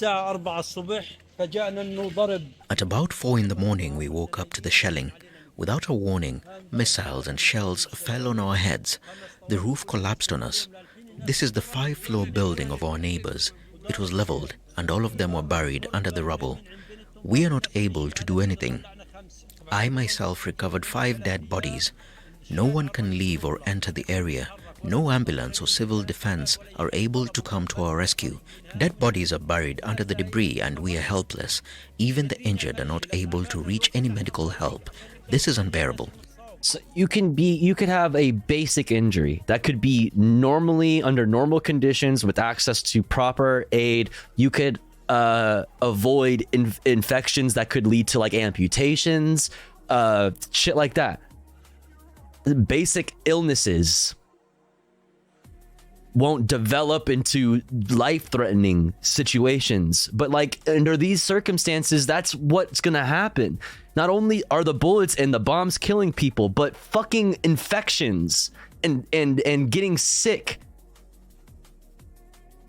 At about 4 in the morning, we woke up to the shelling. Without a warning, missiles and shells fell on our heads. The roof collapsed on us. This is the 5-floor building of our neighbors. It was leveled, and all of them were buried under the rubble. We are not able to do anything. I myself recovered 5 dead bodies. No one can leave or enter the area. No ambulance or civil defense are able to come to our rescue. Dead bodies are buried under the debris and we are helpless. Even the injured are not able to reach any medical help. This is unbearable. So you could have a basic injury that could be normally under normal conditions with access to proper aid. You could avoid infections that could lead to like amputations, shit like that. Basic illnesses won't develop into life-threatening situations, but like under these circumstances, that's what's gonna happen. Not only are the bullets and the bombs killing people, but fucking infections and getting sick,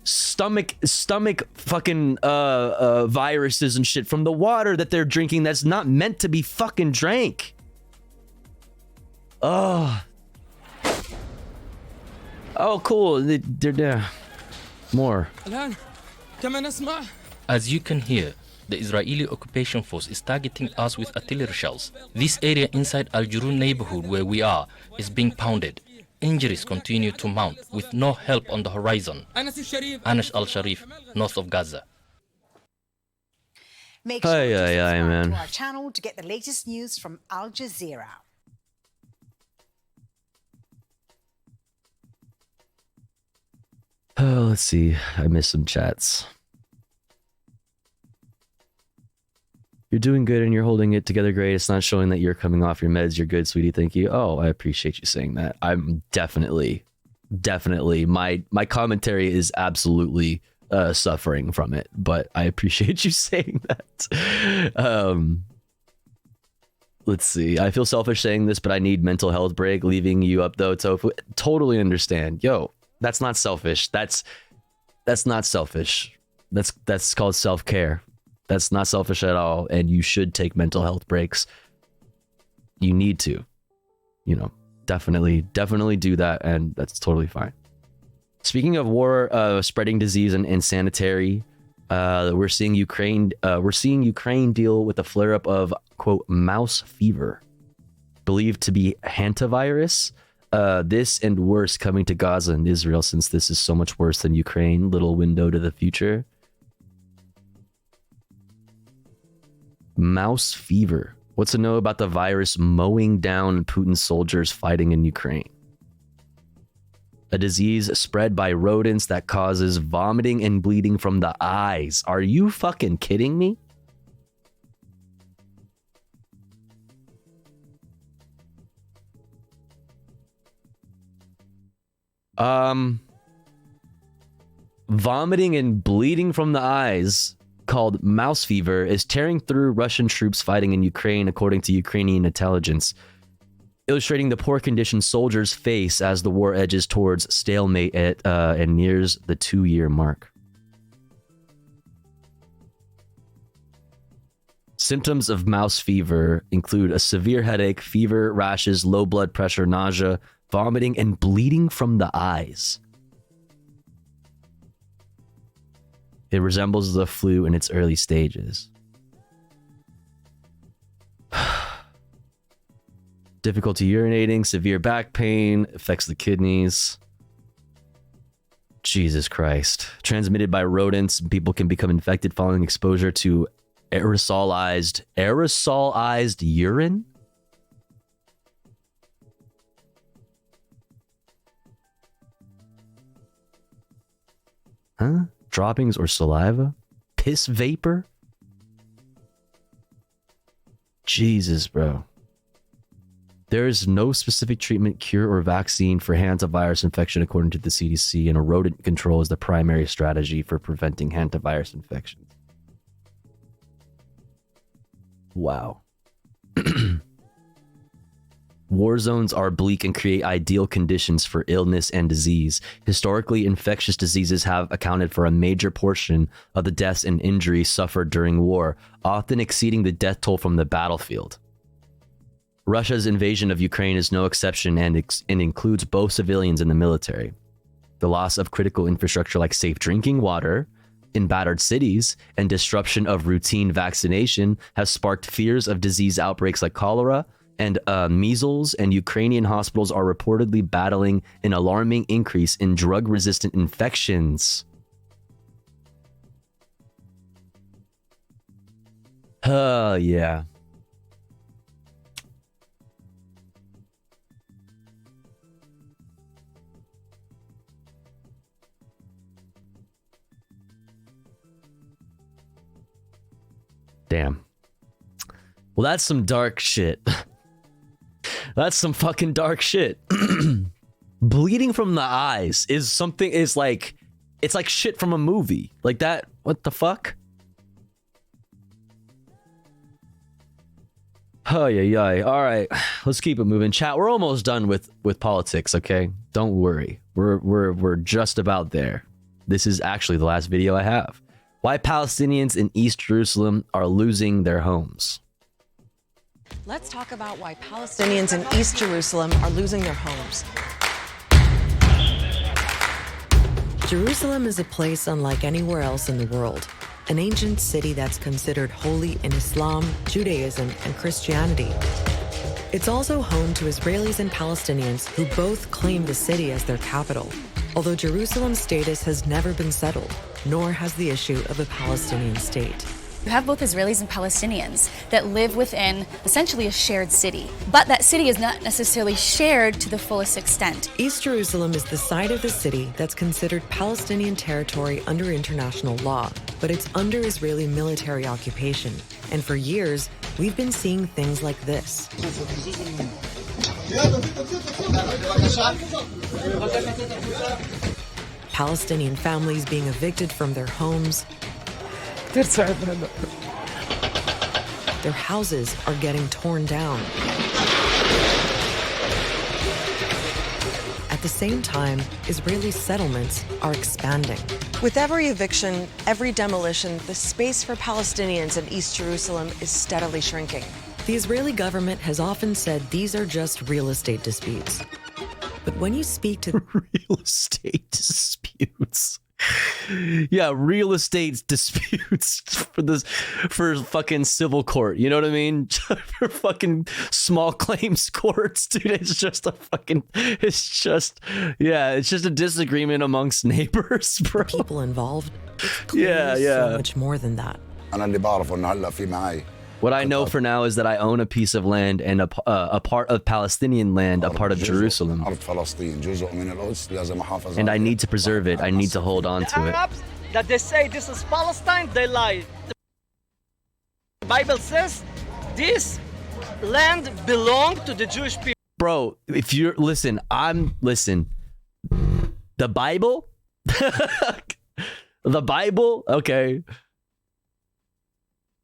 stomach fucking viruses and shit from the water that they're drinking that's not meant to be fucking drank. Oh, cool. They're there. More. As you can hear, the Israeli occupation force is targeting us with artillery shells. This area inside Al-Jurun neighborhood where we are is being pounded. Injuries continue to mount with no help on the horizon. Anas al-Sharif, north of Gaza. Make sure to subscribe man. to our channel to get the latest news from Al Jazeera. Oh, let's see. I missed some chats. You're doing good and you're holding it together great. It's not showing that you're coming off your meds. You're good, sweetie. Thank you. Oh, I appreciate you saying that. I'm definitely. My commentary is absolutely suffering from it, but I appreciate you saying that. Let's see. I feel selfish saying this, but I need mental health break. Leaving you up though, Tofu. Totally understand. Yo, that's not selfish. That's not selfish. That's called self-care. That's not selfish at all, and you should take mental health breaks. You need to, definitely do that, and that's totally fine. Speaking of war, spreading disease and sanitary, we're seeing Ukraine deal with a flare-up of quote mouse fever, believed to be hantavirus. This and worse coming to Gaza and Israel, since this is so much worse than Ukraine. Little window to the future. Mouse fever. What's to know about the virus mowing down Putin's soldiers fighting in Ukraine? A disease spread by rodents that causes vomiting and bleeding from the eyes. Are you fucking kidding me? Vomiting and bleeding from the eyes, called mouse fever, is tearing through Russian troops fighting in Ukraine, according to Ukrainian intelligence, illustrating the poor condition soldiers face as the war edges towards stalemate and nears the 2-year mark. Symptoms of mouse fever include a severe headache, fever, rashes, low blood pressure, nausea, vomiting, and bleeding from the eyes. It resembles the flu in its early stages. Difficulty urinating, severe back pain, affects the kidneys. Jesus Christ. Transmitted by rodents, people can become infected following exposure to aerosolized urine? Huh? Droppings or saliva? Piss vapor? Jesus, bro. There is no specific treatment, cure, or vaccine for hantavirus infection according to the CDC, and rodent control is the primary strategy for preventing hantavirus infections. Wow. War zones are bleak and create ideal conditions for illness and disease. Historically, infectious diseases have accounted for a major portion of the deaths and injuries suffered during war, often exceeding the death toll from the battlefield. Russia's invasion of Ukraine is no exception and includes both civilians and the military. The loss of critical infrastructure like safe drinking water in battered cities and disruption of routine vaccination has sparked fears of disease outbreaks like cholera and measles, and Ukrainian hospitals are reportedly battling an alarming increase in drug-resistant infections. Yeah. Damn. Well, that's some dark shit. That's some fucking dark shit. Bleeding from the eyes is something, it's like shit from a movie. Like that, what the fuck? Oh yeah. All right, let's keep it moving. Chat, we're almost done with politics, okay? Don't worry. We're just about there. This is actually the last video I have. Why Palestinians in East Jerusalem are losing their homes. Let's talk about why Palestinians in East Jerusalem are losing their homes. Jerusalem is a place unlike anywhere else in the world. An ancient city that's considered holy in Islam, Judaism, and Christianity. It's also home to Israelis and Palestinians who both claim the city as their capital, although Jerusalem's status has never been settled, nor has the issue of a Palestinian state. You have both Israelis and Palestinians that live within essentially a shared city, but that city is not necessarily shared to the fullest extent. East Jerusalem is the side of the city that's considered Palestinian territory under international law, but it's under Israeli military occupation. And for years, we've been seeing things like this. Palestinian families being evicted from their homes. Their houses are getting torn down. At the same time, Israeli settlements are expanding. With every eviction, every demolition, the space for Palestinians in East Jerusalem is steadily shrinking. The Israeli government has often said these are just real estate disputes. But when you speak to real estate disputes. Yeah, real estate disputes for fucking civil court. You know what I mean? For fucking small claims courts, dude. It's just a disagreement amongst neighbors, bro. People involved. It's clearly so much more than that. What I know for now is that I own a piece of land and a part of Palestinian land, a part of Jerusalem. And I need to preserve it. I need to hold on to it. Arabs that they say this is Palestine, they lie. The Bible says this land belonged to the Jewish people. Bro, if you're listen. The Bible? The Bible? Okay.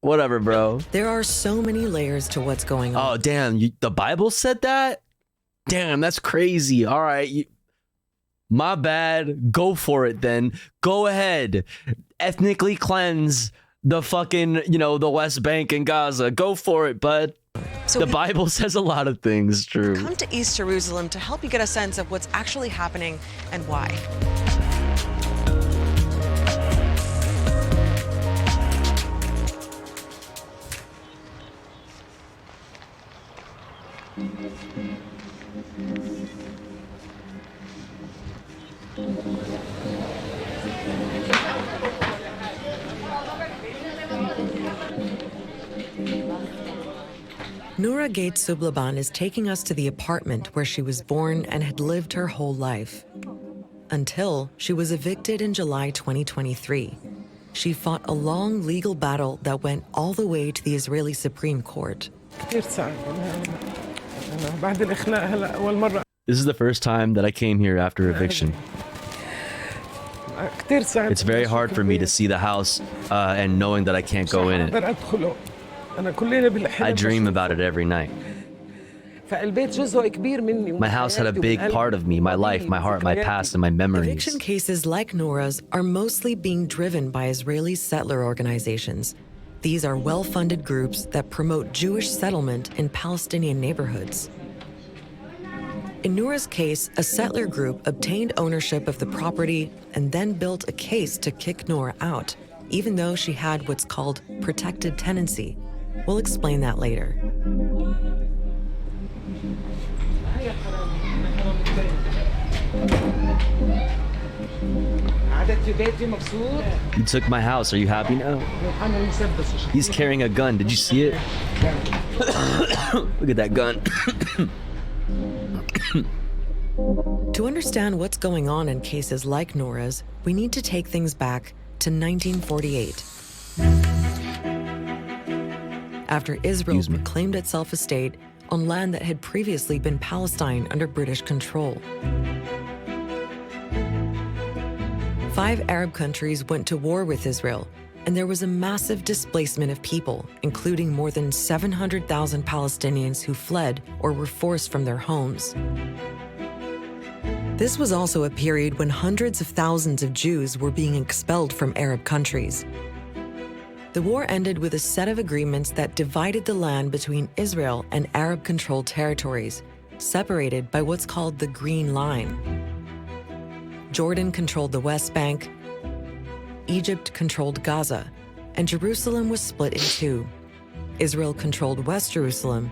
Whatever, bro. There are so many layers to what's going on. Oh, damn. The Bible said that? Damn, that's crazy. All right. My bad. Go for it then. Go ahead. Ethnically cleanse the fucking, the West Bank and Gaza. Go for it, bud. So the Bible says a lot of things, true. Come to East Jerusalem to help you get a sense of what's actually happening and why. Noura Gates Sublaban is taking us to the apartment where she was born and had lived her whole life. until she was evicted in July 2023. She fought a long legal battle that went all the way to the Israeli Supreme Court. This is the first time that I came here after eviction. It's very hard for me to see the house and knowing that I can't go in it. I dream about it every night. My house had a big part of me, my life, my heart, my past, and my memories. Eviction cases like Nora's are mostly being driven by Israeli settler organizations. These are well-funded groups that promote Jewish settlement in Palestinian neighborhoods. In Nora's case, a settler group obtained ownership of the property and then built a case to kick Nora out, even though she had what's called protected tenancy. We'll explain that later. You took my house. Are you happy now? He's carrying a gun. Did you see it? Look at that gun. To understand what's going on in cases like Nora's, we need to take things back to 1948. After Israel proclaimed itself a state on land that had previously been Palestine under British control. 5 Arab countries went to war with Israel, and there was a massive displacement of people, including more than 700,000 Palestinians who fled or were forced from their homes. This was also a period when hundreds of thousands of Jews were being expelled from Arab countries. The war ended with a set of agreements that divided the land between Israel and Arab-controlled territories, separated by what's called the Green Line. Jordan controlled the West Bank, Egypt controlled Gaza, and Jerusalem was split in two. Israel controlled West Jerusalem,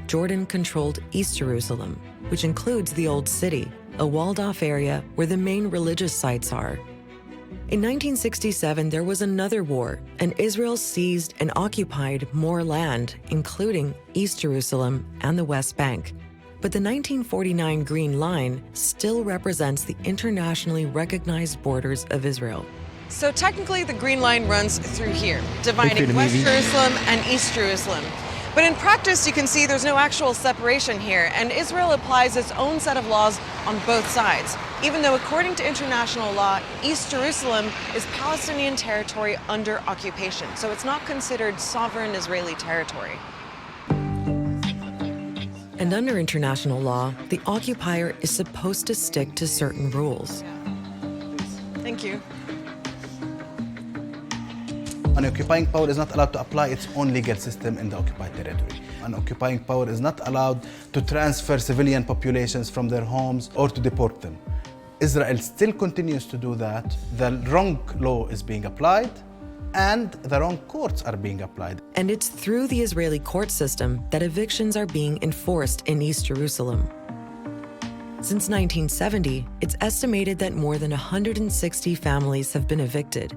Jordan controlled East Jerusalem, which includes the Old City, a walled-off area where the main religious sites are. In 1967, there was another war, and Israel seized and occupied more land, including East Jerusalem and the West Bank. But the 1949 Green Line still represents the internationally recognized borders of Israel. So technically, the Green Line runs through here, dividing West Jerusalem and East Jerusalem. But in practice, you can see there's no actual separation here, and Israel applies its own set of laws on both sides, even though according to international law, East Jerusalem is Palestinian territory under occupation, so it's not considered sovereign Israeli territory. And under international law, the occupier is supposed to stick to certain rules. Thank you. An occupying power is not allowed to apply its own legal system in the occupied territory. An occupying power is not allowed to transfer civilian populations from their homes or to deport them. Israel still continues to do that. The wrong law is being applied, and the wrong courts are being applied. And it's through the Israeli court system that evictions are being enforced in East Jerusalem. Since 1970, it's estimated that more than 160 families have been evicted.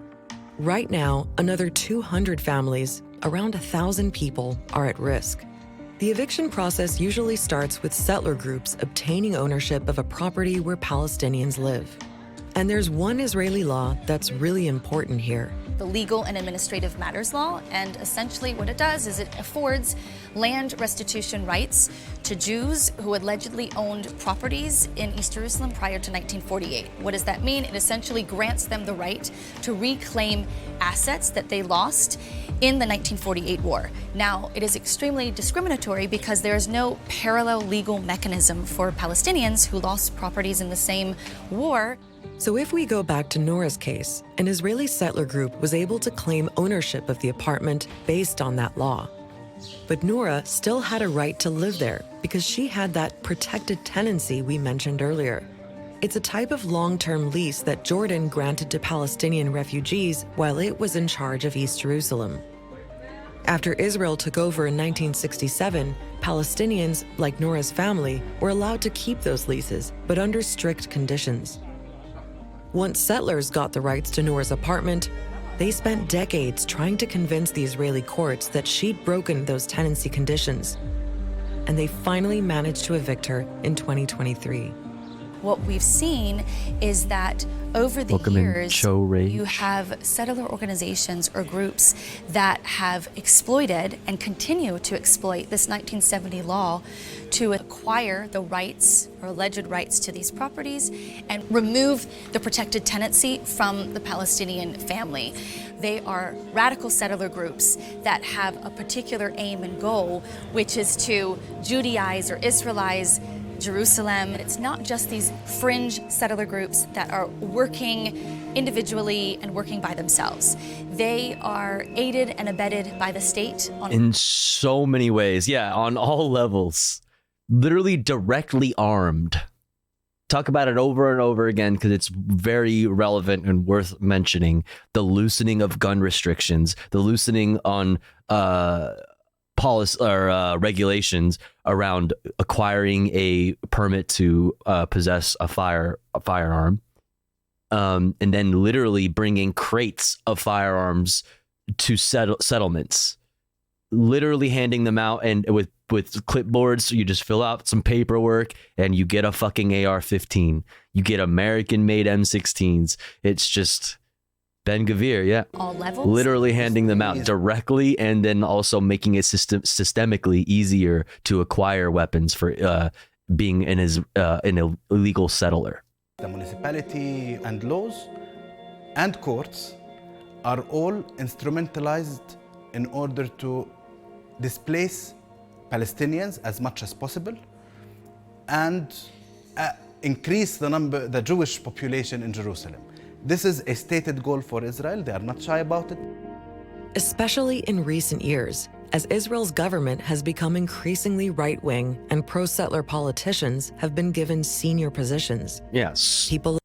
Right now, another 200 families, around 1,000 people, are at risk. The eviction process usually starts with settler groups obtaining ownership of a property where Palestinians live. And there's one Israeli law that's really important here. The Legal and Administrative Matters Law, and essentially what it does is it affords land restitution rights to Jews who allegedly owned properties in East Jerusalem prior to 1948. What does that mean? It essentially grants them the right to reclaim assets that they lost in the 1948 war. Now, it is extremely discriminatory because there is no parallel legal mechanism for Palestinians who lost properties in the same war. So if we go back to Nora's case, an Israeli settler group was able to claim ownership of the apartment based on that law. But Nora still had a right to live there because she had that protected tenancy we mentioned earlier. It's a type of long-term lease that Jordan granted to Palestinian refugees while it was in charge of East Jerusalem. After Israel took over in 1967, Palestinians, like Nora's family, were allowed to keep those leases, but under strict conditions. Once settlers got the rights to Nora's apartment, they spent decades trying to convince the Israeli courts that she'd broken those tenancy conditions. And they finally managed to evict her in 2023. what we've seen is that over the years, you have settler organizations or groups that have exploited and continue to exploit this 1970 law to acquire the rights or alleged rights to these properties and remove the protected tenancy from the Palestinian family. They are radical settler groups that have a particular aim and goal, which is to Judaize or Israelize Jerusalem. It's not just these fringe settler groups that are working individually and working by themselves. They are aided and abetted by the state in so many ways. Yeah, on all levels. Literally directly armed. Talk about it over and over again because it's very relevant and worth mentioning. The loosening of gun restrictions, the loosening on policy or regulations around acquiring a permit to possess a firearm, and then literally bringing crates of firearms to settlements, literally handing them out and with clipboards. So you just fill out some paperwork and you get a fucking AR-15. You get American-made M16s. It's just Ben-Gvir, yeah. All levels. Literally handing them out directly and then also making it systemically easier to acquire weapons for being an illegal settler. The municipality and laws and courts are all instrumentalized in order to displace Palestinians as much as possible and increase the Jewish population in Jerusalem. This is a stated goal for Israel. They are not shy about it. Especially in recent years, as Israel's government has become increasingly right-wing and pro-settler politicians have been given senior positions. Yes. People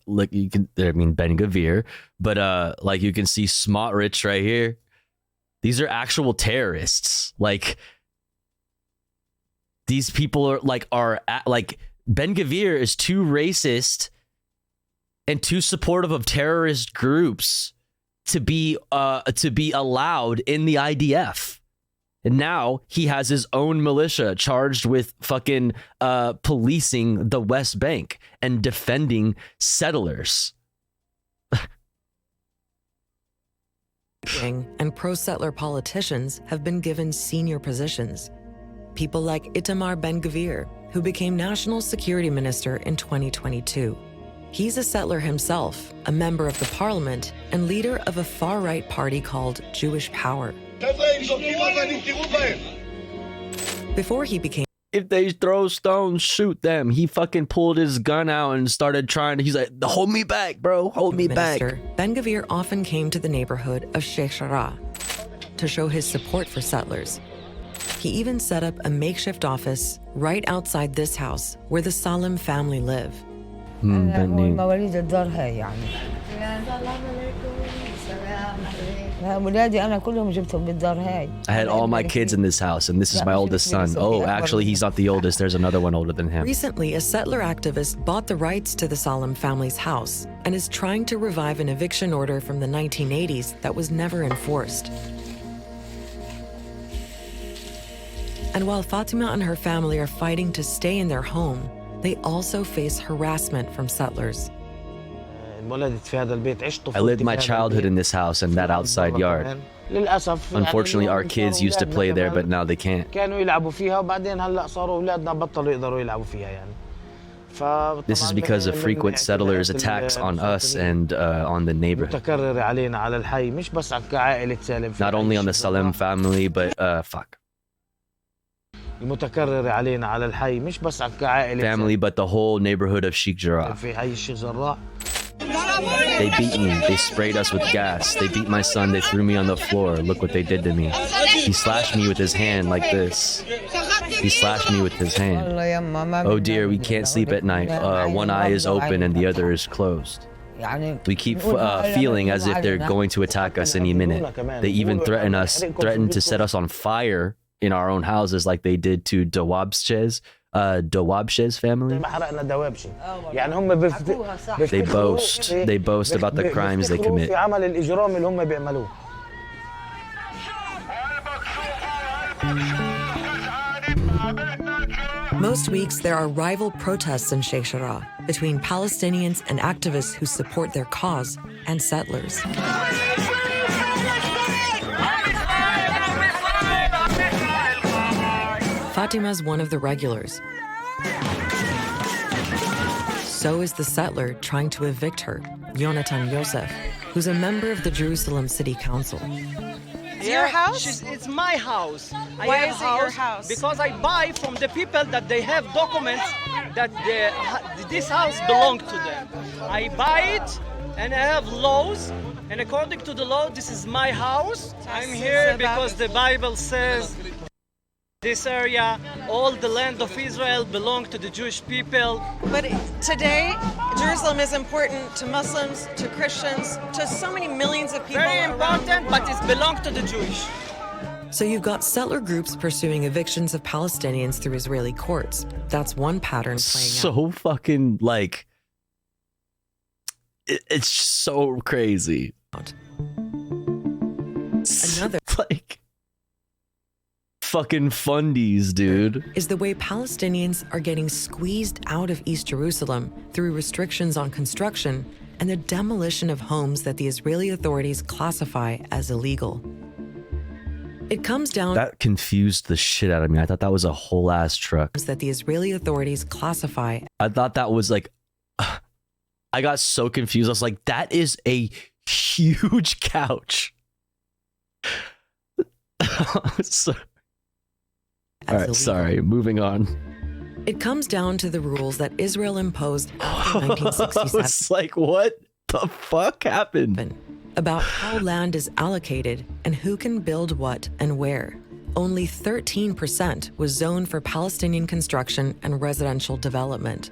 like you can, I mean, Ben-Gvir, but like you can see Smotrich right here. These are actual terrorists. Like, these people are like Ben-Gvir is too racist and too supportive of terrorist groups to be allowed in the IDF. And now he has his own militia charged with fucking policing the West Bank and defending settlers. And pro-settler politicians have been given senior positions. People like Itamar Ben-Gvir, who became National Security Minister in 2022. He's a settler himself, a member of the parliament, and leader of a far-right party called Jewish Power. Before he became... If they throw stones, shoot them. He fucking pulled his gun out and started trying to... He's like, hold me back, bro. Hold me back. Ben-Gvir often came to the neighborhood of Sheikh Jarrah to show his support for settlers. He even set up a makeshift office right outside this house where the Salem family live. I had all my kids in this house, and this is my oldest son. Oh, actually, he's not the oldest. There's another one older than him. Recently, a settler activist bought the rights to the Salem family's house and is trying to revive an eviction order from the 1980s that was never enforced. And while Fatima and her family are fighting to stay in their home, they also face harassment from settlers. I lived my childhood in this house and that outside yard. Unfortunately, our kids used to play there, but now they can't. This is because of frequent settlers' attacks on us and on the neighborhood. Not only on the Salem family, but family, but the whole neighborhood of Sheikh Jarrah. They beat me. They sprayed us with gas. They beat my son. They threw me on the floor. Look what they did to me. He slashed me with his hand like this. He slashed me with his hand. Oh dear, we can't sleep at night. One eye is open and the other is closed. We keep feeling as if they're going to attack us any minute. They even threaten to set us on fire in our own houses like they did to Dawabsh's family. They boast about the crimes they commit. Most weeks, there are rival protests in Sheikh Jarrah between Palestinians and activists who support their cause and settlers. Fatima's one of the regulars. So is the settler trying to evict her, Yonatan Yosef, who's a member of the Jerusalem City Council. It's your house? It's my house. Why is it your house? Because I buy from the people that they have documents that this house belongs to them. I buy it and I have laws, and according to the law, this is my house. I'm here because the Bible says this area, all the land of Israel belong to the Jewish people. But today, Jerusalem is important to Muslims, to Christians, to so many millions of people. Very important, but it belongs to the Jewish. So you've got settler groups pursuing evictions of Palestinians through Israeli courts. That's one pattern playing out. So fucking, like, it's so crazy. Another, like, fucking fundies, dude. is the way Palestinians are getting squeezed out of East Jerusalem through restrictions on construction and the demolition of homes that the Israeli authorities classify as illegal. It comes down That confused the shit out of me. I thought that was a whole ass truck. that the Israeli authorities classify. I thought that was like, I got so confused. I was like, that is a huge couch. So, all right, sorry, moving on. It comes down to the rules that Israel imposed after I 1967. was like, what the fuck happened? About how land is allocated and who can build what and where. Only 13% was zoned for Palestinian construction and residential development.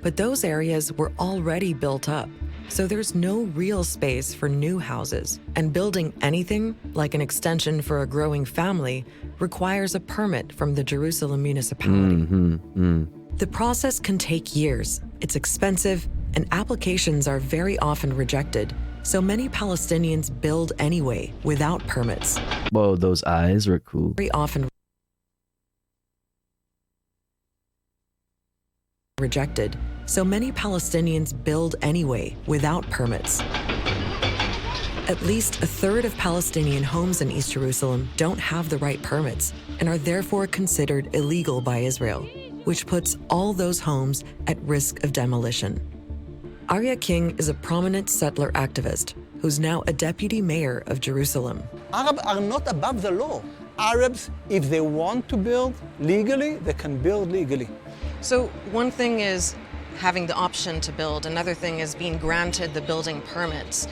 But those areas were already built up, so there's no real space for new houses. And building anything, like an extension for a growing family, requires a permit from the Jerusalem municipality. The process can take years, it's expensive, and applications are very often rejected. So many Palestinians build anyway, without permits. Whoa, those eyes were cool. Very often rejected. So many Palestinians build anyway, without permits. At least a third of Palestinian homes in East Jerusalem don't have the right permits and are therefore considered illegal by Israel, which puts all those homes at risk of demolition. Arya King is a prominent settler activist who's now a deputy mayor of Jerusalem. Arabs are not above the law. Arabs, if they want to build legally, they can build legally. So one thing is having the option to build. Another thing is being granted the building permits.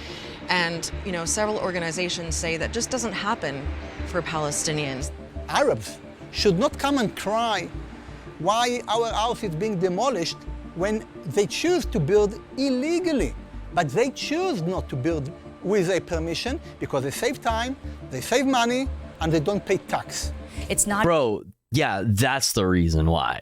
And, several organizations say that just doesn't happen for Palestinians. Arabs should not come and cry why our house is being demolished when they choose to build illegally. But they choose not to build with a permission because they save time, they save money, and they don't pay tax. It's not. Bro, yeah, that's the reason why.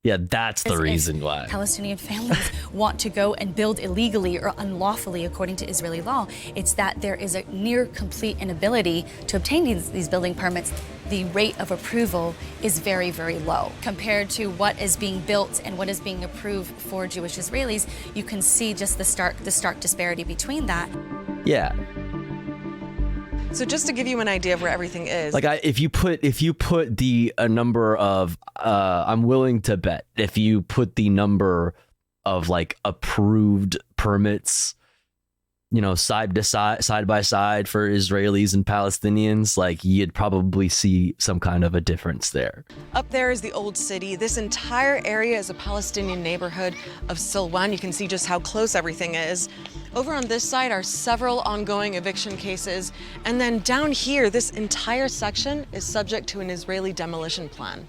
Yeah, that's the reason why. Palestinian families want to go and build illegally or unlawfully according to Israeli law. It's that there is a near complete inability to obtain these building permits. The rate of approval is very, very low. Compared to what is being built and what is being approved for Jewish Israelis, you can see just the stark disparity between that. Yeah. So just to give you an idea of where everything is. Like if you put the number of I'm willing to bet if you put the number of like approved permits, side by side for Israelis and Palestinians, like you'd probably see some kind of a difference there. Up there is the old city. This entire area is a Palestinian neighborhood of Silwan. You can see just how close everything is. Over on this side are several ongoing eviction cases. And then down here, this entire section is subject to an Israeli demolition plan.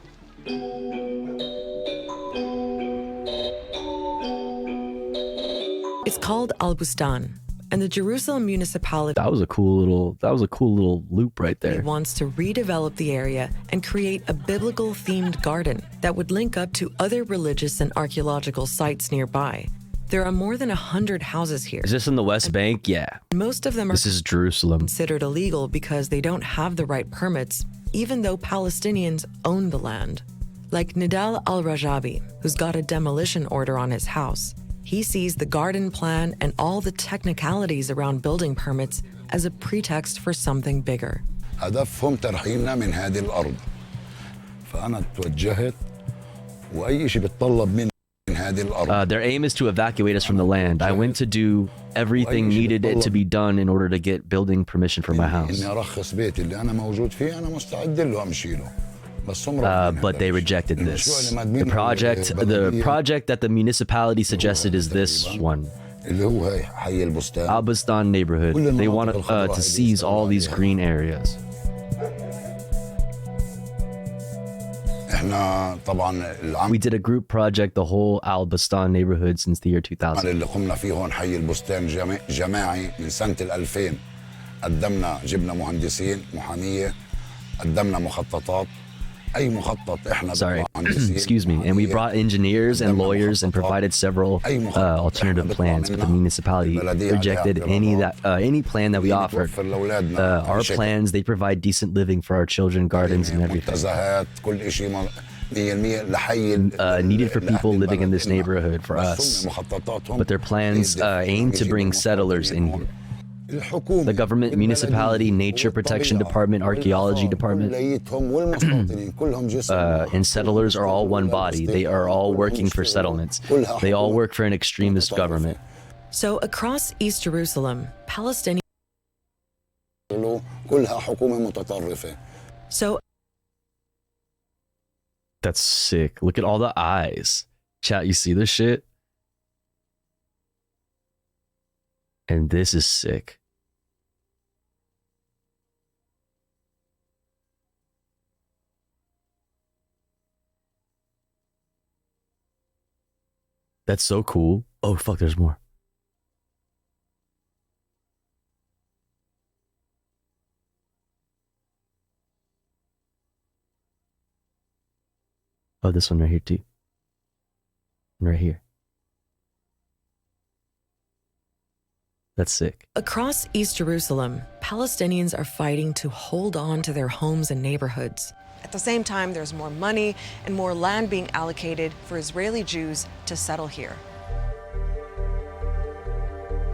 It's called Al Bustan, and the Jerusalem municipality That was a cool little loop right there. wants to redevelop the area and create a biblical themed garden that would link up to other religious and archaeological sites nearby. There are more than 100 houses here. Is this in the West Bank? Yeah. Most of them are This is Jerusalem. considered illegal because they don't have the right permits, even though Palestinians own the land. Like Nidal Al-Rajabi, who's got a demolition order on his house. He sees the garden plan and all the technicalities around building permits as a pretext for something bigger. هدفهم ترحيلنا من هذه الأرض. فأنا توجهت وأي شيء بتطلب مني من هذه الأرض. Their aim is to evacuate us from the land. I went to do everything needed it to be done in order to get building permission for my house. إني أرخص بيتي اللي أنا موجود فيه أنا مستعد له أمشي له. But they rejected this. The project that the municipality suggested is this one. Al-Bustan neighborhood. They want to seize all these green areas. We did a group project, the whole Al-Bustan neighborhood since the year 2000. اللي قمنا فيه هون حي البستان جماعي من سنة 2000. جبنا مهندسين محامية قدمنا مخططات. Sorry, excuse me. And we brought engineers and lawyers and provided several alternative plans, but the municipality rejected any plan that we offered. Our plans, they provide decent living for our children, gardens, and everything. Needed for people living in this neighborhood, for us. But their plans aim to bring settlers in here. The government, municipality, nature protection department, archaeology department, and settlers are all one body. They are all working for settlements. They all work for an extremist government. So across East Jerusalem, Palestinians. So that's sick. Look at all the eyes. Chat, you see this shit? And this is sick. That's so cool. Oh, fuck, there's more. Oh, this one right here, too. And right here. That's sick. Across East Jerusalem, Palestinians are fighting to hold on to their homes and neighborhoods. At the same time, there's more money and more land being allocated for Israeli Jews to settle here.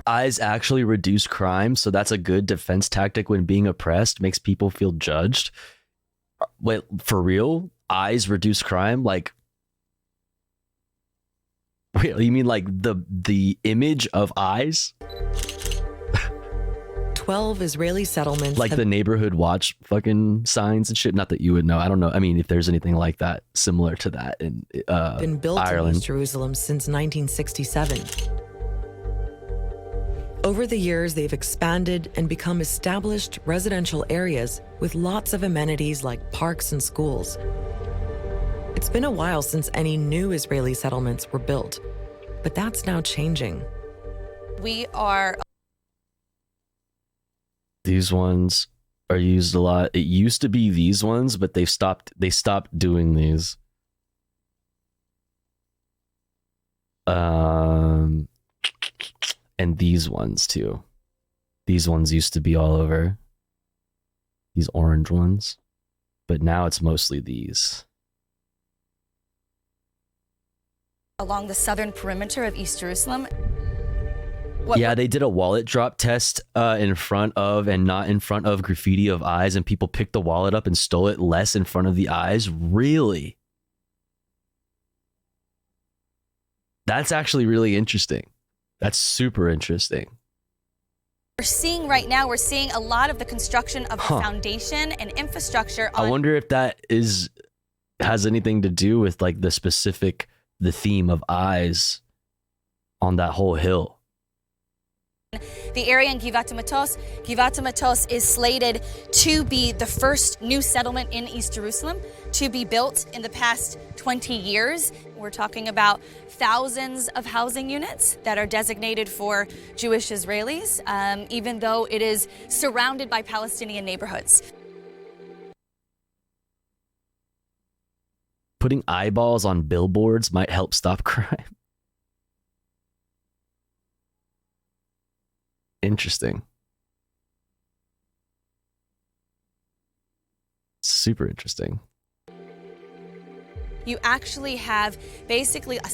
Eyes actually reduce crime, so that's a good defense tactic when being oppressed makes people feel judged. Wait, for real? Eyes reduce crime? Like, wait, you mean like the image of eyes? 12 Israeli settlements. Like the neighborhood watch fucking signs and shit. Not that you would know. I don't know. I mean, if there's anything like that, similar to that in been built Ireland. in East Jerusalem since 1967. Over the years, they've expanded and become established residential areas with lots of amenities like parks and schools. It's been a while since any new Israeli settlements were built, but that's now changing. We are. These ones are used a lot. It used to be these ones, but they stopped doing these. And these ones too. These ones used to be all over. These orange ones. But now it's mostly these. Along the southern perimeter of East Jerusalem. Yeah, they did a wallet drop test in front of and not in front of graffiti of eyes, and people picked the wallet up and stole it less in front of the eyes. Really? That's actually really interesting. That's super interesting. We're seeing right now, we're seeing a lot of the construction of the foundation and infrastructure. I wonder if that has anything to do with like the theme of eyes on that whole hill. The area in Givat Matos. Givat Matos is slated to be the first new settlement in East Jerusalem to be built in the past 20 years. We're talking about thousands of housing units that are designated for Jewish Israelis, even though it is surrounded by Palestinian neighborhoods. Putting eyeballs on billboards might help stop crime. Interesting. Super interesting. you actually have basically a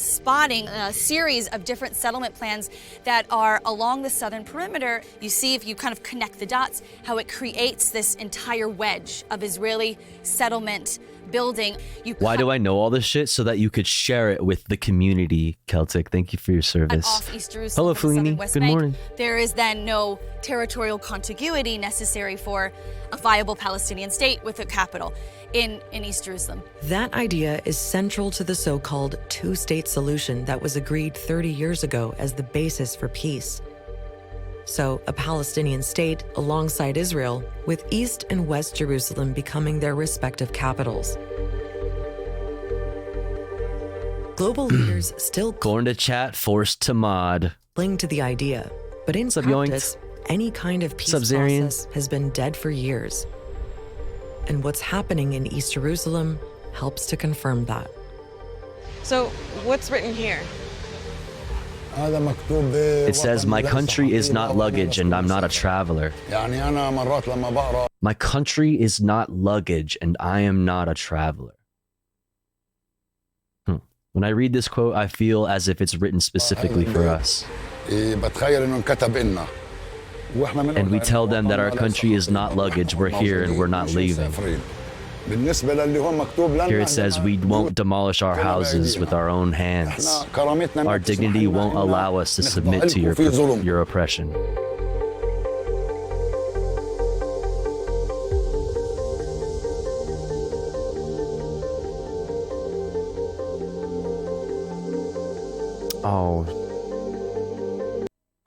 series of different settlement plans that are along the southern perimeter. You see, if you kind of connect the dots, how it creates this entire wedge of Israeli settlement building. Why do I know all this shit? So that you could share it with the community, Celtic. Thank you for your service. Off East Jerusalem, Hello, from the southern Fellini. West Good Bank. morning. There is then no territorial contiguity necessary for a viable Palestinian state with a capital in East Jerusalem. That idea is central to the so-called two-state solution that was agreed 30 years ago as the basis for peace. So, a Palestinian state alongside Israel, with East and West Jerusalem becoming their respective capitals. Global leaders still Going to chat, forced to mod. cling to the idea, but in practice, any kind of peace process has been dead for years. And what's happening in East Jerusalem helps to confirm that. So, what's written here? It says, my country is not luggage and I'm not a traveler. My country is not luggage and I am not a traveler. When I read this quote, I feel as if it's written specifically for us. And we tell them that our country is not luggage, we're here and we're not leaving. Here it says we won't demolish our houses with our own hands. Our dignity won't allow us to submit to your oppression.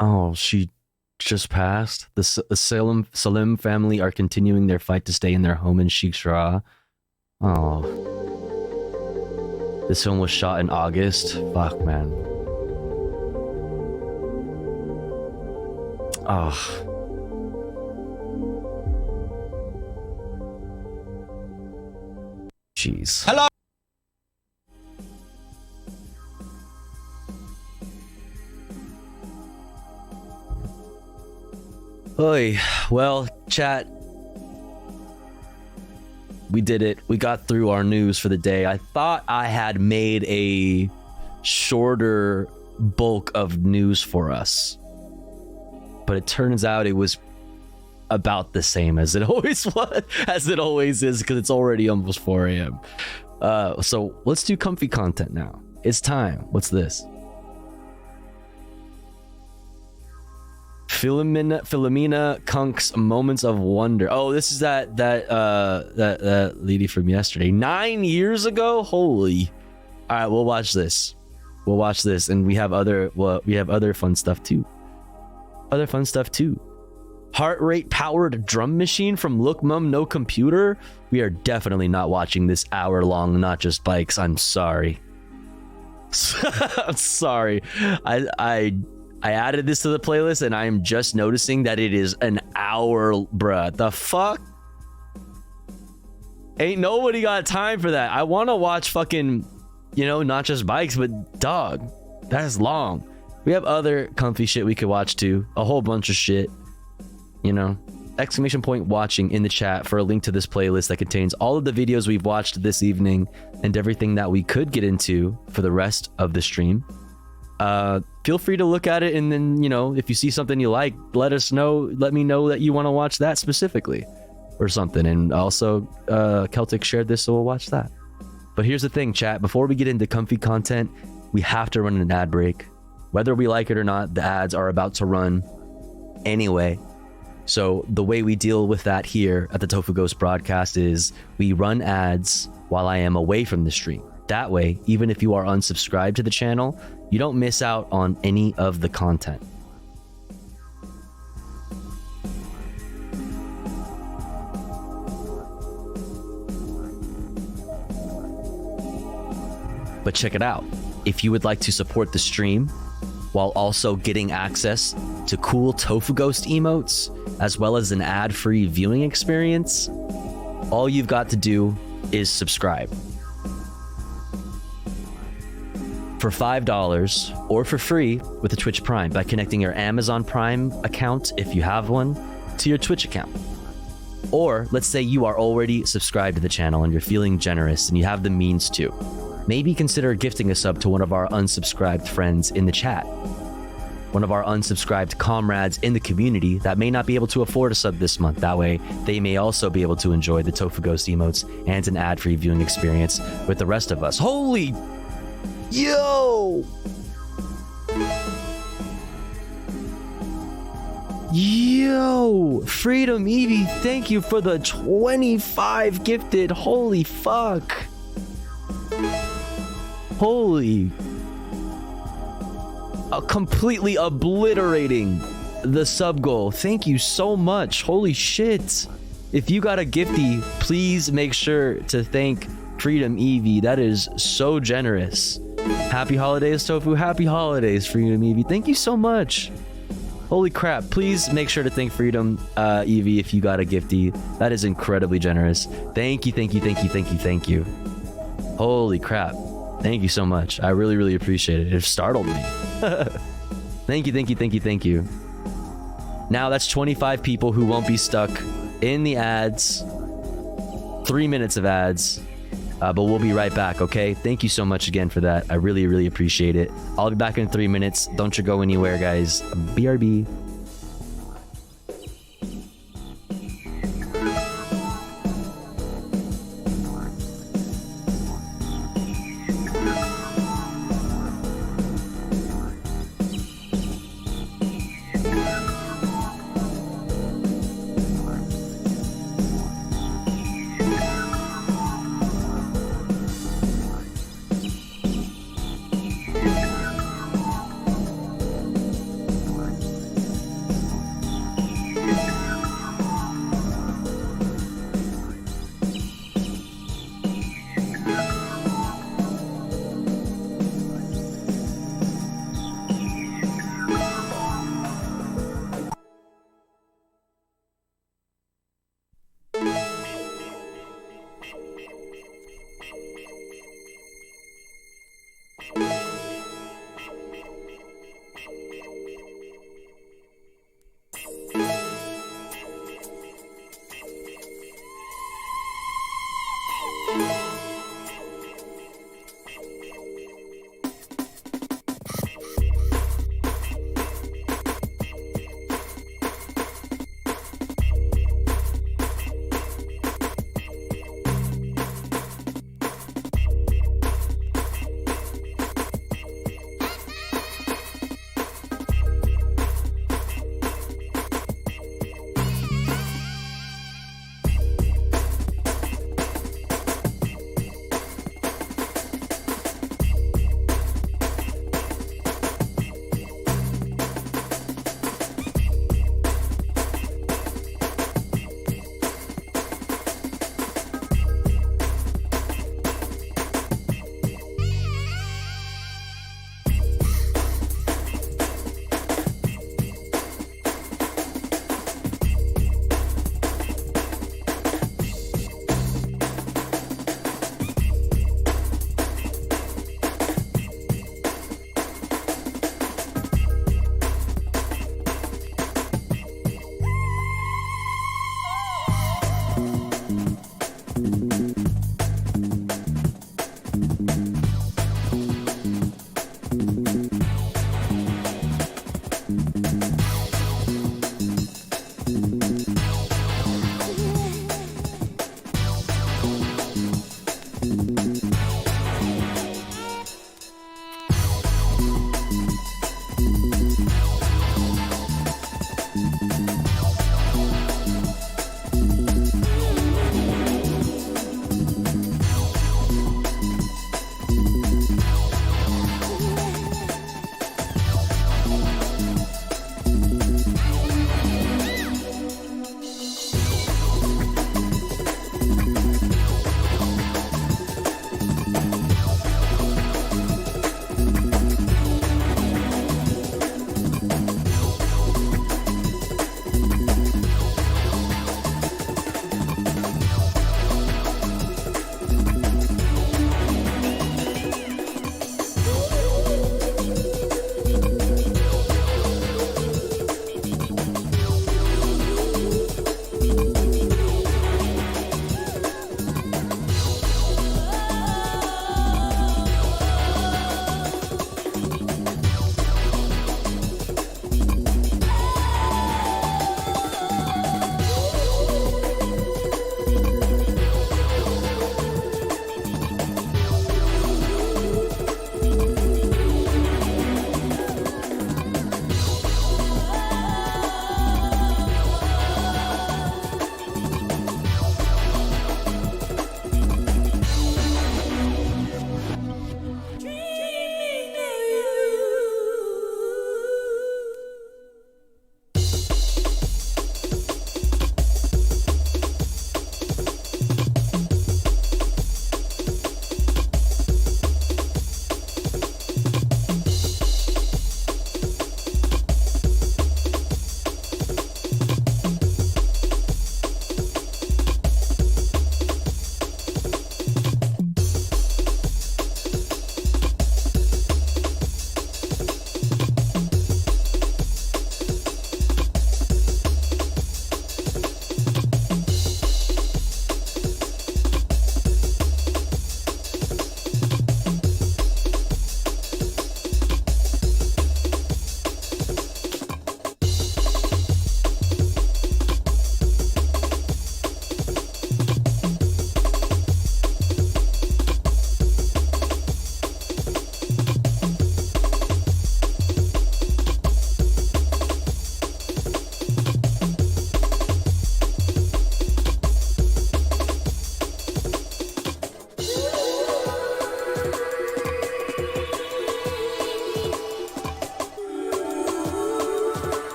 Oh, she just passed. The Salim family are continuing their fight to stay in their home in Sheikh Jarrah. Oh. This film was shot in August. Fuck, man. Oh. Jeez. Hello. Oy. Well, chat. We did it. We got through our news for the day. I thought I had made a shorter bulk of news for us, but it turns out it was about the same as it always was, as it always is, because it's already almost 4 a.m. So let's do comfy content now. It's time. What's this? Philomena Kunk's Moments of Wonder. Oh, this is that lady from yesterday. 9 years ago? Holy. All right, we'll watch this. We'll watch this, and we have other fun stuff too. Heart rate powered drum machine from Look Mum No Computer. We are definitely not watching this hour-long Not Just Bikes. I'm sorry. I'm sorry. I added this to the playlist and I am just noticing that it is an hour, bruh. The fuck? Ain't nobody got time for that. I want to watch fucking, Not Just Bikes, but dog, that is long. We have other comfy shit we could watch too. A whole bunch of shit, Exclamation point watching in the chat for a link to this playlist that contains all of the videos we've watched this evening and everything that we could get into for the rest of the stream. Feel free to look at it, and then if you see something you like, let me know that you want to watch that specifically or something. And also Celtic shared this, so we'll watch that. But here's the thing, chat, before we get into comfy content, we have to run an ad break. Whether we like it or not, the ads are about to run anyway. So the way we deal with that here at the Tofu Ghost broadcast is we run ads while I am away from the stream. That way, even if you are unsubscribed to the channel, you don't miss out on any of the content. But check it out. If you would like to support the stream while also getting access to cool Tofu Ghost emotes, as well as an ad-free viewing experience, all you've got to do is subscribe. For $5 or for free with a Twitch Prime by connecting your Amazon Prime account, if you have one, to your Twitch account. Or let's say you are already subscribed to the channel and you're feeling generous and you have the means to. maybe consider gifting a sub to one of our unsubscribed friends in the chat. One of our unsubscribed comrades in the community that may not be able to afford a sub this month. That way, they may also be able to enjoy the Tofu Ghost emotes and an ad-free viewing experience with the rest of us. Holy... Yo! Yo! Freedom Evie, thank you for the 25 gifted. Holy fuck. Holy... completely obliterating the sub goal. Thank you so much. Holy shit. If you got a gifty, please make sure to thank Freedom Evie. That is so generous. Happy holidays, Tofu. Happy holidays, Freedom Evie. Thank you so much. Holy crap. Please make sure to thank Freedom Evie if you got a gifty. That is incredibly generous. Thank you, thank you, thank you, thank you, thank you. Holy crap. Thank you so much. I really, really appreciate it. It startled me. Thank you, thank you, thank you, thank you. Now that's 25 people who won't be stuck in the ads. 3 minutes of ads. But we'll be right back, okay? Thank you so much again for that. I really, really appreciate it. I'll be back in 3 minutes. Don't you go anywhere, guys. BRB.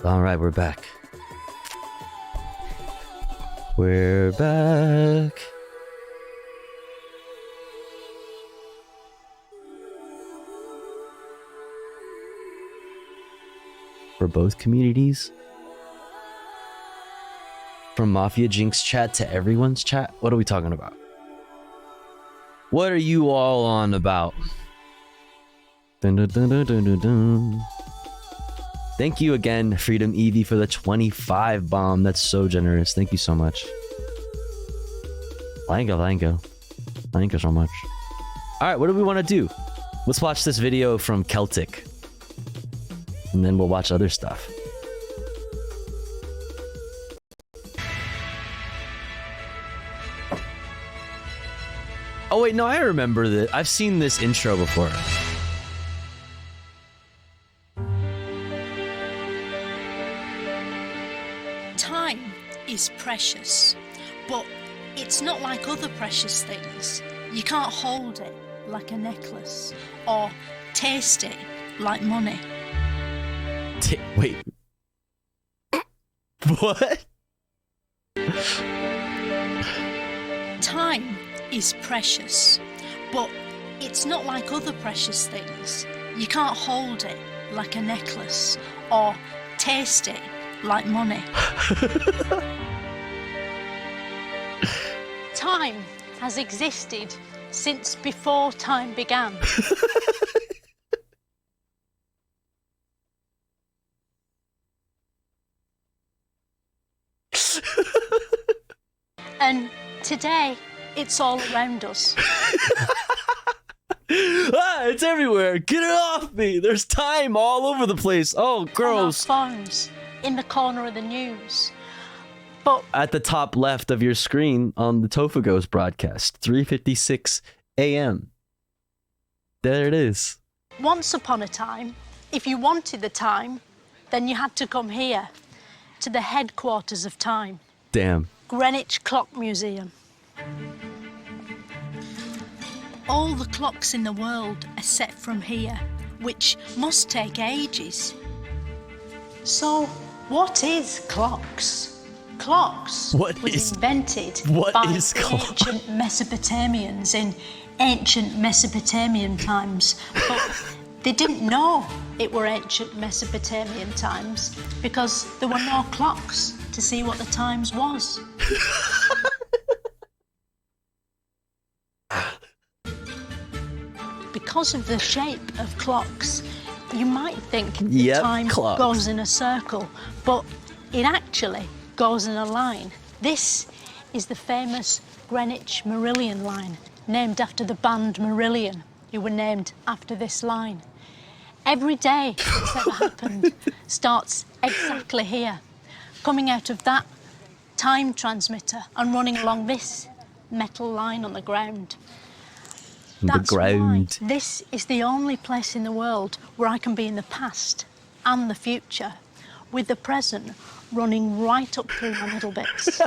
All right, we're back. We're back. For both communities? From Mafia Jinx chat to everyone's chat? What are we talking about? What are you all on about? Dun, dun, dun, dun, dun, dun, dun. Thank you again, Freedom Evie, for the 25 bomb. That's so generous. Thank you so much. Thank you so much. All right, what do we want to do? Let's watch this video from Celtic. And then we'll watch other stuff. Oh wait, no, I remember that. I've seen this intro before. Time is precious, but it's not like other precious things. You can't hold it like a necklace or taste it like money. Wait. What? Time is precious, but it's not like other precious things. You can't hold it like a necklace or taste it like money. Time has existed since before time began. And today, it's all around us. It's everywhere. Get it off me. There's time all over the place. Oh, gross. On our phones, in the corner of the news. But at the top left of your screen on the Tofagos broadcast, 3:56 a.m. There it is. once upon a time, if you wanted the time, then you had to come here, to the headquarters of time. Damn. Greenwich Clock Museum. All the clocks in the world are set from here, which must take ages. So, what is clocks? Clocks was invented by the ancient Mesopotamians in ancient Mesopotamian times, but they didn't know it were ancient Mesopotamian times because there were no clocks to see what the times was. Because of the shape of clocks, you might think time goes in a circle, but it actually goes in a line. This is the famous Greenwich Merillion line, named after the band Marillion, who were named after this line. Every day that's ever happened starts exactly here, coming out of that time transmitter and running along this metal line on the ground. That's why this is the only place in the world where I can be in the past and the future, with the present running right up through my middle bits.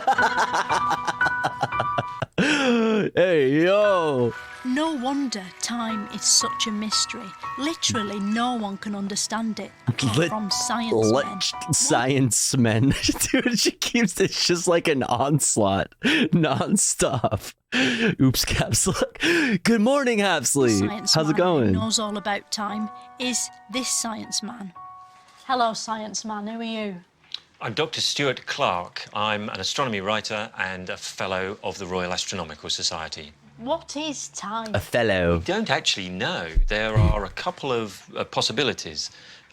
Hey, yo! No wonder time is such a mystery. Literally no one can understand it, apart from science men. Science men. Dude, she keeps it just like an onslaught, non-stop. Oops, Caps Lock. Good morning, Hapsley. How's it going? Who knows all about time is this science man. Hello, science man. Who are you? I'm Dr. Stuart Clark. I'm an astronomy writer and a fellow of the Royal Astronomical Society. What is time? A fellow. We don't actually know. There are a couple of possibilities.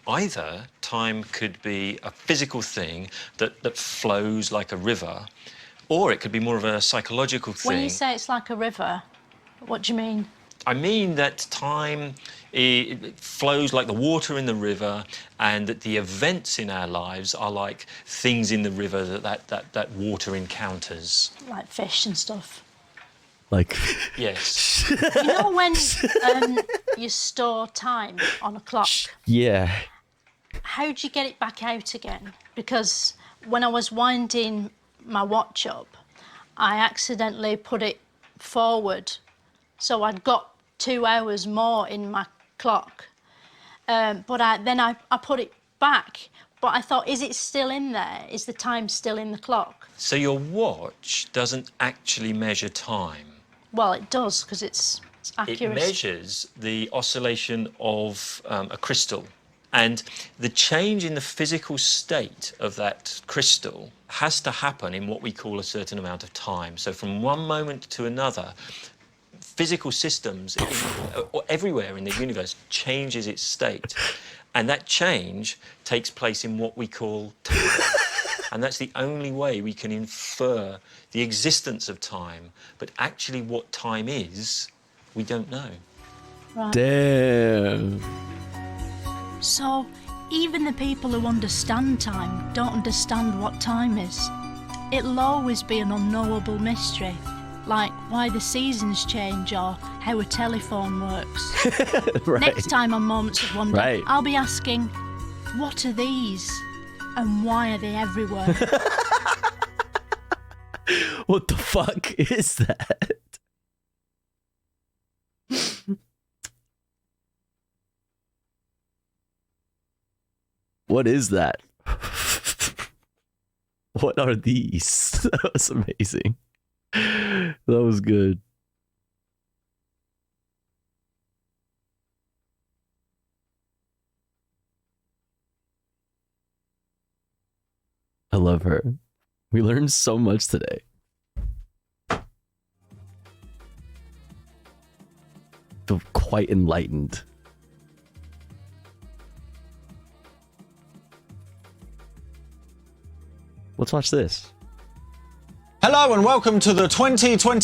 Either time could be a physical thing that flows like a river, or it could be more of a psychological thing. When you say it's like a river, what do you mean? I mean that time it flows like the water in the river, and that the events in our lives are like things in the river that water encounters. Like fish and stuff. Like... Yes. You know when you store time on a clock? Yeah. How do you get it back out again? Because when I was winding my watch up, I accidentally put it forward, so I'd got 2 hours more in my clock. But I put it back, But I thought, is it still in there? Is the time still in the clock? So your watch doesn't actually measure time. Well, it does, because it's accurate. It measures the oscillation of a crystal. And the change in the physical state of that crystal has to happen in what we call a certain amount of time. So from one moment to another, physical systems everywhere in the universe changes its state. And that change takes place in what we call time. And that's the only way we can infer the existence of time. But actually what time is, we don't know. Right. Damn. So, even the people who understand time don't understand what time is. It'll always be an unknowable mystery, like why the seasons change or how a telephone works. Right. Next time on Moments of Wonder, Right. I'll be asking, what are these? And why are they everywhere? What the fuck is that? What is that? What are these? That was amazing. That was good. I love her. We learned so much today. Feel quite enlightened. Let's watch this. Hello and welcome to the 2023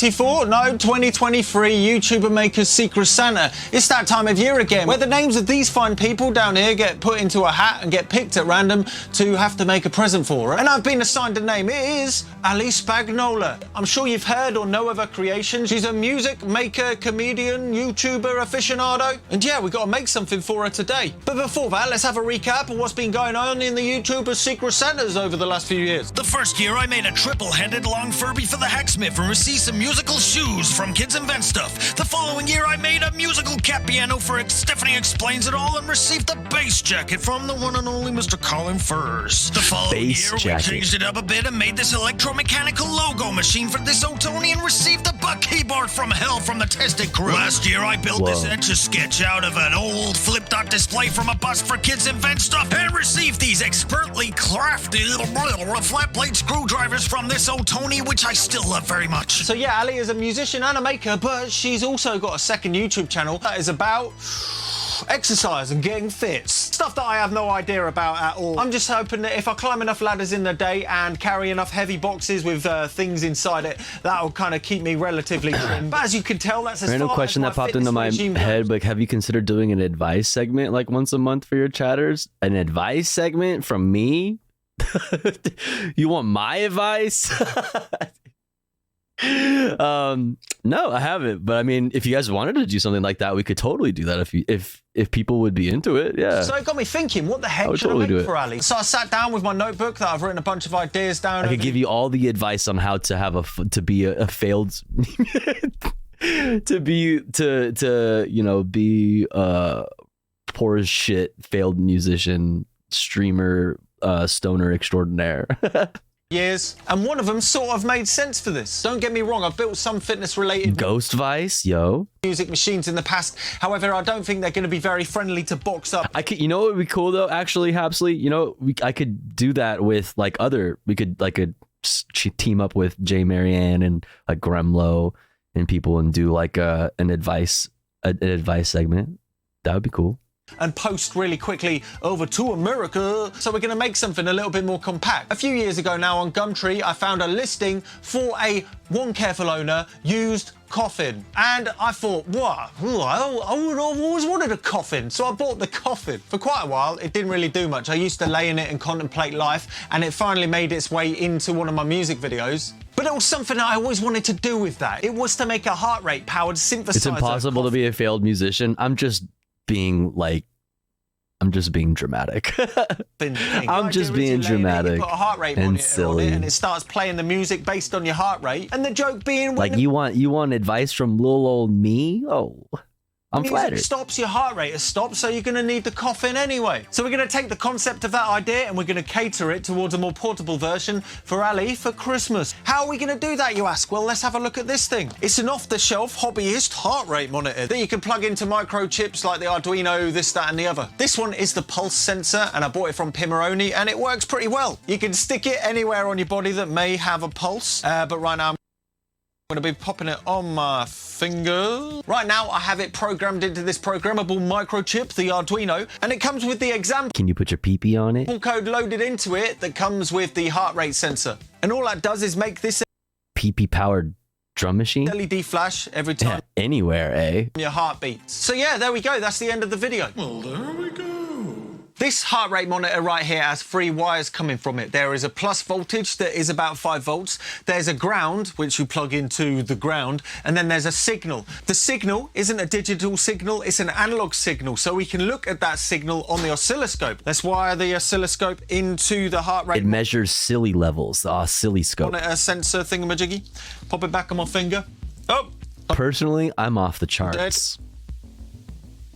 YouTuber Maker's Secret Santa. It's that time of year again where the names of these fine people down here get put into a hat and get picked at random to have to make a present for. And I've been assigned a name. It is Ali Spagnola. I'm sure you've heard or know of her creation. She's a music maker, comedian, YouTuber aficionado. And yeah, we got to make something for her today. But before that, let's have a recap of what's been going on in the YouTuber Secret Santas over the last few years. The first year I made a triple-headed long Furby for the Hacksmith and received some musical shoes from Kids Invent Stuff. The following year I made a musical cat piano for Stephanie Explains It All and received a bass jacket from the one and only Mr. Colin Furs. The following year we changed it up a bit and made this electromechanical logo machine for this Otoni and received a buck keyboard from hell from the Tested Crew. Last year I built this Etch-a-Sketch out of an old flip-dot display from a bust for Kids Invent Stuff and received these expertly crafted flat-blade screwdrivers from this Otoni, which I still love very much. So yeah, Ali is a musician and a maker, but she's also got a second YouTube channel that is about exercise and getting fit. Stuff that I have no idea about at all. I'm just hoping that if I climb enough ladders in the day and carry enough heavy boxes with things inside it, that'll kind of keep me relatively trim. But as you can tell, that's as Random far question as that popped into my head, like, have you considered doing an advice segment like once a month for your chatters? An advice segment from me? You want my advice? No, I haven't. But I mean, if you guys wanted to do something like that, we could totally do that if people would be into it. Yeah. So it got me thinking, what the heck should I make for Ali? So I sat down with my notebook that I've written a bunch of ideas down. I could give you all the advice on how to have be a failed be poor as shit failed musician, streamer, stoner extraordinaire. Years, and one of them sort of made sense for this. Don't get me wrong, I've built some fitness related Ghost Vice, yo, music machines in the past. However, I don't think they're going to be very friendly to box up. You know what would be cool though, actually, Hapsley, you know, I could do that with like we could team up with Jay Marianne and like Gremlo and people and do like an advice segment. That would be cool. And post really quickly over to America. So we're going to make something a little bit more compact. A few years ago now on Gumtree, I found a listing for a one careful owner used coffin. And I thought, what? I've always wanted a coffin. So I bought the coffin. For quite a while, it didn't really do much. I used to lay in it and contemplate life, and it finally made its way into one of my music videos. But it was something I always wanted to do with that. It was to make a heart rate powered synthesizer. It's impossible to be a failed musician. I'm just being dramatic. I'm just being dramatic put a heart rate and monitor silly. on it, and it starts playing the music based on your heart rate. And the joke being, Like you want advice from little old me? Oh, I'm flattered. Music stops, your heart rate has stopped, so you're going to need the coffin anyway. So we're going to take the concept of that idea and we're going to cater it towards a more portable version for Ali for Christmas. How are we going to do that, you ask? Well, let's have a look at this thing. It's an off-the-shelf hobbyist heart rate monitor that you can plug into microchips like the Arduino, this, that and the other. This one is the pulse sensor and I bought it from Pimoroni and it works pretty well. You can stick it anywhere on your body that may have a pulse, but right now I'm going to be popping it on my finger. Right now I have it programmed into this programmable microchip, the Arduino, and it comes with the example Can you put your pee-pee on it? code loaded into it that comes with the heart rate sensor. And all that does is make this Pee-pee powered drum machine? LED flash every time Anywhere, eh? your heart beats. So yeah, there we go. That's the end of the video. Well, there we go. This heart rate monitor right here has 3 wires coming from it. There is a plus voltage that is about 5 volts. There's a ground, which you plug into the ground, and then there's a signal. The signal isn't a digital signal, it's an analog signal, so we can look at that signal on the oscilloscope. Let's wire the oscilloscope into the heart rate. It measures silly levels, the oscilloscope. Monitor sensor thingamajiggy. Pop it back on my finger. Oh! Personally, I'm off the charts.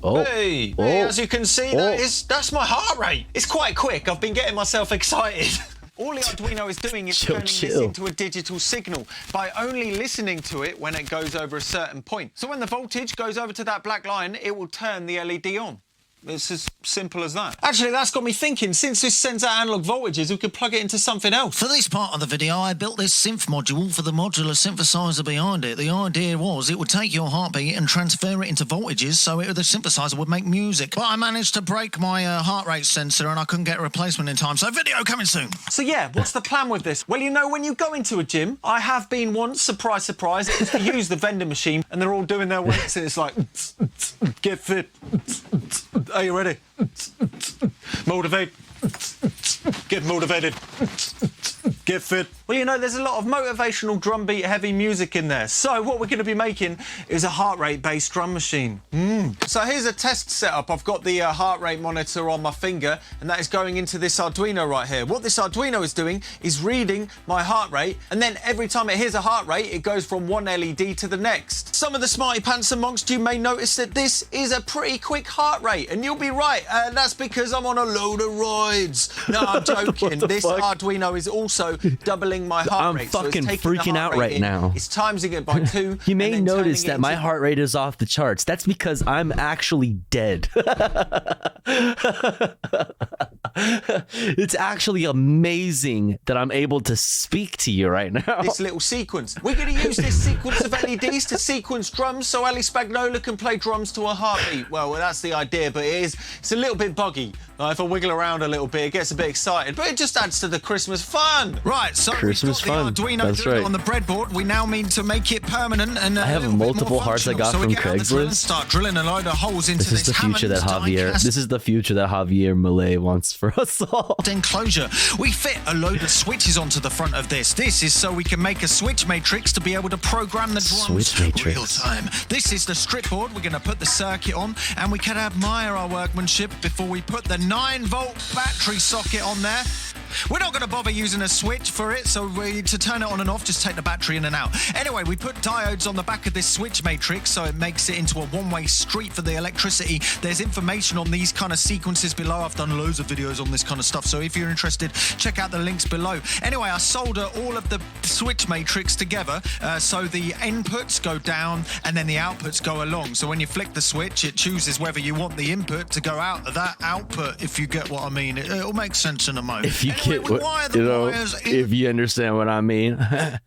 Oh. Hey, as you can see, that's my heart rate. It's quite quick. I've been getting myself excited. All the Arduino is doing is turning this into a digital signal by only listening to it when it goes over a certain point. So when the voltage goes over to that black line, it will turn the LED on. It's as simple as that. Actually, that's got me thinking, since this sends out analog voltages, we could plug it into something else. For this part of the video, I built this synth module for the modular synthesizer behind it. The idea was it would take your heartbeat and transfer it into voltages so the synthesizer would make music. But I managed to break my heart rate sensor and I couldn't get a replacement in time, so video coming soon. So yeah, what's the plan with this? Well, you know, when you go into a gym, I have been once, surprise, surprise, it's to use the vending machine and they're all doing their weights and it's like, get fit. Are you ready? Motivate. Get motivated. Get fit. Well, you know, there's a lot of motivational drum beat heavy music in there. So what we're going to be making is a heart rate based drum machine. So here's a test setup. I've got the heart rate monitor on my finger and that is going into this Arduino right here. What this Arduino is doing is reading my heart rate, and then every time it hears a heart rate, it goes from one LED to the next. Some of the smarty pants amongst you may notice that this is a pretty quick heart rate, and you'll be right. That's because I'm on a load of roids. No, I'm joking. This Arduino is also doubling my heart rate. I'm fucking freaking out right now. It's timesing it by 2. You may notice that my heart rate is off the charts. That's because I'm actually dead. It's actually amazing that I'm able to speak to you right now. This little sequence. We're going to use this sequence of LEDs to sequence drums so Ali Spagnola can play drums to a heartbeat. Well, that's the idea, but it's a little bit buggy. If I wiggle around a little bit, it gets a bit excited, but it just adds to the Christmas fun. Right, so Christmas we've got the fun. Arduino That's right. on the breadboard. We now need to make it permanent and I have multiple hearts I got from Craigslist. Start drilling a load of holes into This is the future that Javier. This is the future that Javier Malay wants for us all. Enclosure. We fit a load of switches onto the front of this. This is so we can make a switch matrix to be able to program the drums Switch matrix. real time. This is the strip board. We're going to put the circuit on, and we can admire our workmanship before we put the 9-volt battery socket on there. We're not going to bother using a switch for it, so to turn it on and off, just take the battery in and out. Anyway, we put diodes on the back of this switch matrix, so it makes it into a one-way street for the electricity. There's information on these kind of sequences below. I've done loads of videos on this kind of stuff, so if you're interested, check out the links below. Anyway, I solder all of the switch matrix together, so the inputs go down and then the outputs go along. So when you flick the switch, it chooses whether you want the input to go out of that output, if you get what I mean. It'll make sense in a moment. If you if you understand what I mean. To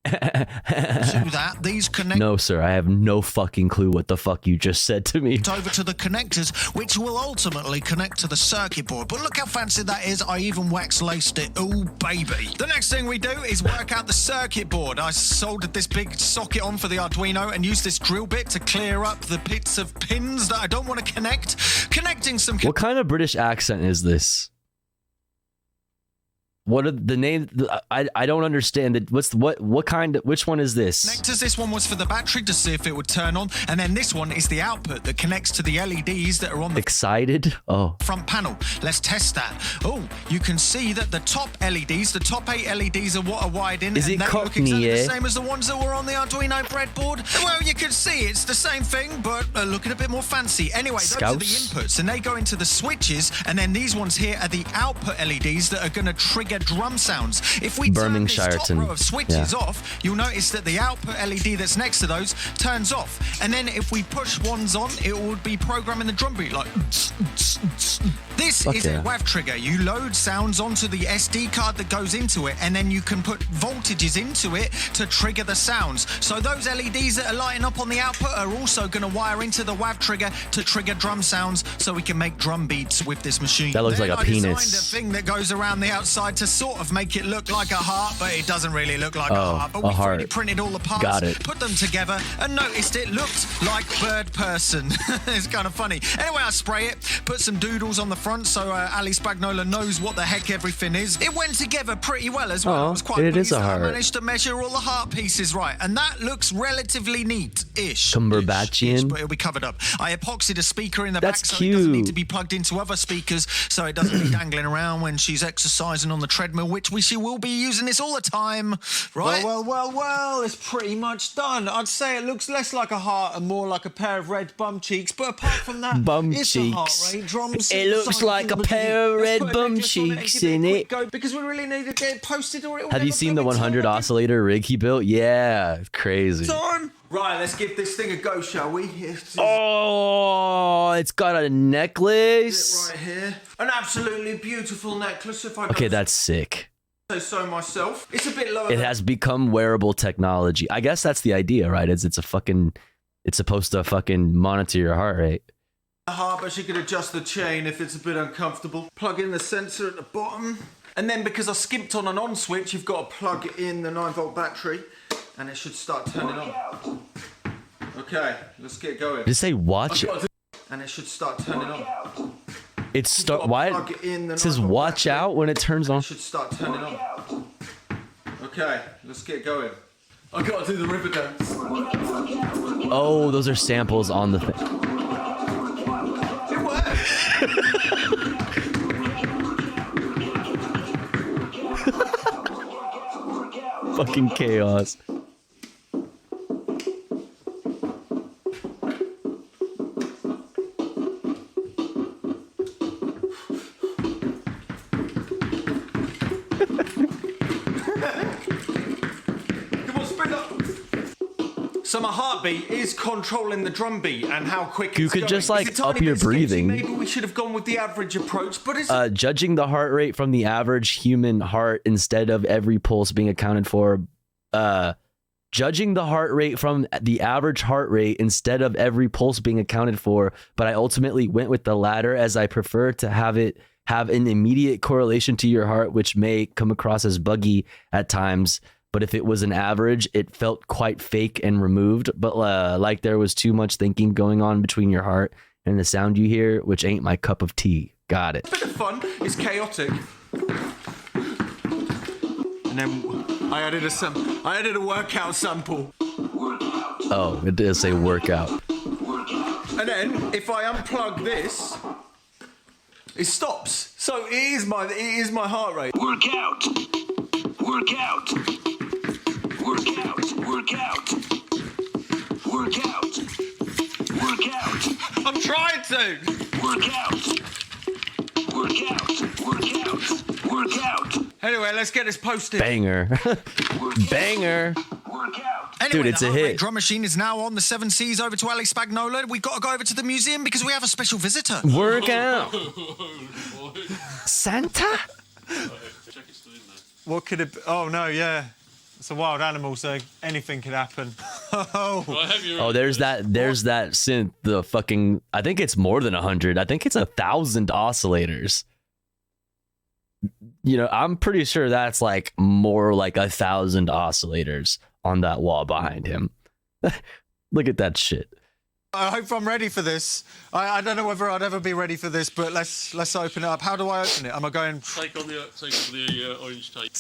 that, these connect No, sir, I have no fucking clue what the fuck you just said to me. over to the connectors, which will ultimately connect to the circuit board. But look how fancy that is. I even wax laced it. Oh, baby. The next thing we do is work out the circuit board. I soldered this big socket on for the Arduino and used this drill bit to clear up the bits of pins that I don't want to connect. Connecting some... What kind of British accent is this? What are the names? I don't understand it. Which one is this? Connectors, this one was for the battery to see if it would turn on, and then this one is the output that connects to the LEDs that are on the Excited? Oh. front panel. Let's test that. Oh, you can see that the top LEDs, the top 8 LEDs are what are wired in, Is and it they look Cockney, exactly the yeah? same as the ones that were on the Arduino breadboard. Well, you can see it's the same thing, but looking a bit more fancy. Anyway, those are the Scouse? inputs, and they go into the switches, and then these ones here are the output LEDs that are going to trigger drum sounds. If we turn this top Birmingshireton. row of switches Yeah. off, you'll notice that the output LED that's next to those turns off. And then if we push ones on, it would be programming the drum beat like... This is a WAV trigger. You load sounds onto the SD card that goes into it, and then you can put voltages into it to trigger the sounds. So those LEDs that are lighting up on the output are also going to wire into the WAV trigger to trigger drum sounds, so we can make drum beats with this machine. That looks Then like a I designed penis. a thing that goes around the outside to sort of make it look like a heart, but it doesn't really look like a heart. But a we 3D heart. printed all the parts, Got it. put them together, and noticed it looked like bird person. It's kind of funny. Anyway, I spray it, put some doodles on the front so Ali Spagnola knows what the heck everything is. It went together pretty well as well. I was quite it pleased is a that heart. I managed to measure all the heart pieces right, and that looks relatively neat-ish. Cumberbatchian. But it'll be covered up. I epoxied a speaker in the That's back so it doesn't need cute. to be plugged into other speakers, so it doesn't be dangling around when she's exercising on the treadmill, which she will be using this all the time, right? Well, it's pretty much done. I'd say it looks less like a heart and more like a pair of red bum cheeks, but apart from that, Bum it's a heart cheeks. rate. Drums, It looks like a pair of red bum cheeks in it. Go, because we really need to get it posted or it will Have you never seen go the into 100 oscillator rig he built? Yeah, it's crazy. time. Right, let's give this thing a go, shall we? Oh, it's got a necklace. Right here. An absolutely beautiful necklace, if I Okay, that's sick. say so myself. It's a bit lower It than has become wearable technology. I guess that's the idea, right? It's supposed to fucking monitor your heart rate. the heart, but she could adjust the chain if it's a bit uncomfortable. Plug in the sensor at the bottom. And then because I skipped on an on switch, you've got to plug in the 9-volt battery and it should start turning on. Okay, let's get going. Did it say watch? And it should start turning on. It start. Why? It says watch out when it turns on. It should start turning on. Okay, let's get going. I gotta do the river dance. Oh, those are samples on the thing. Fucking chaos. Come on, spin up. So my heartbeat is controlling the drum beat and how quick You it's could going. just, like, It's a tiny up your bit sketchy. breathing. Maybe we should have gone with the average approach, but it's Judging the heart rate from the average human heart instead of every pulse being accounted for. Judging the heart rate from the average heart rate instead of every pulse being accounted for, but I ultimately went with the latter as I prefer to have it have an immediate correlation to your heart, which may come across as buggy at times. But if it was an average, it felt quite fake and removed, but like there was too much thinking going on between your heart and the sound you hear, which ain't my cup of tea. Got it. a bit of fun. It's chaotic. And then I added a workout sample. Oh, it does say workout. And then if I unplug this, it stops. So it is my heart rate. Workout. Workout. Workout. Workout. Workout. Workout. I'm trying to. Workout. Workout. Workout. Workout. Anyway, let's get this posted. Banger. Banger. Anyway, Dude, it's the a heart rate hit. drum machine is now on the 7 Seas over to Ali Spagnola. We've got to go over to the museum because we have a special visitor. Workout. Santa? What could it be? Oh, no, yeah. It's a wild animal, so anything could happen. Oh, there's that synth, the fucking, I think it's more than 100. I think it's 1,000 oscillators. You know, I'm pretty sure that's like more like 1,000 oscillators on that wall behind him. Look at that shit. I hope I'm ready for this. I don't know whether I'd ever be ready for this, but let's open it up. How do I open it? Am I going? Take on the orange tape.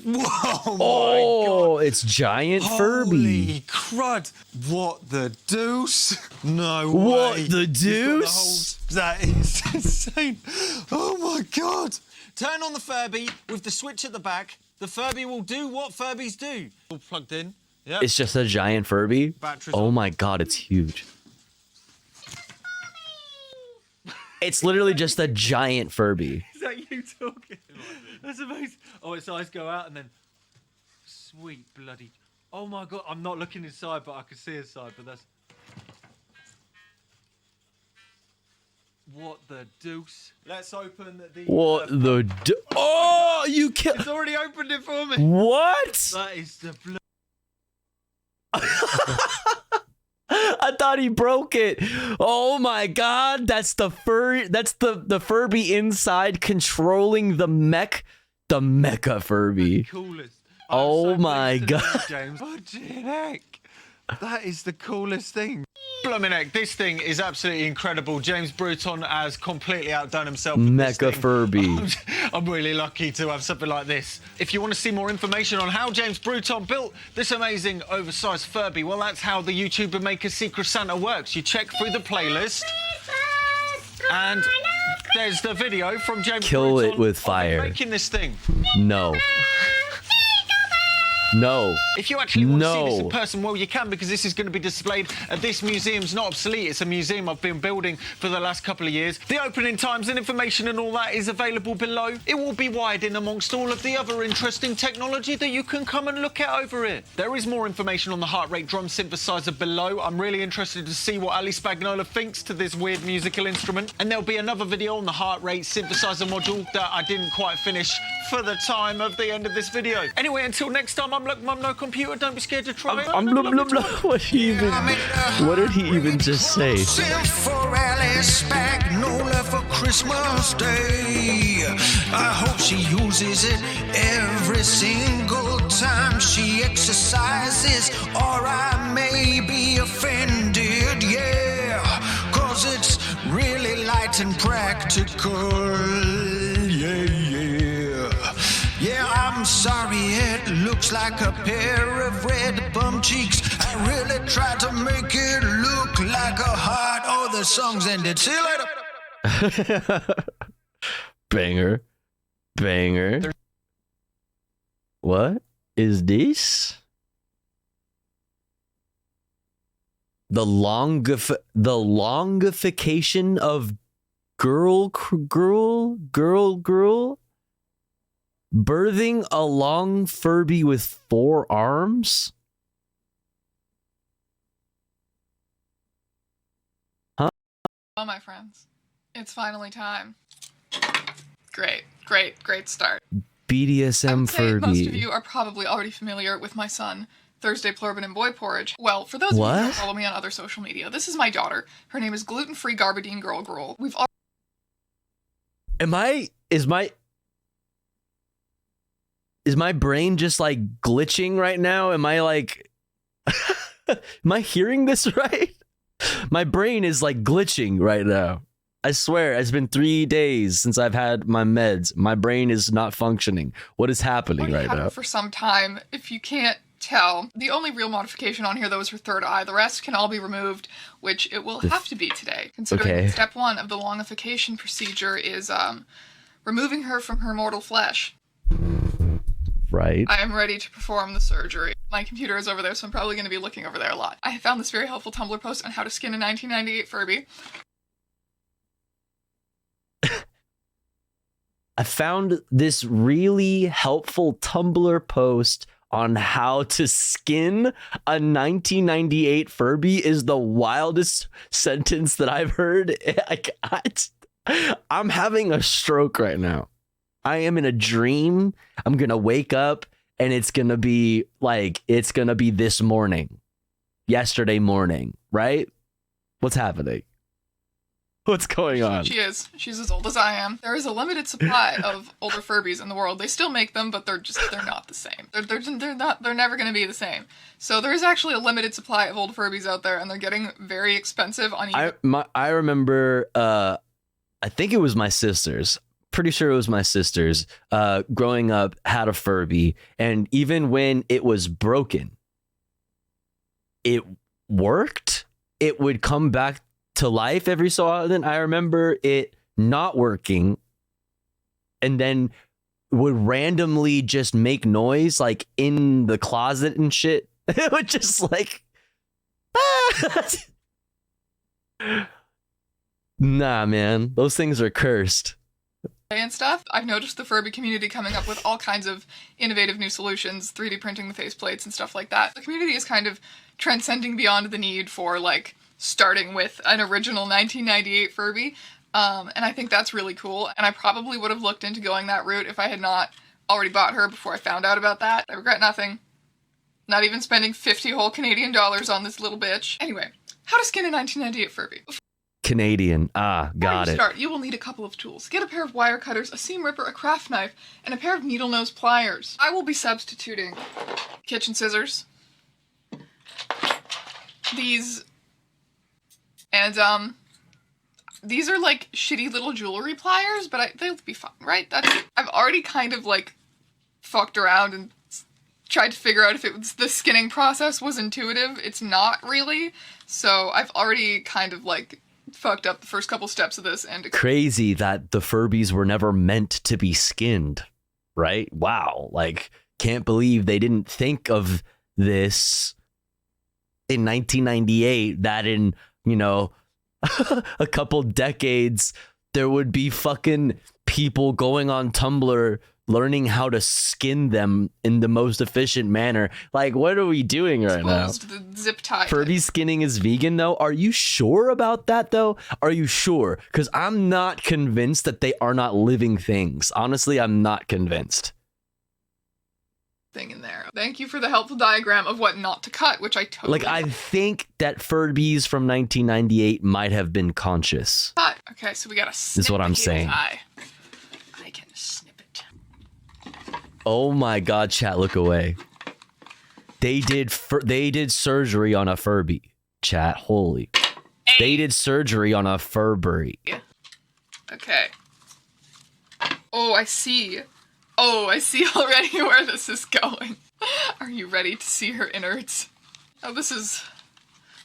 Whoa! Oh, it's giant Furby. Holy crud! What the deuce? No way. What the deuce? That is insane. Oh my god! Turn on the Furby with the switch at the back. The Furby will do what Furbies do. All plugged in. Yep. It's just a giant Furby. Batteries Oh on. my god, it's huge. It's literally just a giant Furby. Is that you talking? That's amazing. Oh, its eyes go out and then... Sweet bloody... Oh my god, I'm not looking inside, but I can see inside, but that's... What the deuce? Let's open the... What the Oh, you killed... It's already opened it for me. What? That is the... I thought he broke it. Oh my god, that's the the Furby inside controlling the mecha Furby. The coolest. Oh my god. James. Fucking heck. That is the coolest thing. Blooming heck, this thing is absolutely incredible. James Bruton has completely outdone himself with this Mecha thing. Furby. I'm really lucky to have something like this. If you want to see more information on how James Bruton built this amazing oversized Furby, well, that's how the YouTuber Maker Secret Santa works. You check through the playlist, and there's the video from James Kill Bruton it with fire. making this thing. No. No. If you actually want to see this in person, well, you can, because this is going to be displayed at this museum's not obsolete. It's a museum I've been building for the last couple of years. The opening times and information and all that is available below. It will be widen amongst all of the other interesting technology that you can come and look at over here. There is more information on the heart rate drum synthesizer below. I'm really interested to see what Ali Spagnola thinks to this weird musical instrument. And there'll be another video on the heart rate synthesizer module that I didn't quite finish for the time of the end of this video. Anyway, until next time, I'm Look Mum No Computer. Don't be scared to try it. I'm blah, blah, blah. What did he even just say? For Alice Spagnola for Christmas Day. I hope she uses it every single time she exercises, or I may be offended, yeah. Cause it's really light and practical, yeah, yeah. Yeah, I'm sorry, it looks like a pair of red bum cheeks. I really tried to make it look like a heart. Oh, the song's ended. See you later. Banger. Banger. What is this? The longification of girl. Birthing a long Furby with 4 arms? Huh? Well, my friends, it's finally time. Great start. BDSM Furby. Most of you are probably already familiar with my son, Thursday Plurban and Boy Porridge. Well, for those of you who follow me on other social media, this is my daughter. Her name is Gluten-Free Garbadine Girl Gruel. We've all... Is my brain just like glitching right now? Am I like, am I hearing this right? My brain is like glitching right now. I swear, it's been 3 days since I've had my meds. My brain is not functioning. What is happening right now? For some time, if you can't tell. The only real modification on here, though, is her third eye. The rest can all be removed, which it will have to be today, considering that step 1 of the longification procedure is removing her from her mortal flesh. Right. I am ready to perform the surgery. My computer is over there, so I'm probably going to be looking over there a lot. I found this very helpful Tumblr post on how to skin a 1998 Furby. I found this really helpful Tumblr post on how to skin a 1998 Furby is the wildest sentence that I've heard. I'm having a stroke right now. I am in a dream. I'm going to wake up and it's going to be like, it's going to be this morning, yesterday morning, right? What's happening? What's going on? She is. She's as old as I am. There is a limited supply of older Furbies in the world. They still make them, but they're not the same. They're never going to be the same. So there is actually a limited supply of old Furbies out there, and they're getting very expensive on eBay. I remember, I think it was my sister's. Pretty sure it was my sister's. Growing up, had a Furby, and even when it was broken, it worked. It would come back to life every so often. I remember it not working and then would randomly just make noise like in the closet and shit. It would just like nah, man, those things are cursed. And stuff. I've noticed the Furby community coming up with all kinds of innovative new solutions, 3D printing the faceplates and stuff like that. The community is kind of transcending beyond the need for like starting with an original 1998 Furby, and I think that's really cool, and I probably would have looked into going that route if I had not already bought her before I found out about that. I regret nothing. Not even spending 50 whole Canadian dollars on this little bitch. Anyway, how to skin a 1998 Furby. Canadian. Got it. Start, you will need a couple of tools. Get a pair of wire cutters, a seam ripper, a craft knife, and a pair of needle nose pliers. I will be substituting kitchen scissors, these, and these are like shitty little jewelry pliers, but they'll be fine, right? I've already kind of like fucked around and tried to figure out if the skinning process was intuitive. It's not really, so I've already kind of like fucked up the first couple steps of this. And crazy that the Furbies were never meant to be skinned, right? Wow, like can't believe they didn't think of this in 1998, that in, you know, a couple decades there would be fucking people going on Tumblr learning how to skin them in the most efficient manner. Like, what are we doing right now? The zip tie. Furby skinning is vegan, though? Are you sure about that, though? Are you sure? Because I'm not convinced that they are not living things. Honestly, I'm not convinced. Thing in there. Thank you for the helpful diagram of what not to cut, which I totally like. I think that Furbies from 1998 might have been conscious. Okay, so we gotta snip. Is what I'm saying. I can snip it. Oh my god, chat, look away. They did surgery on a Furby. Chat, holy. Hey. They did surgery on a Furby. Okay. Oh, I see. Oh, I see already where this is going. Are you ready to see her innards? Oh, this is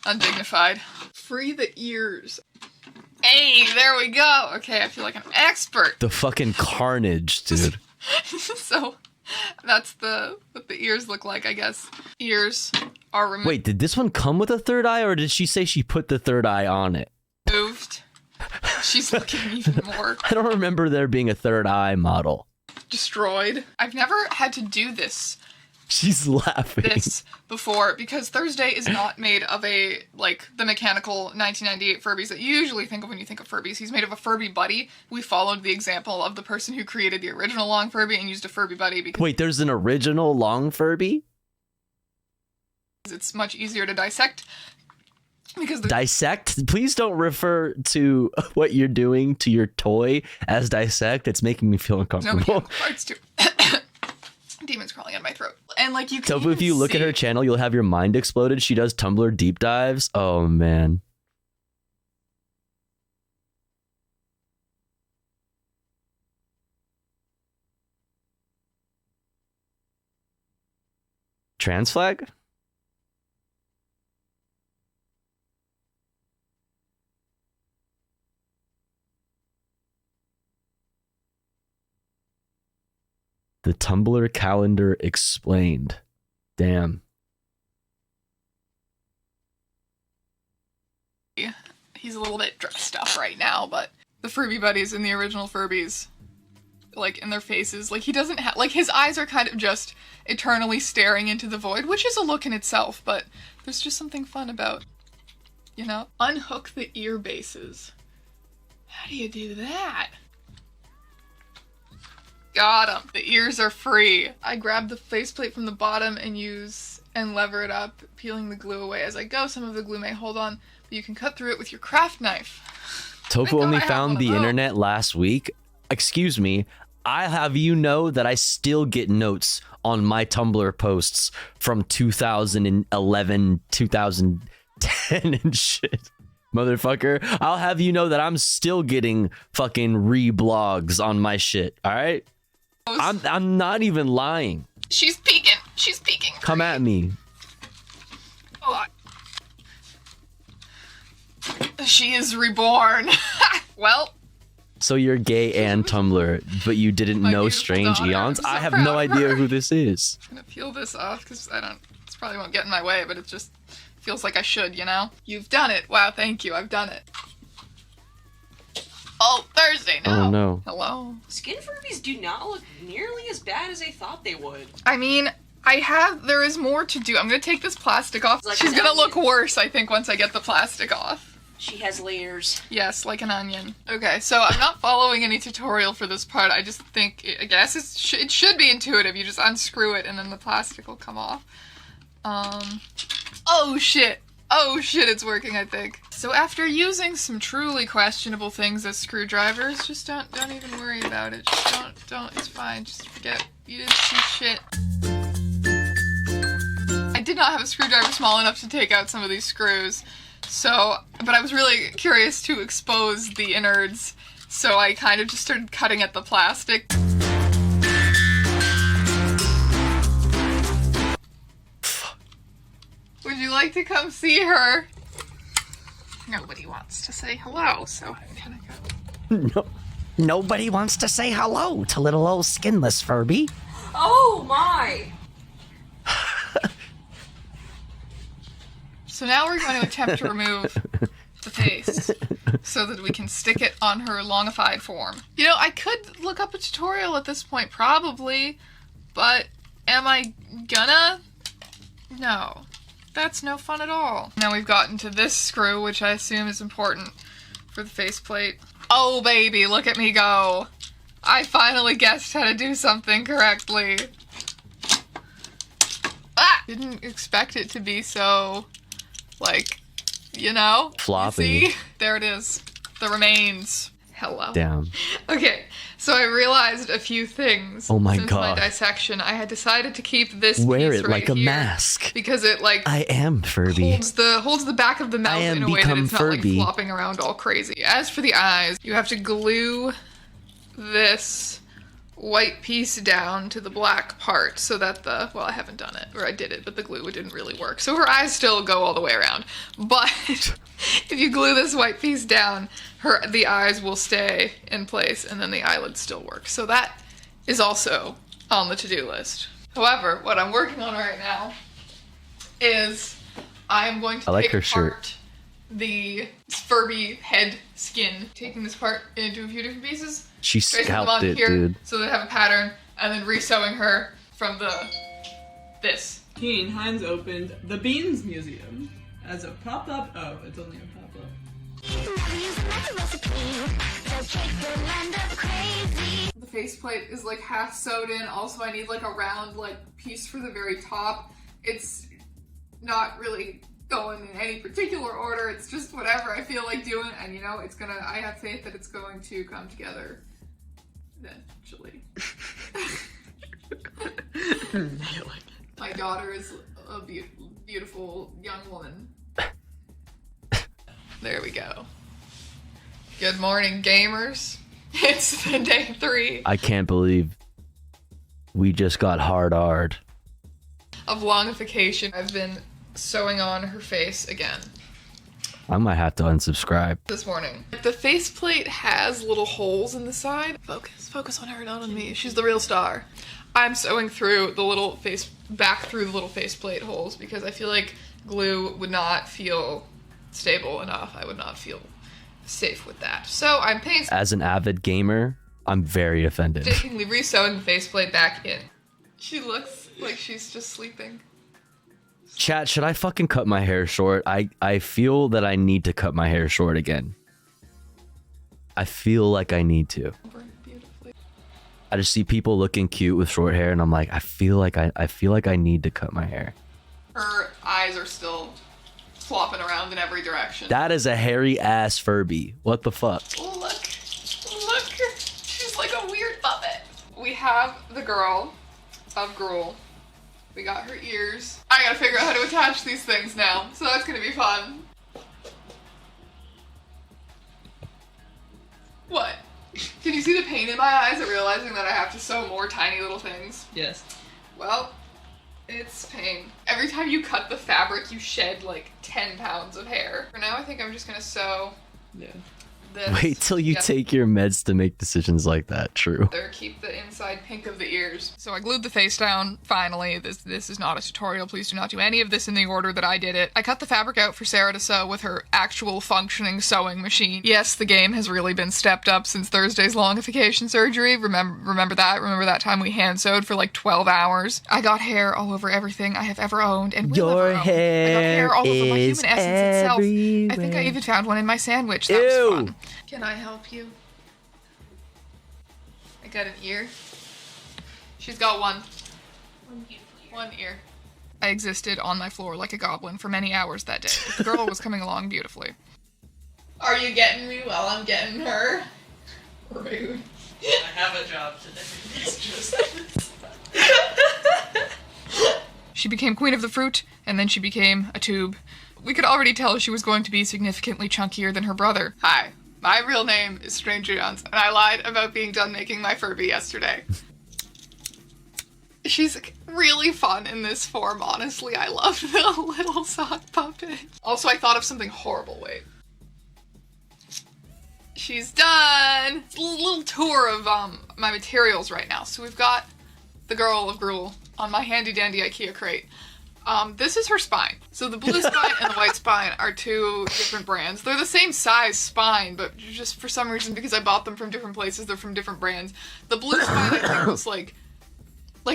undignified. Free the ears. Hey, there we go. Okay, I feel like an expert. The fucking carnage, dude. So, that's what the ears look like, I guess. Ears are removed. Wait, did this one come with a third eye, or did she say she put the third eye on it? Moved. She's looking even more. I don't remember there being a third eye model. Destroyed. I've never had to do this. She's laughing. This before, because Thursday is not made of the mechanical 1998 Furbies that you usually think of when you think of Furbies. He's made of a Furby buddy. We followed the example of the person who created the original long Furby and used a Furby buddy because wait, there's an original long Furby? It's much easier to dissect. Because dissect? Please don't refer to what you're doing to your toy as dissect. It's making me feel uncomfortable. No, parts too. Demons crawling in my throat. And like you can so if you look at her channel, you'll have your mind exploded. She does Tumblr deep dives. Oh man. Trans flag? The Tumblr calendar explained. Damn. He's a little bit dressed up right now, but the Furby buddies and the original Furbies, like in their faces, like he doesn't have, like his eyes are kind of just eternally staring into the void, which is a look in itself, but there's just something fun about, you know, unhook the ear bases. How do you do that? Got him. The ears are free. I grab the faceplate from the bottom and lever it up, peeling the glue away as I go. Some of the glue may hold on, but you can cut through it with your craft knife. Tofu only found the internet last week. Excuse me. I have you know that I still get notes on my Tumblr posts from 2011, 2010 and shit. Motherfucker, I'll have you know that I'm still getting fucking reblogs on my shit. All right, I'm not even lying. She's peeking. She's peeking. Come at me. Oh, she is reborn. Well. So you're gay and Tumblr, but you didn't know Strange Eons? I have no idea who this is. I'm gonna peel this off because this probably won't get in my way, but it just feels like I should, you know? You've done it. Wow, thank you. I've done it. Oh, Thursday, no. Oh, no. Hello. Skin Furbies do not look nearly as bad as I thought they would. I mean, there is more to do. I'm gonna take this plastic off. Like She's gonna look worse, I think, once I get the plastic off. She has layers. Yes, like an onion. Okay, so I'm not following any tutorial for this part. I just think, I guess it should be intuitive. You just unscrew it and then the plastic will come off. Oh shit. Oh shit, it's working, I think. So after using some truly questionable things as screwdrivers, just don't even worry about it. Just don't, it's fine. Just forget. You didn't see shit. I did not have a screwdriver small enough to take out some of these screws. So, but I was really curious to expose the innards, so I kind of just started cutting at the plastic. Would you like to come see her? Nobody wants to say hello, so I'm gonna go. No, nobody wants to say hello to little old skinless Furby. Oh my! So now we're going to attempt to remove the face so that we can stick it on her longified form. You know, I could look up a tutorial at this point, probably, but am I gonna? No. That's no fun at all. Now we've gotten to this screw, which I assume is important for the faceplate. Oh baby, look at me go. I finally guessed how to do something correctly. Ah! Didn't expect it to be so, like, you know? Floppy. You see? There it is. The remains. Hello. Damn. Okay, so I realized a few things. Oh my since God. my dissection. I had decided to keep this Wear piece it right like a here mask. because it like I am Furby. holds the back of the mouth am in a way that become it's not Furby. like flopping around all crazy. As for the eyes, you have to glue this white piece down to the black part so that well, I haven't done it, or I did it, but the glue didn't really work. So her eyes still go all the way around. But if you glue this white piece down, the eyes will stay in place and then the eyelids still work. So that is also on the to-do list. However, what I'm working on right now is I'm going to take apart the Furby head skin, taking this part into a few different pieces. She tracing them scalped on it, here dude. so they have a pattern, and then resewing her from this. Keen Heinz opened the Beans Museum as a pop-up. Oh, it's only a pop-up. The faceplate is like half sewed in. Also, I need like a round like piece for the very top. It's not really going in any particular order. It's just whatever I feel like doing, and you know, I have faith that it's going to come together eventually. My daughter is a beautiful young woman. There we go. Good morning, gamers. It's the day 3 I can't believe we just got hard-arred. of longification. I've been sewing on her face again I might have to unsubscribe. this morning. The faceplate has little holes in the side. Focus on her, not on me. She's the real star. I'm sewing through the little faceplate holes because I feel like glue would not feel stable enough. I would not feel safe with that. So I'm As an avid gamer, I'm very offended. painstakingly resewing the faceplate back in. She looks like she's just sleeping. Chat, should I fucking cut my hair short? I feel that I need to cut my hair short again. I feel like I need to. I just see people looking cute with short hair, and I'm like, I feel like I need to cut my hair. Her eyes are still flopping around in every direction. That is a hairy ass Furby. What the fuck? Oh, look, she's like a weird puppet. We have the girl of Gruel. We got her ears. I gotta figure out how to attach these things now, so that's gonna be fun. What? Can you see the pain in my eyes at realizing that I have to sew more tiny little things? Yes. Well, it's pain. Every time you cut the fabric, you shed like 10 pounds of hair. For now, I think I'm just gonna sew this. Wait till you take your meds to make decisions like that. True. There, keep the inside pink of the ears. So I glued the face down, finally. This is not a tutorial. Please do not do any of this in the order that I did it. I cut the fabric out for Sarah to sew with her actual functioning sewing machine. Yes, the game has really been stepped up since Thursday's longification surgery. Remember that? Remember that time we hand sewed for like 12 hours? I got hair all over everything I have ever owned and will ever own. I got hair all over my human essence itself. I think I even found one in my sandwich. That was fun. Can I help you? I got an ear. She's got one. One ear. I existed on my floor like a goblin for many hours that day. The girl was coming along beautifully. Are you getting me while I'm getting her? Rude. I have a job today. It's just... She became queen of the fruit, and then she became a tube. We could already tell she was going to be significantly chunkier than her brother. Hi. My real name is Stranger Jones, and I lied about being done making my Furby yesterday. She's really fun in this form, honestly. I love the little sock puppet. Also, I thought of something horrible. Wait. She's done! It's a little tour of my materials right now. So we've got the girl of Gruel on my handy-dandy IKEA crate. This is her spine. So the blue spine and the white spine are two different brands. They're the same size spine, but just for some reason, because I bought them from different places, they're from different brands. The blue spine, I think, was like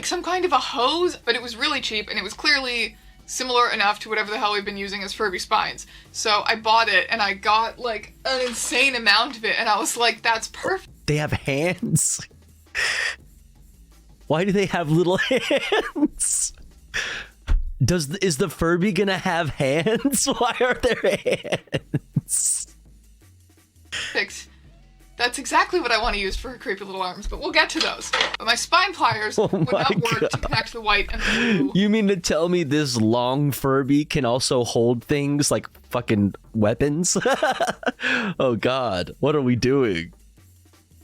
some kind of a hose, but it was really cheap, and it was clearly similar enough to whatever the hell we've been using as Furby spines. So I bought it, and I got, like, an insane amount of it, and I was like, that's perfect. They have hands? Why do they have little hands? Is the Furby gonna have hands? Why are there hands? Perfect. That's exactly what I want to use for her creepy little arms, but we'll get to those. But my spine pliers would not work to connect the white and the blue. You mean to tell me this long Furby can also hold things like fucking weapons? Oh god, what are we doing?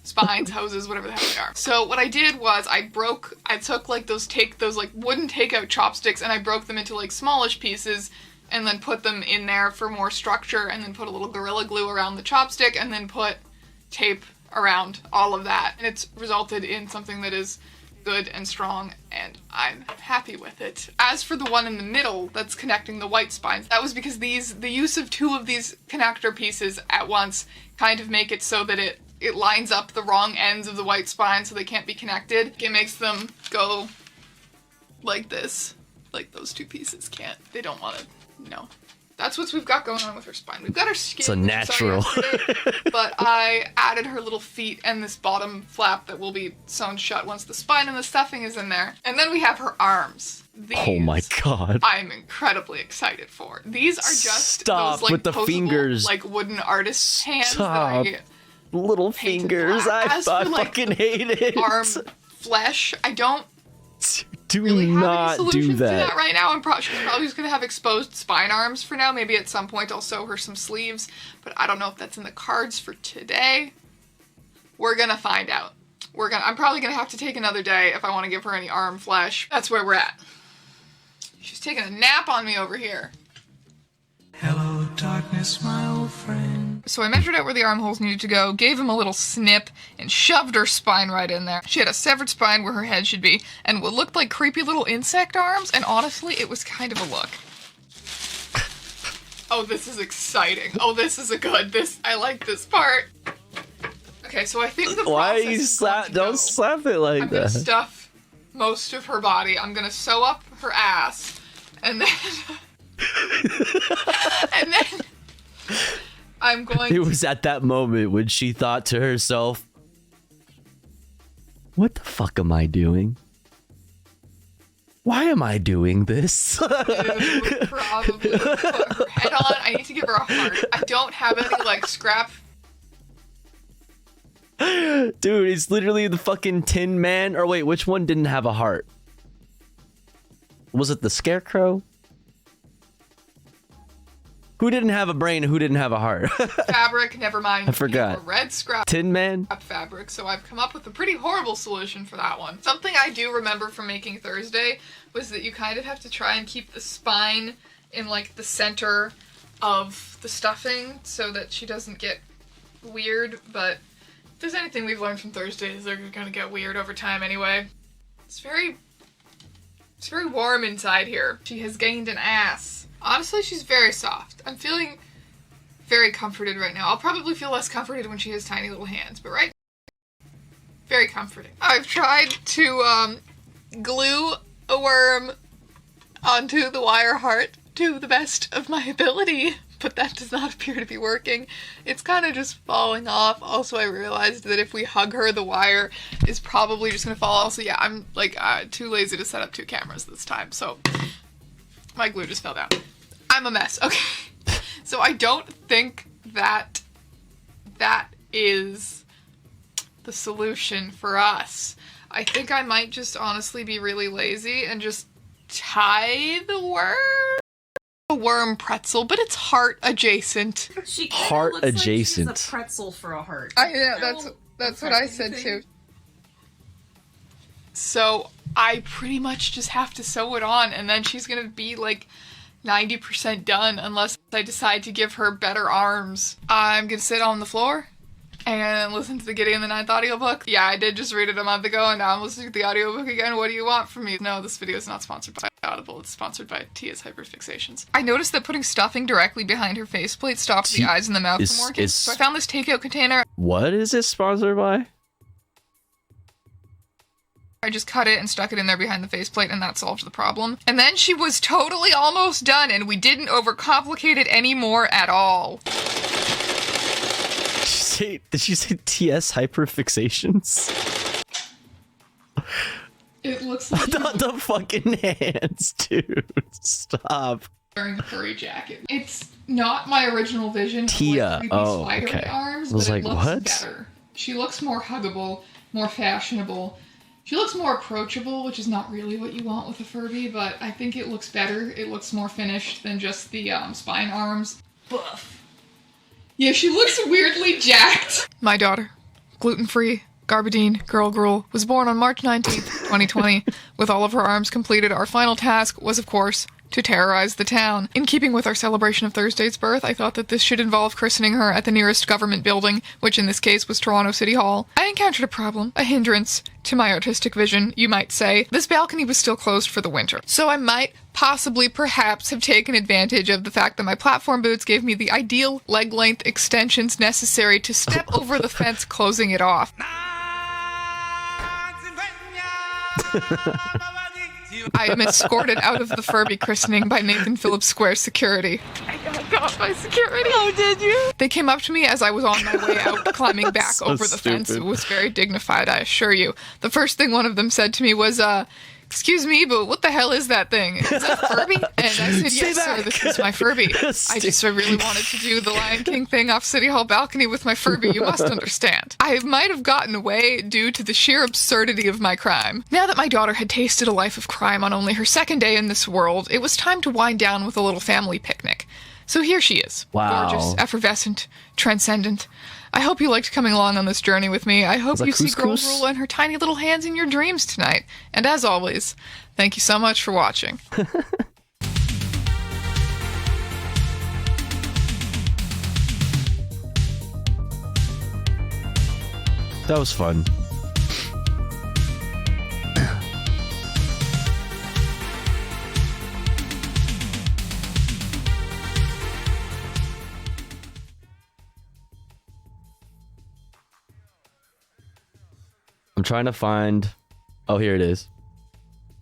Spines, hoses, whatever the hell they are. So what I did was I took like those like wooden takeout chopsticks and I broke them into like smallish pieces and then put them in there for more structure and then put a little Gorilla Glue around the chopstick and then put tape around all of that. And it's resulted in something that is good and strong and I'm happy with it. As for the one in the middle that's connecting the white spines, that was because the use of two of these connector pieces at once kind of make it so that it lines up the wrong ends of the white spine so they can't be connected. It makes them go like this. Like those two pieces can't. They don't want to, no. That's what we've got going on with her spine. We've got her skin. It's a natural. But I added her little feet and this bottom flap that will be sewn shut once the spine and the stuffing is in there. And then we have her arms. Oh my god. I'm incredibly excited for. These are just Stop those, like, with the posable, fingers. like wooden artist hands Stop. that I little fingers. I fucking hate it. Arm flesh. I don't do really not have any do solutions to that. right now. She's probably just gonna have exposed spine arms for now. Maybe at some point I'll sew her some sleeves, but I don't know if that's in the cards for today. We're gonna find out. I'm probably gonna have to take another day if I want to give her any arm flesh. That's where we're at. She's taking a nap on me over here. Hello, darkness, my old friend. So I measured out where the armholes needed to go, gave him a little snip, and shoved her spine right in there. She had a severed spine where her head should be, and what looked like creepy little insect arms, and honestly, it was kind of a look. Oh, this is exciting. Oh, this is I like this part. Okay, so I think the process Don't slap it like I'm gonna that. stuff most of her body. I'm gonna sew up her ass, and then... and then I'm going It was at that moment when she thought to herself, what the fuck am I doing? Why am I doing this? Probably put her head on. I need to give her a heart. I don't have any like scrap. Dude, it's literally the fucking Tin Man. Or wait, which one didn't have a heart? Was it the Scarecrow? Who didn't have a brain and who didn't have a heart? Fabric, never mind. I forgot. A red scrap. Tin Man? Fabric, so I've come up with a pretty horrible solution for that one. Something I do remember from making Thursday was that you kind of have to try and keep the spine in like the center of the stuffing so that she doesn't get weird, but if there's anything we've learned from Thursdays, they're gonna get weird over time anyway. It's very warm inside here. She has gained an ass. Honestly, she's very soft. I'm feeling very comforted right now. I'll probably feel less comforted when she has tiny little hands, but right now, very comforting. I've tried to glue a worm onto the wire heart to the best of my ability, but that does not appear to be working. It's kind of just falling off. Also, I realized that if we hug her, the wire is probably just gonna fall off. So yeah, I'm like too lazy to set up 2 cameras this time, so my glue just fell down. I'm a mess. Okay. So I don't think that is the solution for us. I think I might just honestly be really lazy and just tie the worm. A worm pretzel, but it's heart adjacent. Heart adjacent. Like she's a pretzel for a heart. I know, that's what I said too. So I pretty much just have to sew it on, and then she's gonna be like 90% done unless I decide to give her better arms. I'm gonna sit on the floor and listen to the Gideon the Ninth audiobook. Yeah, I did just read it a month ago, and now I'm listening to the audiobook again. What do you want from me? No, this video is not sponsored by Audible. It's sponsored by Tia's Hyperfixations. I noticed that putting stuffing directly behind her faceplate stops the eyes and the mouth from working, so I found this takeout container. What is it sponsored by? I just cut it and stuck it in there behind the faceplate, and that solved the problem. And then she was totally almost done, and we didn't overcomplicate it anymore at all. Did she say TS Hyperfixations? It looks like the fucking hands, dude. Stop. Wearing a furry jacket. It's not my original vision. Tia. Of like spidery arms, I was but like, it looks what? better. She looks more huggable, more fashionable. She looks more approachable, which is not really what you want with a Furby, but I think it looks better. It looks more finished than just the spine arms. Buff. Yeah, she looks weirdly jacked. My daughter, gluten-free, Garbadine, girl gruel, was born on March 19th, 2020. With all of her arms completed, our final task was, of course, to terrorize the town. In keeping with our celebration of Thursday's birth, I thought that this should involve christening her at the nearest government building, which in this case was Toronto City Hall. I encountered a problem, a hindrance to my artistic vision, you might say. This balcony was still closed for the winter, so I might possibly perhaps have taken advantage of the fact that my platform boots gave me the ideal leg length extensions necessary to step over the fence, closing it off. I am escorted out of the Furby christening by Nathan Phillips Square security. I got caught by security. Oh, did you? They came up to me as I was on my way out, climbing back So over the fence. stupid. It was very dignified, I assure you. The first thing one of them said to me was, excuse me, but what the hell is that thing? Is that Furby? And I said, Stay yes, sir, back. this is my Furby. I really wanted to do the Lion King thing off City Hall balcony with my Furby, you must understand. I might have gotten away due to the sheer absurdity of my crime. Now that my daughter had tasted a life of crime on only her second day in this world, it was time to wind down with a little family picnic. So here she is. Wow. Gorgeous, effervescent, transcendent. I hope you liked coming along on this journey with me. I hope that you see Girl couscous? Rule and her tiny little hands in your dreams tonight. And as always, thank you so much for watching. That was fun. I'm trying to find. Oh, here it is.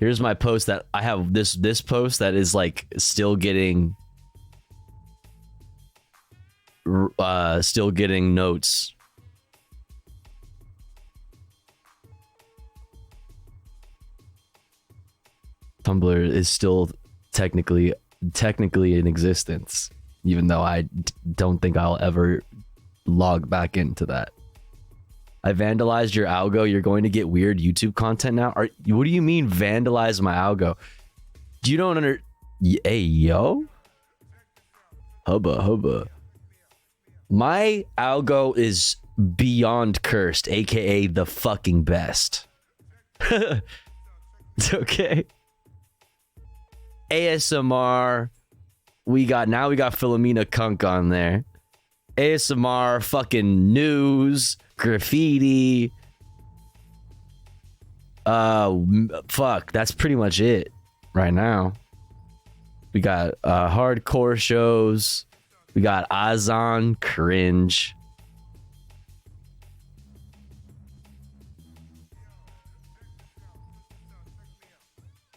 Here's my post that I have. This post that is like still getting notes. Tumblr is still technically in existence, even though I don't think I'll ever log back into that. I vandalized your algo. You're going to get weird YouTube content now. What do you mean vandalize my algo? You don't Hey, yo. Hubba. My algo is beyond cursed, aka the fucking best. It's okay. ASMR. We got Philomena Kunk on there. ASMR, fucking news, graffiti. Fuck, that's pretty much it right now. We got hardcore shows. We got Azan, cringe.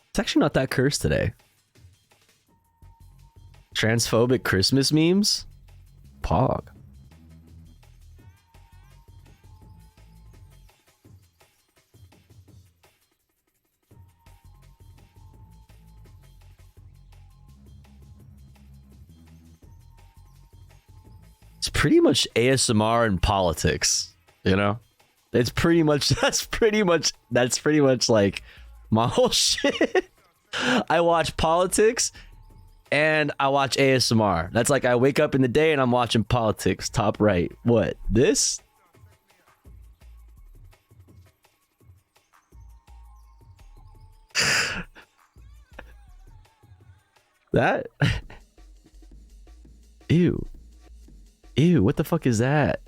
It's actually not that cursed today. Transphobic Christmas memes? Pog. It's pretty much ASMR and politics, you know? That's pretty much like my whole shit. I watch politics and I watch ASMR. That's like I wake up in the day and I'm watching politics. Top right. What? This? That? Ew. Ew, what the fuck is that?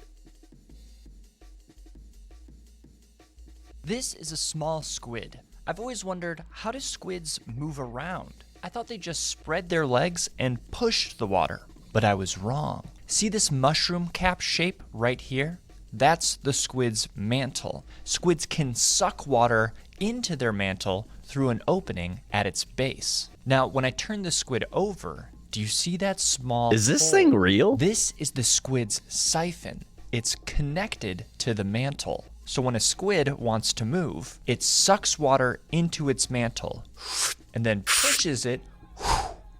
This is a small squid. I've always wondered, how do squids move around? I thought they just spread their legs and pushed the water, but I was wrong. See this mushroom cap shape right here? That's the squid's mantle. Squids can suck water into their mantle through an opening at its base. Now, when I turn the squid over, do you see that small Is this hole? thing real? This is the squid's siphon. It's connected to the mantle. So when a squid wants to move, it sucks water into its mantle and then pushes it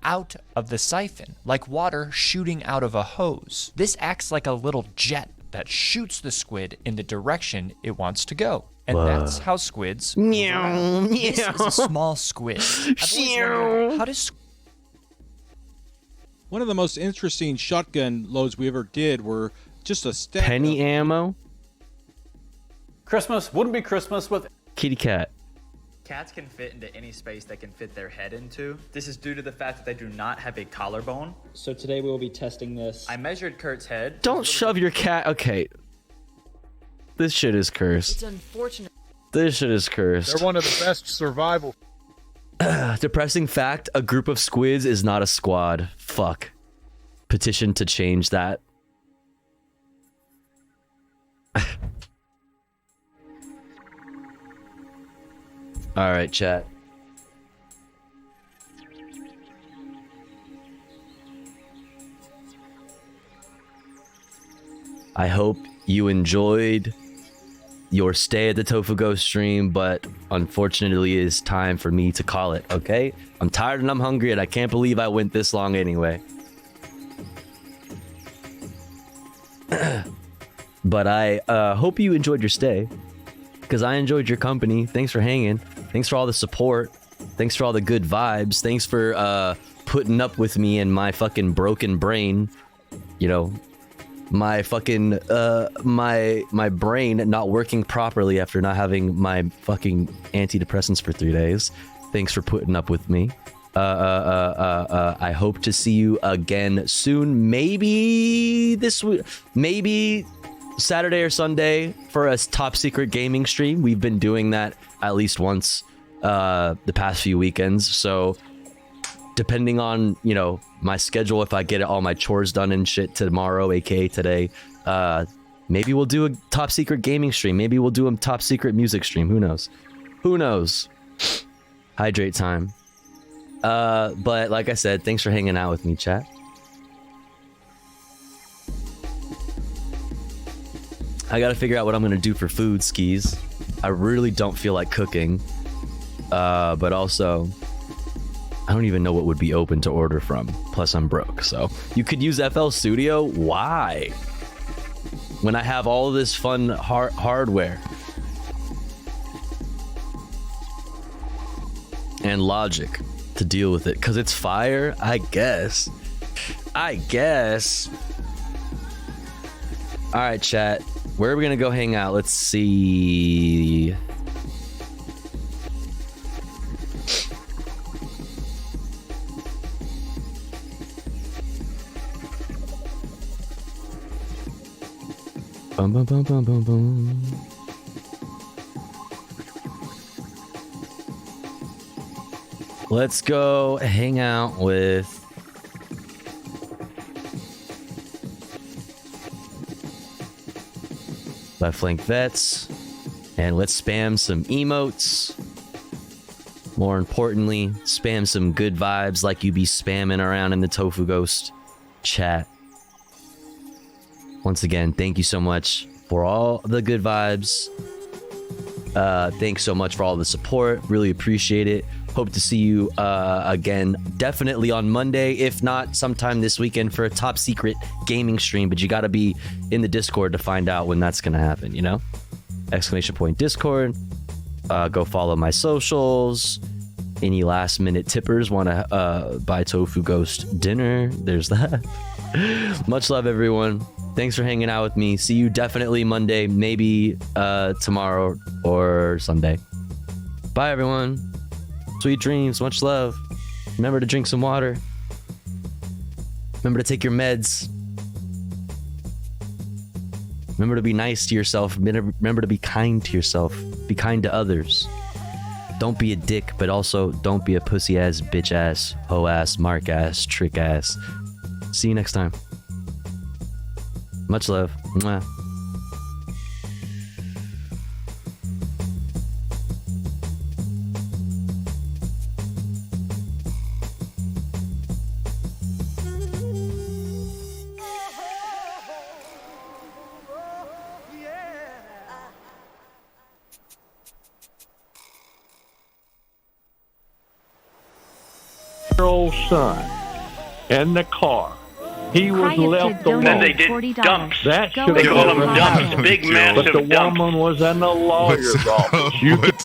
out of the siphon, like water shooting out of a hose. This acts like a little jet that shoots the squid in the direction it wants to go. And that's how squids move around. This is a small squid. I've always wondered, how does one of the most interesting shotgun loads we ever did were just a stack penny ammo. Christmas wouldn't be Christmas with kitty cat. Cats can fit into any space they can fit their head into. This is due to the fact that they do not have a collarbone. So today we will be testing this. I measured Kurt's head. Don't shove your cat. Okay. This shit is cursed. It's unfortunate. This shit is cursed. They're one of the best survival. Depressing fact, a group of squids is not a squad. Fuck. Petition to change that. All right, chat. I hope you enjoyed your stay at the TofuGo stream, but unfortunately it is time for me to call it, okay? I'm tired and I'm hungry and I can't believe I went this long anyway. But I hope you enjoyed your stay, because I enjoyed your company. Thanks for hanging. Thanks for all the support. Thanks for all the good vibes. Thanks for putting up with me and my fucking broken brain. You know, my fucking my brain not working properly after not having my fucking antidepressants for 3 days. Thanks for putting up with me. I hope to see you again soon. Maybe this week, maybe Saturday or Sunday for a top secret gaming stream. We've been doing that at least once the past few weekends. So depending on, you know, my schedule, if I get all my chores done and shit tomorrow, aka today, maybe we'll do a top secret gaming stream. Maybe we'll do a top secret music stream. Who knows? Who knows? Hydrate time. But like I said, thanks for hanging out with me, chat. I gotta figure out what I'm gonna do for food, skis. I really don't feel like cooking. But also, don't even know what would be open to order from. Plus, I'm broke. So you could use FL Studio. Why? When I have all of this fun hardware and Logic to deal with it, because it's fire, I guess. All right, chat. Where are we gonna go hang out? Let's see. Bum, bum, bum, bum, bum, bum. Let's go hang out with Left Flank Vets, and let's spam some emotes. More importantly, spam some good vibes like you be spamming around in the Tofu Ghost chat. Once again, thank you so much for all the good vibes. Thanks so much for all the support. Really appreciate it. Hope to see you again, definitely on Monday, if not sometime this weekend for a top secret gaming stream. But you got to be in the Discord to find out when that's going to happen, you know? ! Discord. Go follow my socials. Any last minute tippers want to buy Tofu Ghost dinner? There's that. Much love, everyone. Thanks for hanging out with me. See you definitely Monday, maybe tomorrow or Sunday. Bye, everyone. Sweet dreams. Much love. Remember to drink some water. Remember to take your meds. Remember to be nice to yourself. Remember to be kind to yourself. Be kind to others. Don't be a dick, but also don't be a pussy ass, bitch ass, hoe ass, mark ass, trick ass. See you next time. Much love. Mwah. Old son in the car. He was left alone. Then they did dumps. That They call them dumps. Big, massive But the dumps. woman was in the lawyer's office. You could